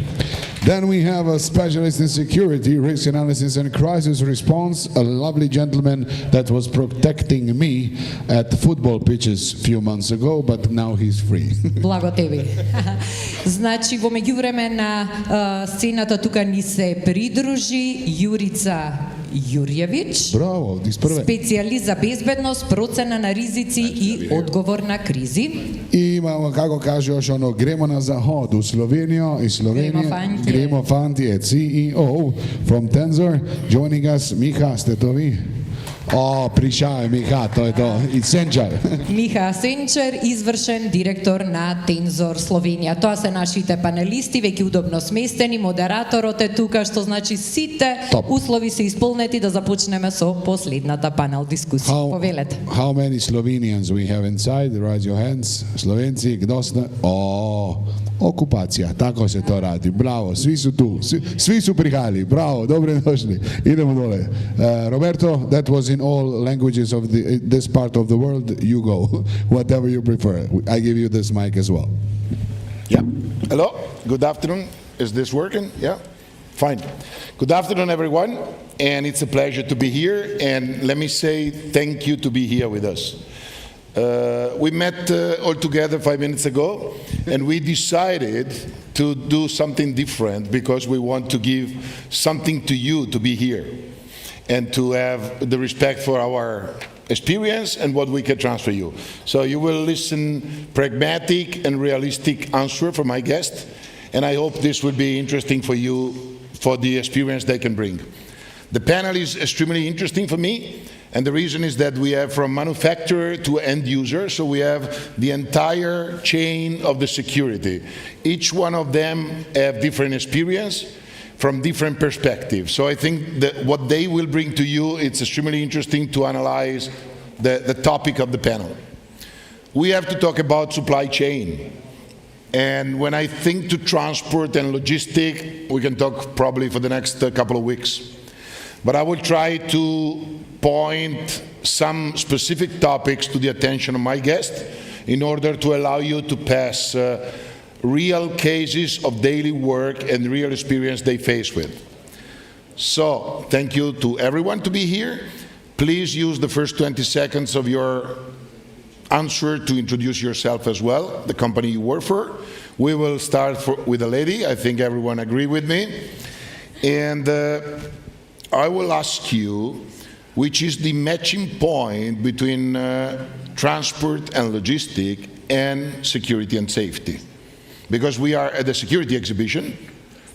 Then we have a specialist in security, risk analysis and crisis response, a lovely gentleman that was protecting me at football pitches a few months ago, but now he's free. Благо тебе. Значи, во меѓувреме на сцената тука ни се придружи Јурица Јурјевиć, Браво, специјалист за безбедност, процена на ризици и одговор на кризи. I imamo, kako kaže još ono, gremo na zahod u Sloveniju i Slovenije. Gremo Fantije, CEO from Tensor, joining us. Miha, ste to vi? Prišao je Miha, to je to. I Senčar. Miha Senčar, извршен директор на Tensor Slovenija. Тоа се нашите панелисти, веќе удобно сместени, модераторот е тука, што значи сите услови се исполнети да започнеме со последната панел дискусија. Повелете. How many Slovenians we have inside? Raise your hands. Slovenci, kdo ste? Okupacija, tako se to radi. Bravo, svi su tu. Svi su prihali. Bravo, dobro došli. Idemo dole. Roberto, that was in all languages of this part of the world. You go. Whatever you prefer. I give you this mic as well. Yeah. Hello. Good afternoon. Is this working? Yeah. Fine. Good afternoon, everyone. And it's a pleasure to be here. And let me say thank you to be here with us. We met all together 5 minutes ago, and we decided to do something different because we want to give something to you to be here and to have the respect for our experience and what we can transfer you. So you will listen pragmatic and realistic answer from my guest, and I hope this will be interesting for you for the experience they can bring. The panel is extremely interesting for me, and the reason is that we have from manufacturer to end user, so we have the entire chain of the security. Each one of them have different experience from different perspectives. So I think that what they will bring to you, it's extremely interesting to analyze the topic of the panel. We have to talk about supply chain. And when I think to transport and logistic, we can talk probably for the next couple of weeks. But I will try to point some specific topics to the attention of my guest in order to allow you to pass real cases of daily work and real experience they face with. So, thank you to everyone to be here. Please use the first 20 seconds of your answer to introduce yourself as well, the company you work for. We will start with a lady. I think everyone agree with me. And I will ask you, which is the matching point between transport and logistic and security and safety. Because we are at a security exhibition,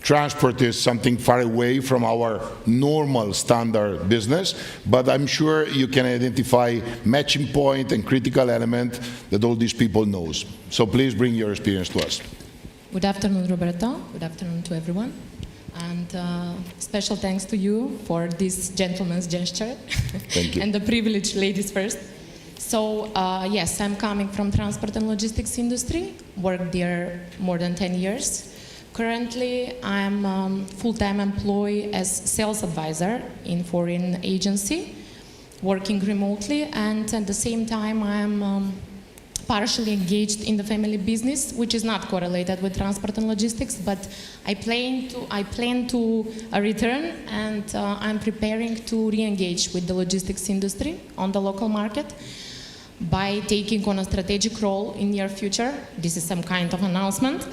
transport is something far away from our normal standard business, but I'm sure you can identify matching point and critical element that all these people knows. So please bring your experience to us. Good afternoon, Roberto. Good afternoon to everyone. And special thanks to you for this gentleman's gesture. Thank you. And the privileged ladies first. So yes, I'm coming from transport and logistics industry, worked there more than 10 years. Currently, I'm full-time employee as sales advisor in foreign agency, working remotely, and at the same time I'm partially engaged in the family business, which is not correlated with transport and logistics, but I plan to return, and I'm preparing to re-engage with the logistics industry on the local market by taking on a strategic role in near future. This is some kind of announcement.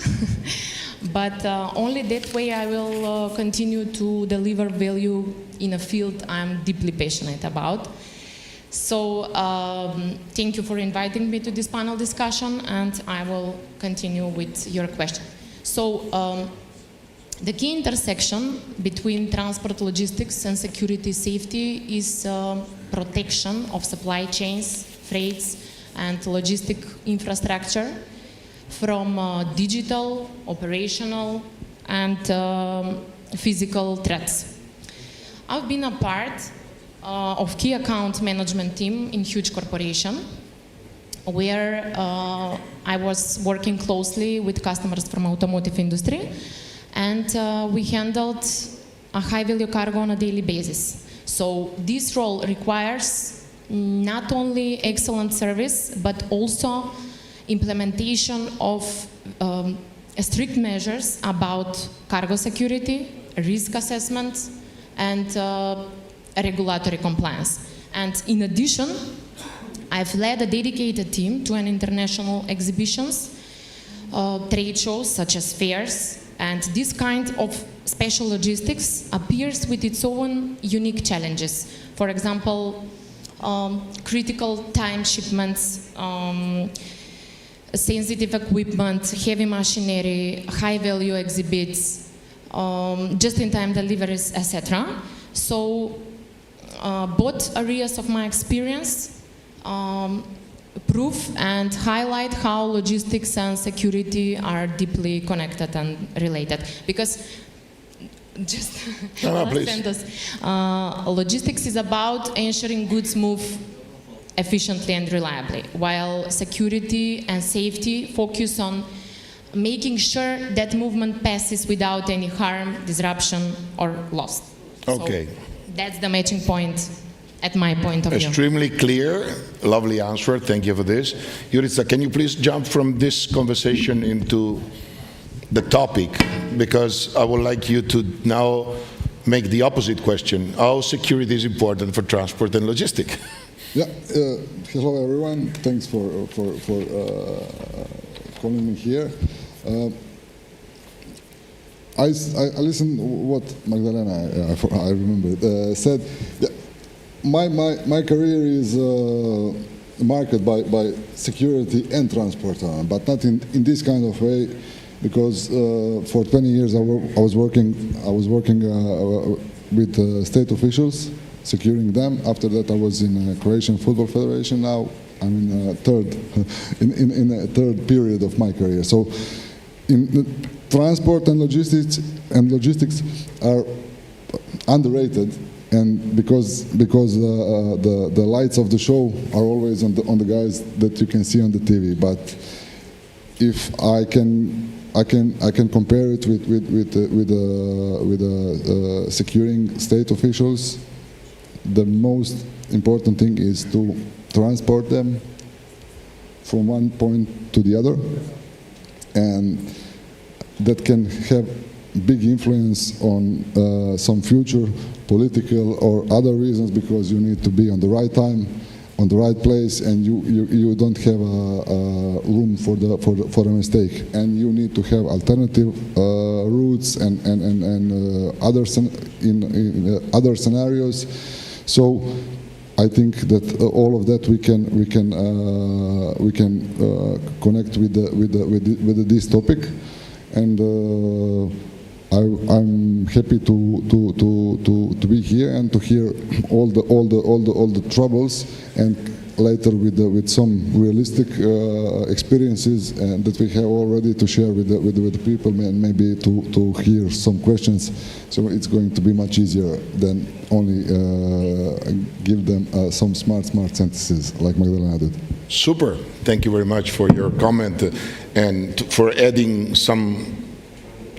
But only that way I will continue to deliver value in a field I'm deeply passionate about. So thank you for inviting me to this panel discussion, and I will continue with your question. So the key intersection between transport, logistics, and security safety is protection of supply chains, freights, and logistic infrastructure from digital, operational, and physical threats. I've been a part of key account management team in huge corporation, where I was working closely with customers from automotive industry, and we handled a high value cargo on a daily basis. So this role requires not only excellent service, but also implementation of strict measures about cargo security, risk assessment, and regulatory compliance. And in addition, I've led a dedicated team to an international exhibitions, trade shows such as fairs, and this kind of special logistics appears with its own unique challenges. For example, critical time shipments, sensitive equipment, heavy machinery, high value exhibits, just-in-time deliveries, etc. So both areas of my experience prove and highlight how logistics and security are deeply connected and related. Because just last sentence, logistics is about ensuring goods move efficiently and reliably, while security and safety focus on making sure that movement passes without any harm, disruption, or loss. Okay. So that's the matching point at my point of view. Extremely clear, lovely answer, thank you for this. Jurica, can you please jump from this conversation into the topic? Because I would like you to now make the opposite question. How security is important for transport and logistics? Yeah, hello everyone. Thanks for calling me here. I listened what Magdalena, I remember, said. Yeah, my career is marked by security and transport, but not in this kind of way. because for 20 years I was working with state officials, securing them. After that, I was in Croatian Football Federation. Now I'm in a third period of my career. So, transport and logistics are underrated, and because the lights of the show are always on the guys that you can see on the TV. But if I can compare it with securing state officials, the most important thing is to transport them from one point to the other, and that can have big influence on some future political or other reasons, because you need to be on the right time, on the right place, and you don't have a room for a mistake, and you need to have alternative routes and other scenarios. So I think that all of that we can connect with this topic, and I'm happy to be here and to hear all the troubles, and later with some realistic experiences that we have already to share with the people, and maybe to hear some questions. So it's going to be much easier than only give them some smart sentences like Magdalena did. Super. Thank you very much for your comment and for adding some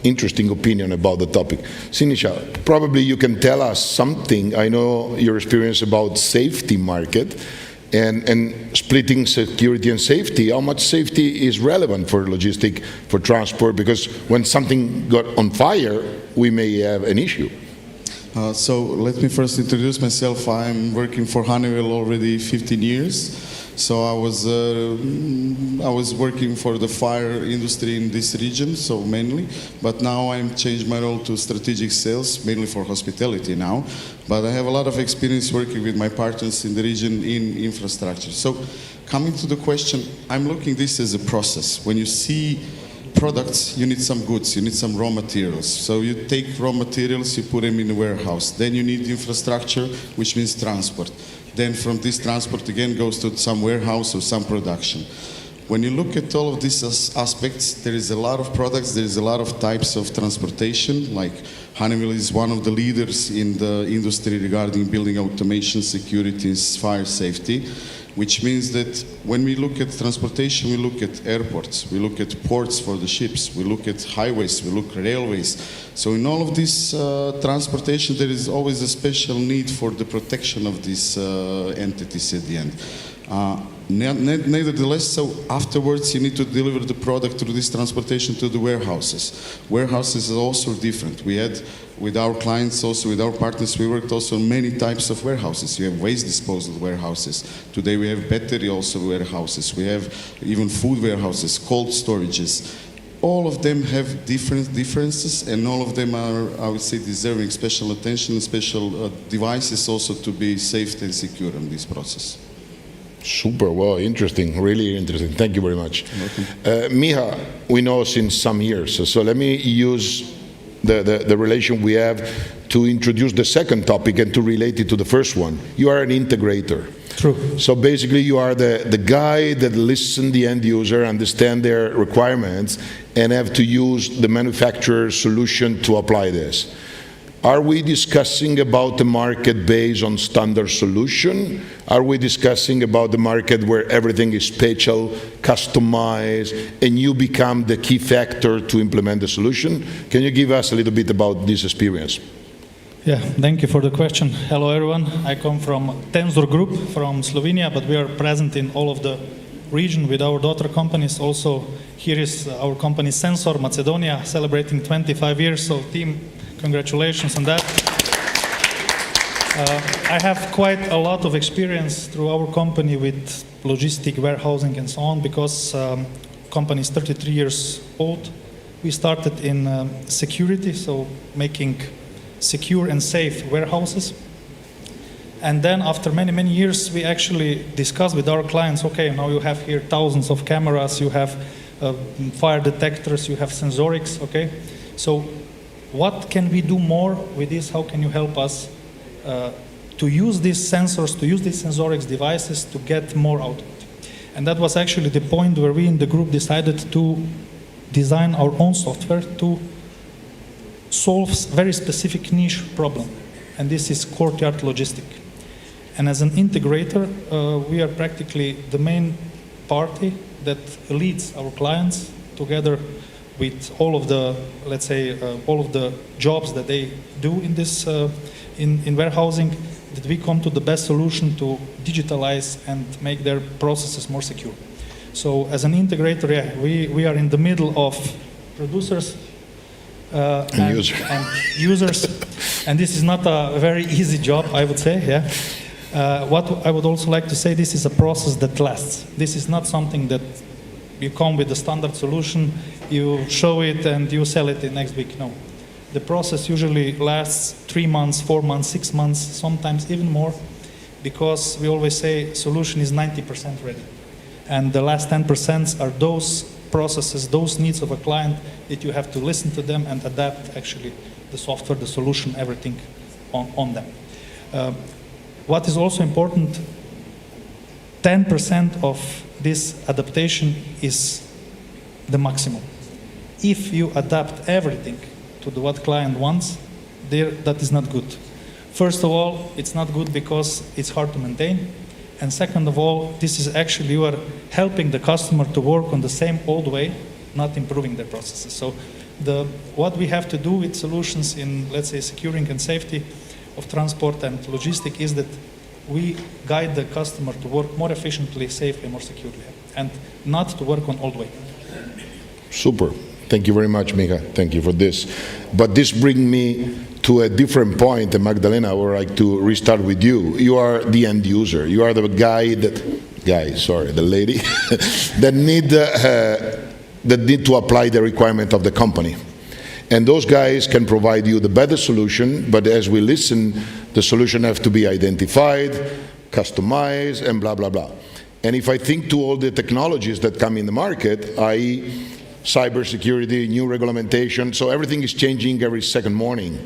interesting opinion about the topic. Sinisha, probably you can tell us something. I know your experience about safety market and splitting security and safety. How much safety is relevant for logistic, for transport? Because when something got on fire, we may have an issue. So let me first introduce myself. I'm working for Honeywell already 15 years. So I was working for the fire industry in this region, so mainly. But now I'm changed my role to strategic sales, mainly for hospitality now. But I have a lot of experience working with my partners in the region in infrastructure. So coming to the question, I'm looking this as a process. When you see products, you need some goods, you need some raw materials. So you take raw materials, you put them in a warehouse. Then you need infrastructure, which means transport. Then from this transport again goes to some warehouse or some production. When you look at all of these aspects, there is a lot of products, there is a lot of types of transportation, like Honeywell is one of the leaders in the industry regarding building automation, security, fire safety, which means that when we look at transportation, we look at airports, we look at ports for the ships, we look at highways, we look at railways. So in all of this transportation, there is always a special need for the protection of these entities at the end. Nevertheless, so afterwards you need to deliver the product through this transportation to the warehouses. Warehouses are also different. We had, with our clients, also with our partners, we worked also on many types of warehouses. You have waste disposal warehouses. Today we have battery also warehouses. We have even food warehouses, cold storages. All of them have differences, and all of them are, I would say, deserving special attention, special devices also to be safe and secure in this process. Super, well, interesting, really interesting. Thank you very much. Miha, we know since some years, so let me use the relation we have to introduce the second topic and to relate it to the first one. You are an integrator. True. So basically you are the guy that listens the end user, understand their requirements, and have to use the manufacturer's solution to apply this. Are we discussing about the market based on standard solution? Are we discussing about the market where everything is special, customized, and you become the key factor to implement the solution? Can you give us a little bit about this experience? Yeah, thank you for the question. Hello everyone, I come from Tensor Group from Slovenia, but we are present in all of the region with our daughter companies. Also, here is our company Sensor, Macedonia, celebrating 25 years, so team, congratulations on that. I have quite a lot of experience through our company with logistic warehousing and so on, because company is 33 years old. We started in security, so making secure and safe warehouses. And then after many years, we actually discussed with our clients, okay, now you have here thousands of cameras, you have fire detectors, you have sensorics, okay? So what can we do more with this? How can you help us to use these sensors, to use these sensorics devices to get more out of it? And that was actually the point where we in the group decided to design our own software to solve very specific niche problem. And this is courtyard logistic. And as an integrator, we are practically the main party that leads our clients together with all of the, let's say, all of the jobs that they do in this, in warehousing, that we come to the best solution to digitalize and make their processes more secure. So as an integrator, yeah, we are in the middle of producers and users. And this is not a very easy job, I would say, yeah. What I would also like to say, this is a process that lasts. This is not something that you come with a standard solution, you show it and you sell it the next week. No. The process usually lasts 3 months, 4 months, 6 months, sometimes even more, because we always say solution is 90% ready. And the last 10% are those processes, those needs of a client that you have to listen to them and adapt actually the software, the solution, everything on them. What is also important, 10% of this adaptation is the maximum. If you adapt everything to what client wants, that is not good. First of all, it's not good because it's hard to maintain. And second of all, this is actually, you are helping the customer to work on the same old way, not improving their processes. So what we have to do with solutions in, let's say, securing and safety of transport and logistics is that we guide the customer to work more efficiently, safely, more securely, and not to work on old way. Super. Thank you very much, Mika. Thank you for this. But this brings me to a different point, and Magdalena, I would like to restart with you. You are the end user. You are the the lady, that need to apply the requirement of the company. And those guys can provide you the better solution, but as we listen, the solution has to be identified, customized, and blah, blah, blah. And if I think to all the technologies that come in the market, i.e. cybersecurity, new regulation, so everything is changing every second morning.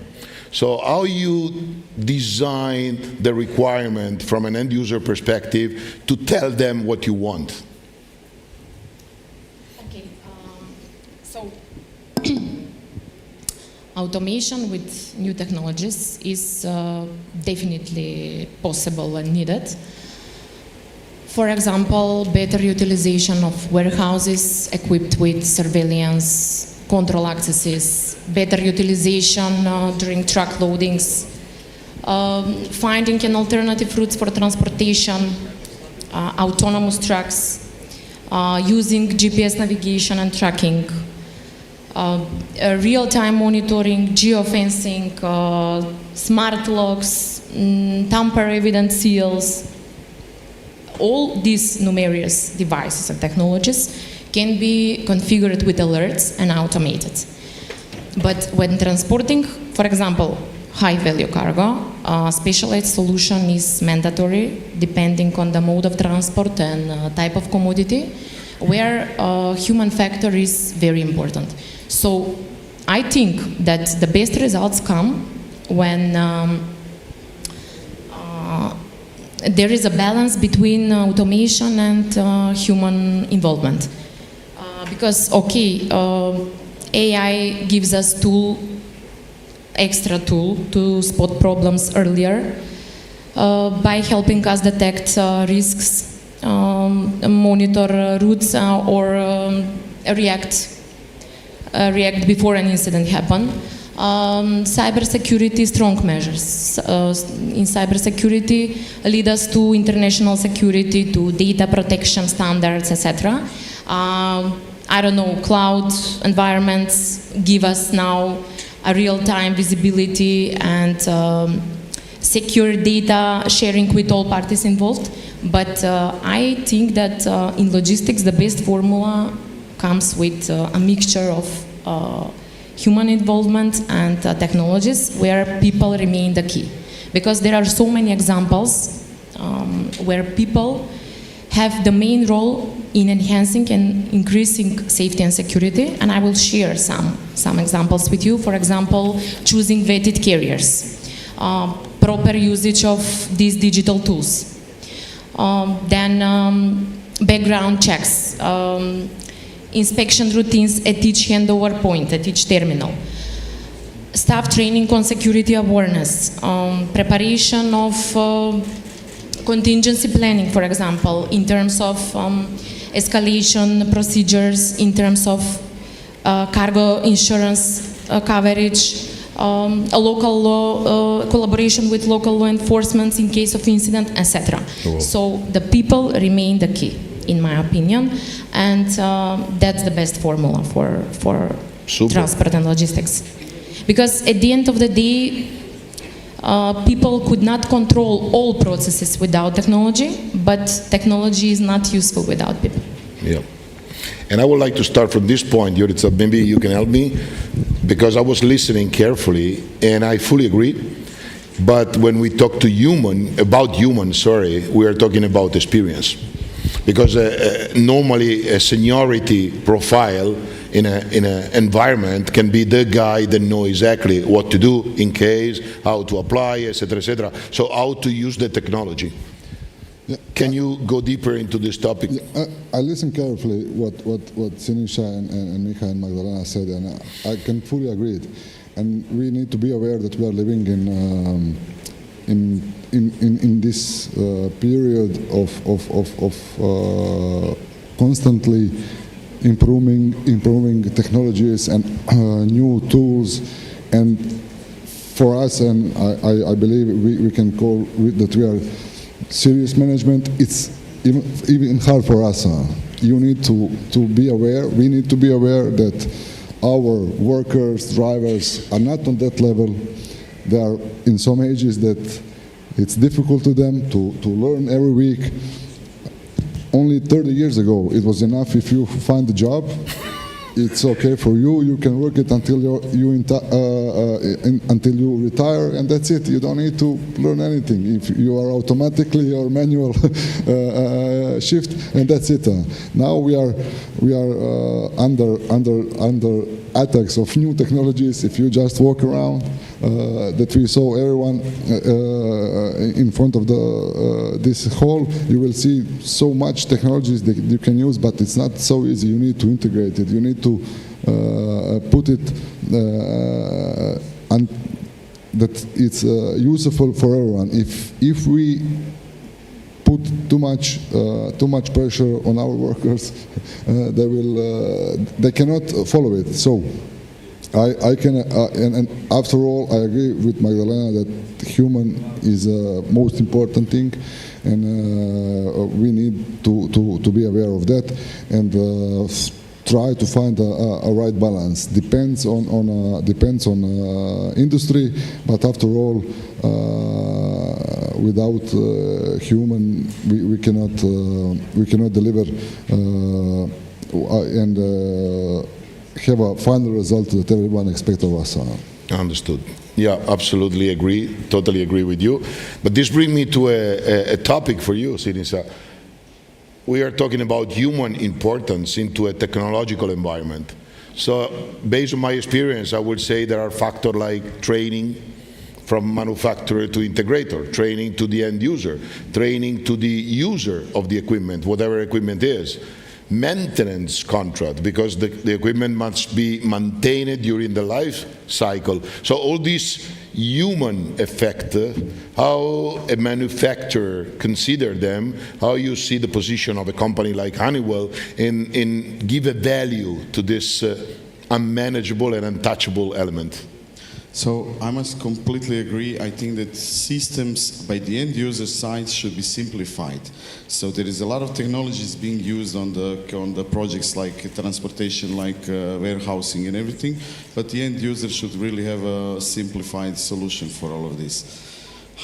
So how you design the requirement from an end user perspective to tell them what you want? Okay, so automation with new technologies is definitely possible and needed. For example, better utilization of warehouses equipped with surveillance, control accesses, better utilization during truck loadings, finding an alternative routes for transportation, autonomous trucks, using GPS navigation and tracking, real-time monitoring, geofencing, smart locks, tamper-evident seals. All these numerous devices and technologies can be configured with alerts and automated. But when transporting, for example, high-value cargo, a specialized solution is mandatory depending on the mode of transport and type of commodity, where human factor is very important. So I think that the best results come when there is a balance between automation and human involvement. Because, okay, AI gives us extra tool to spot problems earlier by helping us detect risks, monitor routes, or react before an incident happens. Cybersecurity strong measures in cybersecurity lead us to international security, to data protection standards, etc. I don't know, cloud environments give us now a real-time visibility and secure data sharing with all parties involved. But I think that in logistics the best formula comes with a mixture of human involvement and technologies where people remain the key. Because there are so many examples where people have the main role in enhancing and increasing safety and security, and I will share some examples with you. For example, choosing vetted carriers, proper usage of these digital tools, then background checks, inspection routines at each handover point, at each terminal, staff training on security awareness, preparation of contingency planning, for example, in terms of escalation procedures, in terms of cargo insurance coverage, a local law, collaboration with local law enforcement in case of incident, etc. Cool. So the people remain the key, in my opinion, and that's the best formula for transport and logistics. Because at the end of the day, people could not control all processes without technology, but technology is not useful without people. Yeah. And I would like to start from this point, Jurica, maybe you can help me, because I was listening carefully, and I fully agree. But when we talk to about human, we are talking about experience. Because normally a seniority profile in an environment can be the guy that knows exactly what to do in case, how to apply, etc., etc. So how to use the technology. Yeah. Can you go deeper into this topic? Yeah, I listened carefully what Sinisha and Micha and Magdalena said, and I can fully agree. And we need to be aware that we are living in this period of constantly improving technologies and new tools, and for us, and I believe we can call that we are serious management. It's even hard for us. You need to be aware. We need to be aware that our workers, drivers are not on that level. They are in some ages that it's difficult to them to learn every week. Only 30 years ago, it was enough if you find a job. It's okay for you. You can work it until until you retire, and that's it. You don't need to learn anything. If you are automatically or manual shift, and that's it. Now we are under attacks of new technologies. If you just walk around, that we saw everyone in front of this hall, you will see so much technologies that you can use, but it's not so easy. You need to integrate it. You need to put it that it's useful for everyone. If we put too much pressure on our workers, they cannot follow it. So I can, and after all, I agree with Magdalena that human is the most important thing, and we need to be aware of that and try to find a right balance. Depends on industry, but after all, without human, we cannot deliver and have a final result that everyone expects of us. Understood. Yeah, absolutely agree. Totally agree with you. But this brings me to a topic for you, Sinisa. We are talking about human importance into a technological environment. So based on my experience, I would say there are factors like training from manufacturer to integrator, training to the end user, training to the user of the equipment, whatever equipment is. Maintenance contract, because the equipment must be maintained during the life cycle. So all these human effect, how a manufacturer consider them, how you see the position of a company like Honeywell in give a value to this unmanageable and untouchable element. So I must completely agree. I think that systems by the end user side should be simplified. So there is a lot of technologies being used on the projects like transportation, like warehousing and everything, but the end user should really have a simplified solution for all of this.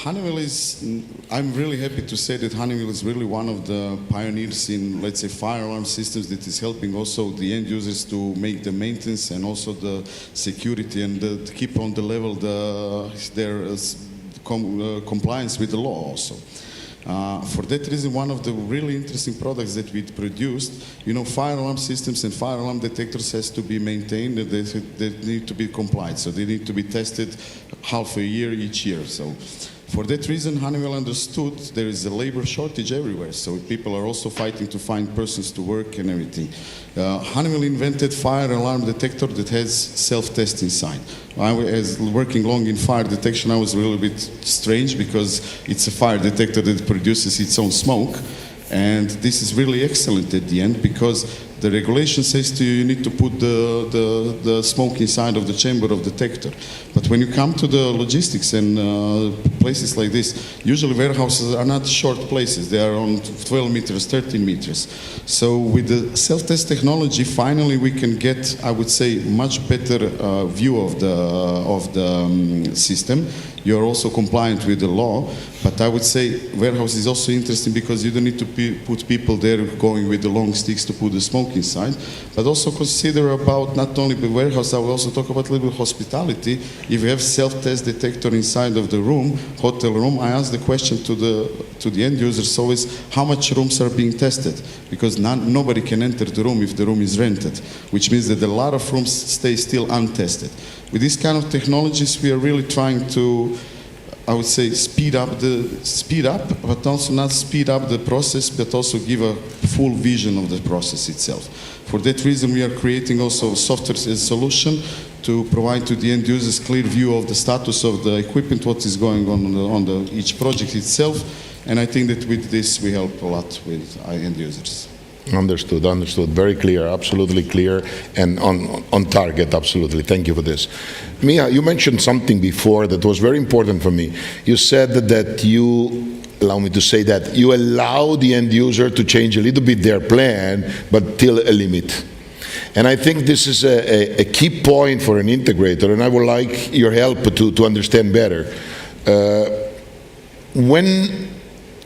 Honeywell is, I'm really happy to say that Honeywell is really one of the pioneers in, let's say, fire alarm systems that is helping also the end users to make the maintenance and also the security and to keep on the level their compliance with the law also. For that reason, one of the really interesting products that we produced, fire alarm systems and fire alarm detectors has to be maintained, and they need to be compliant, so they need to be tested half a year each year. So for that reason, Honeywell understood there is a labor shortage everywhere, so people are also fighting to find persons to work and everything. Honeywell invented fire alarm detector that has self-test inside. I was working long in fire detection. I was a little bit strange because it's a fire detector that produces its own smoke, and this is really excellent at the end because the regulation says to you need to put the smoke inside of the chamber of detector. But when you come to the logistics and places like this, usually warehouses are not short places. They are on 12 meters, 13 meters. So with the self-test technology, finally we can get, I would say, much better view of the system. You're also compliant with the law, but I would say warehouse is also interesting because you don't need to put people there going with the long sticks to put the smoke inside, but also consider about not only the warehouse, I will also talk about a little bit hospitality. If you have self-test detector inside of the room, hotel room, I ask the question to the end users always, how much rooms are being tested? Because nobody can enter the room if the room is rented, which means that a lot of rooms stay still untested. With this kind of technologies, we are really trying to, I would say, speed up, but also not speed up the process, but also give a full vision of the process itself. For that reason, we are creating also software as a solution to provide to the end users clear view of the status of the equipment, what is going on each project itself, and I think that with this we help a lot with end users. Understood. Very clear, absolutely clear, and on target, absolutely. Thank you for this. Mia, you mentioned something before that was very important for me. You said that you, allow me to say that, you allow the end user to change a little bit their plan, but till a limit. And I think this is a key point for an integrator, and I would like your help to understand better.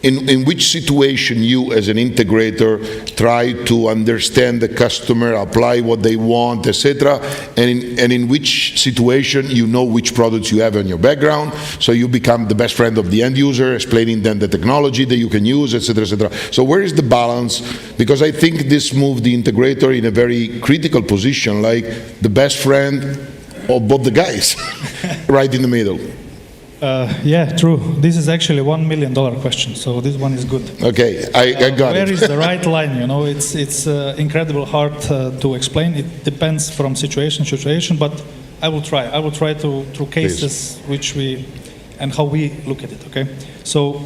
In which situation you as an integrator try to understand the customer, apply what they want, etc., and in which situation you know which products you have in your background, so you become the best friend of the end user, explaining them the technology that you can use, etc., etc. So where is the balance? Because I think this moved the integrator in a very critical position, like the best friend of both the guys, right in the middle. Yeah, true. This is actually $1 million question, so this one is good. Okay, I got it. Where is the right line? It's incredibly hard to explain. It depends from situation to situation, but I will try. I will try to through cases which and how we look at it. Okay, so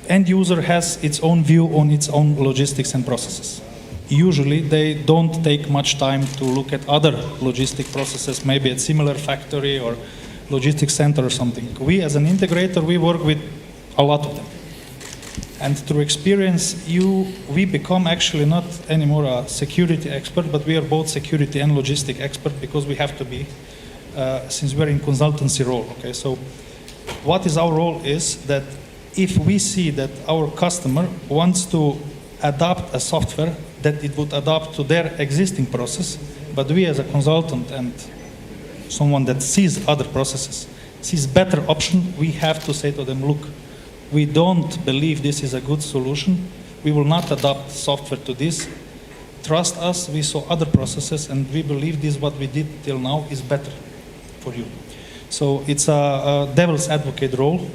end user has its own view on its own logistics and processes. Usually, they don't take much time to look at other logistic processes, maybe at similar factory or logistics center or something. We as an integrator, we work with a lot of them. And through experience, we become actually not anymore a security expert, but we are both security and logistic expert because we have to be, since we're in consultancy role. Okay, so what is our role is that if we see that our customer wants to adapt a software that it would adapt to their existing process, but we as a consultant and someone that sees other processes, sees better option, we have to say to them, look, we don't believe this is a good solution. We will not adapt software to this. Trust us, we saw other processes and we believe this what we did till now is better for you. So it's a devil's advocate role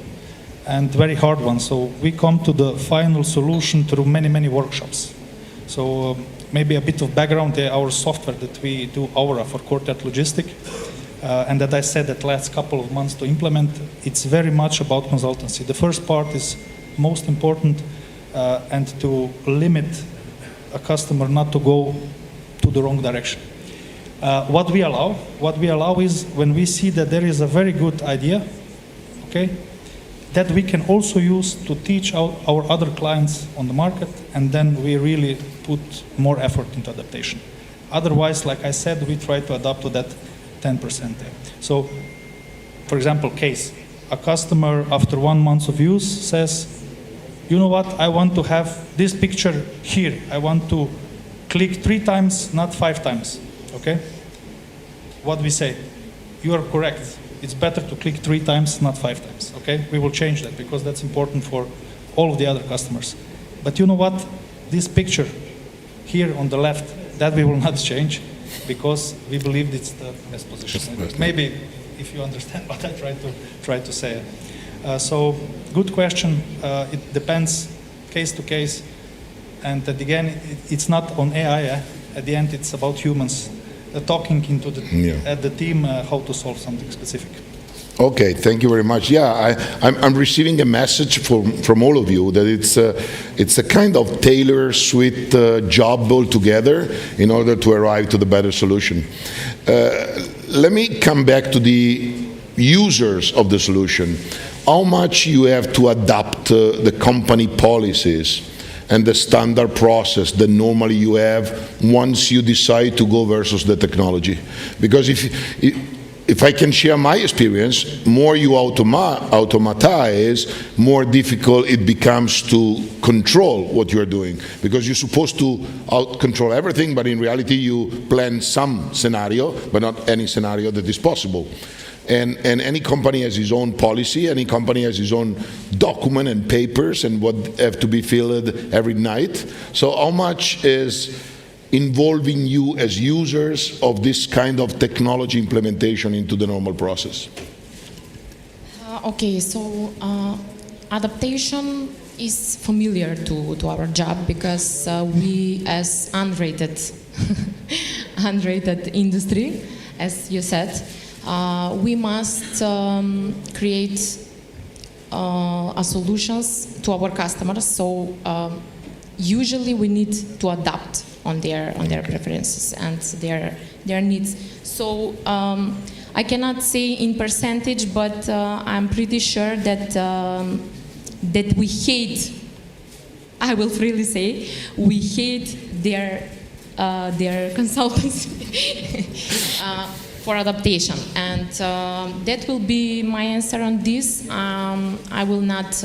and very hard one. So we come to the final solution through many, many workshops. So maybe a bit of background, our software that we do, Aura for Courtyard Logistic, and that I said that last couple of months to implement, it's very much about consultancy. The first part is most important and to limit a customer not to go to the wrong direction. What we allow is when we see that there is a very good idea, okay, that we can also use to teach our other clients on the market, and then we really put more effort into adaptation. Otherwise, like I said, we try to adapt to that 10% there. So, for example, case, a customer after 1 month of use says, you know what, I want to have this picture here. I want to click 3 times, not 5 times, okay? What we say, you are correct. It's better to click 3 times, not 5 times, okay? We will change that because that's important for all of the other customers. But you know what? This picture here on the left, that we will not change because we believe it's the best position. Maybe if you understand what I try to say. So good question. It depends case to case. And again, it's not on AI. At the end, it's about humans talking into the team how to solve something specific. Okay, thank you very much. Yeah, I'm receiving a message from all of you that it's a kind of tailor sweet job altogether in order to arrive to the better solution. Let me come back to the users of the solution. How much you have to adapt the company policies and the standard process that normally you have once you decide to go versus the technology. Because if I can share my experience, more you automatize, more difficult it becomes to control what you're doing. Because you're supposed to control everything, but in reality you plan some scenario, but not any scenario that is possible. And any company has its own policy, any company has its own document and papers and what have to be filled every night. So how much is involving you as users of this kind of technology implementation into the normal process? Okay, so adaptation is familiar to our job because we as unrated industry, as you said, we must create solutions to our customers. So usually we need to adapt on their preferences and their needs. So I cannot say in percentage, but I'm pretty sure that that we hate. I will freely say we hate their consultancy for adaptation, and that will be my answer on this. I will not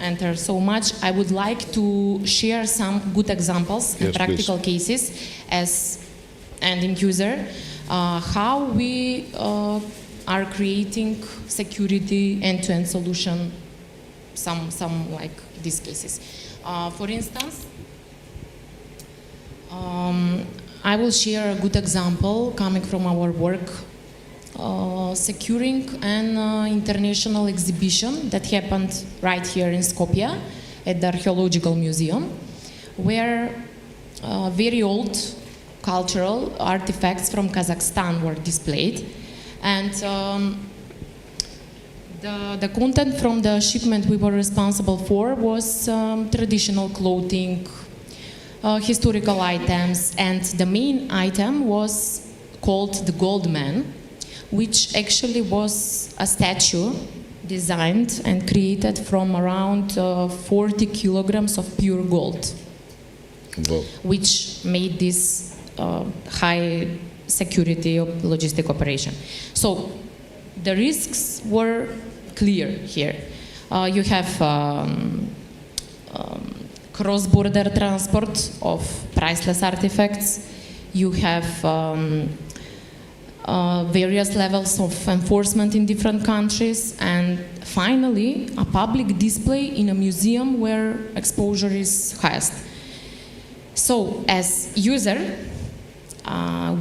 enter so much. I would like to share some good examples and practical cases as end user, how we are creating security end-to-end solution, some like these cases. For instance, I will share a good example coming from our work, securing an international exhibition that happened right here in Skopje at the Archaeological Museum, where very old cultural artifacts from Kazakhstan were displayed. And the content from the shipment we were responsible for was traditional clothing, historical items, and the main item was called the Gold Man, which actually was a statue designed and created from around 40 kilograms of pure gold, which made this high security logistic operation. So the risks were clear here. You have cross-border transport of priceless artifacts. You have various levels of enforcement in different countries, and finally a public display in a museum where exposure is highest. So as user,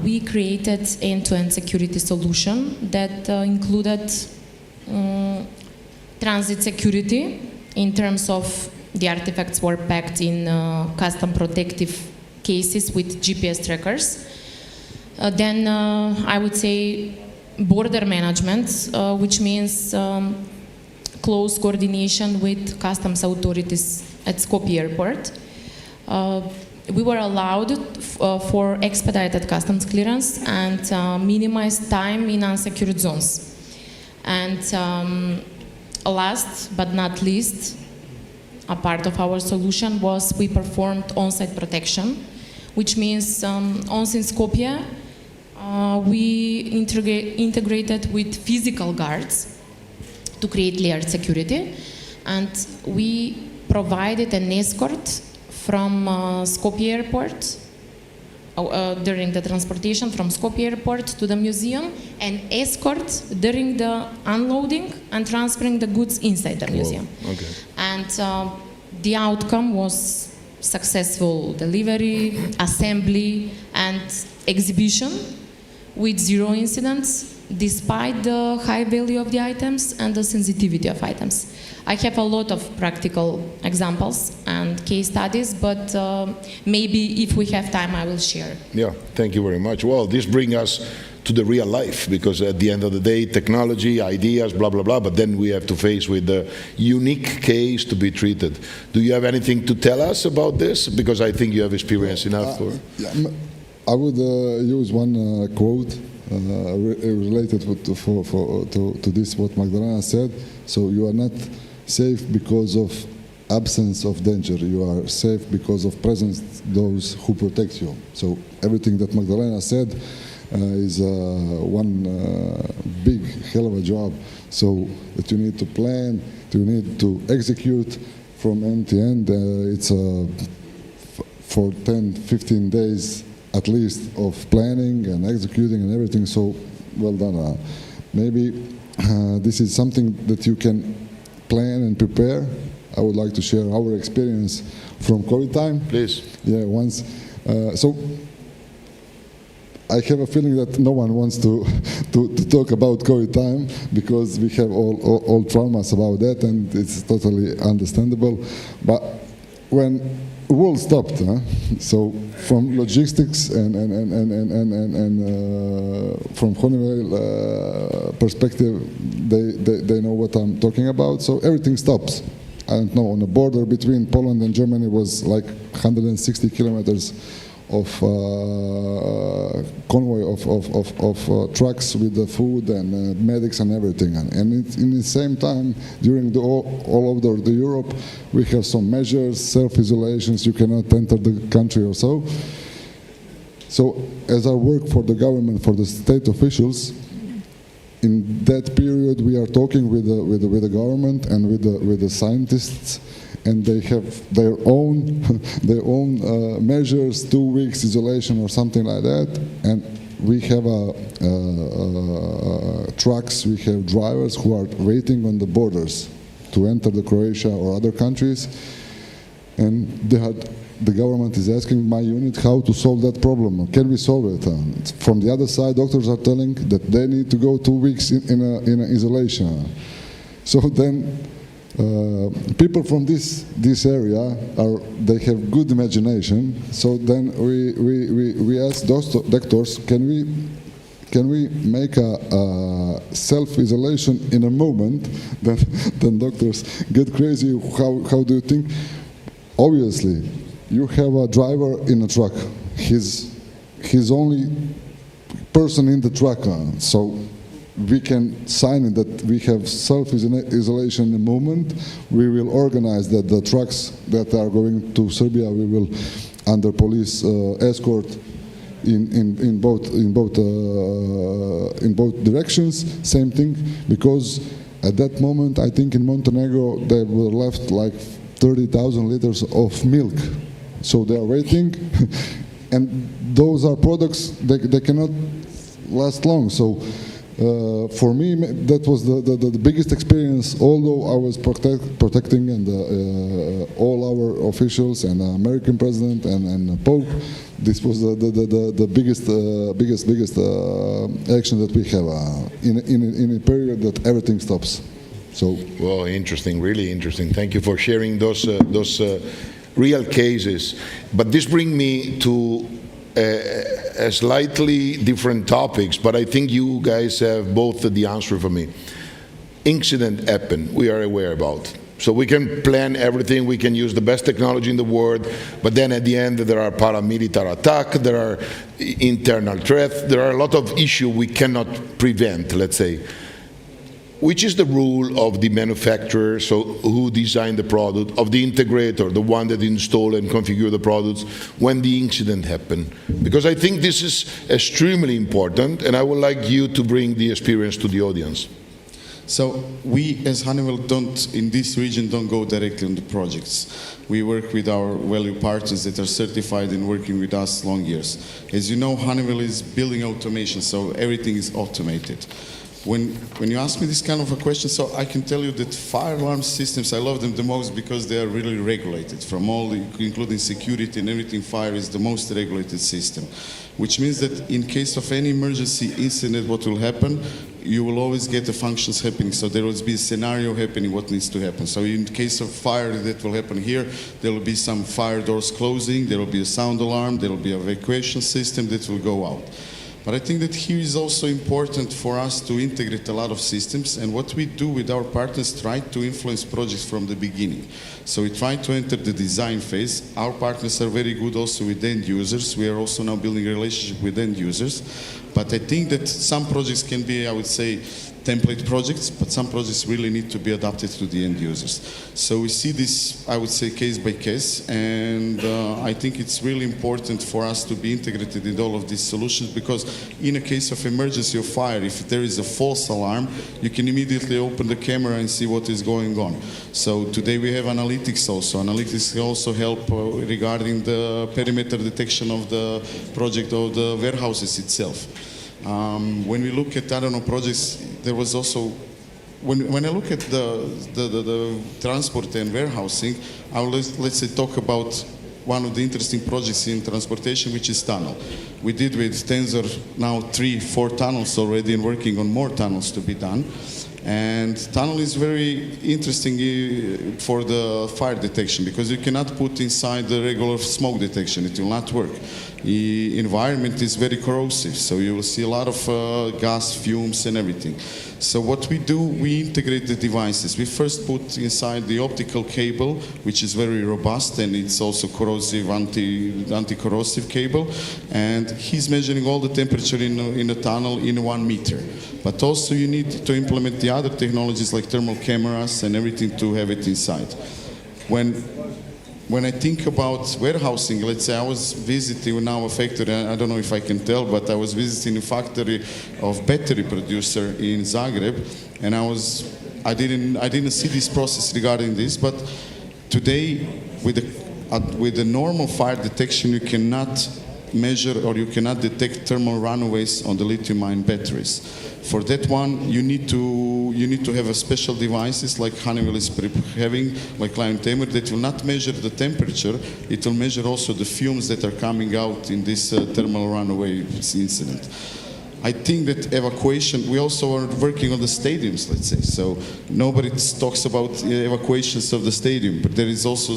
we created end-to-end security solution that included transit security in terms of the artifacts were packed in custom protective cases with GPS trackers. Then I would say border management, which means close coordination with customs authorities at Skopje airport. We were allowed for expedited customs clearance and minimized time in unsecured zones. And last but not least, a part of our solution was we performed on-site protection, which means once in Skopje, we integrated with physical guards to create layered security, and we provided an escort from Skopje airport during the transportation from Skopje airport to the museum, and escort during the unloading and transferring the goods inside the museum. Okay. And The outcome was successful delivery, assembly, and exhibition with 0 incidents, despite the high value of the items and the sensitivity of items. I have a lot of practical examples and case studies, but maybe if we have time, I will share. Yeah, thank you very much. Well, this brings us to the real life, because at the end of the day, technology, ideas, blah, blah, blah, but then we have to face with the unique case to be treated. Do you have anything to tell us about this? Because I think you have experience enough for... I would use one quote related to this, what Magdalena said. So you are not safe because of absence of danger. You are safe because of presence those who protect you. So everything that Magdalena said is one big hell of a job. So that you need to plan, you need to execute from end to end. It's for 10, 15 days at least of planning and executing and everything. So well done. Maybe this is something that you can plan and prepare. I would like to share our experience from COVID time. Please. Yeah, once. So I have a feeling that no one wants to talk about COVID time, because we have all traumas about that, and it's totally understandable. But when the world stopped, so from logistics and from Honeywell perspective, they know what I'm talking about. So everything stops. I don't know, on the border between Poland and Germany was like 160 kilometers of convoy of trucks with the food and medics and everything. And in the same time, during all over the Europe, we have some measures, self-isolations, you cannot enter the country or so. So as I work for the government, for the state officials, in that period we are talking with the government and with the scientists, and they have their own measures, 2 weeks isolation or something like that. And we have trucks, we have drivers who are waiting on the borders to enter the Croatia or other countries, and the government is asking my unit how to solve that problem. Can we solve it? From the other side, doctors are telling that they need to go 2 weeks in isolation. So then people from this area they have good imagination. So then we ask those doctors, can we make a self-isolation in a moment? Then doctors get crazy. How do you think? Obviously, you have a driver in a truck. He's only person in the truck, so we can sign it that we have self-isolation in a moment. We will organize that the trucks that are going to Serbia, we will under police escort in both directions. Same thing, because at that moment, I think in Montenegro they were left like 30,000 liters of milk. So they are waiting, and those are products they cannot last long. So for me, that was the biggest experience. Although I was protecting and all our officials and American president and Pope, this was the biggest action that we have in a period that everything stops. So well, interesting, really interesting. Thank you for sharing those real cases. But this brings me to a slightly different topics, but I think you guys have both the answer for me. Incident happened, we are aware about. So we can plan everything, we can use the best technology in the world, but then at the end there are paramilitary attacks, there are internal threats, there are a lot of issues we cannot prevent, let's say. Which is the role of the manufacturer, so who designed the product, of the integrator, the one that install and configure the products when the incident happened? Because I think this is extremely important, and I would like you to bring the experience to the audience. So we as Honeywell in this region don't go directly on the projects. We work with our value partners that are certified and working with us long years. As you know, Honeywell is building automation, so everything is automated. when you ask me this kind of a question, so I can tell you that fire alarm systems, I love them the most because they are really regulated from all, including security and everything. Fire is the most regulated system, which means that in case of any emergency incident, what will happen, you will always get the functions happening. So there will be a scenario happening, what needs to happen. So in case of fire that will happen here, there will be some fire doors closing, there will be a sound alarm, there will be an evacuation system that will go out. But I think that here is also important for us to integrate a lot of systems, and what we do with our partners, try to influence projects from the beginning. So we try to enter the design phase. Our partners are very good also with end users. We are also now building a relationship with end users. But I think that some projects can be, I would say, template projects, but some projects really need to be adapted to the end users. So we see this, I would say, case by case, and I think it's really important for us to be integrated in all of these solutions, because in a case of emergency or fire, if there is a false alarm, you can immediately open the camera and see what is going on. So today we have analytics also. Analytics also help regarding the perimeter detection of the project or the warehouses itself. When we look at, I don't know, projects, there was also, when I look at the transport and warehousing, I will, let's say, talk about one of the interesting projects in transportation, which is tunnel. We did with Tensor now 3-4 tunnels already, and working on more tunnels to be done. And tunnel is very interesting for the fire detection, because you cannot put inside the regular smoke detection. It will not work. The environment is very corrosive, so you will see a lot of gas fumes and everything. So what we do, we integrate the devices. We first put inside the optical cable, which is very robust, and it's also corrosive, anti-corrosive cable. And he's measuring all the temperature in a tunnel in 1 meter. But also you need to implement the other technologies like thermal cameras and everything to have it inside. When I think about warehousing, let's say I was visiting now a factory, I don't know if I can tell, but I was visiting a factory of battery producer in Zagreb, and I didn't see this process regarding this, but today with the normal fire detection, you cannot measure or you cannot detect thermal runaways on the lithium-ion batteries. For that one, you need to have a special devices like Honeywell is having, like Client Tamer, that will not measure the temperature. It will measure also the fumes that are coming out in this thermal runaway incident. I think that evacuation, we also are working on the stadiums, let's say. So nobody talks about evacuations of the stadium, but there is also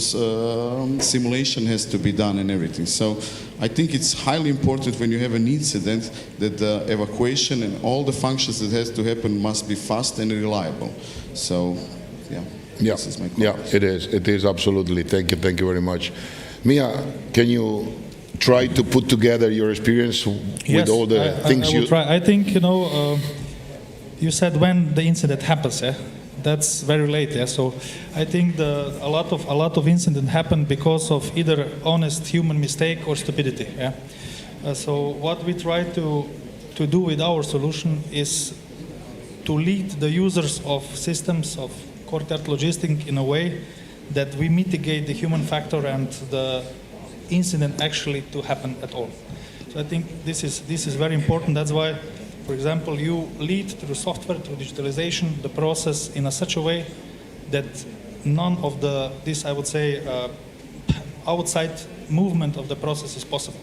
simulation has to be done and everything. So I think it's highly important when you have an incident that the evacuation and all the functions that has to happen must be fast and reliable. So, yeah, this is my comment. It is absolutely. Thank you very much. Mia, can you try to put together your experience with all the things I will try. I think, you said when the incident happens, yeah? That's very late, yeah? So I think a lot of incidents happen because of either honest human mistake or stupidity, yeah? So what we try to do with our solution is to lead the users of systems of courtyard logistics in a way that we mitigate the human factor and the incident actually to happen at all. So I think this is very important. That's why, for example, you lead through software, through digitalization, the process in such a way that none of this, I would say, outside movement of the process is possible.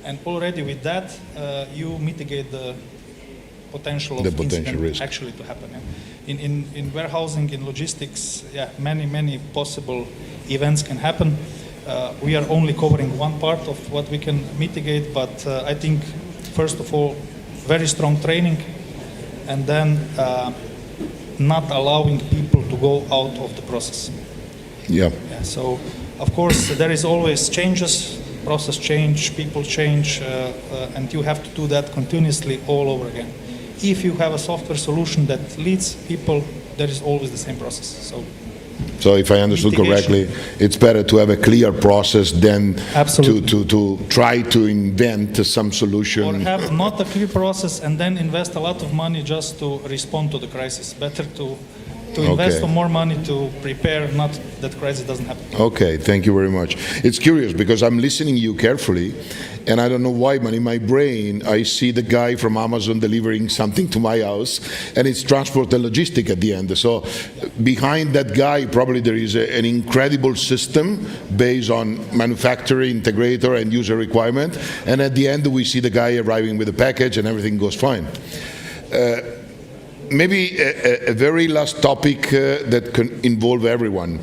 And already with that, you mitigate the potential of incident risk actually to happen. Yeah. In warehousing, in logistics, yeah, many possible events can happen. We are only covering one part of what we can mitigate, but I think, first of all, very strong training, and then not allowing people to go out of the process. Yeah. So, of course, there is always changes, process change, people change, and you have to do that continuously all over again. If you have a software solution that leads people, there is always the same process. So if I understood correctly, it's better to have a clear process than to try to invent some solution. Or have not a clear process and then invest a lot of money just to respond to the crisis. Better to to invest more money to prepare, not that crisis doesn't happen. Okay, thank you very much. It's curious because I'm listening you carefully, and I don't know why, but in my brain I see the guy from Amazon delivering something to my house, and it's transport and logistic at the end. So behind that guy probably there is an incredible system based on manufacturer, integrator, and user requirement, and at the end we see the guy arriving with a package and everything goes fine. Maybe a very last topic that can involve everyone,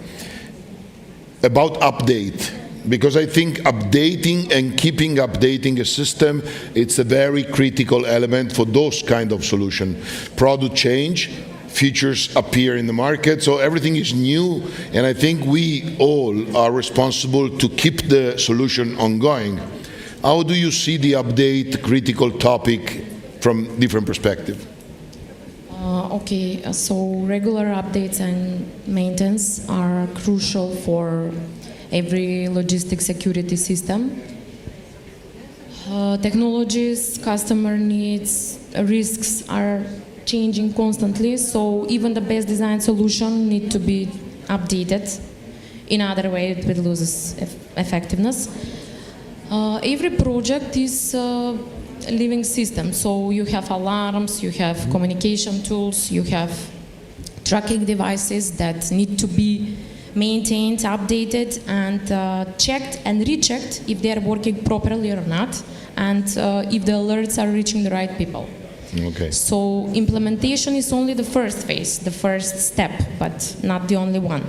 about update. Because I think updating and keeping updating a system, it's a very critical element for those kind of solution. Product change, features appear in the market, so everything is new, and I think we all are responsible to keep the solution ongoing. How do you see the update critical topic from different perspective? Okay, so regular updates and maintenance are crucial for every logistics security system. Technologies, customer needs, risks are changing constantly, so even the best designed solution need to be updated. In other way, it will lose effectiveness. Every project is a living system, so you have alarms, you have communication tools, you have tracking devices that need to be maintained, updated, and checked and rechecked if they are working properly or not, and if the alerts are reaching the right people. Okay. So implementation is only the first phase, the first step, but not the only one.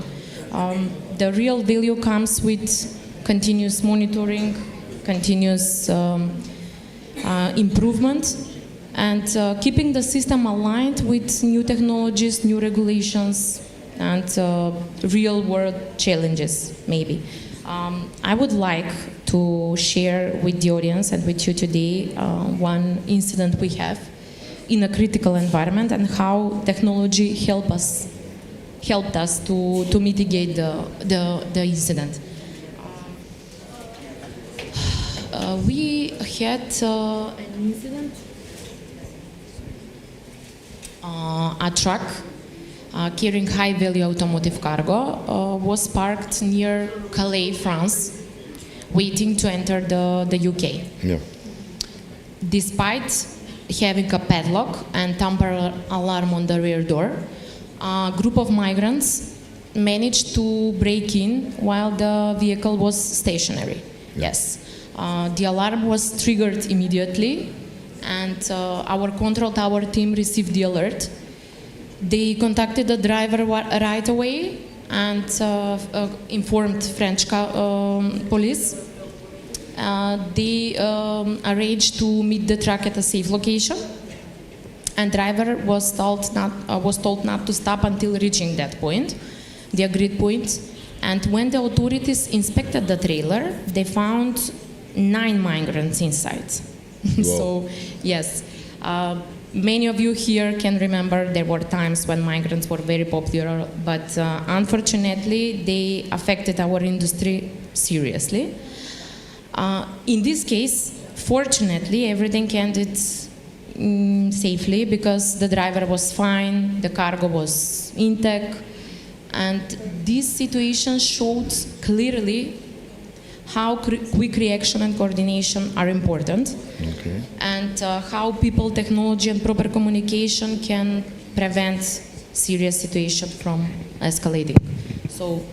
The real value comes with continuous monitoring, continuous improvement, and keeping the system aligned with new technologies, new regulations, and real-world challenges, maybe. I would like to share with the audience and with you today one incident we have in a critical environment and how technology helped us to mitigate the incident. We had an incident. A truck carrying high-value automotive cargo was parked near Calais, France, waiting to enter the UK. Yeah. Despite having a padlock and tamper alarm on the rear door, a group of migrants managed to break in while the vehicle was stationary. Yes. The alarm was triggered immediately, and our control tower team received the alert. They contacted the driver right away and informed French police. They arranged to meet the truck at a safe location, and driver was told not to stop until reaching that point, the agreed point. And when the authorities inspected the trailer, they found 9 migrants inside. So, yes, many of you here can remember there were times when migrants were very popular, but unfortunately they affected our industry seriously. In this case, fortunately, everything ended safely because the driver was fine, the cargo was intact, and this situation showed clearly how quick reaction and coordination are important, and how people, technology, and proper communication can prevent serious situation from escalating. So,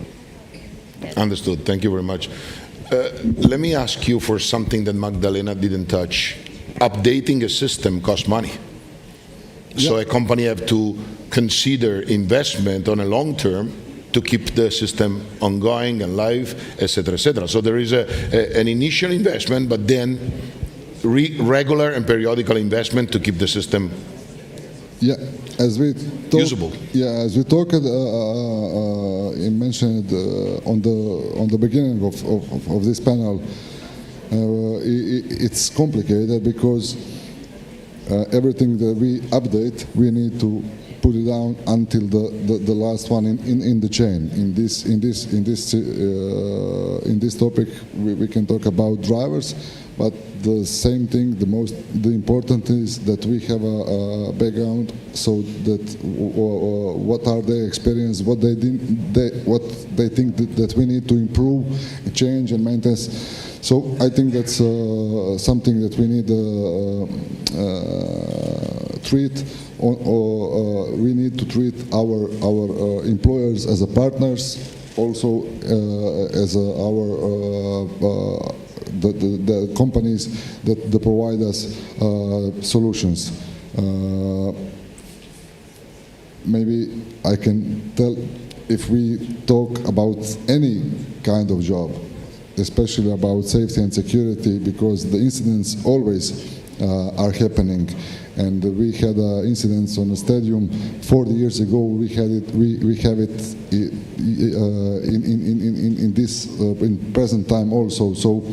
Understood. Thank you very much. Let me ask you for something that Magdalena didn't touch. Updating a system costs money. So a company have to consider investment on a long term to keep the system ongoing and live, etc., etc. So there is an initial investment, but then regular and periodical investment to keep the system usable. Yeah, as we talked, you mentioned on the beginning of this panel, it's complicated because everything that we update, we need to put it down until the last one in the chain. In this topic, we can talk about drivers, but the same thing, the important is that we have a background, so that what are their experience, what they think that we need to improve, change, and maintain. So I think that's something that we need treat. We need to treat our employers as a partners, also as the companies that provide us solutions. Maybe I can tell, if we talk about any kind of job, especially about safety and security, because the incidents always are happening. And we had incidents on a stadium 40 years ago. We have it in this in present time also. So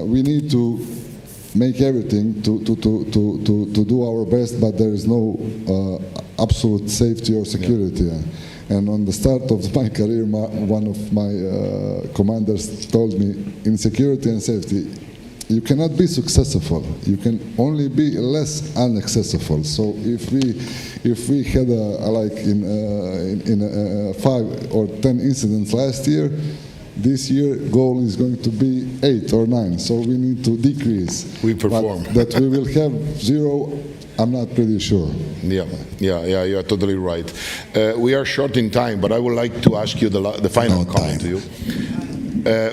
we need to make everything to do our best, but there is no absolute safety or security. Yeah. And on the start of my career, one of my commanders told me, in security and safety, you cannot be successful. You can only be less unaccessible. So if we had like in 5 or 10 incidents last year, this year goal is going to be 8 or 9. So we need to decrease. We perform. But that we will have 0. I'm not pretty sure. Yeah, you're totally right. We are short in time, but I would like to ask you the final comment to you.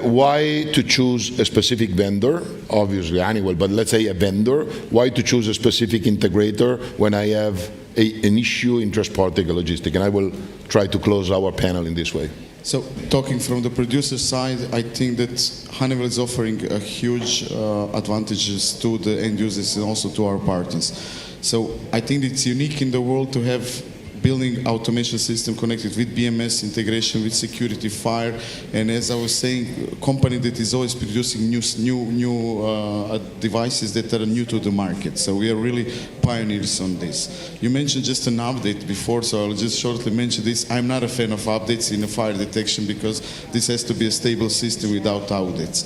Why to choose a specific vendor? Obviously Honeywell, but let's say a vendor. Why to choose a specific integrator when I have an issue in transport logistics? And I will try to close our panel in this way. So, talking from the producer side, I think that Honeywell is offering a huge advantages to the end users and also to our partners. So, I think it's unique in the world to have building automation system connected with BMS, integration with security, fire, and as I was saying, a company that is always producing new devices that are new to the market. So we are really pioneers on this. You mentioned just an update before, so I'll just shortly mention this. I'm not a fan of updates in a fire detection because this has to be a stable system without updates.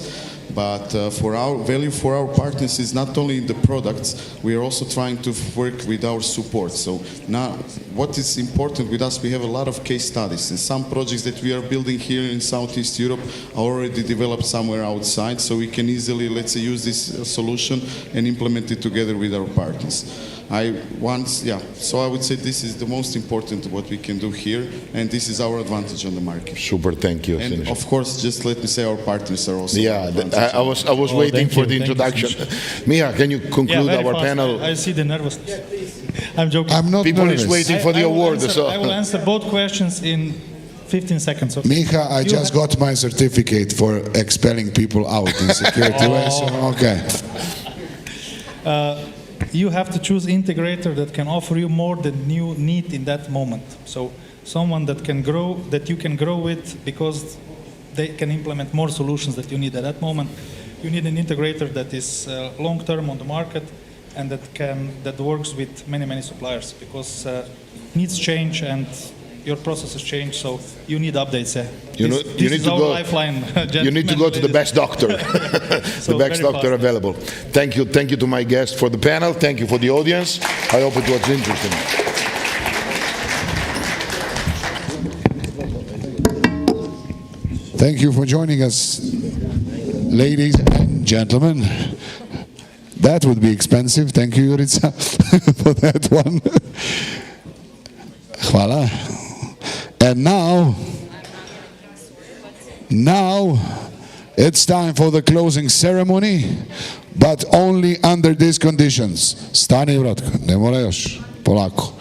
But for our value for our partners is not only in the products, we are also trying to work with our support. So now what is important with us, we have a lot of case studies, and some projects that we are building here in Southeast Europe are already developed somewhere outside, so we can easily, let's say, use this solution and implement it together with our partners. So I would say this is the most important what we can do here, and this is our advantage on the market. Super, thank you. And of course, just let me say our partners are also. Yeah, I was waiting for the introduction. Miha, can you conclude our panel? I see the nervousness. I'm joking. I'm not People nervous. is waiting for the award. I will answer both questions in 15 seconds. Okay? Miha, I just got my certificate for expelling people out in security ways. So, okay. You have to choose integrator that can offer you more than you need in that moment. So someone that can grow, that you can grow with, because they can implement more solutions that you need at that moment. You need an integrator that is long-term on the market and that works with many suppliers, because needs change and your processes change, so you need updates. You need to go to the best doctor, the best doctor available. Thank you to my guest for the panel. Thank you for the audience. I hope it was interesting. Thank you for joining us, ladies and gentlemen. That would be expensive. Thank you, Jurica, for that one. Hvala. And now it's time for the closing ceremony, but only under these conditions. Stani, Vratko, ne mora još, polako.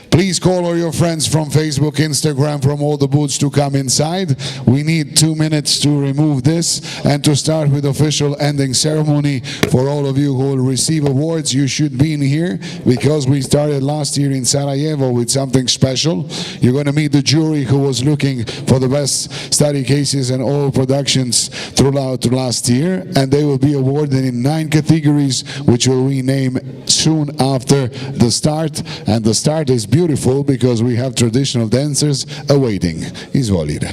Please call all your friends from Facebook, Instagram, from all the booths to come inside. We need 2 minutes to remove this and to start with official ending ceremony. For all of you who will receive awards, you should be in here because we started last year in Sarajevo with something special. You're going to meet the jury who was looking for the best study cases and all productions throughout last year, and they will be awarded in 9 categories, which we'll rename soon after the start. And the start is beautiful because we have traditional dancers awaiting. Izvolite.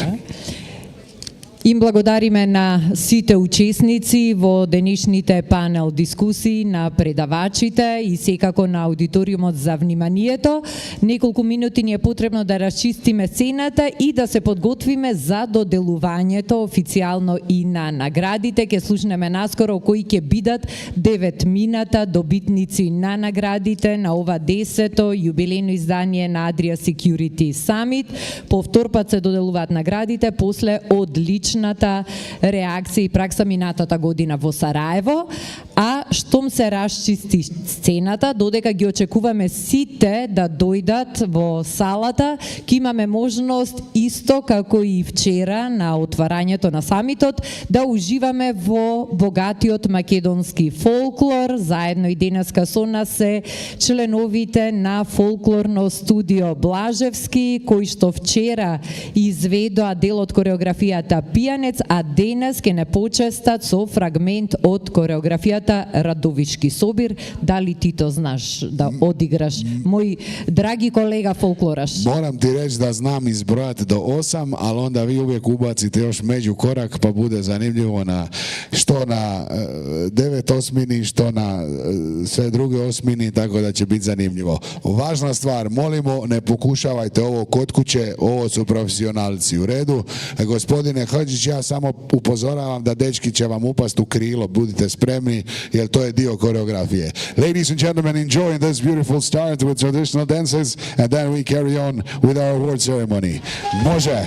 Им благодариме на сите учесници во денешните панел дискусии, на предавачите и секако на аудиториумот за вниманието. Неколку минути ни е потребно да расчистиме сцената и да се подготвиме за доделувањето официјално и на наградите. Ке слушнеме наскоро кои ќе бидат 9 мината добитници на наградите на ова 10-то јубилејно издание на Adria Securitu Samit. Повтор пат се доделуваат наградите после одличната реакција и пракса минатата година во Сараево, а штом се расчисти сцената, додека ги очекуваме сите да дојдат во салата, ќе имаме можност исто како и вчера на отварањето на самитот да уживаме во богатиот македонски фолклор. Заедно и денеска со нас се членовите на фолклорно студио Блажевски, кои што вчера изведоа дел од кореографијата Пијанец, а денес ке не почестат со фрагмент од кореографијата Радовишки собир. Дали ти то знаш да одиграш, мој драги колега фолклораш? Moram ti reći da znam izbrojati do 8, ali onda vi uvijek ubacite još među korak pa bude zanimljivo na što na 9 osmini, što na sve druge osmini, tako da će biti zanimljivo. Važna stvar, molimo, ne pokušavajte ovo kod kuće, ovo su profesionalci. U redu, gospodine Hadžić, ja samo upozoravam da dečki će vam upast u krilo, budite spremni jer to je dio koreografije. Ladies and gentlemen, enjoy this beautiful start with traditional dances and then we carry on with our award ceremony. Može!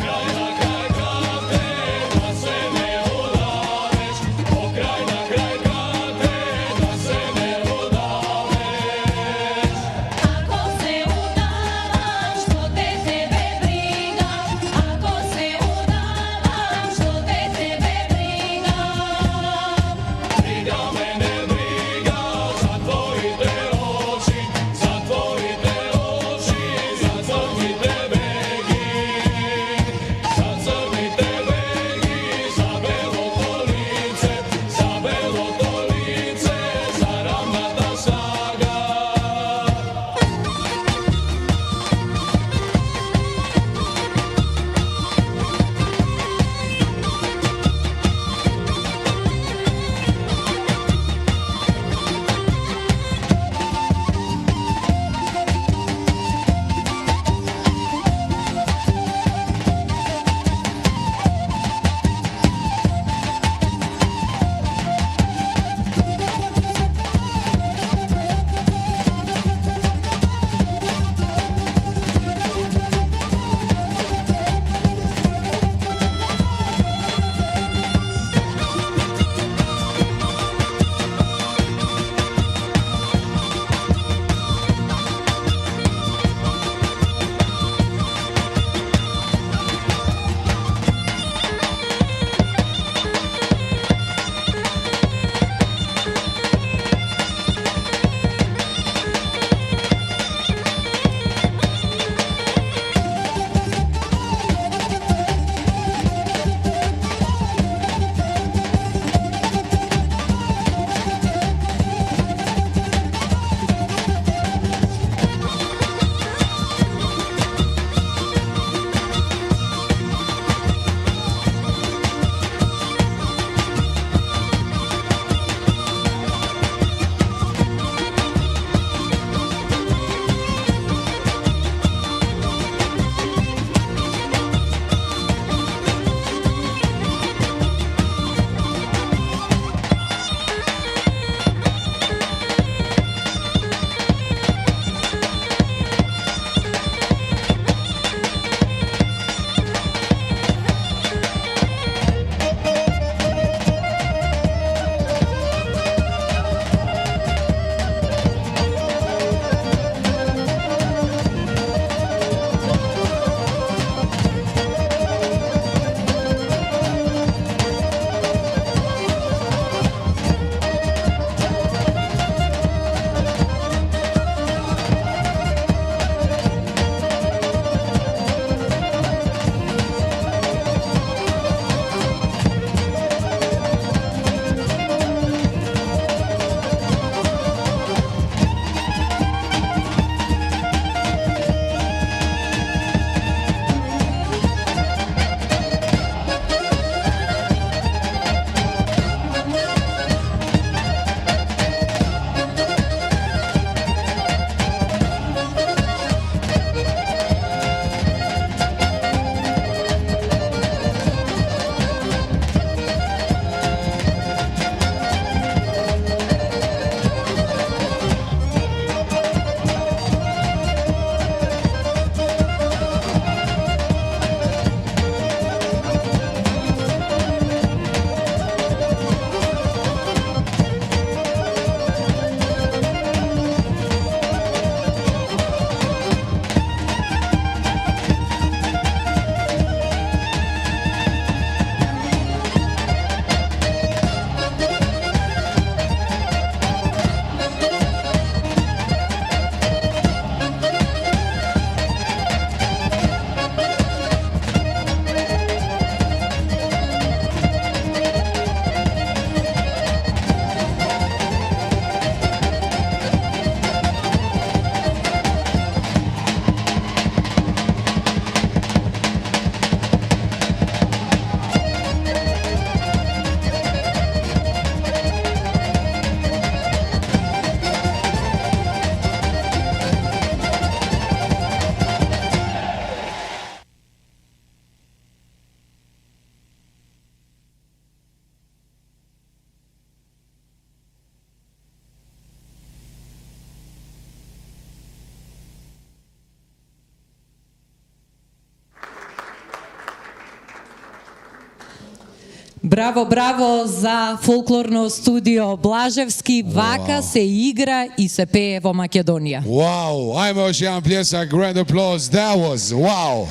Браво, браво за фолклорно студио Blaževski. Вака се игра и се пее во Македонија. Wow, ajmo još jedan pljesak, grand applause. That was wow.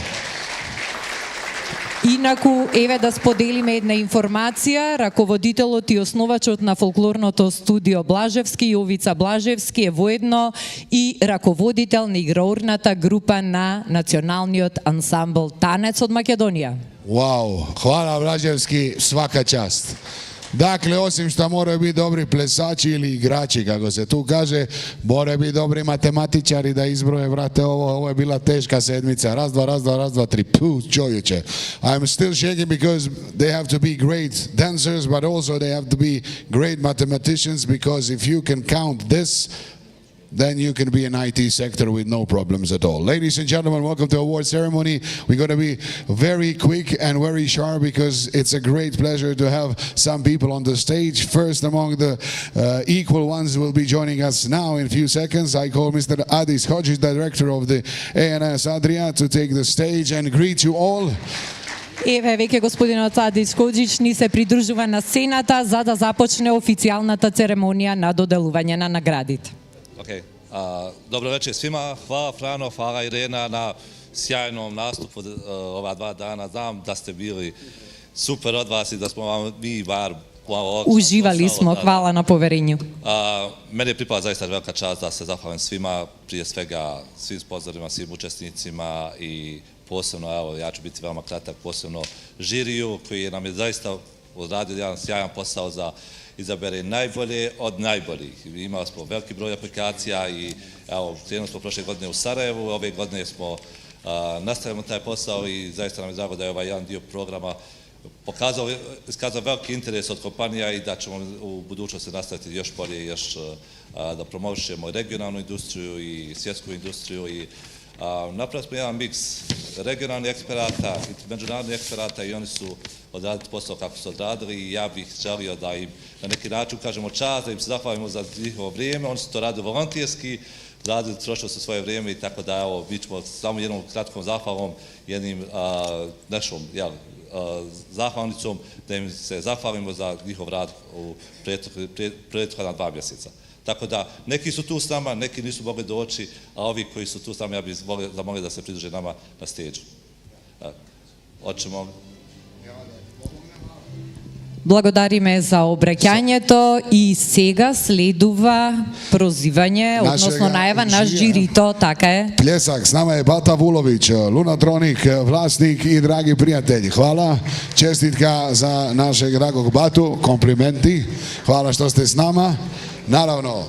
Инаку, еве да споделиме една информација. Раководителот и основачот на фолклорното студио Blaževski, Јовица Blaževski, е воедно и раководител на играурната група на националниот ансамбл Танец од Македонија. Wow, hvala Blaževski, svaka čast. Dakle, osim što moraju biti dobri plesači ili igrači, kako se tu kaže, moraju biti dobri matematičari da izbroje, vrate, ovo je bila teška sedmica. Raz, dva, tri, čovječe. I'm still shaking because they have to be great dancers, but also they have to be great mathematicians, because if you can count this, then you can be an IT sector with no problems at all. Ladies and gentlemen, welcome to award ceremony. We're going to be very quick and very sharp because it's a great pleasure to have some people on the stage. First among the equal ones will be joining us now in a few seconds. I call Mr. Adis Hodžić, director of the ANS Adria, to take the stage and greet you all. Еве, веќе господинот Адис Хоџич ни се придружува на сцената за да започне официјалната церемонија на доделување на наградите. Okay. Dobro večer svima, hvala Frano, hvala Irena na sjajnom nastupu ova 2 dana. Znam da ste bili super od vas i da smo vam mi bar uživali smo, hvala na poverenju. Meni je pripala zaista velika čast da se zahvalim svima, prije svega svim sponzorima, svim učesnicima i posebno, evo, ja ću biti veoma kratak, posebno žiriju koji nam je zaista odradio jedan sjajan posao za izabere najbolje od najboljih. Imali smo veliki broj aplikacija i evo, krenuli smo prošle godine u Sarajevu, ove godine smo nastavimo taj posao i zaista nam je drago da je ovaj jedan dio programa iskazao veliki interes od kompanija i da ćemo u budućnosti nastaviti još bolje i još da promovišemo regionalnu industriju i svjetsku industriju i napravili smo jedan miks regionalnih eksperata i međunarodnih eksperata i oni su odraditi posao kako su odradili i ja bih želio da im na neki način kažemo čast, da im se zahvalimo za njihovo vrijeme, oni su to radili volonterski, trošili su svoje vrijeme i tako da evo, mi ćemo samo jednom kratkom zahvalom, jednim našom zahvalnicom da im se zahvalimo za njihov rad u prethodna 2 mjeseca. Tako da, neki su tu s nama, neki nisu mogli doći, a ovi koji su tu s nama, ja bih zamolio da se pridruže nama na stage. Hoćemo... Благодариме за обраќањето и сега следува прозивање, односно најава на жирито, така е. Pljesak, s nama je Bata Vulović, lunatronik, vlasnik i dragi prijatelj. Hvala, čestitka za našeg dragog Batu, komplimenti. Hvala što ste s nama. Naravno,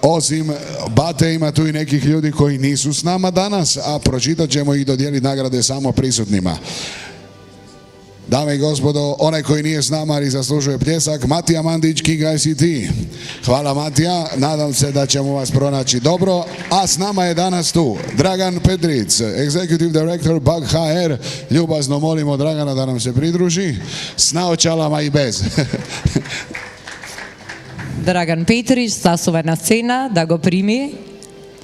osim Bate ima tu i nekih ljudi koji nisu s nama danas, a pročitat ćemo i dodijeliti nagrade samo prisutnima. Dame i gospodo, onaj koji nije s nama i zaslužuje pljesak, Matija Mandić, King ICT. Hvala Matija, nadam se da ćemo vas pronaći dobro, a s nama je danas tu Dragan Petric, Executive Director Bug HR. Ljubazno molimo Dragana da nam se pridruži, s naočalama i bez. Драган Петрич стасува на сцена да го прими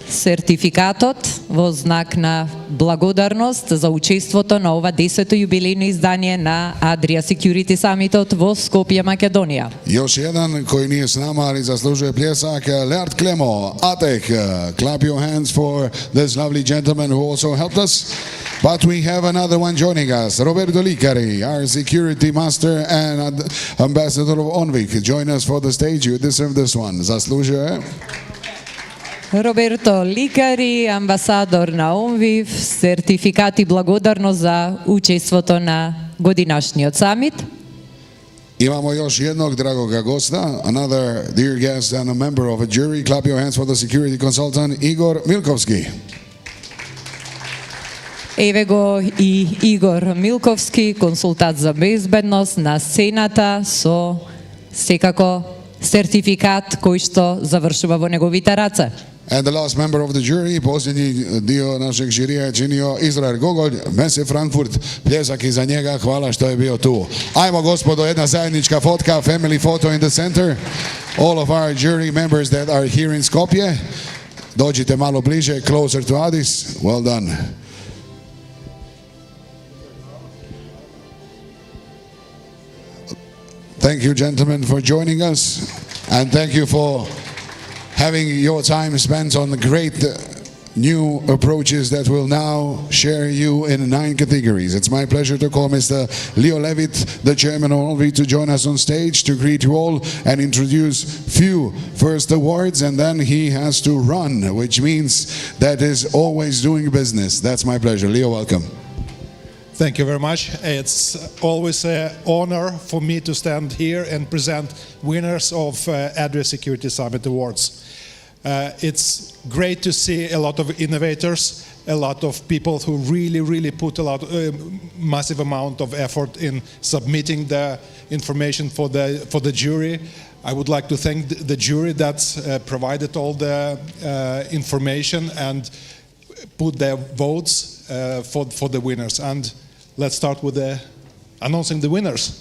сертификатот во знак на благодарност за учеството на ова 10-то јубилејно издание на Adria Securitu Samitот во Skopje, Македонија. Još jedan koji nije s nama, ali zaslužuje pljesak, Leart Klemo, Atek. Clap your hands for this lovely gentleman who also helped us. But we have another one joining us, Roberto Licari, our security master and ambassador of Onvik. Join us for the stage, you deserve this one. Zaslužuje. Роберто Ликари, амбасадор на ОМВИВ, сертификат и благодарност за учеството на годинашниот самит. Imamo još jednog dragoga gosta, another dear guest and a member of a jury. Clap your hands for the security consultant, Igor Milkovski. Еве го и Игор Милковски, консултант за безбедност на сцената со секако сертификат кој што завршува во неговите раце. And the last member of the jury, posljednji dio našeg žirija je činio Izrael Gogolj, Mese Frankfurt, pljesak iza njega, hvala što je bio tu. Ajmo gospodo, jedna zajednička fotka, family photo in the center. All of our jury members that are here in Skopje, dođite malo bliže, closer to Adis, well done. Thank you, gentlemen, for joining us, and thank you for having your time spent on the great new approaches that will now share you in 9 categories. It's my pleasure to call Mr. Leo Levitt, the chairman of Olvi, to join us on stage to greet you all and introduce few first awards, and then he has to run, which means that is always doing business. That's my pleasure. Leo, welcome. Thank you very much. It's always an honor for me to stand here and present winners of Adria Securitu Samit Awards. It's great to see a lot of innovators, a lot of people who really put a massive amount of effort in submitting the information for the jury. I would like to thank the jury that's provided all the information and put their votes for the winners. And let's start with announcing the winners.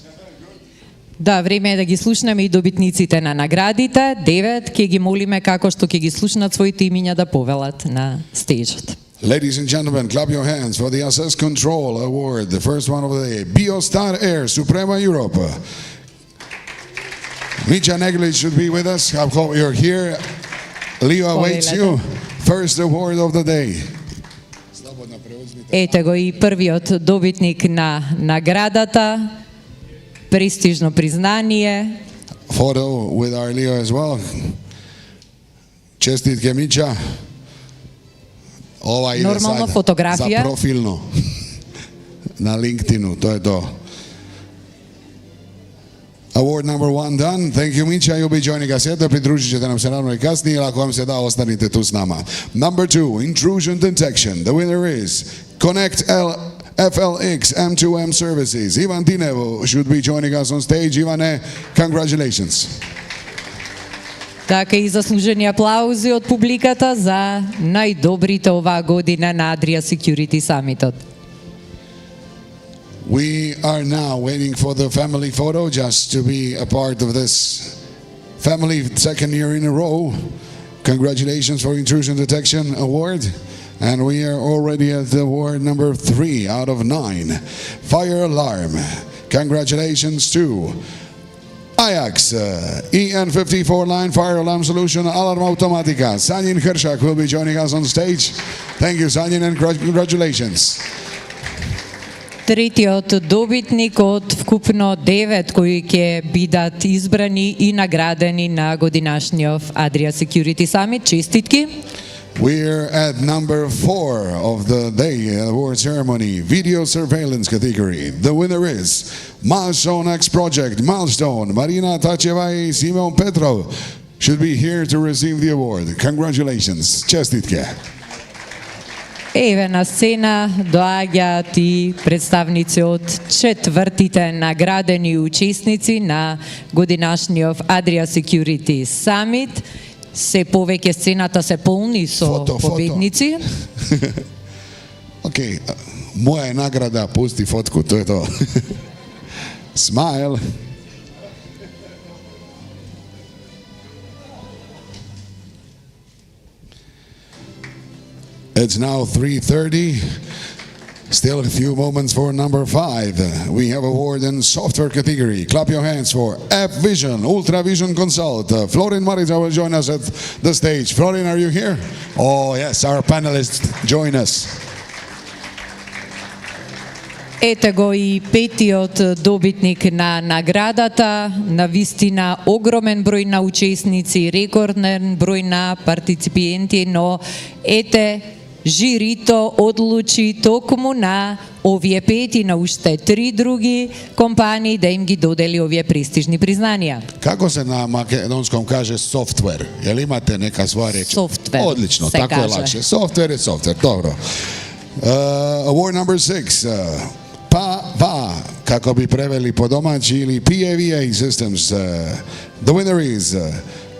Да, време е да ги слушнеме и добитниците на наградите. 9, ќе ги молиме како што ќе ги слушнат своите имиња да повелат на стежот. Ladies and gentlemen, clap your hands for the Access Control Award, the first one of the day. Biostar Air, Suprema Europe. Micha Neglic should be with us. I hope you're here. Leo awaits you. First award of the day. Ете го и првиот добитник на наградата. Престижно признание. Photo with our Leo as well. Čestitke Mića. Ova ide Normalno sad fotografija. za profilno. Na LinkedInu, to je to. Award number 1 done. Thank you, Mića. You'll be joining us here. Pridružit ćete nam se naravno i kasnije, ako vam se da, ostanite tu s nama. Number 2, intrusion detection. The winner is Connect FLX M2M Services. Ivan Dinevo should be joining us on stage. Ivane, congratulations. Така и заслужени аплаузи од публиката за најдобрите оваа година на Adria Securitu Samitот. We are now waiting for the family photo just to be a part of this family second year in a row. Congratulations for Intrusion Detection Award. And we are already at award number 3 out of 9. Fire alarm. Congratulations to Ajax, EN54 line fire alarm solution, alarm automatica. Sanjin Hershak will be joining us on stage. Thank you, Sanjin, and congratulations. Третиот добитник од вкупно 9 кои ќе бидат избрани и наградени на годинашниот Adria Securitu Samit. Честитки. We're at number 4 of the day award ceremony, video surveillance category. The winner is Milestone X Project, Milestone. Marina Tacheva и Simon Petrov should be here to receive the award. Congratulations. Čestitke. Еве на сцена доаѓаат и представници од четвртите наградени учесници на годинашниот Adria Securitu Samit. Се повеќе сцената се полни со победници. Океј, моја е награда, пусти фотку, то е тоа. Smile. It's now 3:30. Still a few moments for number 5. We have award in software category. Clap your hands for F-Vision, Ultra Vision Consult. Florin Marica will join us at the stage. Florin, are you here? Oh yes, our panelists join us. Ете го и петиот добитник на наградата. Навистина огромен број на учесници, рекорден број на партиципиенти, но ете жирито одлучи токму на овие 5 и на уште 3 други компании да им ги додели овие престижни признанија. Како се на македонском каже софтвер? Јали имате нека своја реч? Софтвер. Одлично, се тако е каже. лакше. Софтвер е софтвер, добро. Award number 6. PAVA, како би превели по домаќи, или PAVA Systems. The winner is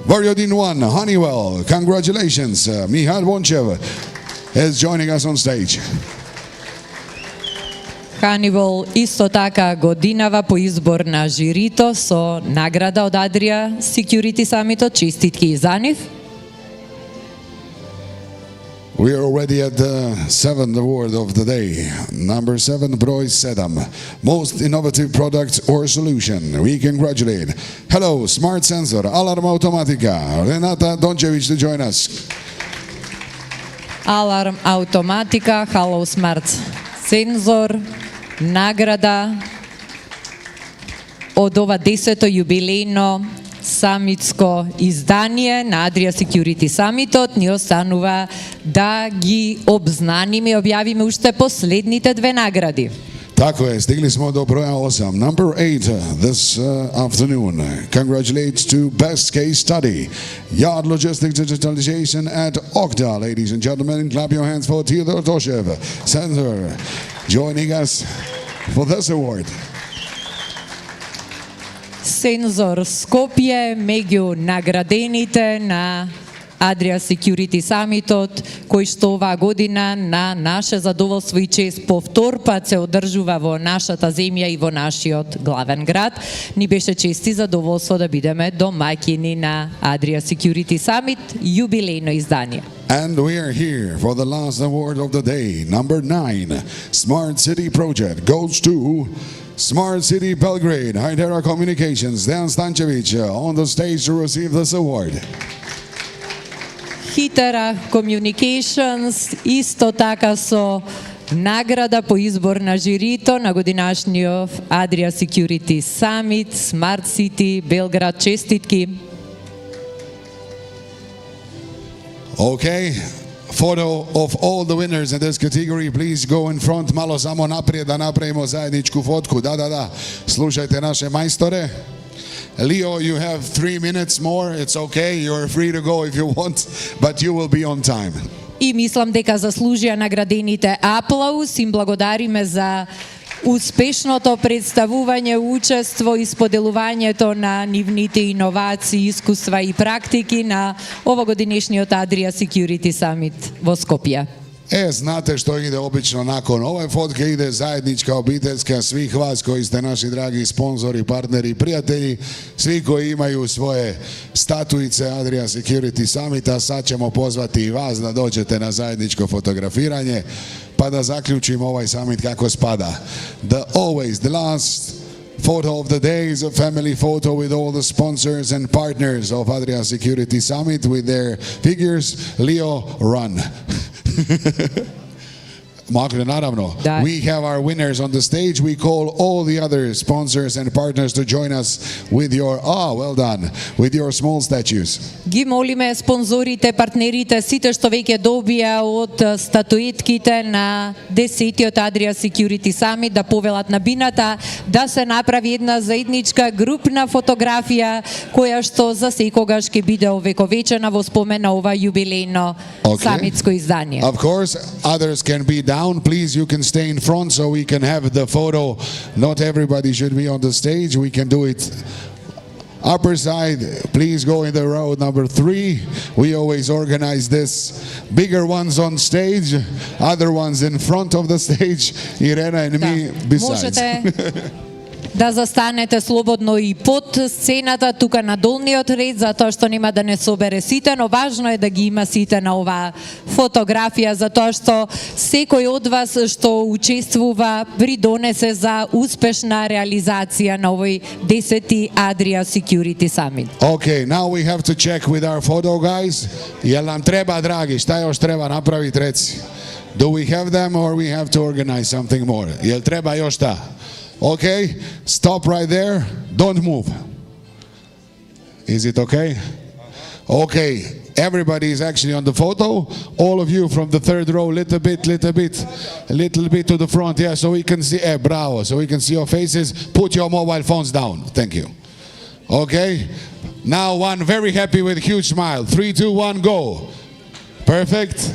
Variodin 1, Honeywell. Congratulations. Mihal Vonchev is joining us on stage. Honeywell исто така годинава по избор на жирито со награда од Adria Securitu Samit. Честитки и за нив. We are already at the 7th award of the day. Number 7, broj 7. Most innovative product or solution. We congratulate. Hello, Smart Sensor, Alarm Automatica. Renata Dončević to join us. Alarm Automatica, Hello Smart Sensor, nagrada od ova 10. jubilejno samitsko izdanje na Adria Securitu Samitot ni ostanува da gi obznanime i objavime ušte poslednite dve nagradi. Tako je, stigli smo do broja 8. Number 8 this afternoon. Congratulates to Best Case Study. Yard Logistics Digitalization at Okta. Ladies and gentlemen, clap your hands for Theodor Toshev, Sensor, joining us for this award. Senzor Skopje među nagradenite na Adria Securitu Samitot, koji što ova godina na naše zadovoljstvo i čest povtorpad se održuva vo našata zemlja i vo našiot glaven grad. Ni beše čest i zadovoljstvo da bideme domaćini na Adria Securitu Samit, jubilejno izdanje. And we are here for the last award of the day. Number 9, Smart City Project goes to Smart City Belgrade, Adria Communications. Dejan Stančević on the stage to receive this award. Hitera Communications isto taka so nagrada po izbor na žirito na godinašnjo Adria Securitu Summit, Smart City, Belgrad, čestitki. Okay, photo of all the winners in this category. Please go in front, malo samo naprijed da napravimo zajedničku fotku. Da. Slušajte naše majstore. Leo, you have 3 minutes more. It's okay. You're free to go if you want, but you will be on time. I mislim дека заслужија наградените аплауз. Им благодариме за успешното представување, учество и споделувањето на нивните иновации, искуства и практики на овогодинешниот Adria Securitu Summit во Skopje. Znate što ide obično nakon ove fotke, ide zajednička obiteljska svih vas koji ste naši dragi sponzori, partneri i prijatelji, svi koji imaju svoje statuice Adria Securitu Summita. Sad ćemo pozvati i vas da dođete na zajedničko fotografiranje pa da zaključimo ovaj summit kako spada. The last photo of the day is a family photo with all the sponsors and partners of Adria Securitu Summit with their figures. Leo, run. Makle, naravno. We have our winners on the stage. We call all the other sponsors and partners to join us with your, well done, with your small statues. Ги молиме спонзорите, партнерите, сите што веќе добија од статуетките на 10-тиот Adria Securitu Summit да повелат на бината, да се направи една заедничка групна фотографија која што за секогаш ќе биде овековечена во спомен на ова јубилејно самитско издание. Of course, others can be down. Please, you can stay in front so we can have the photo. Not everybody should be on the stage. We can do it upper side. Please go in the row number 3. We always organize this. Bigger ones on stage, other ones in front of the stage. Irena and me besides. Да застанете слободно и под сцената, тука на долниот ред, затоа што нема да не собере сите, но важно е да ги има сите на оваа фотографија, затоа што секој од вас што учествува придонесе за успешна реализација на овој 10-ти Adria Securitu Summit. Okay, now we have to check with our photo guys. Jel nam treba, dragi, šta još treba napraviti, reci? Do we have them or we have to organize something more? Jel treba još šta? Okay, stop right there. Don't move. Is it okay? Okay, everybody is actually on the photo. All of you from the third row, little bit to the front. Yeah, so we can see. Bravo. So we can see your faces. Put your mobile phones down. Thank you. Okay. Now one very happy with a huge smile. 3, 2, 1, go. Perfect.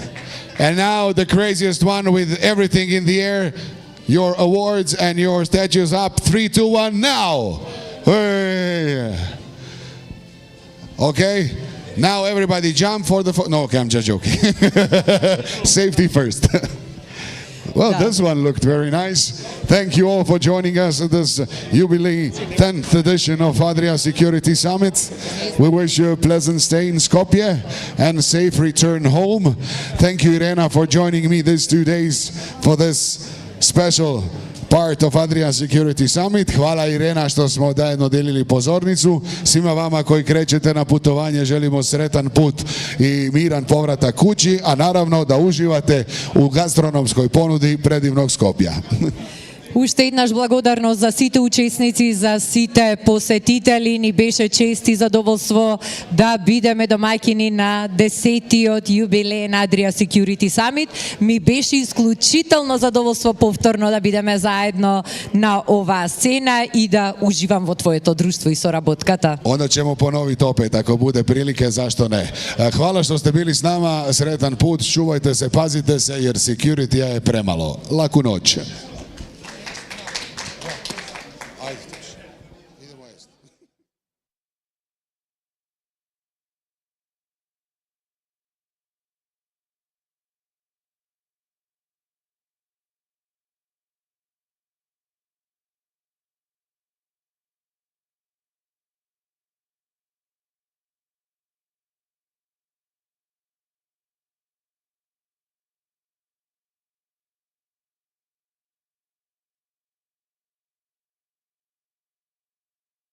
And now the craziest one with everything in the air. Your awards and your statues up. 3, 2, 1, now. Hey. Okay. Now everybody jump for the no, okay, I'm just joking. Safety first. Well, this one looked very nice. Thank you all for joining us at this jubilee 10th edition of Adria Security Summit. We wish you a pleasant stay in Skopje and a safe return home. Thank you, Irena, for joining me these 2 days for this special part of Adria Security Summit. Hvala, Irena, što smo zajedno delili pozornicu. Svima vama koji krećete na putovanje želimo sretan put i miran povratak kući, a naravno da uživate u gastronomskoj ponudi predivnog Skopja. Уште еднаш благодарност за сите учесници, за сите посетители. Ни беше чест и задоволство да бидеме домаќини на 10-тиот јубилеј на Adria Security Summit. Ми беше исклучително задоволство повторно да бидеме заедно на оваа сцена и да уживам во твоето друштво и соработката. Onda ćemo ponoviti opet, ako bude prilike, zašto ne. Hvala što ste bili s nama, sretan put, čuvajte se, pazite se, jer security je premalo. Laku noć.